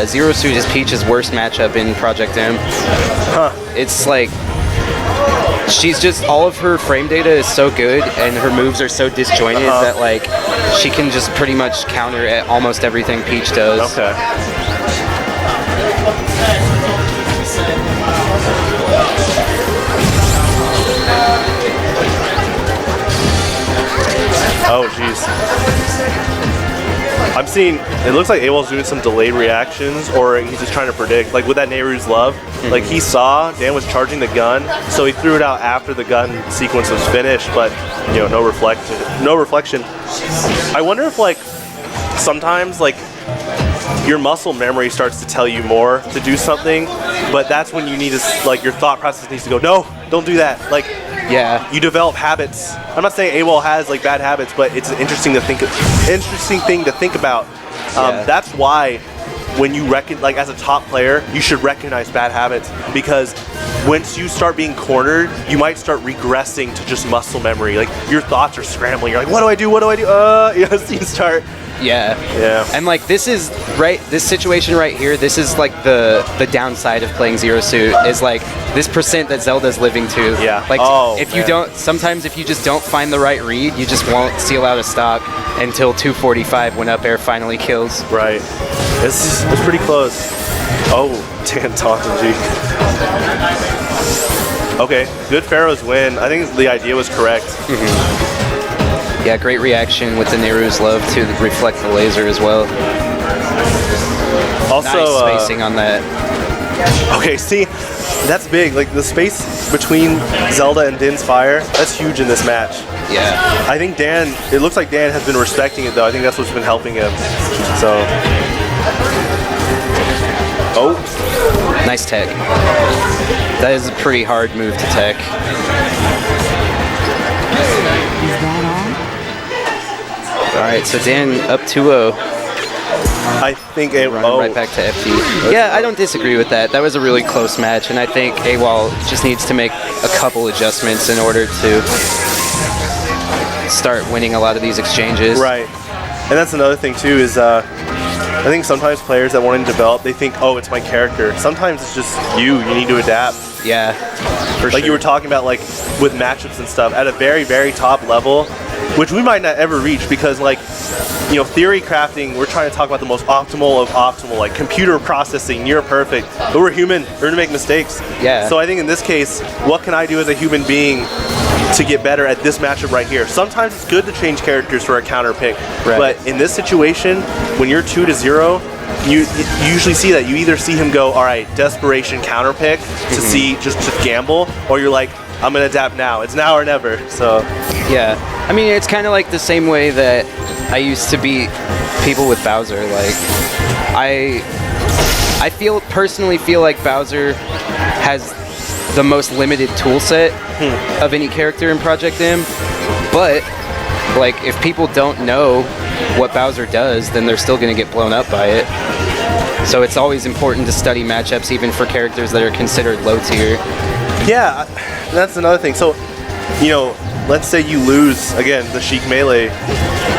Zero Suit is Peach's worst matchup in Project M. It's like, she's just, all of her frame data is so good, and her moves are so disjointed that, like, she can just pretty much counter at almost everything Peach does. Okay. Oh, jeez. I'm seeing, it looks like Awall's doing some delayed reactions, or he's just trying to predict. Like with that Nehru's Love, like he saw Dan was charging the gun, so he threw it out after the gun sequence was finished, but, you know, no reflection. I wonder if, like, sometimes, like, your muscle memory starts to tell you more to do something, but that's when you need to, like, your thought process needs to go, no, don't do that. Like, yeah, you develop habits. I'm not saying Awall has like bad habits, but it's an interesting thing to think about. That's why when you like as a top player, you should recognize bad habits, because once you start being cornered, you might start regressing to just muscle memory. Like your thoughts are scrambling. You're like, what do I do? What do I do? You know, so you start. Yeah. And like this situation right here, this is like the downside of playing Zero Suit, is like this percent that Zelda's living to. Yeah. Like if you just don't find the right read, you just won't seal out a stock until 245 when up air finally kills. Right. It's pretty close. Oh, Dan Taunton G. Okay, good Pharaoh's win. I think the idea was correct. Yeah, great reaction with the Nehru's Love to reflect the laser as well. Also, nice spacing on that. Okay, see, that's big. Like the space between Zelda and Din's Fire, that's huge in this match. Yeah. I think it looks like Dan has been respecting it though. I think that's what's been helping him. So. Oh. Nice tech. That is a pretty hard move to tech. Alright, so Dan up 2-0. I think running right back to FD. Yeah, I don't disagree with that. That was a really close match, and I think Awall just needs to make a couple adjustments in order to start winning a lot of these exchanges. Right. And that's another thing too, is I think sometimes players that want to develop, they think, oh, it's my character. Sometimes it's just you need to adapt. Yeah, for sure. Like you were talking about, like with matchups and stuff at a very, very top level, which we might not ever reach, because like, you know, theory crafting, we're trying to talk about the most optimal of optimal, like computer processing, near perfect, but we're human, we're gonna make mistakes. Yeah. So I think in this case, what can I do as a human being to get better at this matchup right here? Sometimes it's good to change characters for a counter pick, but in this situation, when you're 2-0, you usually see that. You either see him go, all right, desperation counter pick to see, just to gamble, or you're like, I'm gonna adapt now. It's now or never. So Yeah, I mean, it's kind of like the same way that I used to beat people with Bowser. Like, I personally feel like Bowser has the most limited tool set of any character in Project M, but like, if people don't know what Bowser does, then they're still gonna get blown up by it. So it's always important to study matchups, even for characters that are considered low tier. yeah, that's another thing. So, you know, let's say you lose, again, the Sheik Melee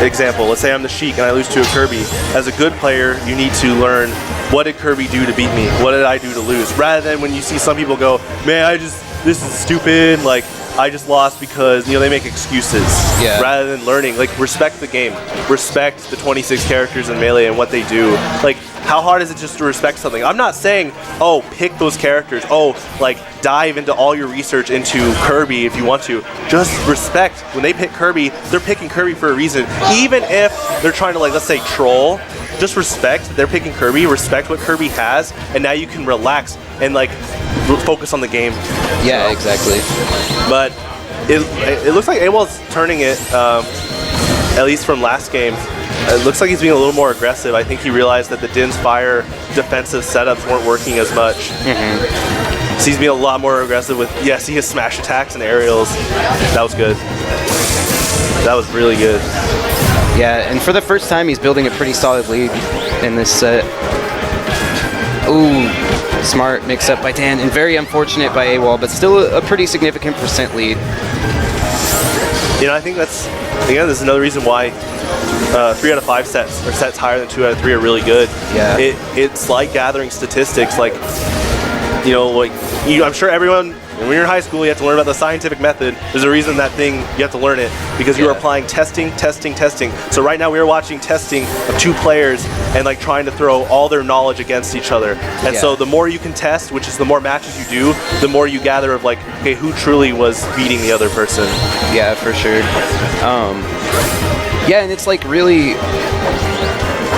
example. Let's say I'm the Sheik and I lose to a Kirby. As a good player, you need to learn, what did Kirby do to beat me? What did I do to lose? Rather than when you see some people go, man, this is stupid, like, I just lost because, you know, they make excuses. Yeah. Rather than learning, like, respect the game. Respect the 26 characters in Melee and what they do. Like, how hard is it just to respect something? I'm not saying, oh, pick those characters. Oh, like, dive into all your research into Kirby if you want to. Just respect. When they pick Kirby, they're picking Kirby for a reason. Even if they're trying to, like, let's say, troll, just respect that they're picking Kirby, respect what Kirby has, and now you can relax and, like, focus on the game. Yeah, exactly. But it looks like Awall's turning it, at least from last game. It looks like he's being a little more aggressive. I think he realized that the Din's Fire defensive setups weren't working as much. So he's being a lot more aggressive with, yes, he has smash attacks and aerials. That was good. That was really good. Yeah, and for the first time, he's building a pretty solid lead in this set. Ooh, smart mix-up by Dan, and very unfortunate by Awall, but still a pretty significant % lead. You know, I think that's, again, this is another reason why 3 out of 5 sets, or sets higher than 2 out of 3 are really good. Yeah. It's like gathering statistics, like, you know, like, I'm sure everyone, when you're in high school, you have to learn about the scientific method. There's a reason that thing, you have to learn it, because you are applying testing. So right now we are watching testing of 2 players and, like, trying to throw all their knowledge against each other. And so the more you can test, which is the more matches you do, the more you gather of, like, okay, who truly was beating the other person. Yeah, for sure. Yeah, and it's like really,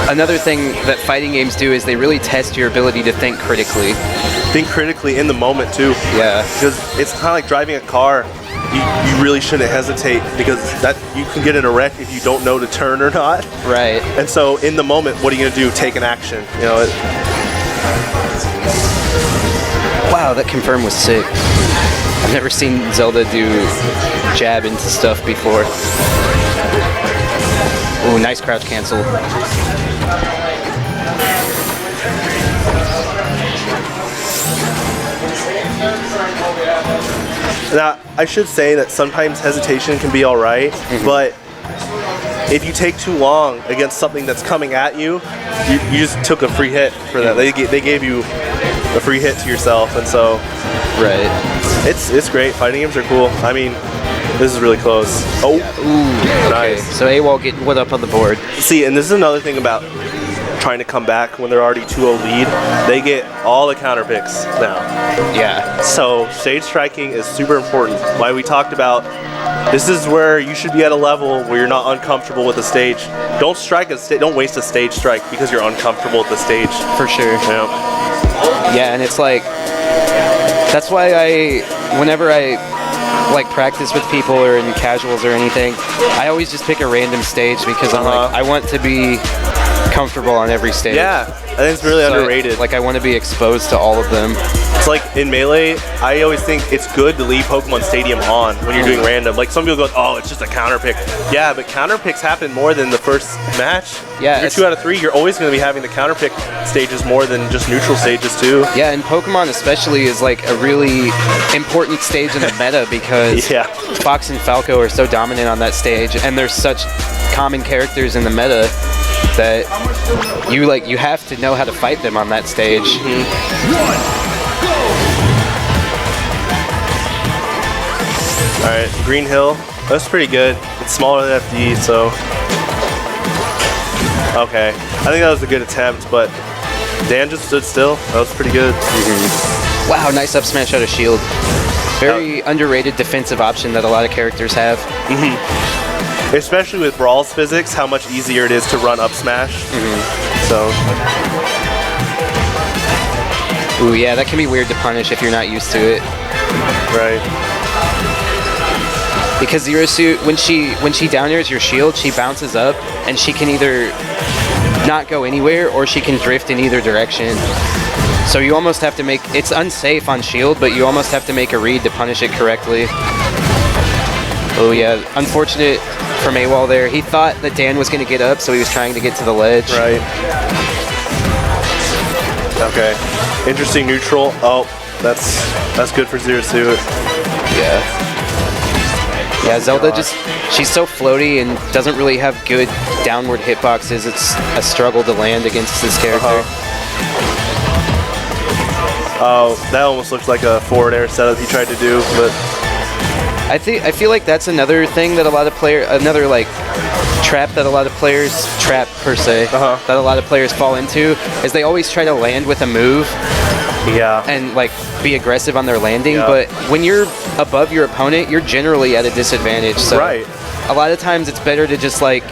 another thing that fighting games do is they really test your ability to think critically. Think critically in the moment too. Yeah. Because it's kind of like driving a car. You really shouldn't hesitate, because that you can get in a wreck if you don't know to turn or not. Right. And so in the moment, what are you gonna do? Take an action. You know. Wow, that confirm was sick. I've never seen Zelda do jab into stuff before. Ooh, nice crouch cancel. Now, I should say that sometimes hesitation can be alright, but if you take too long against something that's coming at you, you just took a free hit for that. They gave you a free hit to yourself, and so it's great. Fighting games are cool. I mean, this is really close. Oh, ooh, nice. Okay. So Awall getting what up on the board. See, and this is another thing about trying to come back when they're already 2-0 lead. They get all the counter picks now. Yeah. So stage striking is super important. Why we talked about, this is where you should be at a level where you're not uncomfortable with the stage. Don't strike a don't waste a stage strike because you're uncomfortable with the stage. For sure. Yeah, and it's like, that's why whenever I like practice with people or in casuals or anything, I always just pick a random stage, because I'm like, I want to be comfortable on every stage. Yeah, I think it's really underrated. I want to be exposed to all of them. It's like in Melee, I always think it's good to leave Pokemon Stadium on when you're doing random. Like some people go, oh, it's just a counter pick. Yeah, but counter picks happen more than the first match. Yeah, if you're 2 out of 3, you're always going to be having the counter pick stages more than just neutral stages too. Yeah, and Pokemon especially is like a really important stage in the meta, because Fox and Falco are so dominant on that stage, and there's such common characters in the meta that you have to know how to fight them on that stage. Alright, Green Hill. That's pretty good. It's smaller than FD, so... Okay. I think that was a good attempt, but Dan just stood still. That was pretty good. Wow, nice up smash out of shield. Very underrated defensive option that a lot of characters have. Especially with Brawl's physics, how much easier it is to run up smash. So... Ooh, yeah, that can be weird to punish if you're not used to it. Right. because Zero Suit, when she down airs your shield, she bounces up, and she can either not go anywhere or she can drift in either direction. So you almost have to make, it's unsafe on shield, but you almost have to make a read to punish it correctly. Oh yeah, unfortunate from Awall there. He thought that Dan was going to get up, so he was trying to get to the ledge. Right. Okay. Interesting neutral. Oh, that's good for Zero Suit. Yeah. Yeah, Zelda just, she's so floaty and doesn't really have good downward hitboxes. It's a struggle to land against this character. Oh, that almost looks like a forward air setup he tried to do, but I feel like that's another thing that a lot of another like trap that a lot of players, that a lot of players fall into, is they always try to land with a move. Yeah. And like be aggressive on their landing, Yeah. but when you're above your opponent, you're generally at a disadvantage. So right. A lot of times it's better to just like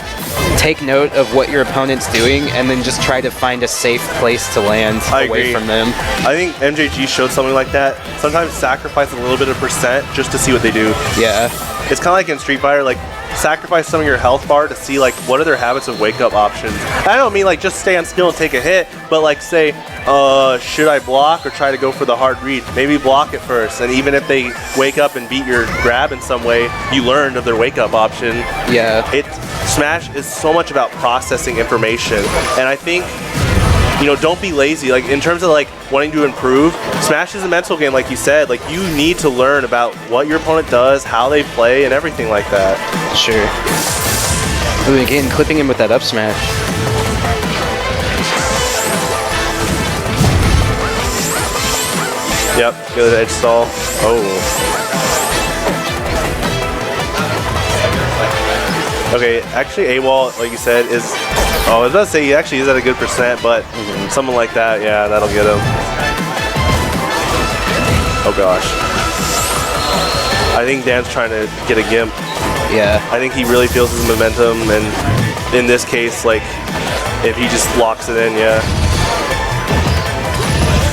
take note of what your opponent's doing and then just try to find a safe place to land away from them. I think MJG showed something like that. Sometimes sacrifice a little bit of percent just to see what they do. Yeah. It's kind of like in Street Fighter, like sacrifice some of your health bar to see like what are their habits of wake up options. I don't mean like just stand still and take a hit, but like say, should I block or try to go for the hard read? Maybe block it first, and even if they wake up and beat your grab in some way, you learned of their wake up option. Yeah. Smash is so much about processing information, and I think, you know, don't be lazy. Like in terms of like wanting to improve, Smash is a mental game, like you said. Like you need to learn about what your opponent does, how they play, and everything like that. Sure. Ooh, again, clipping him with that up smash. Yep, good edge stall. Oh. Okay, actually Awall, like you said, is, I was about to say he actually is at a good percent, but something like that, yeah, that'll get him. Oh gosh. I think Dan's trying to get a gimp. Yeah. I think he really feels his momentum, and in this case, like, if he just locks it in, yeah.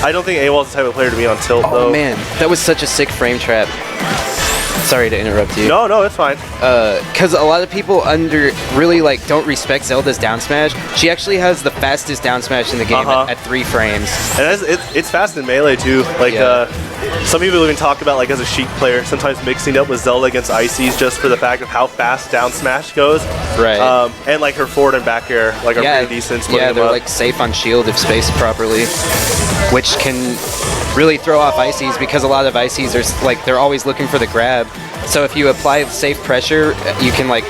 I don't think Awall's the type of player to be on tilt, though. Oh man, that was such a sick frame trap. Sorry to interrupt you. No, it's fine. Because a lot of people really like don't respect Zelda's down smash. She actually has the fastest down smash in the game at 3 frames. And it's fast in Melee too. Like some people even talk about, like, as a Sheik player, sometimes mixing up with Zelda against Ices just for the fact of how fast down smash goes. Right. And like her forward and back air, like, are pretty decent. Yeah, they're like safe on shield if spaced properly, which can really throw off Ices because a lot of Ices are like, they're always looking for the grab. So if you apply safe pressure, you can like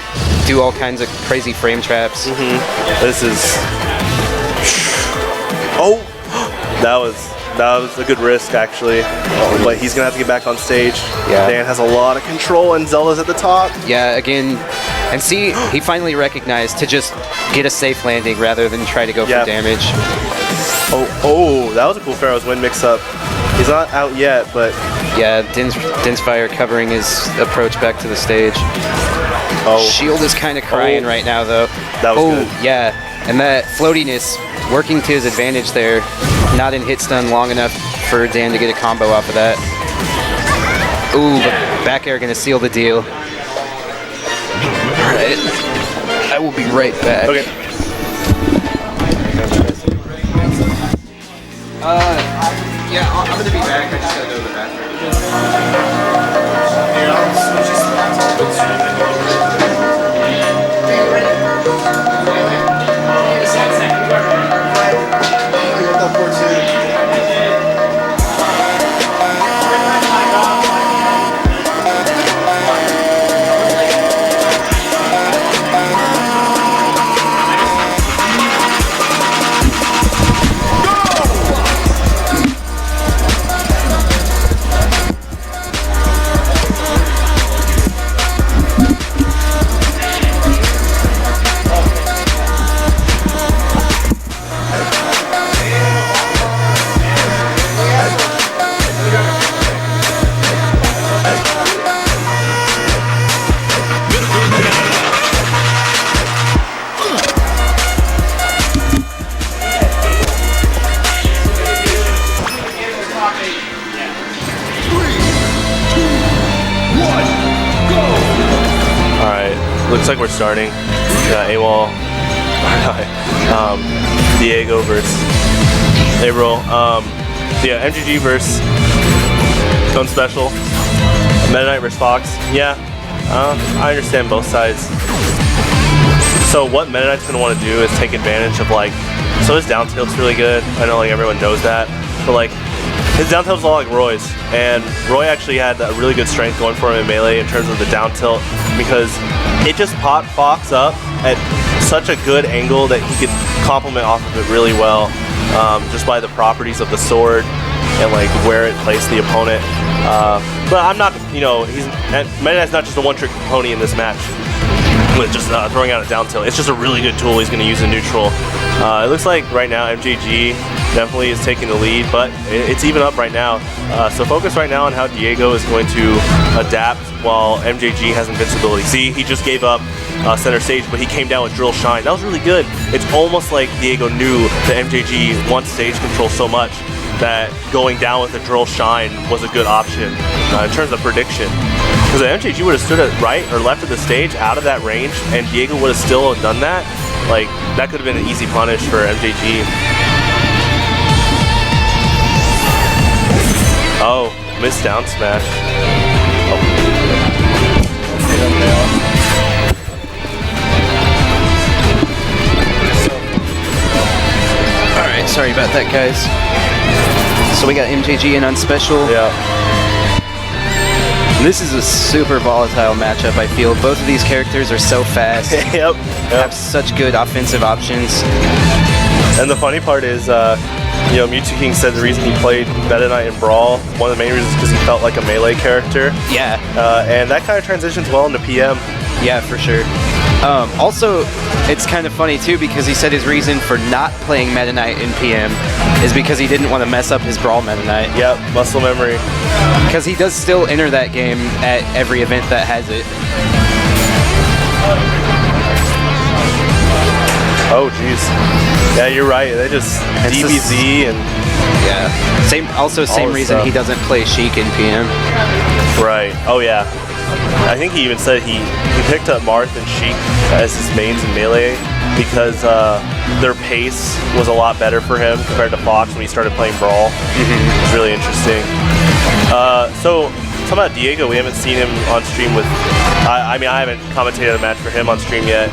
do all kinds of crazy frame traps. This is, oh, that was a good risk actually. But he's gonna have to get back on stage. Yeah. Dan has a lot of control and Zelda's at the top. Yeah, again, and see, he finally recognized to just get a safe landing rather than try to go for damage. Oh, that was a cool Pharaoh's Wind mix-up. He's not out yet, but... Yeah, Din's Fire covering his approach back to the stage. Oh. Shield is kind of crying right now, though. That was good. Yeah, and that floatiness working to his advantage there. Not in hit stun long enough for Dan to get a combo off of that. Ooh, but back air gonna seal the deal. Alright, I will be right back. Okay. Yeah, I'm gonna be back. I just gotta go to the bathroom. Looks like we're starting. Awall, Diego versus April. Yeah, MGG versus Unspecial. Meta Knight versus Fox. Yeah, I understand both sides. So what Meta Knight's gonna want to do is take advantage of like, so his down tilt's really good. I know like everyone knows that, but like his down tilt's a lot like Roy's, and Roy actually had a really good strength going for him in melee in terms of the down tilt because it just popped Fox up at such a good angle that he could complement off of it really well, just by the properties of the sword and like where it placed the opponent. But I'm not, you know, Meta Knight's not just a one-trick pony in this match with just throwing out a down tilt. It's just a really good tool he's going to use in neutral. It looks like right now MJG definitely is taking the lead, but it's even up right now. So focus right now on how Diego is going to adapt while MJG has invincibility. See, he just gave up center stage, but he came down with Drill Shine. That was really good. It's almost like Diego knew that MJG wants stage control so much that going down with a Drill Shine was a good option in terms of prediction. Because if MJG would have stood at right or left of the stage out of that range and Diego would have still done that, like that could have been an easy punish for MJG. Oh, missed down smash. Alright, sorry about that, guys. So we got MJG and Unspecial. Yeah. This is a super volatile matchup, I feel. Both of these characters are so fast. Yep. Have such good offensive options. And the funny part is, you know, Mewtwo King said the reason he played Meta Knight in Brawl, one of the main reasons is because he felt like a melee character. Yeah. And that kind of transitions well into PM. Yeah, for sure. Also, it's kind of funny too because he said his reason for not playing Meta Knight in PM is because he didn't want to mess up his Brawl Meta Knight. Yep, muscle memory. Because he does still enter that game at every event that has it. Oh, jeez. Yeah, you're right. They just DBZ and yeah. Same reason he doesn't play Sheik in PM. Right. Oh yeah. I think he even said he picked up Marth and Sheik as his mains in melee because their pace was a lot better for him compared to Fox when he started playing Brawl. It's really interesting. So talking about Diego, we haven't seen him on stream with. I mean, I haven't commentated a match for him on stream yet.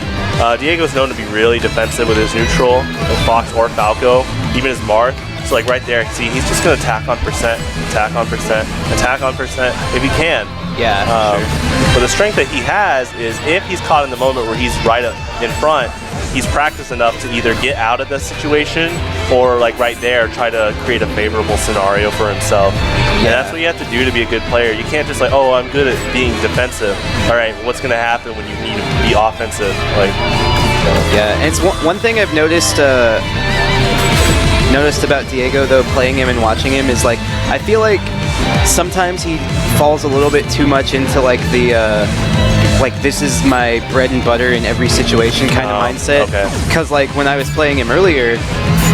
Diego's known to be really defensive with his neutral, with Fox or Falco, even his Marth. So like right there, see, he's just gonna attack on percent, attack on percent, attack on percent if he can. Yeah, sure. But the strength that he has is if he's caught in the moment where he's right up in front, he's practiced enough to either get out of the situation or like right there try to create a favorable scenario for himself. Yeah. And that's what you have to do to be a good player. You can't just like, oh, I'm good at being defensive. All right, what's gonna happen when you need to be offensive? Like, yeah, and it's one thing I've noticed about Diego though, playing him and watching him, is like I feel like sometimes he falls a little bit too much into like the like this is my bread and butter in every situation kind of mindset. Okay. Because like when I was playing him earlier,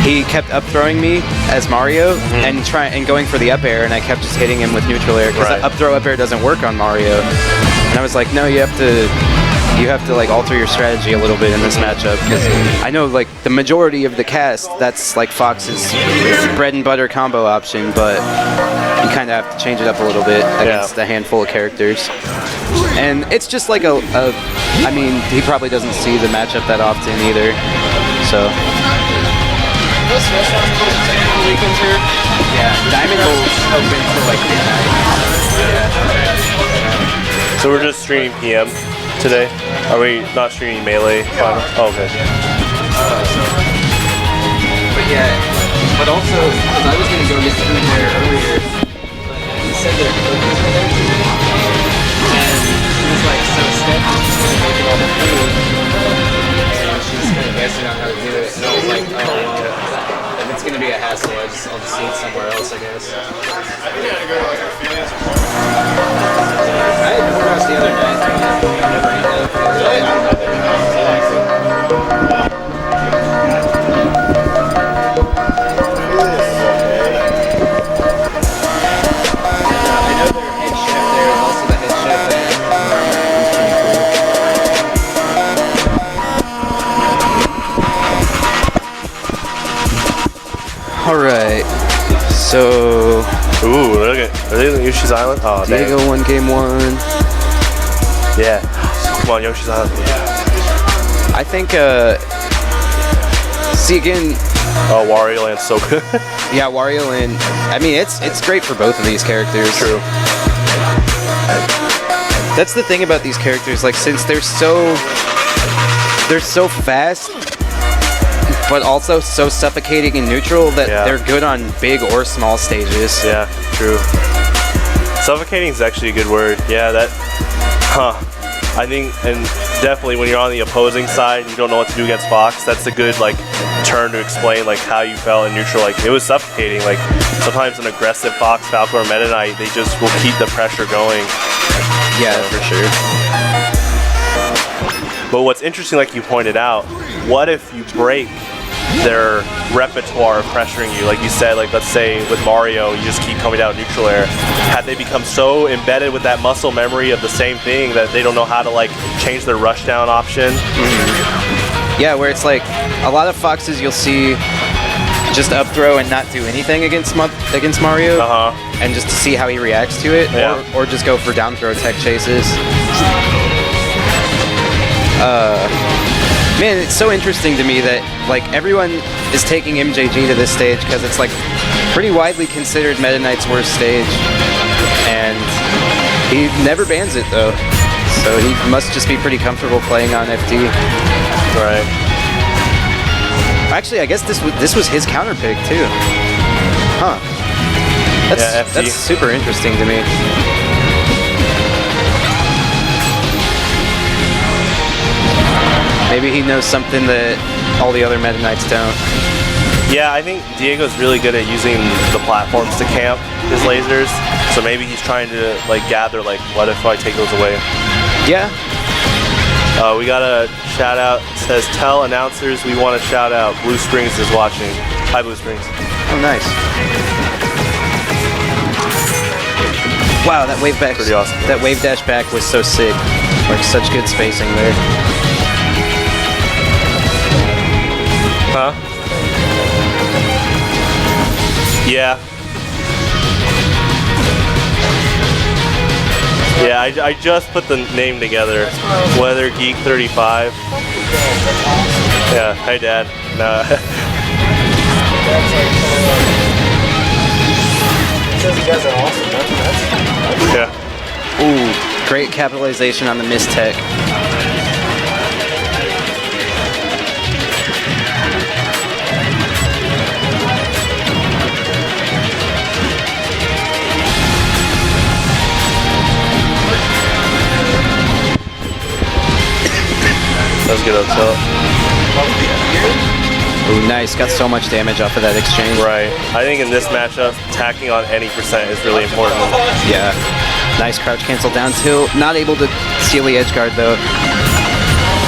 he kept up throwing me as Mario and going for the up air, and I kept just hitting him with neutral air because up throw up air doesn't work on Mario. And I was like, no, you have to like alter your strategy a little bit in this matchup because I know like the majority of the cast that's like Fox's bread and butter combo option, but you kind of have to change it up a little bit against a handful of characters. And it's just like I mean, he probably doesn't see the matchup that often either, so. Yeah, Diamond will open till like midnight. Yeah. So we're just streaming PM today? Are we not streaming Melee? Oh, okay. But yeah, but also, because I was going to go get food there earlier, but he said that cookies were there too. And she was like so stepped, she's going to making all the food. And she's kind of guessing on how to do it. And I was like, oh, if it's going to be a hassle, I'll just eat somewhere else, I guess. I had DoorDash the other night. I never ate that. I know their head chef there is also the head chef at All right. So Ooh, look at. Are they on Yoshi's Island? Oh, Diego dang. won game 1. Yeah. Come on, Yoshi's Island. I think. See again. Oh, Wario Land's so good. Yeah, Wario Land. I mean, it's great for both of these characters. True. That's the thing about these characters. Like, since they're so fast, but also so suffocating and neutral that they're good on big or small stages. Yeah, true. Suffocating is actually a good word. Yeah, that. Huh. I think, and definitely when you're on the opposing side and you don't know what to do against Fox, that's a good like turn to explain like how you felt in neutral. Like it was suffocating. Like sometimes an aggressive Fox, Falco, or Meta Knight, they just will keep the pressure going. Yeah, for sure. But what's interesting, like you pointed out, what if you break their repertoire of pressuring you? Like you said, like let's say with Mario, you just keep coming down neutral air. Had they become so embedded with that muscle memory of the same thing that they don't know how to like change their rush down option? Yeah, where it's like a lot of Foxes you'll see just up throw and not do anything against Mario, and just to see how he reacts to it, or just go for down throw tech chases. Man, it's so interesting to me that like everyone is taking MJG to this stage because it's like pretty widely considered Meta Knight's worst stage, and he never bans it though, so he must just be pretty comfortable playing on FD. Right. Actually, I guess this was his counter pick too. Huh. That's super interesting to me. Maybe he knows something that all the other Meta Knights don't. Yeah, I think Diego's really good at using the platforms to camp his lasers. So maybe he's trying to like gather like, what if I take those away? Yeah. We got a shout out. It says, tell announcers we want a shout out. Blue Springs is watching. Hi, Blue Springs. Oh, nice. Wow, that wave back. Pretty awesome. That wave dash back was so sick. Like such good spacing there. Huh? Yeah. Yeah, I just put the name together. Weather Geek 35. Yeah, hi Dad. No. Yeah. Ooh, great capitalization on the miss tech. That was good up top. Ooh, nice. Got so much damage off of that exchange. Right. I think in this matchup, tacking on any percent is really important. Yeah. Nice crouch cancel down tilt. Not able to steal the edge guard though.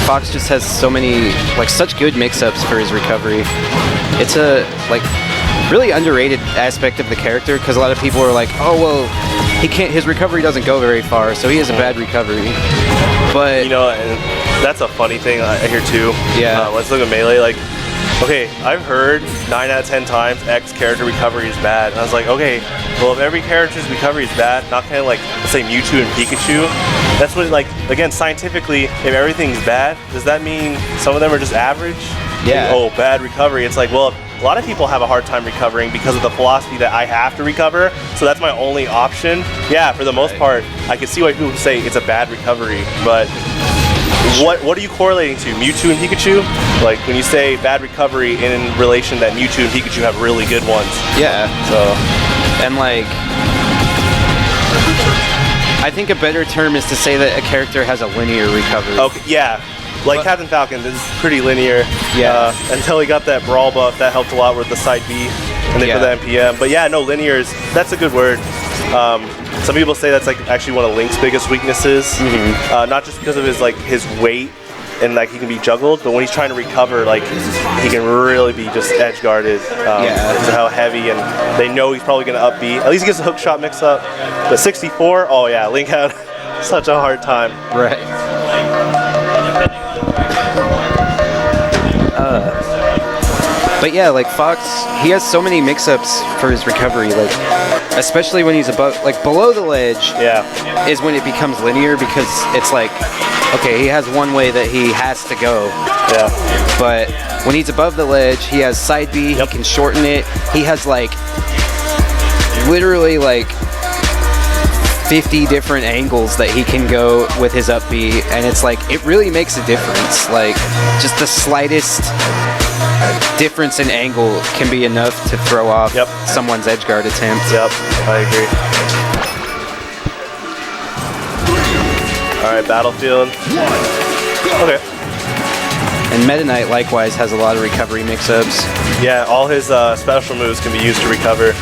Fox just has so many, like, such good mix-ups for his recovery. It's a, like, really underrated aspect of the character because a lot of people are like, oh, well, his recovery doesn't go very far, so he has a bad recovery. But, you know, and that's a funny thing I hear too. Yeah. Let's look at Melee. Like, okay, I've heard 9 out of 10 times X character recovery is bad. And I was like, okay, well, if every character's recovery is bad, not kind of like, let's say Mewtwo and Pikachu, that's what, like, again, scientifically, if everything's bad, does that mean some of them are just average? Yeah. Like, oh, bad recovery. It's like, well, a lot of people have a hard time recovering because of the philosophy that I have to recover, so that's my only option. Yeah, for the most part, I can see why people say it's a bad recovery, but what are you correlating to? Mewtwo and Pikachu? Like when you say bad recovery in relation that Mewtwo and Pikachu have really good ones. yeah. So, And, like, I think a better term is to say that a character has a linear recovery. okay, yeah. Like Captain Falcon, this is pretty linear. Yeah. Until he got that brawl buff, that helped a lot with the side B, and they put that NPM. But yeah, no, linear is, that's a good word. Some people say that's like actually one of Link's biggest weaknesses. Not just because of his weight and like he can be juggled, but when he's trying to recover, like he can really be just edge guarded. Because of how heavy, and they know he's probably going to up B. At least he gets a hook shot mix up. But 64, oh yeah, Link had such a hard time. Right. But yeah, like Fox, he has so many mix-ups for his recovery, like especially when he's above, like below the ledge. Yeah. Is when it becomes linear because it's like, okay, he has one way that he has to go. Yeah. But when he's above the ledge, he has side B. He can shorten it. He has like literally like 50 different angles that he can go with his up B, and it's like it really makes a difference. Like just the slightest difference in angle can be enough to throw off someone's edge guard attempt. Yep, I agree. All right, Battlefield. Okay. And Meta Knight likewise has a lot of recovery mix-ups. Yeah, all his special moves can be used to recover.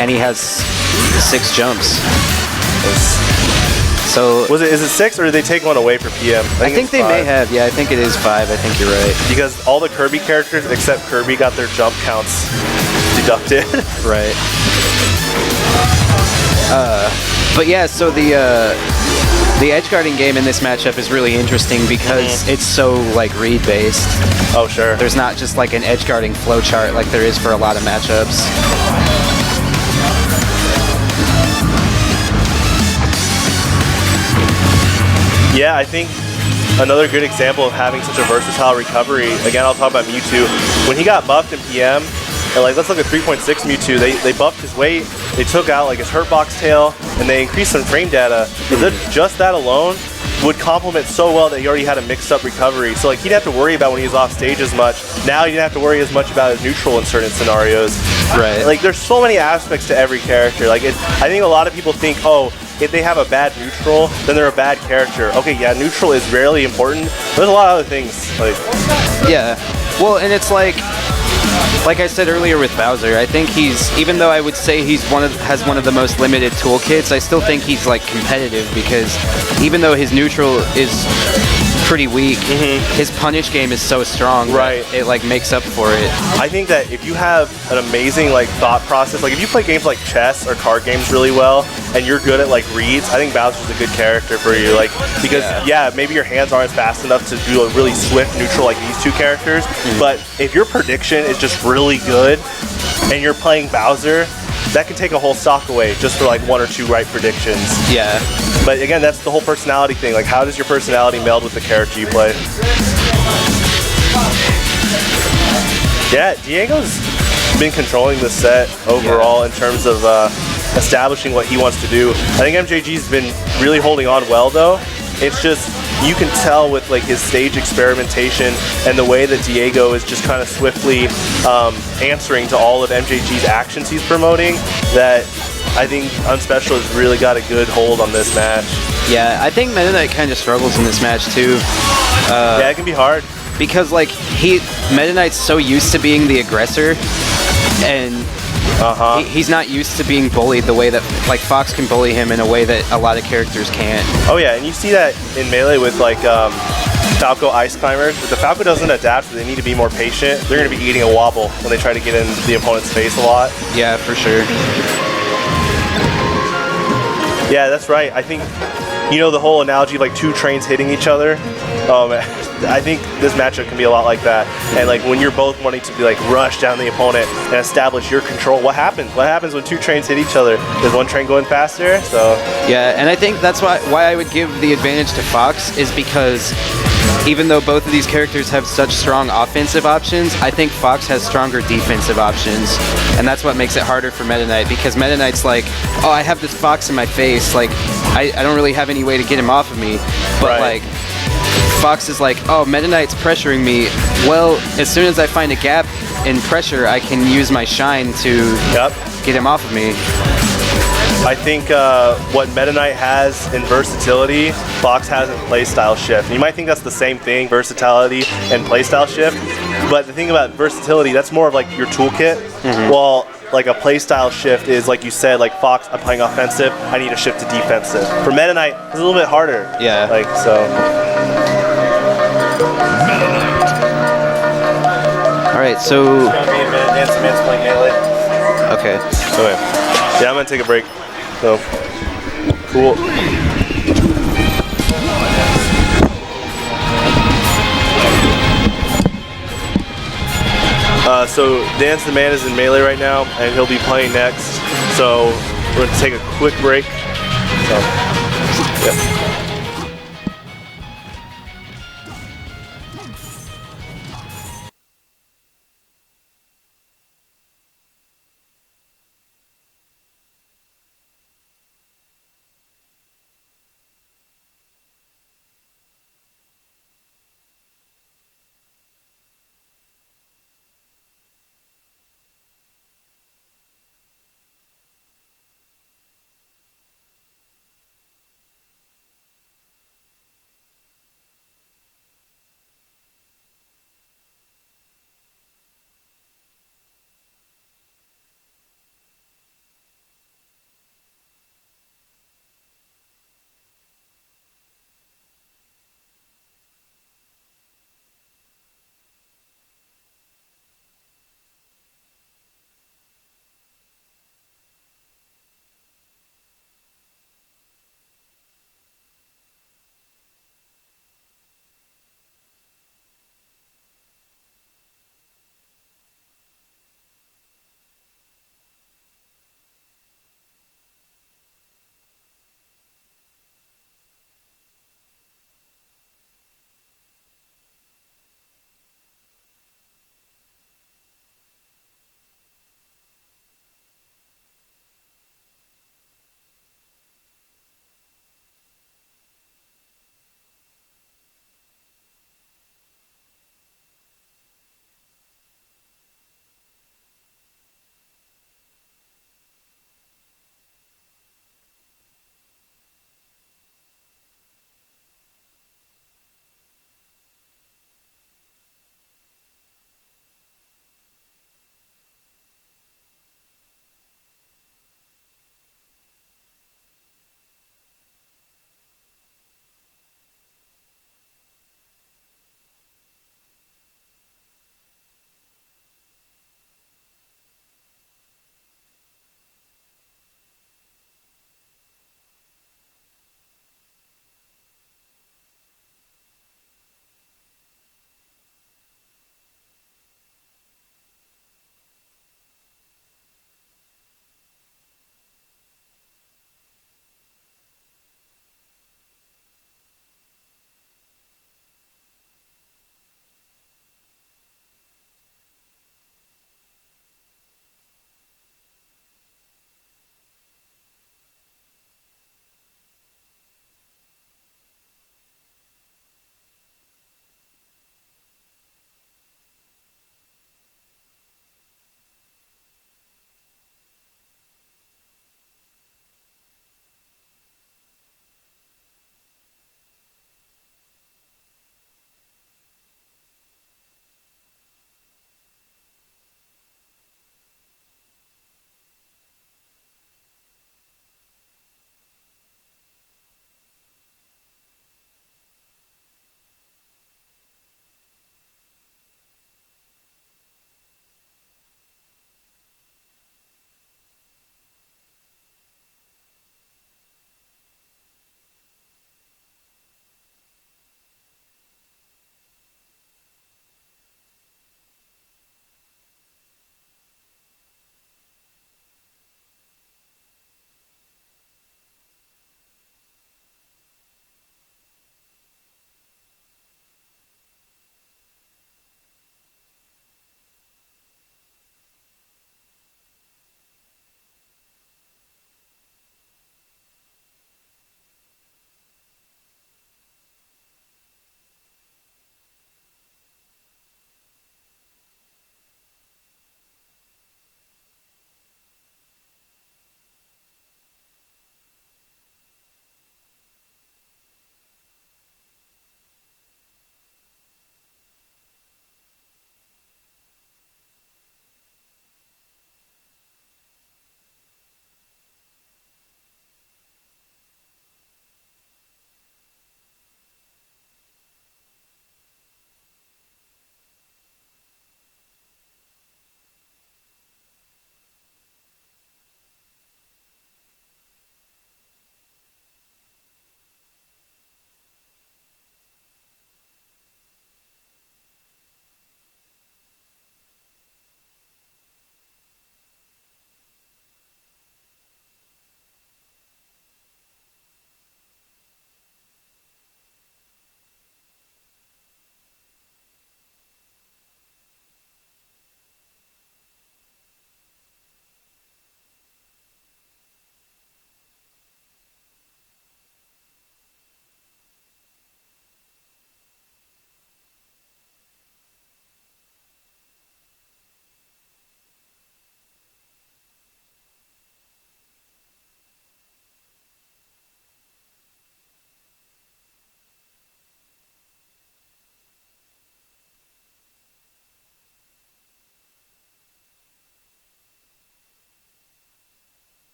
And he has 6 jumps. So is it 6 or did they take one away for PM? I think they may have. Yeah, I think it is 5. I think you're right. Because all the Kirby characters except Kirby got their jump counts deducted. Right. But yeah, so the edge guarding game in this matchup is really interesting because it's so like read based. Oh sure. There's not just like an edge guarding flowchart like there is for a lot of matchups. Yeah, I think another good example of having such a versatile recovery, again, I'll talk about Mewtwo. When he got buffed in PM, and like let's look at 3.6 Mewtwo, they buffed his weight, they took out like his hurt box tail, and they increased some frame data. Just that alone would complement so well that he already had a mixed up recovery. So like he didn't have to worry about when he was off stage as much. Now he didn't have to worry as much about his neutral in certain scenarios. Right. Like there's so many aspects to every character. Like I think a lot of people think, oh, if they have a bad neutral, then they're a bad character. Okay, yeah, neutral is rarely important. There's a lot of other things. Like, yeah. Well, and it's like I said earlier with Bowser, I think he's, even though I would say he's has one of the most limited toolkits, I still think he's like competitive because even though his neutral is pretty weak, his punish game is so strong. Right. It like makes up for it. I think that if you have an amazing like thought process, like if you play games like chess or card games really well and you're good at like reads, I think Bowser's a good character for you. Like because yeah, maybe your hands aren't fast enough to do a really swift neutral like these two characters, but if your prediction is just really good and you're playing Bowser, that can take a whole stock away just for like 1 or 2 right predictions. Yeah. But again, that's the whole personality thing. Like, how does your personality meld with the character you play? Yeah, Diego's been controlling the set overall in terms of establishing what he wants to do. I think MJG's been really holding on well, though. It's just, you can tell with like his stage experimentation and the way that Diego is just kind of swiftly answering to all of MJG's actions he's promoting, that I think Unspecial has really got a good hold on this match. Yeah, I think Meta Knight kind of struggles in this match too. Yeah, it can be hard. Because like Meta Knight's so used to being the aggressor, and he's not used to being bullied the way that like Fox can bully him in a way that a lot of characters can't. Oh yeah, and you see that in Melee with like Falco Ice Climbers. If the Falco doesn't adapt, they need to be more patient. They're going to be eating a wobble when they try to get in the opponent's face a lot. Yeah, for sure. Yeah, that's right. I think, you know, the whole analogy of like 2 trains hitting each other. I think this matchup can be a lot like that. And like when you're both wanting to be like rush down the opponent and establish your control, what happens? What happens when 2 trains hit each other? Is one train going faster? So yeah, and I think that's why I would give the advantage to Fox is because even though both of these characters have such strong offensive options, I think Fox has stronger defensive options. And that's what makes it harder for Meta Knight, because Meta Knight's like, oh, I have this Fox in my face, like, I don't really have any way to get him off of me. But like, Fox is like, oh, Meta Knight's pressuring me. Well, as soon as I find a gap in pressure, I can use my shine to get him off of me. I think what Meta Knight has in versatility, Fox has in playstyle shift. And you might think that's the same thing, versatility and playstyle shift. But the thing about versatility, that's more of like your toolkit. While like a playstyle shift is, like you said, like Fox, I'm playing offensive, I need to shift to defensive. For Meta Knight, it's a little bit harder. Yeah. Like, so. Alright, so. It's gonna be a minute, Dansdaman's playing Melee. Okay. Okay. Yeah, I'm gonna take a break. So, cool. So Dansdaman is in melee right now, and he'll be playing next. So we're going to take a quick break. So, yeah.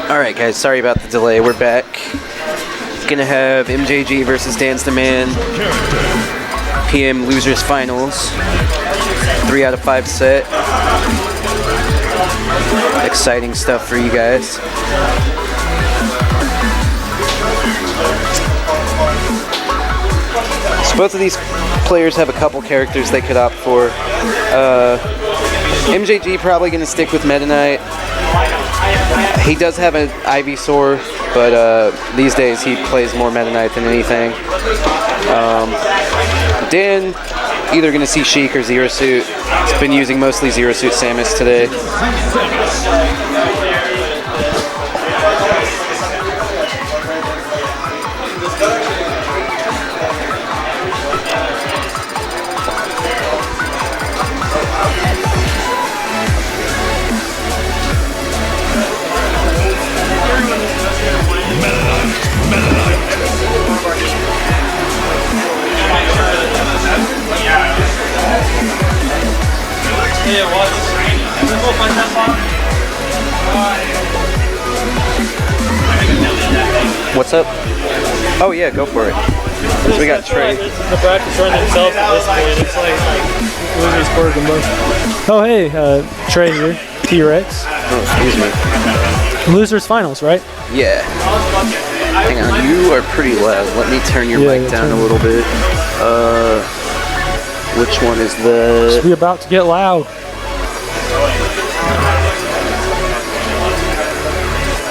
Alright guys, sorry about the delay, we're back. Gonna have MJG versus Dansdaman, PM Losers Finals, 3 out of 5 set. Exciting stuff for you guys. So both of these players have a couple characters they could opt for. MJG probably gonna stick with Meta Knight. He does have an Ivysaur, but these days he plays more Meta Knight than anything. Dan, either going to see Sheik or Zero Suit. He's been using mostly Zero Suit Samus today. What's up? Oh yeah, go for it. So we got Trey. The practice run themselves at this point. It's like losers scored them both. Oh hey, Trey here, T-Rex. Oh, excuse me. Losers finals, right? Yeah. Hang on, you are pretty loud. Let me turn your mic down a little bit. Which one is the... We're about to get loud.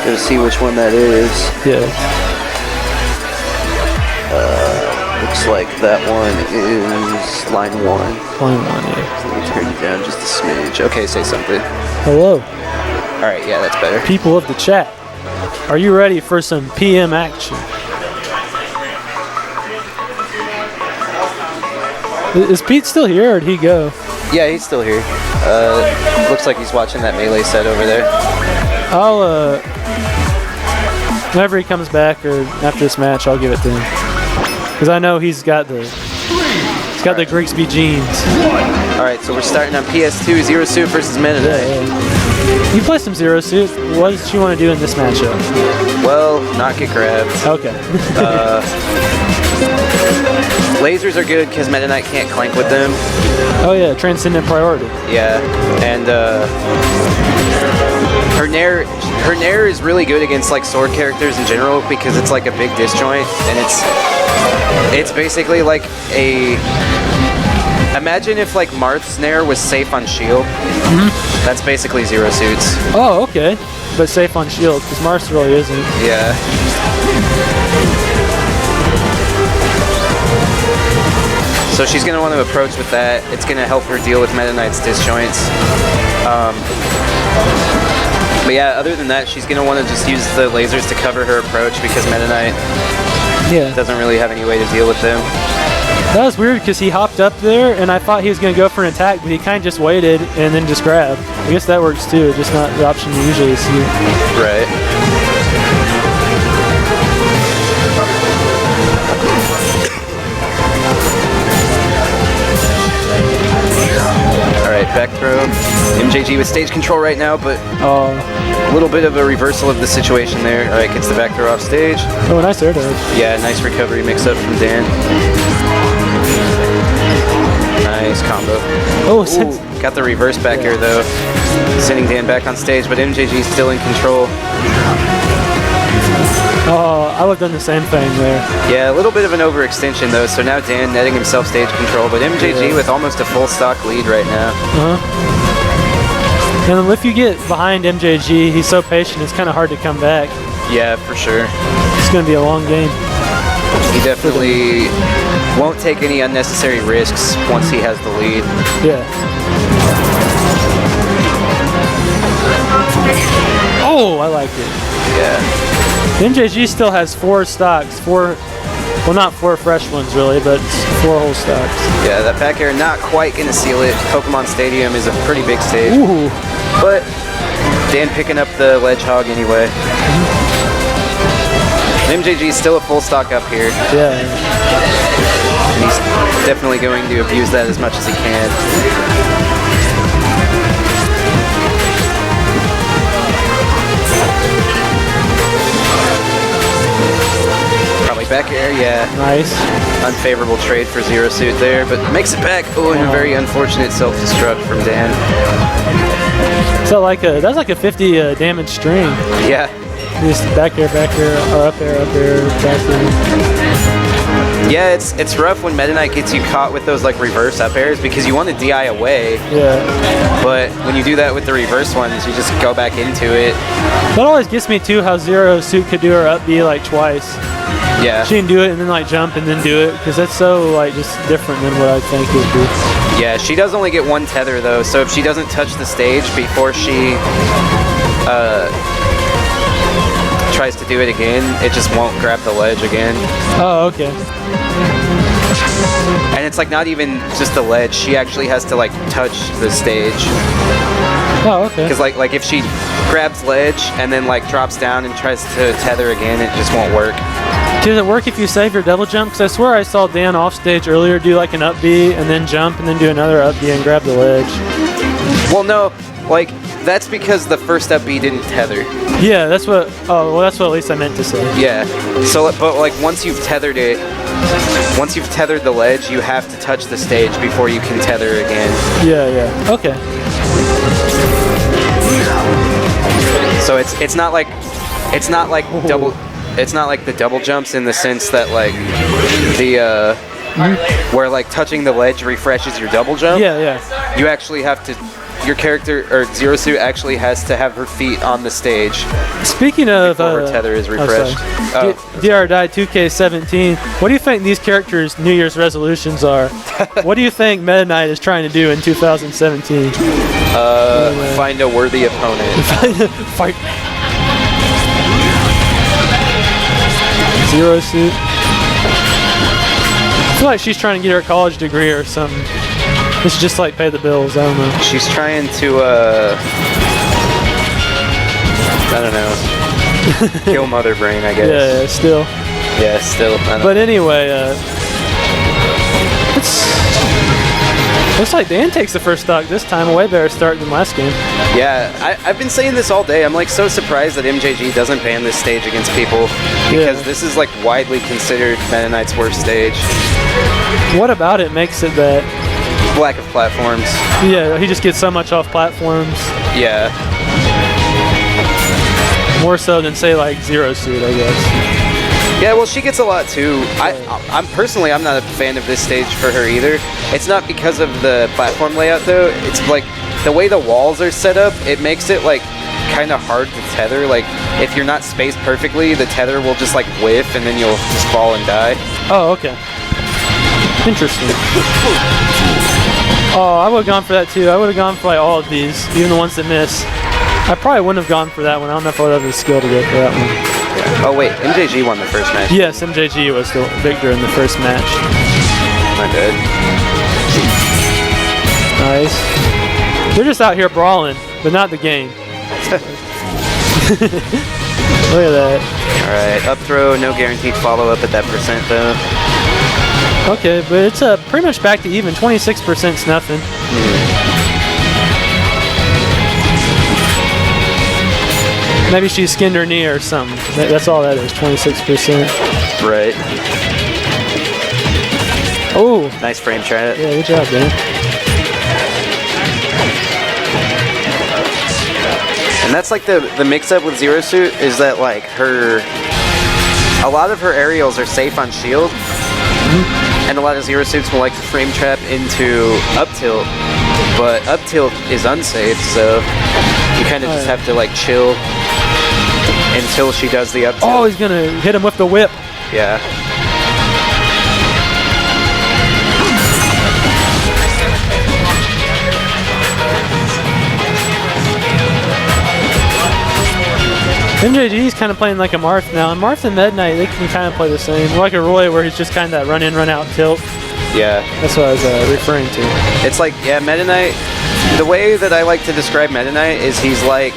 Gonna see which one that is. Yeah. Looks like that one is line 1. Line 1, yeah. So let me turn you down just a smidge. Okay, say something. Hello. Alright, yeah, that's better. People of the chat, are you ready for some PM action? Is Pete still here, or did he go? Yeah, he's still here. Looks like he's watching that Melee set over there. I'll, whenever he comes back, or after this match, I'll give it to him. Because I know he's got the Grigsby genes. Alright, so we're starting on PS2, Zero Suit versus Meta Knight. Yeah. You play some Zero Suit. What did you want to do in this matchup? Well, not get grabbed. Okay. Lasers are good because Meta Knight can't clank with them. Oh yeah, transcendent priority. Yeah, and her Nair is really good against like sword characters in general because it's like a big disjoint, and it's basically like a... Imagine if like Marth's Nair was safe on shield. Mm-hmm. That's basically Zero Suits. Oh, okay. But safe on shield, because Marth's really isn't. Yeah. So she's going to want to approach with that. It's going to help her deal with Meta Knight's disjoints. But yeah, other than that, she's going to want to just use the lasers to cover her approach because Meta Knight doesn't really have any way to deal with them. That was weird because he hopped up there and I thought he was going to go for an attack, but he kind of just waited and then just grabbed. I guess that works too, just not the option you usually see. Right. Alright, back throw. MJG with stage control right now, but a little bit of a reversal of the situation there. Alright, gets the back throw off stage. Oh, nice air dodge. Yeah, nice recovery mix-up from Dan. Nice combo. Oh, ooh, got the reverse back air though. Sending Dan back on stage, but MJG's still in control. Oh, I would have done the same thing there. Yeah, a little bit of an overextension though, so now Dan netting himself stage control, but MJG with almost a full stock lead right now. And if you get behind MJG, he's so patient, it's kind of hard to come back. Yeah, for sure. It's going to be a long game. He definitely won't take any unnecessary risks once he has the lead. Yeah. Oh, I like it. Yeah. MJG still has 4 stocks, well, not 4 fresh ones really, but 4 whole stocks. Yeah, that back air not quite going to seal it. Pokemon Stadium is a pretty big stage. Ooh. But Dan picking up the Ledgehog anyway. MJG is still a full stock up here. Yeah. And he's definitely going to abuse that as much as he can. Wait, back air, yeah. Nice. Unfavorable trade for Zero Suit there, but makes it back. Oh, and a very unfortunate self-destruct from Dan. So like that's like a 50 damage string. Yeah. Just back air, or up air, back air. Yeah, it's rough when Meta Knight gets you caught with those like reverse up airs because you want to DI away. Yeah. But when you do that with the reverse ones, you just go back into it. That always gets me too how Zero Suit could do her up B like twice. Yeah. She can do it and then like jump and then do it because that's so like just different than what I think it would be. Yeah, she does only get one tether though, so if she doesn't touch the stage before she tries to do it again, it just won't grab the ledge again. Oh, okay. And it's like not even just the ledge, she actually has to like touch the stage. Oh, okay. Because like if she grabs ledge and then like drops down and tries to tether again, it just won't work. Does it work if you save your double jump? Because I swear I saw Dan off stage earlier do like an up B and then jump and then do another up B and grab the ledge. Well, no, like that's because the first up B didn't tether. Yeah, that's what. Oh, well, that's what at least I meant to say. Yeah. So, but like once you've tethered it, once you've tethered the ledge, you have to touch the stage before you can tether again. Yeah, yeah. Okay. So it's not like double. It's not like the double jumps in the sense that like the where like touching the ledge refreshes your double jump. Yeah, yeah. You actually have to. Your character or Zero Suit actually has to have her feet on the stage. Speaking of before her tether is refreshed. DR Die 2K17. What do you think these characters' New Year's resolutions are? What do you think Meta Knight is trying to do in 2017? Find a worthy opponent. Fight. Zero Suit. I feel like she's trying to get her college degree or something. It's just like pay the bills, I don't know. She's trying to, I don't know, kill Mother Brain, I guess. Yeah, still. Yeah, still. But anyway, looks like Dan takes the first stock this time. A way better start than last game. Yeah, I've been saying this all day. I'm like so surprised that MJG doesn't ban this stage against people because this is like widely considered Meta Knight's worst stage. What about it makes it that? Lack of platforms. Yeah, he just gets so much off platforms. Yeah. More so than say like Zero Suit, I guess. Yeah, well, she gets a lot too. I'm personally, I'm not a fan of this stage for her either. It's not because of the platform layout though. It's like the way the walls are set up. It makes it like kind of hard to tether. Like if you're not spaced perfectly, the tether will just like whiff and then you'll just fall and die. Oh, okay. Interesting. Oh, I would have gone for that too. I would have gone for like all of these, even the ones that miss. I probably wouldn't have gone for that one. I don't know if I would have the skill to go for that one. Yeah. Oh wait, MJG won the first match. Yes, MJG was the victor in the first match. My bad. Nice. They're just out here brawling, but not the game. Look at that. Alright, up throw, no guaranteed follow-up at that percent though. Okay, but it's pretty much back to even. 26%'s nothing. Maybe she skinned her knee or something. That's all that is, 26%. Right. Oh. Nice frame trap. Yeah, good job, Dan. And that's like the mix-up with Zero Suit is that like a lot of her aerials are safe on shield. And a lot of Zero Suits will like to frame trap into up tilt, but up tilt is unsafe, so you kind of just have to like chill until she does the up tilt. Oh, he's gonna hit him with the whip. Yeah. MJG's kind of playing like a Marth now, and Marth and Meta Knight, they can kind of play the same. Like a Roy where he's just kind of that run in, run out tilt. Yeah. That's what I was referring to. It's like, yeah, Meta Knight, the way that I like to describe Meta Knight is he's like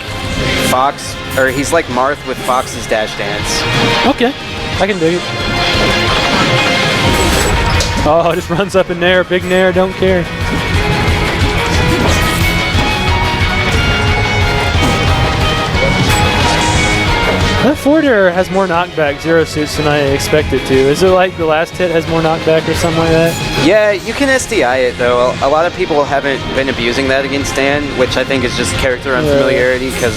Fox, or he's like Marth with Fox's dash dance. Okay, I can dig it. Oh, just runs up in there, big nair, don't care. That forward air has more knockback Zero Suits than I expected to. Is it like the last hit has more knockback or something like that? Yeah, you can SDI it though. A lot of people haven't been abusing that against Dan, which I think is just character unfamiliarity because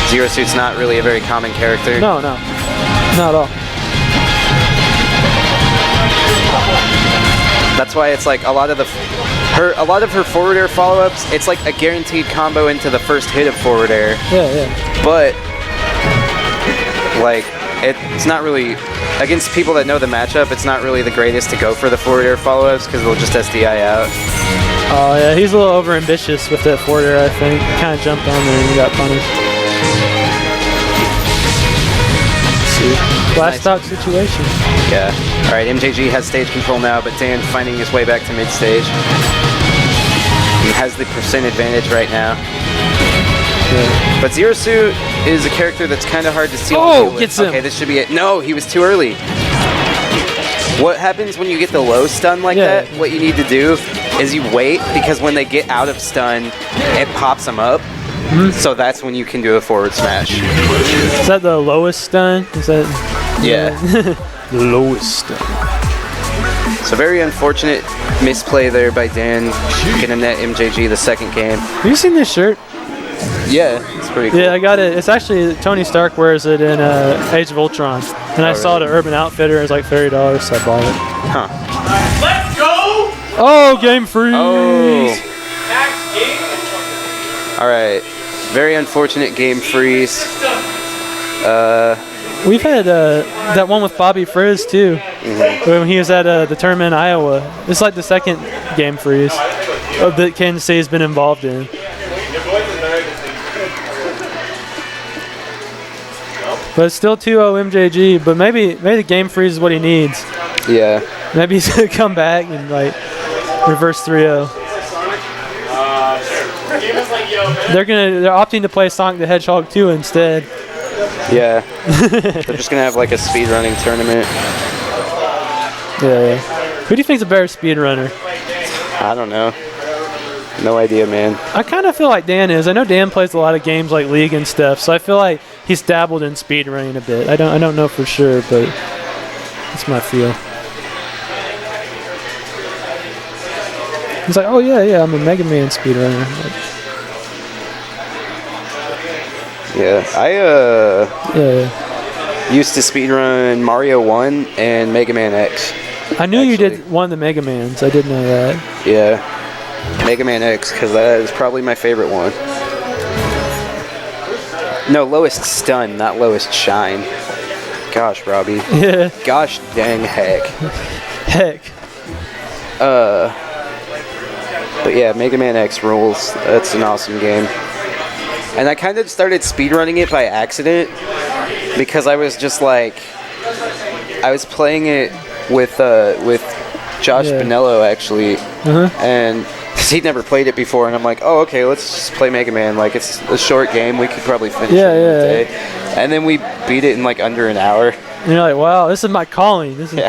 Zero Suit's not really a very common character. No, not at all. That's why it's like a lot of her forward air follow-ups, it's like a guaranteed combo into the first hit of forward air. Yeah. But like it's not really against people that know the matchup. It's not really the greatest to go for the forward air follow-ups because they'll just SDI out. Oh yeah, he's a little over ambitious with that forward air. I think kind of jumped on there and he got punished. Last stock situation. Yeah. All right, MJG has stage control now, but Dan finding his way back to mid stage. He has the percent advantage right now. Yeah. But Zero Suit is a character that's kind of hard to steal. Oh, gets him. Okay, this should be it. No, he was too early. What happens when you get the low stun like that? What you need to do is you wait, because when they get out of stun, it pops them up. So that's when you can do a forward smash. Is that the lowest stun? Is that? Yeah. The lowest stun. So very unfortunate misplay there by Dan, getting net MJG the second game. Have you seen this shirt? Yeah, it's pretty cool. Yeah, I got it. It's actually, Tony Stark wears it in Age of Ultron. And I saw it at Urban Outfitter. It was like $30, so I bought it. Huh. Let's go! Oh, game freeze! Oh. Alright. Very unfortunate game freeze. We've had that one with Bobby Frizz too, when he was at the tournament in Iowa. It's like the second game freeze that Kansas City has been involved in. But it's still 2-0 MJG, but maybe the game freeze is what he needs. Yeah. Maybe he's going to come back and like reverse 3-0. They're opting to play Sonic the Hedgehog 2 instead. Yeah. They're just gonna have like a speedrunning tournament. Yeah. Who do you think's a better speedrunner? I don't know. No idea, man. I kind of feel like Dan is. I know Dan plays a lot of games like League and stuff, so I feel like he's dabbled in speedrunning a bit. I don't know for sure, but that's my feel. He's like, oh yeah, I'm a Mega Man speedrunner. Yeah, I used to speedrun Mario 1 and Mega Man X. I knew you did one of the Mega Mans. I did know that. Yeah, Mega Man X, because that is probably my favorite one. No, lowest stun, not lowest shine. Gosh, Robbie. Yeah. Gosh dang heck. Heck. But yeah, Mega Man X rules. That's an awesome game. And I kind of started speedrunning it by accident because I was just like, I was playing it with Josh Bonello actually, and he'd never played it before, and I'm like, oh okay, let's just play Mega Man. Like it's a short game, we could probably finish it in a day. And then we beat it in like under an hour. And you're like, wow, this is my calling. This is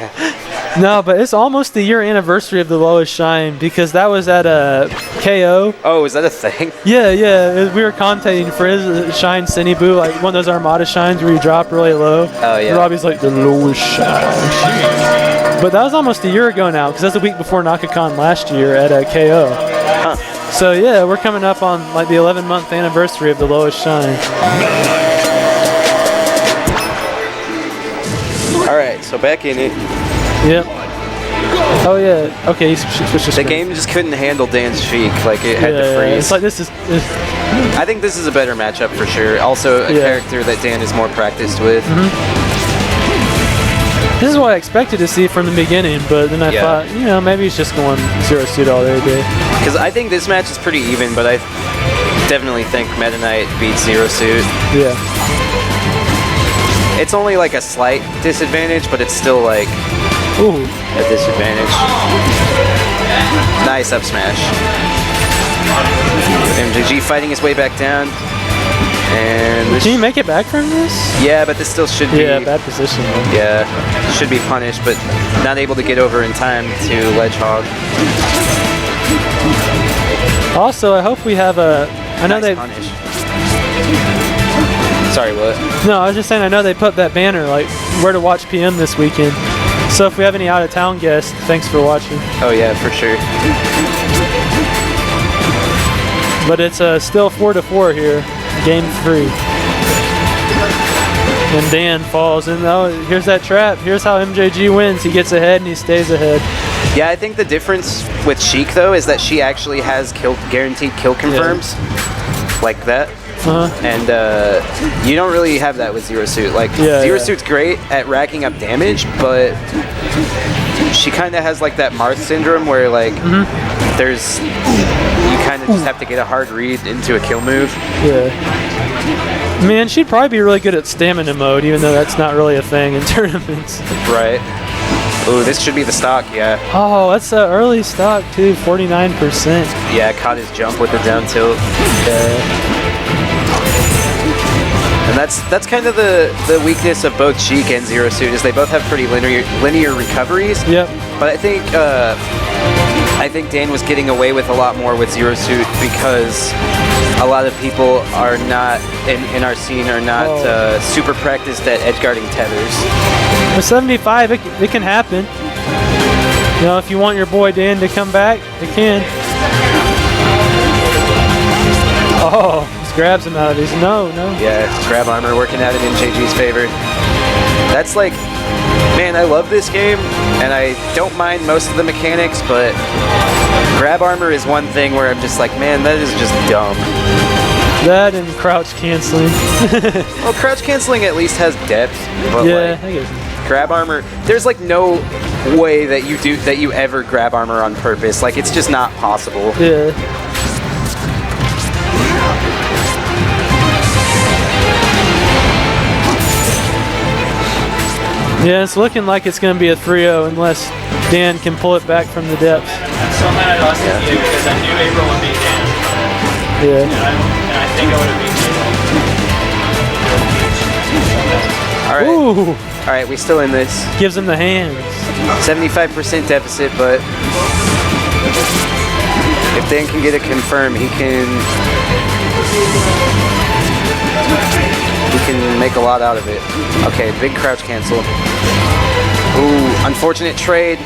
No, but it's almost the year anniversary of the lowest shine because that was at a KO. Oh, is that a thing? Yeah. We were commentating for his shine Cineboo, like one of those Armada shines where you drop really low. Oh yeah. Robbie's like the lowest shine. But that was almost a year ago now because that's the week before NakaCon last year at a KO. Huh. So yeah, we're coming up on like the 11-month anniversary of the lowest shine. All right, so back in it. Yep. Oh yeah. Okay. The game just couldn't handle Dan's cheek. Like it had to freeze. It's like this is. I think this is a better matchup for sure. Also, a character that Dan is more practiced with. This is what I expected to see from the beginning, but then I thought, maybe he's just going Zero Suit all day. Because I think this match is pretty even, but I definitely think Meta Knight beats Zero Suit. Yeah. It's only like a slight disadvantage, but it's still like. Ooh. A disadvantage. Nice up smash. MJG fighting his way back down. And can you make it back from this? Yeah, but this still should be. Yeah, bad position. Yeah, should be punished, but not able to get over in time to Ledge Hog. Also, I hope we have a. I know nice they. Punish. Sorry, what? No, I was just saying, I know they put that banner, like, where to watch PM this weekend. So if we have any out-of-town guests, thanks for watching. Oh yeah, for sure. But it's still 4-4 here, game 3. And Dan falls, and oh, here's that trap. Here's how MJG wins. He gets ahead and he stays ahead. Yeah, I think the difference with Sheik though is that she actually has guaranteed kill confirms, like that. And you don't really have that with Zero Suit. Like Zero Suit's great at racking up damage, but she kind of has like that Marth syndrome where like there's you kind of just have to get a hard read into a kill move. Yeah. Man, she'd probably be really good at stamina mode, even though that's not really a thing in tournaments. Right. Ooh, this should be the stock, yeah. Oh, that's an early stock too, 49%. Yeah, caught his jump with the down tilt. And that's kind of the weakness of both Sheik and Zero Suit is they both have pretty linear recoveries. Yep. But I think Dan was getting away with a lot more with Zero Suit because a lot of people are not in our scene are not super practiced at edge guarding tethers. With 75, it can happen. You know, if you want your boy Dan to come back, it can. Oh. Grabs him out of his no. Yeah, grab armor working out in MJG's favor. That's like, man, I love this game, and I don't mind most of the mechanics, but grab armor is one thing where I'm just like, man, that is just dumb. That and crouch canceling. Well, crouch canceling at least has depth, but yeah, like, I guess. Grab armor, there's like no way that you ever grab armor on purpose. Like, it's just not possible. Yeah. Yeah, it's looking like it's going to be a 3-0 unless Dan can pull it back from the depths. I'm so mad I lost to you because I knew April would beat Dan. Yeah. And I think I would have beat you. All right. Ooh. All right, we still in this. Gives him the hands. 75% deficit, but if Dan can get a confirm, he can make a lot out of it. Okay, big crouch cancel. Ooh, unfortunate trade,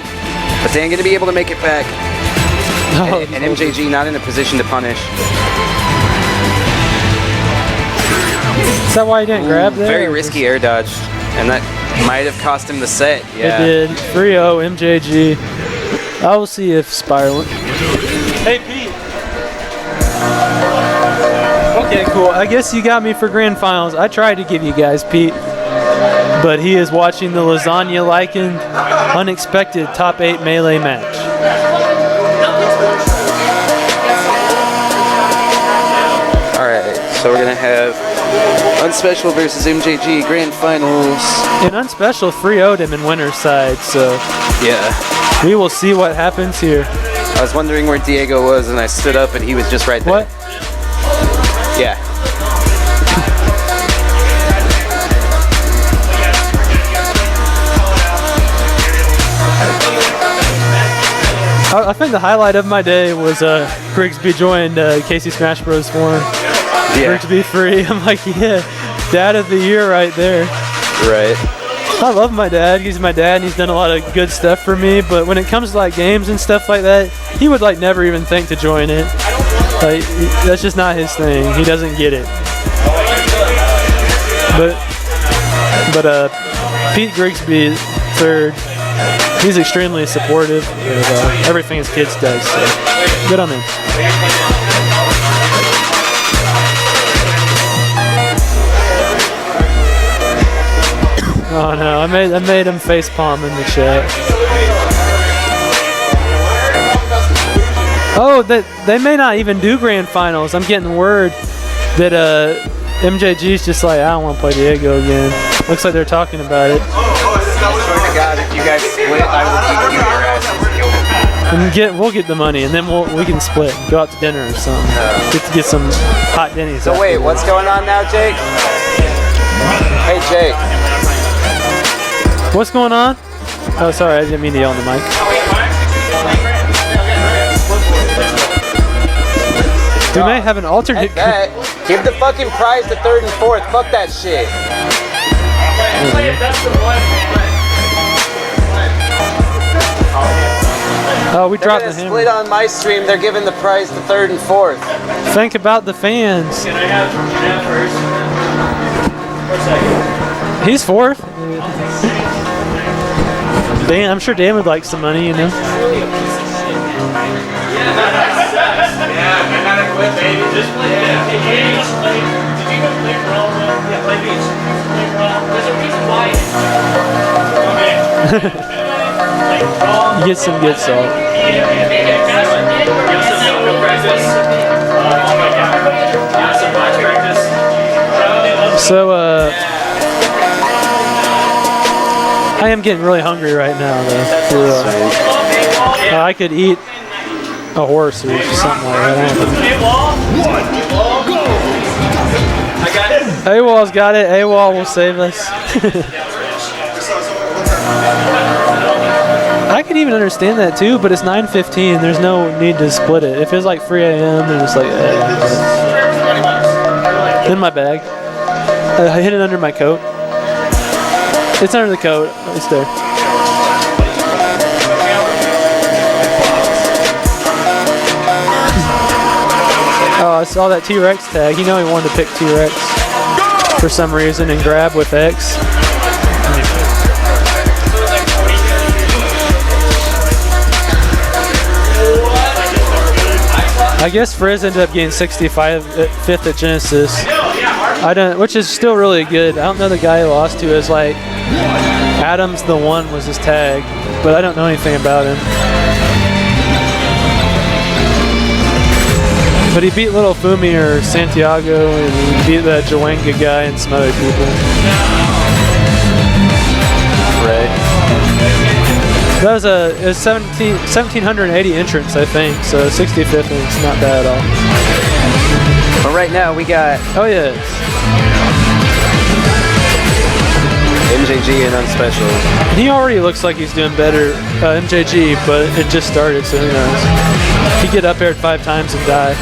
but Dan gonna be able to make it back. Oh, and MJG not in a position to punish. Is that why he didn't grab there? Very risky air dodge, and that might have cost him the set. Yeah. It did. 3-0 MJG. I will see if Spiraling. Hey, Pete. Okay, cool. I guess you got me for grand finals. I tried to give you guys Pete, but he is watching the lasagna likened unexpected top 8 melee match. All right, so we're gonna have Unspecial versus MJG grand finals. And Unspecial 3-0'd him in winner's side, so yeah, we will see what happens here. I was wondering where Diego was, and I stood up, and he was just right there. What? Yeah. I think the highlight of my day was Grigsby joined Casey Smash Bros. Forum. Yeah. Grigsby free. I'm like, yeah, dad of the year right there. Right. I love my dad. He's my dad, and he's done a lot of good stuff for me. But when it comes to like games and stuff like that, he would like never even think to join it. Like that's just not his thing. He doesn't get it. But Pete Grigsby, third. He's extremely supportive of everything his kids does. So good on him. Oh no, I made him facepalm in the chat. Oh, they may not even do grand finals. I'm getting word that MJG's just like, I don't want to play Diego again. Looks like they're talking about it. Swear to God, if you guys split, I will beat you your asses. And we'll get the money, and then we can split, go out to dinner or something. Get some hot Denny's. So wait, what's going on now, Jake? Hey, Jake. What's going on? Oh, sorry, I didn't mean to yell on the mic. We may have an alternate. Give the fucking prize to third and fourth. Fuck that shit. Oh, we dropped the They're gonna hammer. split on my stream. They're giving the prize to third and fourth. Think about the fans. Can I have that first? For a second. He's fourth. Dan, I'm sure Dan would like some money, you know. Yeah, I gotta quit, baby. Just play. Yeah. Did you go play Brawl? Yeah, play beach. Play Brawl. There's a reason why. You get some good salt. So, I am getting really hungry right now, though. For real. I could eat a horse or something like that. Awall's got it. Awall will save us. I could even understand that too, but it's 9:15. There's no need to split it. If it's like 3 a.m., then it's like in my bag. I hid it under my coat. It's under the coat. It's there. Oh, I saw that T-Rex tag. You know he wanted to pick T-Rex for some reason and grab with X. I guess Frizz ended up getting 65th at Genesis. I don't, which is still really good. I don't know the guy he lost to is like Adams the One was his tag, but I don't know anything about him. But he beat Little Fumi or Santiago, and he beat that Jawanga guy and some other people. Right. That was a 1780 entrance, I think, so 65th is not bad at all. But right now we got Oh yeah. MJG and Unspecial. He already looks like he's doing better, MJG, but it just started, so who knows. He get up aired 5 times and die.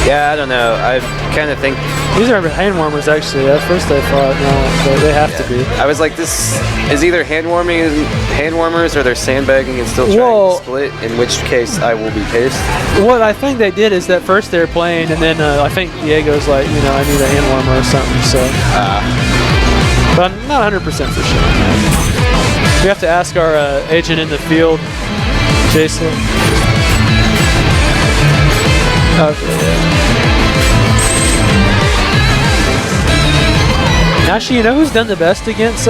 Yeah, I don't know. I kind of think these are hand warmers actually. At first I thought no, but they have to be. I was like, this is either hand warmers or they're sandbagging and still trying to split. In which case, I will be pissed. What I think they did is that first they were playing, and then I think Diego's like, you know, I need a hand warmer or something. So, but I'm not 100% for sure. We have to ask our agent in the field, J-slo. Okay. Actually, you know who's done the best against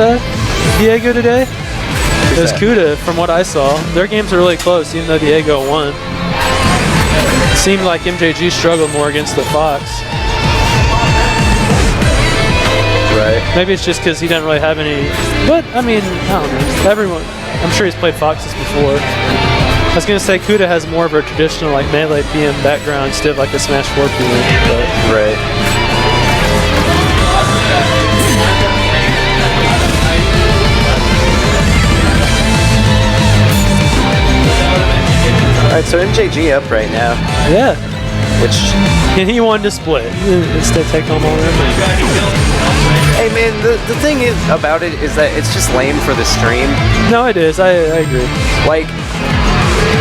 Diego today? It was Cuda, from what I saw. Their games are really close, even though Diego won. It seemed like MJG struggled more against the Fox. Right. Maybe it's just because he doesn't really have any. But, I mean, I don't know. Everyone, I'm sure he's played Foxes before. I was going to say Cuda has more of a traditional like melee PM background instead of like a Smash 4 PM. But. Right. Alright, so MJG up right now. Yeah. Which. And he wanted to split. Instead take home all them. Hey man, the thing is about it is that it's just lame for the stream. No, it is. I agree. Like,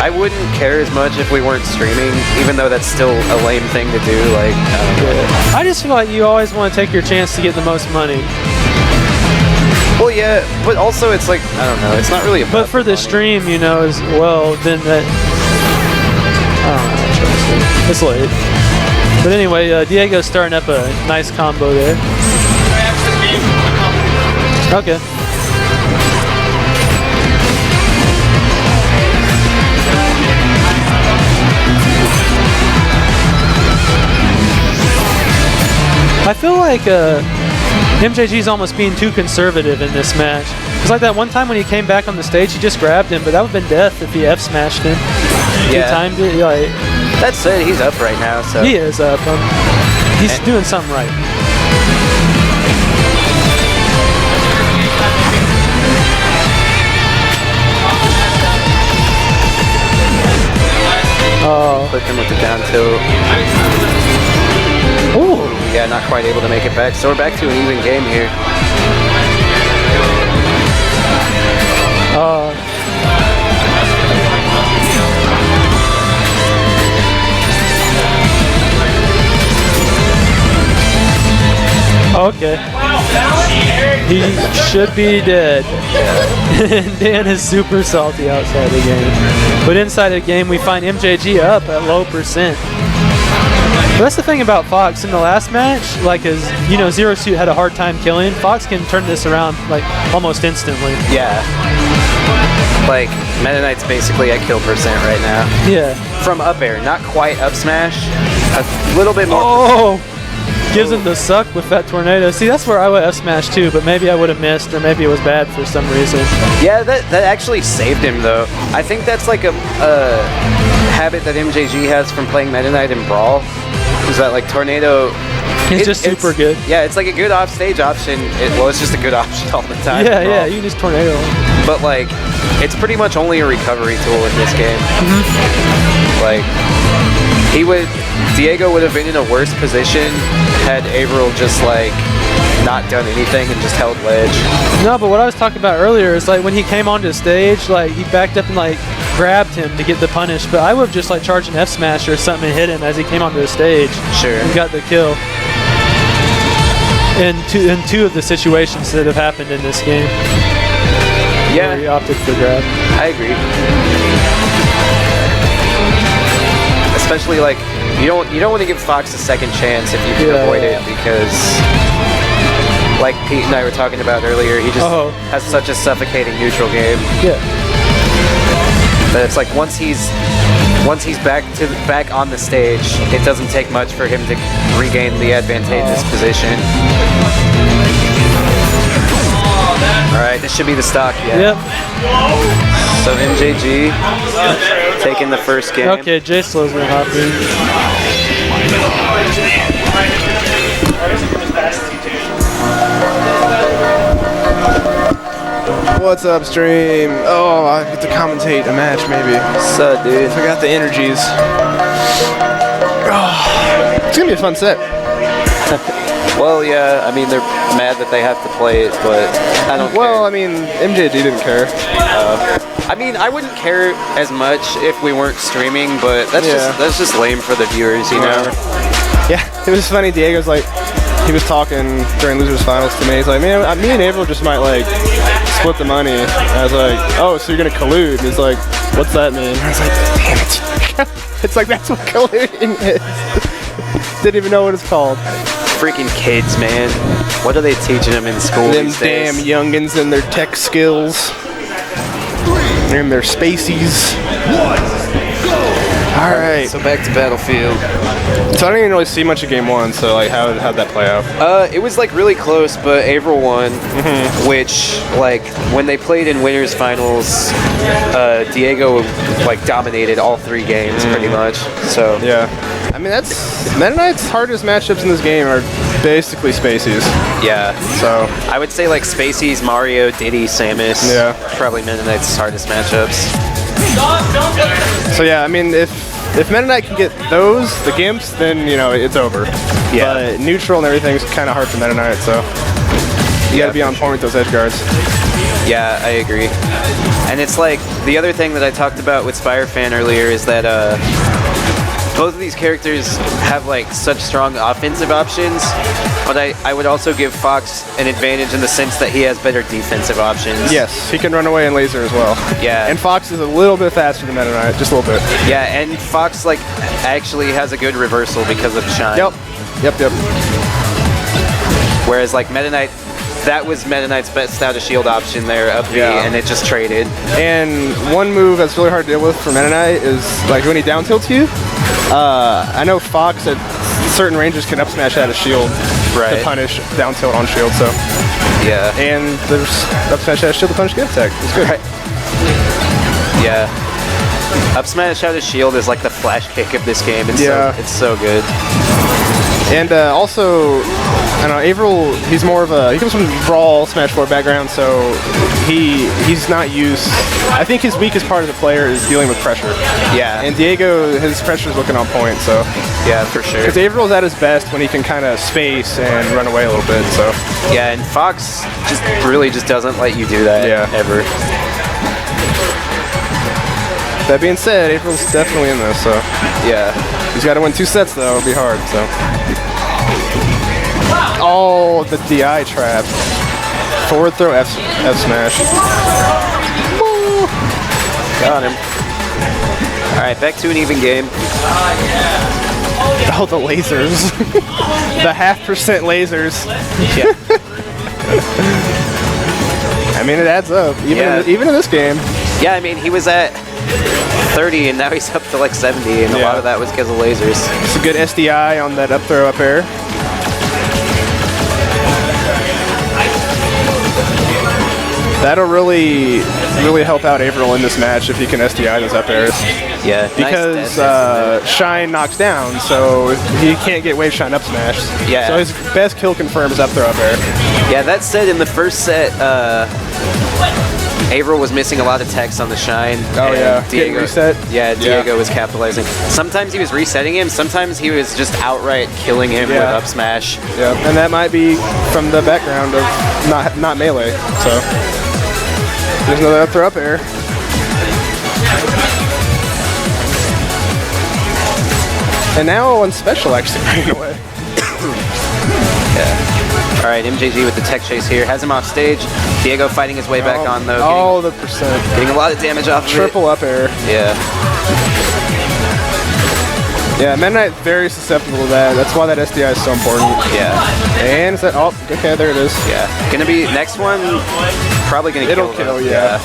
I wouldn't care as much if we weren't streaming, even though that's still a lame thing to do. Like, I just feel like you always want to take your chance to get the most money. Well, yeah, but also it's like, I don't know, it's not really about But for the stream, you know, as well, then that... I don't know what I'm trying to say. It's late. But anyway, Diego's starting up a nice combo there. Okay. I feel like MJG's almost being too conservative in this match. It's like that one time when he came back on the stage, he just grabbed him, but that would have been death if he F-smashed him. Yeah. He timed it. Like, that said, he's up right now, so... He is up. He's doing something right. Oh. Click him with the down tilt. Ooh. yeah, not quite able to make it back. So we're back to an even game here. Okay. He should be dead. And Dan is super salty outside the game. But inside the game, we find MJG up at low percent. But that's the thing about Fox. In the last match, like, as you know, Zero Suit had a hard time killing. Fox can turn this around like almost instantly. Yeah. Like, Meta Knight's basically at kill percent right now. Yeah. From up air, not quite up smash. A little bit more. Oh! Gives him the suck with that tornado. See, that's where I would have smashed too, but maybe I would have missed, or maybe it was bad for some reason. Yeah, that actually saved him though. I think that's like a habit that MJG has from playing Meta Knight in Brawl. Is that like tornado? It's just super good. Yeah, it's like a good offstage option. Well, it's just a good option all the time. Yeah, yeah, you can just tornado. But like, it's pretty much only a recovery tool in this game. Like, Diego would have been in a worse position had Averill just like not done anything and just held ledge. No, but what I was talking about earlier is like when he came onto stage, like he backed up and like grabbed him to get the punish, but I would have just like charged an F smash or something and hit him as he came onto the stage. Sure. And got the kill. In two of the situations that have happened in this game. Yeah. Where he opted for grab. I agree. Especially like you don't want to give Fox a second chance if you can avoid it, because like Pete and I were talking about earlier, he just has such a suffocating neutral game. Yeah. But it's like once he's back on the stage, it doesn't take much for him to regain the advantageous position. Alright, this should be the stock, yeah. Yep. So MJG taking the first game. Okay, J-slo's gonna hop in. What's up, stream? Oh, I get to commentate a match, maybe. What's up, dude? I got the energies. Oh, it's gonna be a fun set. Well, yeah, I mean, they're mad that they have to play it, but I don't care. Well, I mean, MJD didn't care. I mean, I wouldn't care as much if we weren't streaming, but that's just lame for the viewers, you know? Yeah, it was funny. Diego's like, he was talking during Losers Finals to me. He's like, man, me and Averill just might like split the money. And I was like, oh, so you're gonna collude? And he's like, what's that mean? I was like, damn it. It's like, that's what colluding is. Didn't even know what it's called. Freaking kids, man. What are they teaching them in school Them these damn days? youngins and their tech skills. And their spaceys. Alright. So back to Battlefield. So I didn't even really see much of game one, so like how'd that play out? It was like really close, but Averill won, which like when they played in winners finals, Diego like dominated all three games pretty much. So yeah. I mean, that's Meta Knight's hardest matchups in this game are basically Spaceys. Yeah. So I would say like Spacey's, Mario, Diddy, Samus. Yeah. Probably Meta Knight's hardest matchups. So yeah, I mean, if Meta Knight can get those, the Gimps, then you know it's over. Yeah. But neutral and everything's kind of hard for Meta Knight, so you gotta be on point with those edge guards. Yeah, I agree. And it's like the other thing that I talked about with Spirefan earlier is that both of these characters have like such strong offensive options, but I would also give Fox an advantage in the sense that he has better defensive options. Yes, he can run away and laser as well. Yeah. And Fox is a little bit faster than Meta Knight, just a little bit. Yeah, and Fox like actually has a good reversal because of Shine. Yep. Whereas like Meta Knight, that was Meta Knight's best out of shield option there, up B, and it just traded. And one move that's really hard to deal with for Meta Knight is like when he down tilts you. I know Fox at certain ranges can up smash out of shield to punish down tilt on shield. So yeah, and there's up smash out of shield to punish good attack. It's good. Yeah, up smash out of shield is like the flash kick of this game. It's so good. And also, I don't know, Averill, he comes from Brawl, Smash 4 background, so he's not used. I think his weakest part of the player is dealing with pressure. Yeah. And Diego, his pressure's looking on point, so. Yeah, for sure. Because Averill's at his best when he can kind of space and run away a little bit, so. Yeah, and Fox really just doesn't let you do that ever. That being said, Averill's definitely in this, so. Yeah. He's got to win 2 sets, though. It'll be hard, so. Oh, the DI trap. Forward throw F smash. Woo. Got him. All right, back to an even game. Oh, the lasers. The 0.5% lasers. Yeah. I mean, it adds up, even in this game. Yeah, I mean, he was at 30 and now he's up to like 70, and a lot of that was because of lasers. It's a good SDI on that up throw up air. That'll really help out Averill in this match if he can SDI those up airs. Yeah, because Shine knocks down, so he can't get wave Shine up smash. Yeah. So his best kill confirm is up throw up air. Yeah, that said, in the first set, Averill was missing a lot of text on the Shine. Oh yeah, Diego reset. Yeah, Diego was capitalizing. Sometimes he was resetting him. Sometimes he was just outright killing him with up smash. Yeah, and that might be from the background of not melee. So there's another up throw up air. And now Unspecial actually running away. Yeah. All right, MJG with the tech chase here. Has him off stage. Diego fighting his way back on, though. Oh, the percent. Getting a lot of damage off Triple up air. Yeah. Yeah, Meta Knight very susceptible to that. That's why that SDI is so important. Yeah. And is that, oh, okay, there it is. Yeah. Gonna be, next one, probably gonna kill. It'll kill, yeah.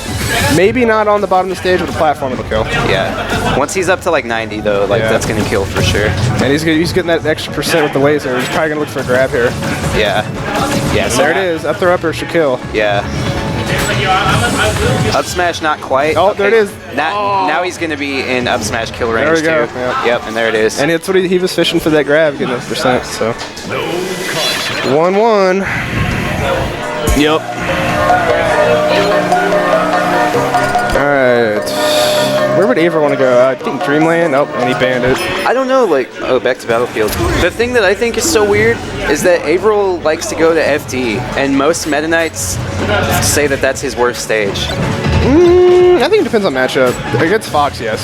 Maybe not on the bottom of the stage, but the platform it'll kill. Yeah. Once he's up to like 90 though, like that's gonna kill for sure. And he's getting that extra percent with the laser. He's probably gonna look for a grab here. Yeah. Yeah, so there it is. Up throw up air should kill. Yeah. Up smash not quite. Oh, there it is. Now he's gonna be in up smash kill range too. There we go. Yep, and there it is. And it's what he was fishing for, that grab, getting those percent. So 1-1. Yep. All right. Where would Averill want to go? I think Dreamland. Oh, and he banned it. I don't know, like, back to Battlefield. The thing that I think is so weird is that Averill likes to go to FD, and most Meta Knights say that that's his worst stage. I think it depends on matchup. Against Fox, yes.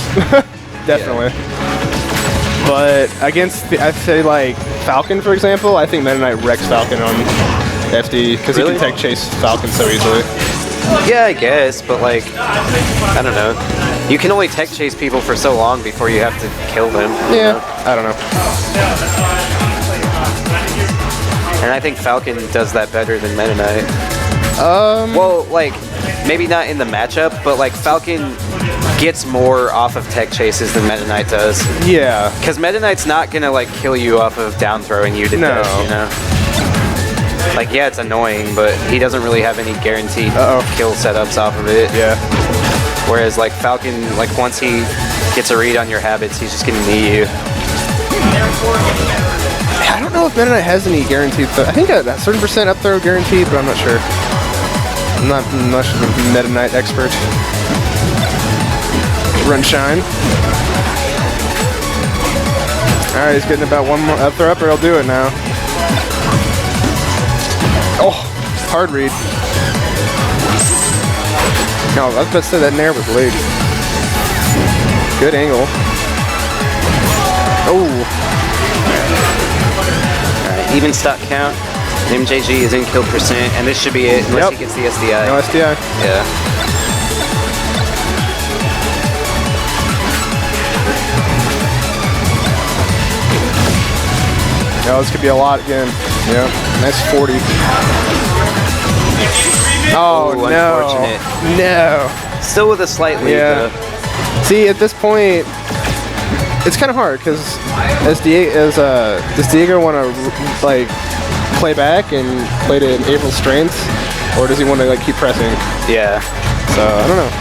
Definitely. Yeah. But against, I'd say, like, Falcon, for example, I think Meta Knight wrecks Falcon on FD, because he can tech chase Falcon so easily. Yeah, I guess, but like, I don't know. You can only tech chase people for so long before you have to kill them. Yeah, I don't know. And I think Falcon does that better than Meta Knight. Well, like, maybe not in the matchup, but like Falcon gets more off of tech chases than Meta Knight does. Yeah. Because Meta Knight's not gonna like kill you off of down throwing you to death, you know? Like, yeah, it's annoying, but he doesn't really have any guaranteed kill setups off of it. Yeah. Whereas, like, Falcon, like, once he gets a read on your habits, he's just gonna knee you. I don't know if Meta Knight has any guaranteed. I think a certain percent up throw guaranteed, but I'm not sure. I'm not much of a Meta Knight expert. Run Shine. All right, he's getting about one more up throw up, or he'll do it now. Oh, hard read. No, I was about to say that nair was late. Good angle. Oh. Alright, even stock count. MJG is in kill percent, and this should be it, unless he gets the SDI. No SDI. Yeah. Oh, this could be a lot again. Yeah, nice 40. Oh, ooh, no. Unfortunate. No. Still with a slight lead, though. See, at this point, it's kind of hard, because does Diego want to, like, play back and play to Averill's strengths, or does he want to, like, keep pressing? Yeah. So, I don't know.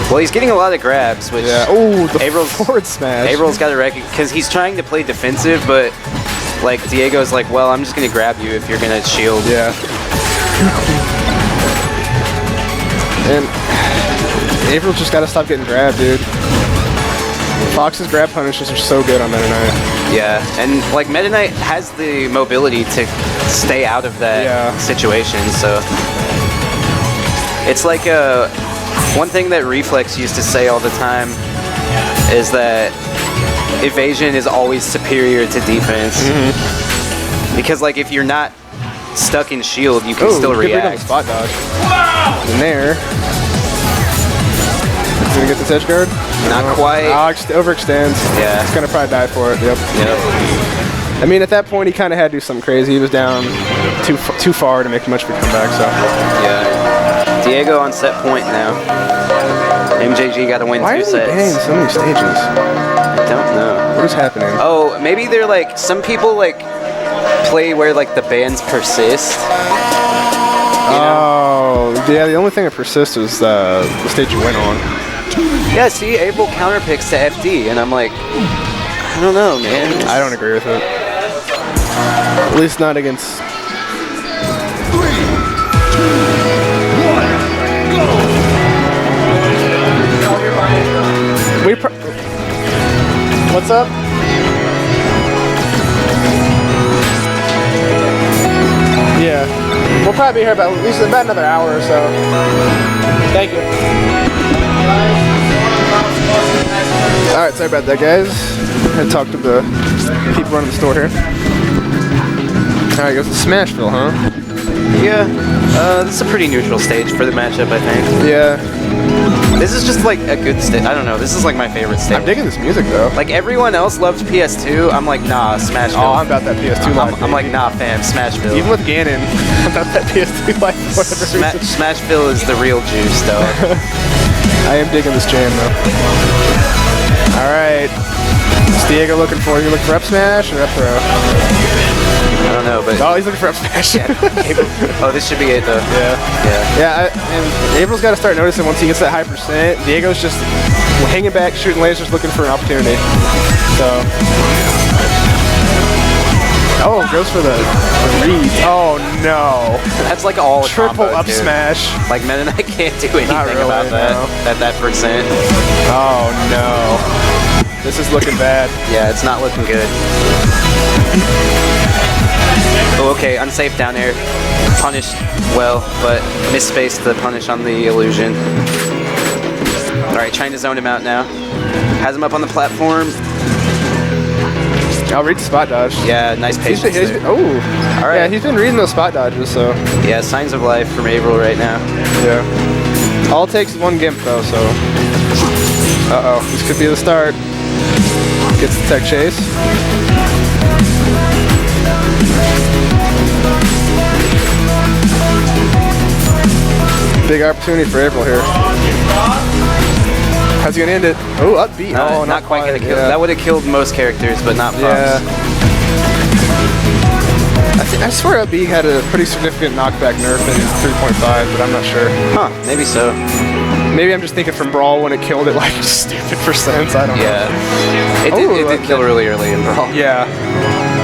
Well, he's getting a lot of grabs, which... Yeah. Oh, the Averill's forward smash. Averill's got to recognize, because he's trying to play defensive, but like Diego's like, well, I'm just gonna grab you if you're gonna shield. Yeah. And April's just gotta stop getting grabbed, dude. Fox's grab punishes are so good on Meta Knight. Yeah, and like Meta Knight has the mobility to stay out of that situation, so it's like one thing that Reflex used to say all the time is that evasion is always superior to defense. Because like if you're not stuck in shield, you can still react. Spot dodge. In there. Is gonna get this edge guard? Not quite. Overextends. Yeah. He's gonna probably die for it. Yep. I mean, at that point, he kind of had to do something crazy. He was down too far to make much of a comeback. So. Yeah. Diego on set point now. MJG got to win 2 sets. Why are they banning so many stages? I don't know. What is happening? Oh, maybe they're like, some people like play where like the bans persist. Oh, yeah, the only thing that persists was the stage you went on. Yeah, see, Abel counterpicks to FD, and I'm like, I don't know, man. I don't agree with it. At least not against... 3, 2, 1, go! What's up? Yeah. We'll probably be here about at least about another hour or so. Thank you. Alright, sorry about that, guys. I talked to the people running the store here. Alright, goes to Smashville, huh? Yeah. This is a pretty neutral stage for the matchup, I think. Yeah. This is just like a good stage. I don't know. This is like my favorite stage. I'm digging this music though. Like everyone else loves PS2. I'm like, nah, Smashville. Oh, I'm about that PS2 life. I'm like, nah, fam, Smashville. Even with Ganon, I'm about that PS2 life for whatever reason. Smashville is the real juice, though. I am digging this jam though. Alright. What's Diego looking for? You looking for up smash or up throw? I don't know, but... Oh, he's looking for up smash. Oh, this should be it, though. Yeah, and April's got to start noticing once he gets that high percent, Diego's just hanging back, shooting lasers, looking for an opportunity. So... Oh, goes for the read. Oh, no. That's like all triple combos, up dude. smash. Like, Meta Knight can't do anything really, about that percent. Oh, no. This is looking bad. Yeah, it's not looking good. Oh, okay, unsafe down air. Punished well, but misspaced the punish on the illusion. Alright, trying to zone him out now. Has him up on the platform. I'll read the spot dodge. Yeah, nice patience there. Oh, alright. Yeah, he's been reading those spot dodges, so. Yeah, signs of life from Averill right now. Yeah. All it takes is one gimp, though, so. Uh-oh, this could be the start. Gets the tech chase. Big opportunity for April here. How's he gonna end it? Oh, up B. No, not quite gonna kill. Yeah. That would have killed most characters, but not Fox. Yeah. I swear up B had a pretty significant knockback nerf in 3.5, but I'm not sure. Huh, maybe so. Maybe I'm just thinking from Brawl when it killed it like stupid percents. I don't know. Yeah. It did kill really early in Brawl. Yeah.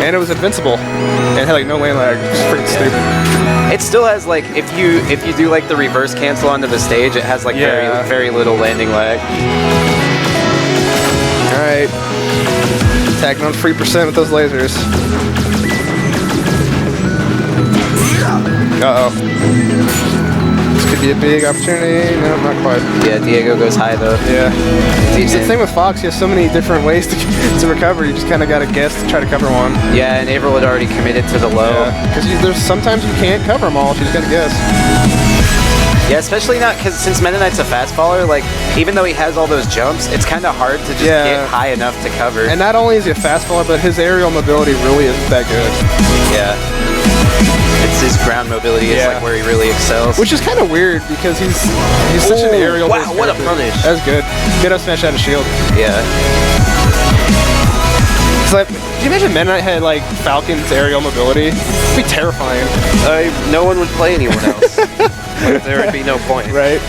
And it was invincible. And it had like no lane lag. It's freaking stupid. It still has like, if you do like the reverse cancel onto the stage, it has like very little landing lag. Alright. Attacking on 3% with those lasers. Uh-oh. This could be a big opportunity. No, not quite. Yeah, Diego goes high though. Yeah. It's the thing with Fox, he has so many different ways to recover. You just kind of got to guess to try to cover one. Yeah, and Averill had already committed to the low. Because there's sometimes you can't cover them all. You just got to guess. Yeah, especially not because since Meta Knight's a fast faller, like even though he has all those jumps, it's kind of hard to just get high enough to cover. And not only is he a fast faller, but his aerial mobility really isn't that good. Yeah. It's his ground mobility is like where he really excels. Which is kind of weird because he's such an aerial. Wow, what a punish. That was good. Good up smash out of shield. Yeah. It's like, can you imagine Meta Knight had like Falcon's aerial mobility? It'd be terrifying. No one would play anyone else. Like, there would be no point. Right.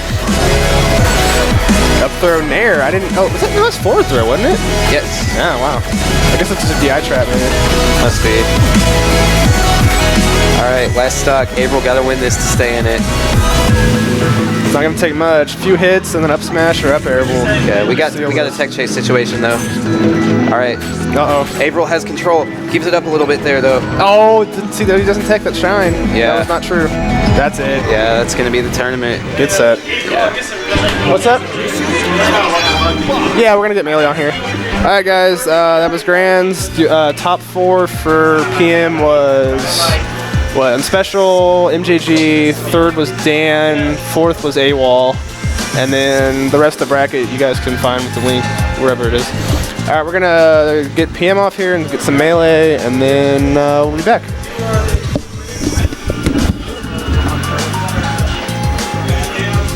Up throw nair. I didn't. Oh, that was forward throw, wasn't it? Yes. Yeah. Wow. I guess it's just a DI trap, man. Must be. All right, last stock. April got to win this to stay in it. It's not gonna take much. A few hits and then up smash or up air. Yeah, we got a tech chase situation though. All right. April has control. Keeps it up a little bit there though. Oh, see that he doesn't tech that shine. Yeah. That was not true. That's it. Yeah, that's gonna be the tournament. Good set. Yeah. What's up? Yeah, we're gonna get melee on here. All right, guys. That was Grands. Top 4 for PM was. What? Unspecial, MJG, 3rd was Dan, 4th was Awall, and then the rest of the bracket you guys can find with the link wherever it is. All right, we're gonna get PM off here and get some melee, and then we'll be back.